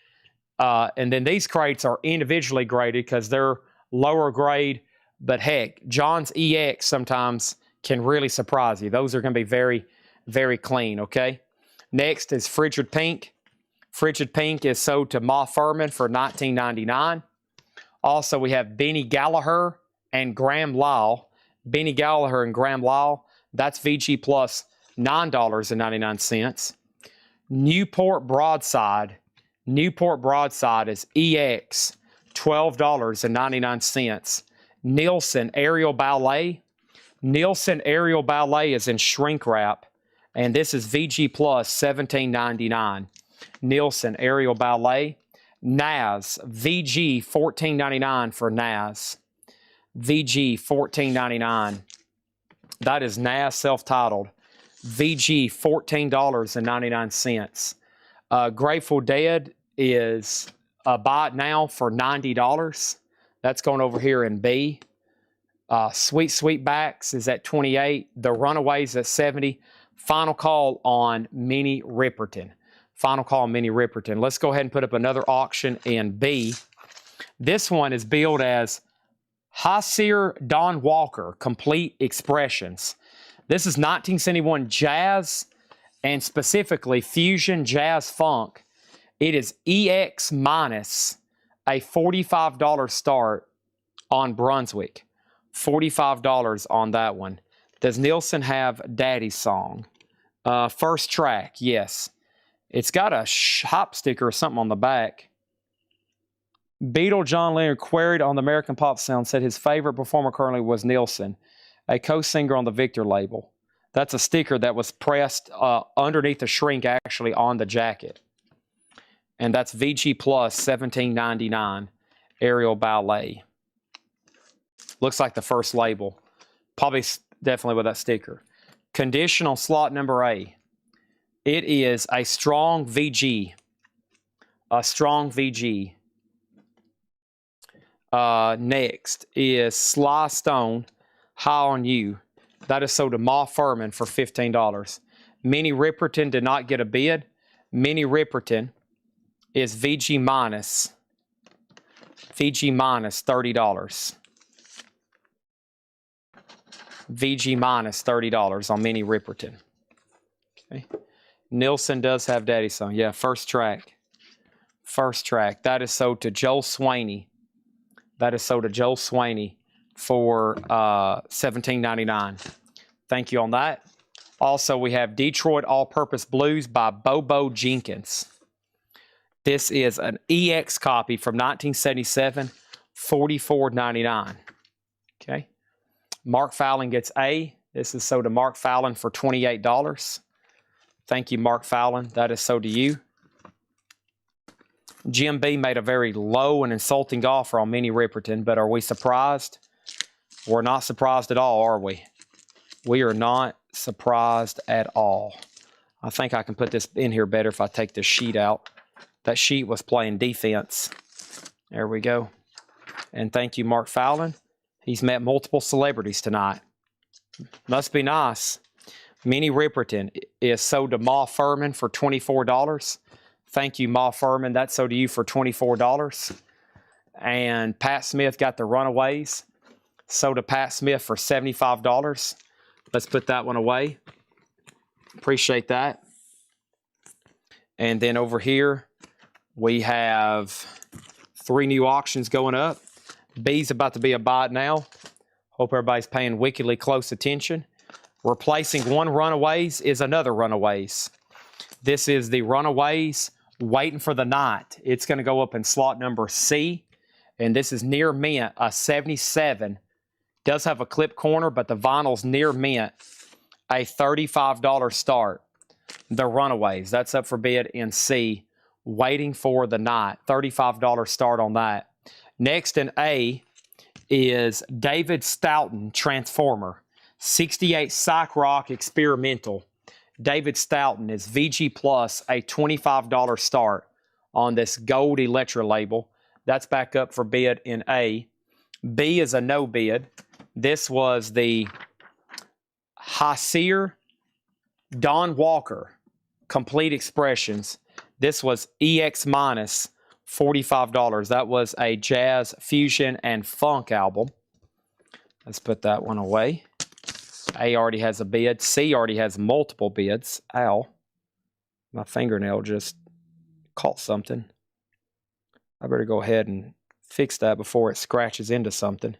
And then these crates are individually graded because they're lower grade, but heck, John's EX sometimes can really surprise you. Those are going to be very, very clean, okay? Next is Frigid Pink. Frigid Pink is sold to Ma Furman for $19.99. Also, we have Benny Gallagher and Graham Lyle. Benny Gallagher and Graham Lyle, that's VG Plus, $9.99. Newport Broadside. Newport Broadside is EX, $12.99. Nielsen Aerial Ballet. Nielsen Aerial Ballet is in shrink wrap, and this is VG Plus, $17.99. Nielsen Aerial Ballet. NAS, VG, $14.99 for NAS. VG, $14.99. That is NAS self-titled. VG, $14.99. Grateful Dead is buy it now for $90. That's going over here in B. Sweet Sweetbacks is at 28. The Runaways at 70. Final call on Minnie Riperton. Final call on Minnie Riperton. Let's go ahead and put up another auction in B. This one is billed as Hasir Don Walker, Complete Expressions. This is 1971 jazz and specifically fusion jazz funk. It is EX minus a $45 start on Brunswick. $45 on that one. Does Nilsson have Daddy's Song? First track, yes. It's got a hop sticker or something on the back. Beatle John Leonard queried on the American Pop Sound, said his favorite performer currently was Nilsson, a co-singer on the Victor label. That's a sticker that was pressed underneath the shrink, actually, on the jacket. And that's VG Plus, $17.99, Aerial Ballet. Looks like the first label. Probably definitely with that sticker. Conditional slot number A. It is a strong VG. A strong VG. Next is Sly Stone, High on You. That is sold to Ma Furman for $15. Minnie Riperton did not get a bid. Minnie Riperton is VG minus $30. VG minus $30 on Minnie Riperton. Okay. Nilsson does have Daddy's Song. Yeah, first track. First track. That is sold to Joel Swaney. That is sold to Joel Swaney for $17.99. Thank you on that. Also, we have Detroit All-Purpose Blues by Bobo Jenkins. This is an EX copy from 1977, $44.99. Okay. Mark Fallon gets A. This is sold to Mark Fallon for $28. Thank you, Mark Fallon. That is sold to you. Jim B made a very low and insulting offer on Minnie Riperton, but are we surprised? We're not surprised at all, are we? We are not surprised at all. I think I can put this in here better if I take this sheet out. That sheet was playing defense. There we go. And thank you, Mark Fallon. He's met multiple celebrities tonight. Must be nice. Minnie Riperton is sold to Ma Furman for $24. Thank you, Ma Furman. That's sold to you for $24. And Pat Smith got the Runaways. Sold to Pat Smith for $75. Let's put that one away. Appreciate that. And then over here, we have 3 new auctions going up. B's about to be a buy now. Hope everybody's paying wickedly close attention. Replacing one Runaways is another Runaways. This is the Runaways Waiting for the Night. It's going to go up in slot number C. And this is near mint, a 77. Does have a clip corner, but the vinyl's near mint. A $35 start. The Runaways. That's up for bid in C. Waiting for the Night. $35 start on that. Next in A is David Stoughton Transformer. 68 Psych Rock Experimental. David Stoughton is VG Plus, a $25 start on this gold Electra label. That's back up for bid in A. B is a no bid. This was the Hasir Don Walker Complete Expressions. This was EX minus $45. That was a jazz, fusion, and funk album. Let's put that one away. A already has a bid. C already has multiple bids. Ow. My fingernail just caught something. I better go ahead and fix that before it scratches into something.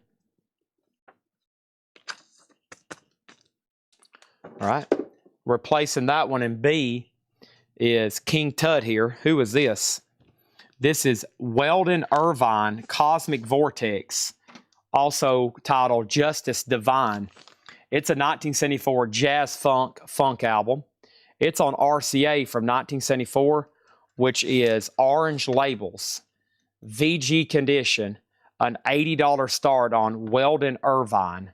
All right. Replacing that one in B is King Tut here. Who is this? This is Weldon Irvine Cosmic Vortex, also titled Justice Divine. It's a 1974 jazz funk album. It's on RCA from 1974, which is Orange Labels, VG Condition, an $80 start on Weldon Irvine.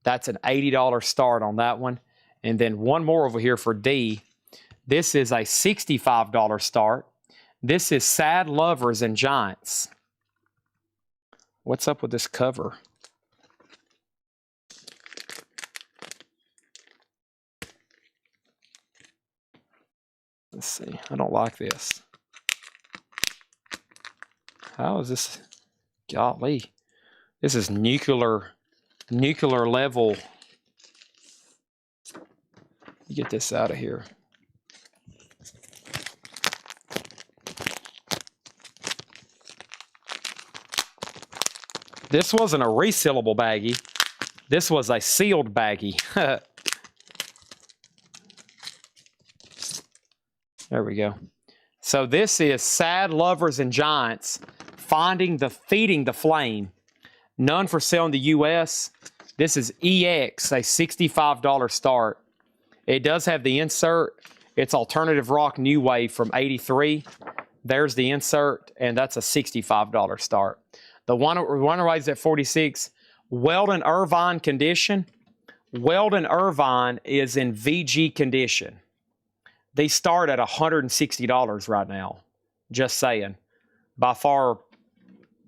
That's an $80 start on that one. And then one more over here for D. This is a $65 start. This is Sad Lovers and Giants. What's up with this cover? Let's see. I don't like this. How is this? Golly. This is nuclear level. Get this out of here. This wasn't a resealable baggie. This was a sealed baggie. There we go. So this is Sad Lovers and Giants feeding the flame. None for sale in the U.S. This is EX, a $65 start. It does have the insert. It's Alternative Rock New Wave from '83. There's the insert, and that's a $65 start. The one raised at 46. Weldon Irvine condition. Weldon Irvine is in VG condition. They start at $160 right now. Just saying. By far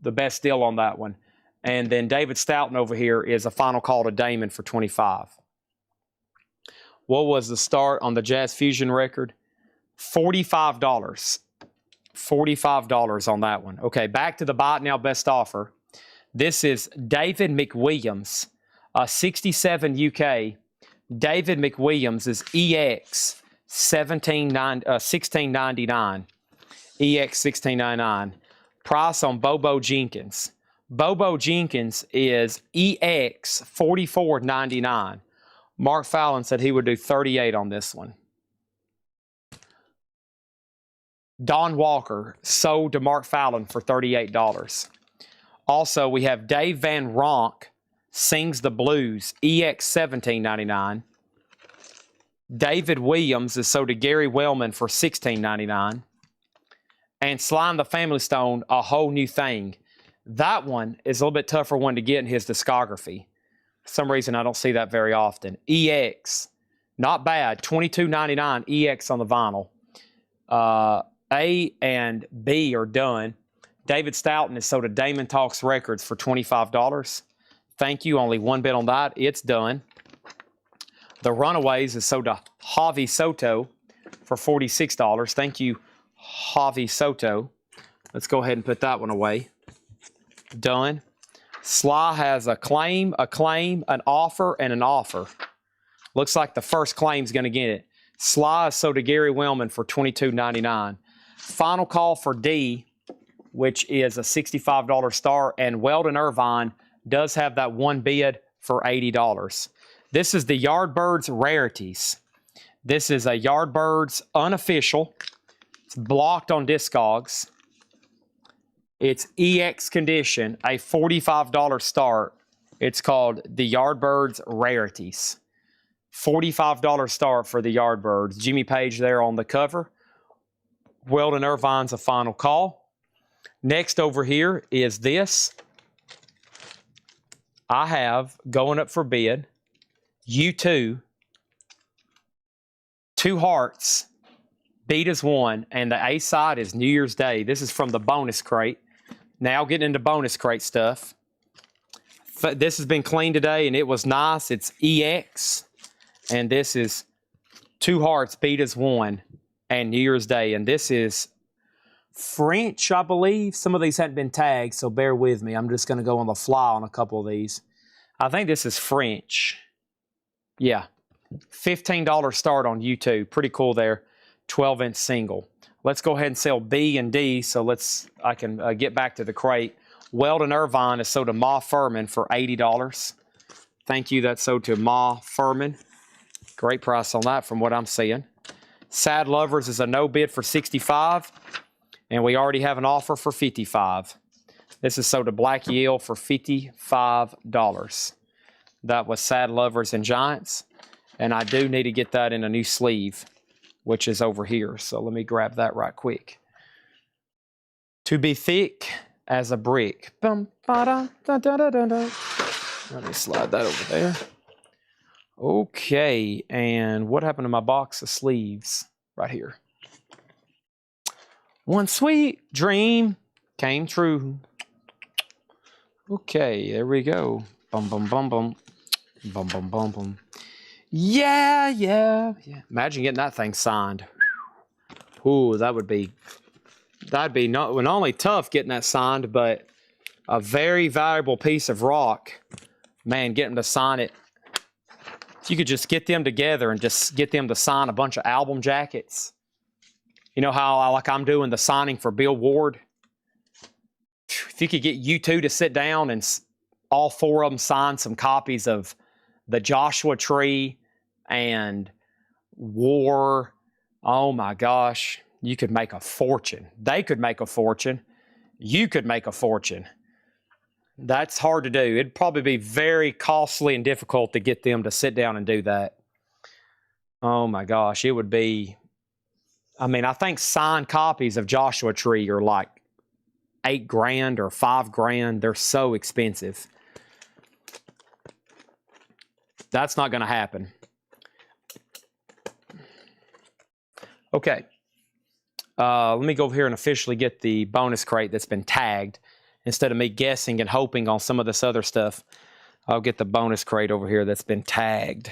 the best deal on that one. And then David Stoughton over here is a final call to Damon for 25. What was the start on the Jazz Fusion record? $45. $45 on that one. Okay, back to the Buy It Now best offer. This is David McWilliams, a 67 UK. David McWilliams is EX 1699. EX 1699. Price on Bobo Jenkins. Bobo Jenkins is EX 44.99. Mark Fallon said he would do 38 on this one. Don Walker sold to Mark Fallon for $38. Also, we have Dave Van Ronk Sings the Blues, EX 17.99. David Williams is sold to Gary Wellman for $16.99. And Slime the Family Stone, A Whole New Thing. That one is a little bit tougher one to get in his discography. For some reason, I don't see that very often. EX, not bad, $22.99 EX on the vinyl. A and B are done. David Stoughton is sold to Damon Talks Records for $25. Thank you, only one bid on that. It's done. The Runaways is sold to Javi Soto for $46. Thank you, Javi Soto. Let's go ahead and put that one away. Done. Sly has a claim, an offer, and an offer. Looks like the first claim's going to get it. Sly is sold to Gary Wellman for $22.99. Final call for D, which is a $65 star, and Weldon Irvine does have that one bid for $80. This is the Yardbirds Rarities. This is a Yardbirds unofficial. It's blocked on Discogs. It's EX condition, a $45 start. It's called the Yardbirds Rarities. $45 start for the Yardbirds. Jimmy Page there on the cover. Weldon Irvine's a final call. Next over here is this. I have going up for bid. U2, Two Hearts, Beat as One, and the A side is New Year's Day. This is from the bonus crate. Now getting into bonus crate stuff. This has been cleaned today and it was nice. It's EX. And this is Two Hearts, Beat as One, and New Year's Day. And this is French, I believe. Some of these hadn't been tagged, so bear with me. I'm just going to go on the fly on a couple of these. I think this is French. Yeah. $15 start on YouTube. Pretty cool there. 12-inch single. Let's go ahead and sell B and D, so I can get back to the crate. Weldon Irvine is sold to Ma Furman for $80. Thank you. That's sold to Ma Furman. Great price on that from what I'm seeing. Sad Lovers is a no bid for $65, and we already have an offer for $55. This is sold to Black Yale for $55. That was Sad Lovers and Giants, and I do need to get that in a new sleeve, which is over here. So let me grab that right quick. To Be Thick as a Brick. Let me slide that over there. Okay, and what happened to my box of sleeves? Right here. One sweet dream came true. Okay, there we go. Bum, bum, bum, bum. Bum, bum, bum, bum. Yeah. Imagine getting that thing signed. Ooh, that'd be not only tough getting that signed, but a very valuable piece of rock. Man, get them to sign it. If you could just get them together and just get them to sign a bunch of album jackets. You know how I'm doing the signing for Bill Ward? If you could get you two to sit down and all four of them sign some copies of the Joshua Tree and War, oh my gosh, you could make a fortune. They could make a fortune. You could make a fortune. That's hard to do. It'd probably be very costly and difficult to get them to sit down and do that. Oh my gosh, it would be, I mean, I think signed copies of Joshua Tree are like $8,000 or $5,000. They're so expensive. That's not going to happen. Okay. Let me go over here and officially get the bonus crate that's been tagged. Instead of me guessing and hoping on some of this other stuff, I'll get the bonus crate over here that's been tagged.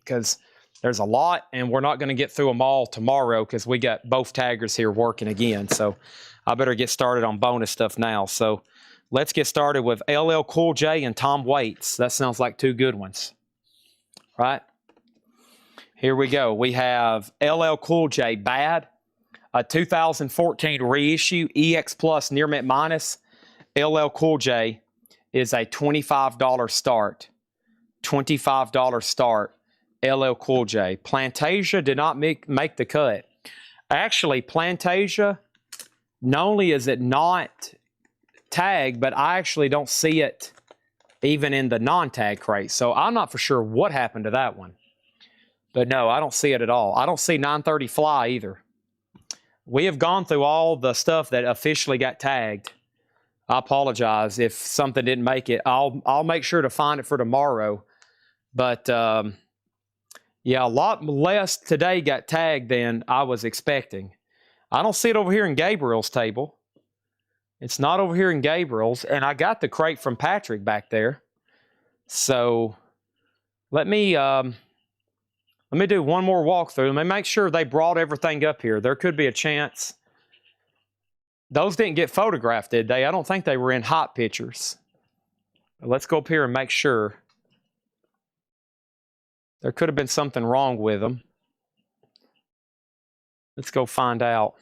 Because there's a lot, and we're not going to get through them all tomorrow because we got both taggers here working again. So I better get started on bonus stuff now. So let's get started with LL Cool J and Tom Waits. That sounds like two good ones. Right? Here we go. We have LL Cool J, Bad, a 2014 reissue, EX Plus Near Mint Minus. LL Cool J is a $25 start. $25 start. LL Cool J. Plantasia did not make the cut. Actually, Plantasia, not only is it not tagged, but I actually don't see it even in the non-tag crate. So I'm not for sure what happened to that one. But no, I don't see it at all. I don't see 930 Fly either. We have gone through all the stuff that officially got tagged. I apologize if something didn't make it. I'll make sure to find it for tomorrow. But yeah, a lot less today got tagged than I was expecting. I don't see it over here in Gabriel's table. It's not over here in Gabriel's, and I got the crate from Patrick back there. So let me do one more walkthrough. Let me make sure they brought everything up here. There could be a chance. Those didn't get photographed, did they? I don't think they were in hot pictures. Let's go up here and make sure. There could have been something wrong with them. Let's go find out.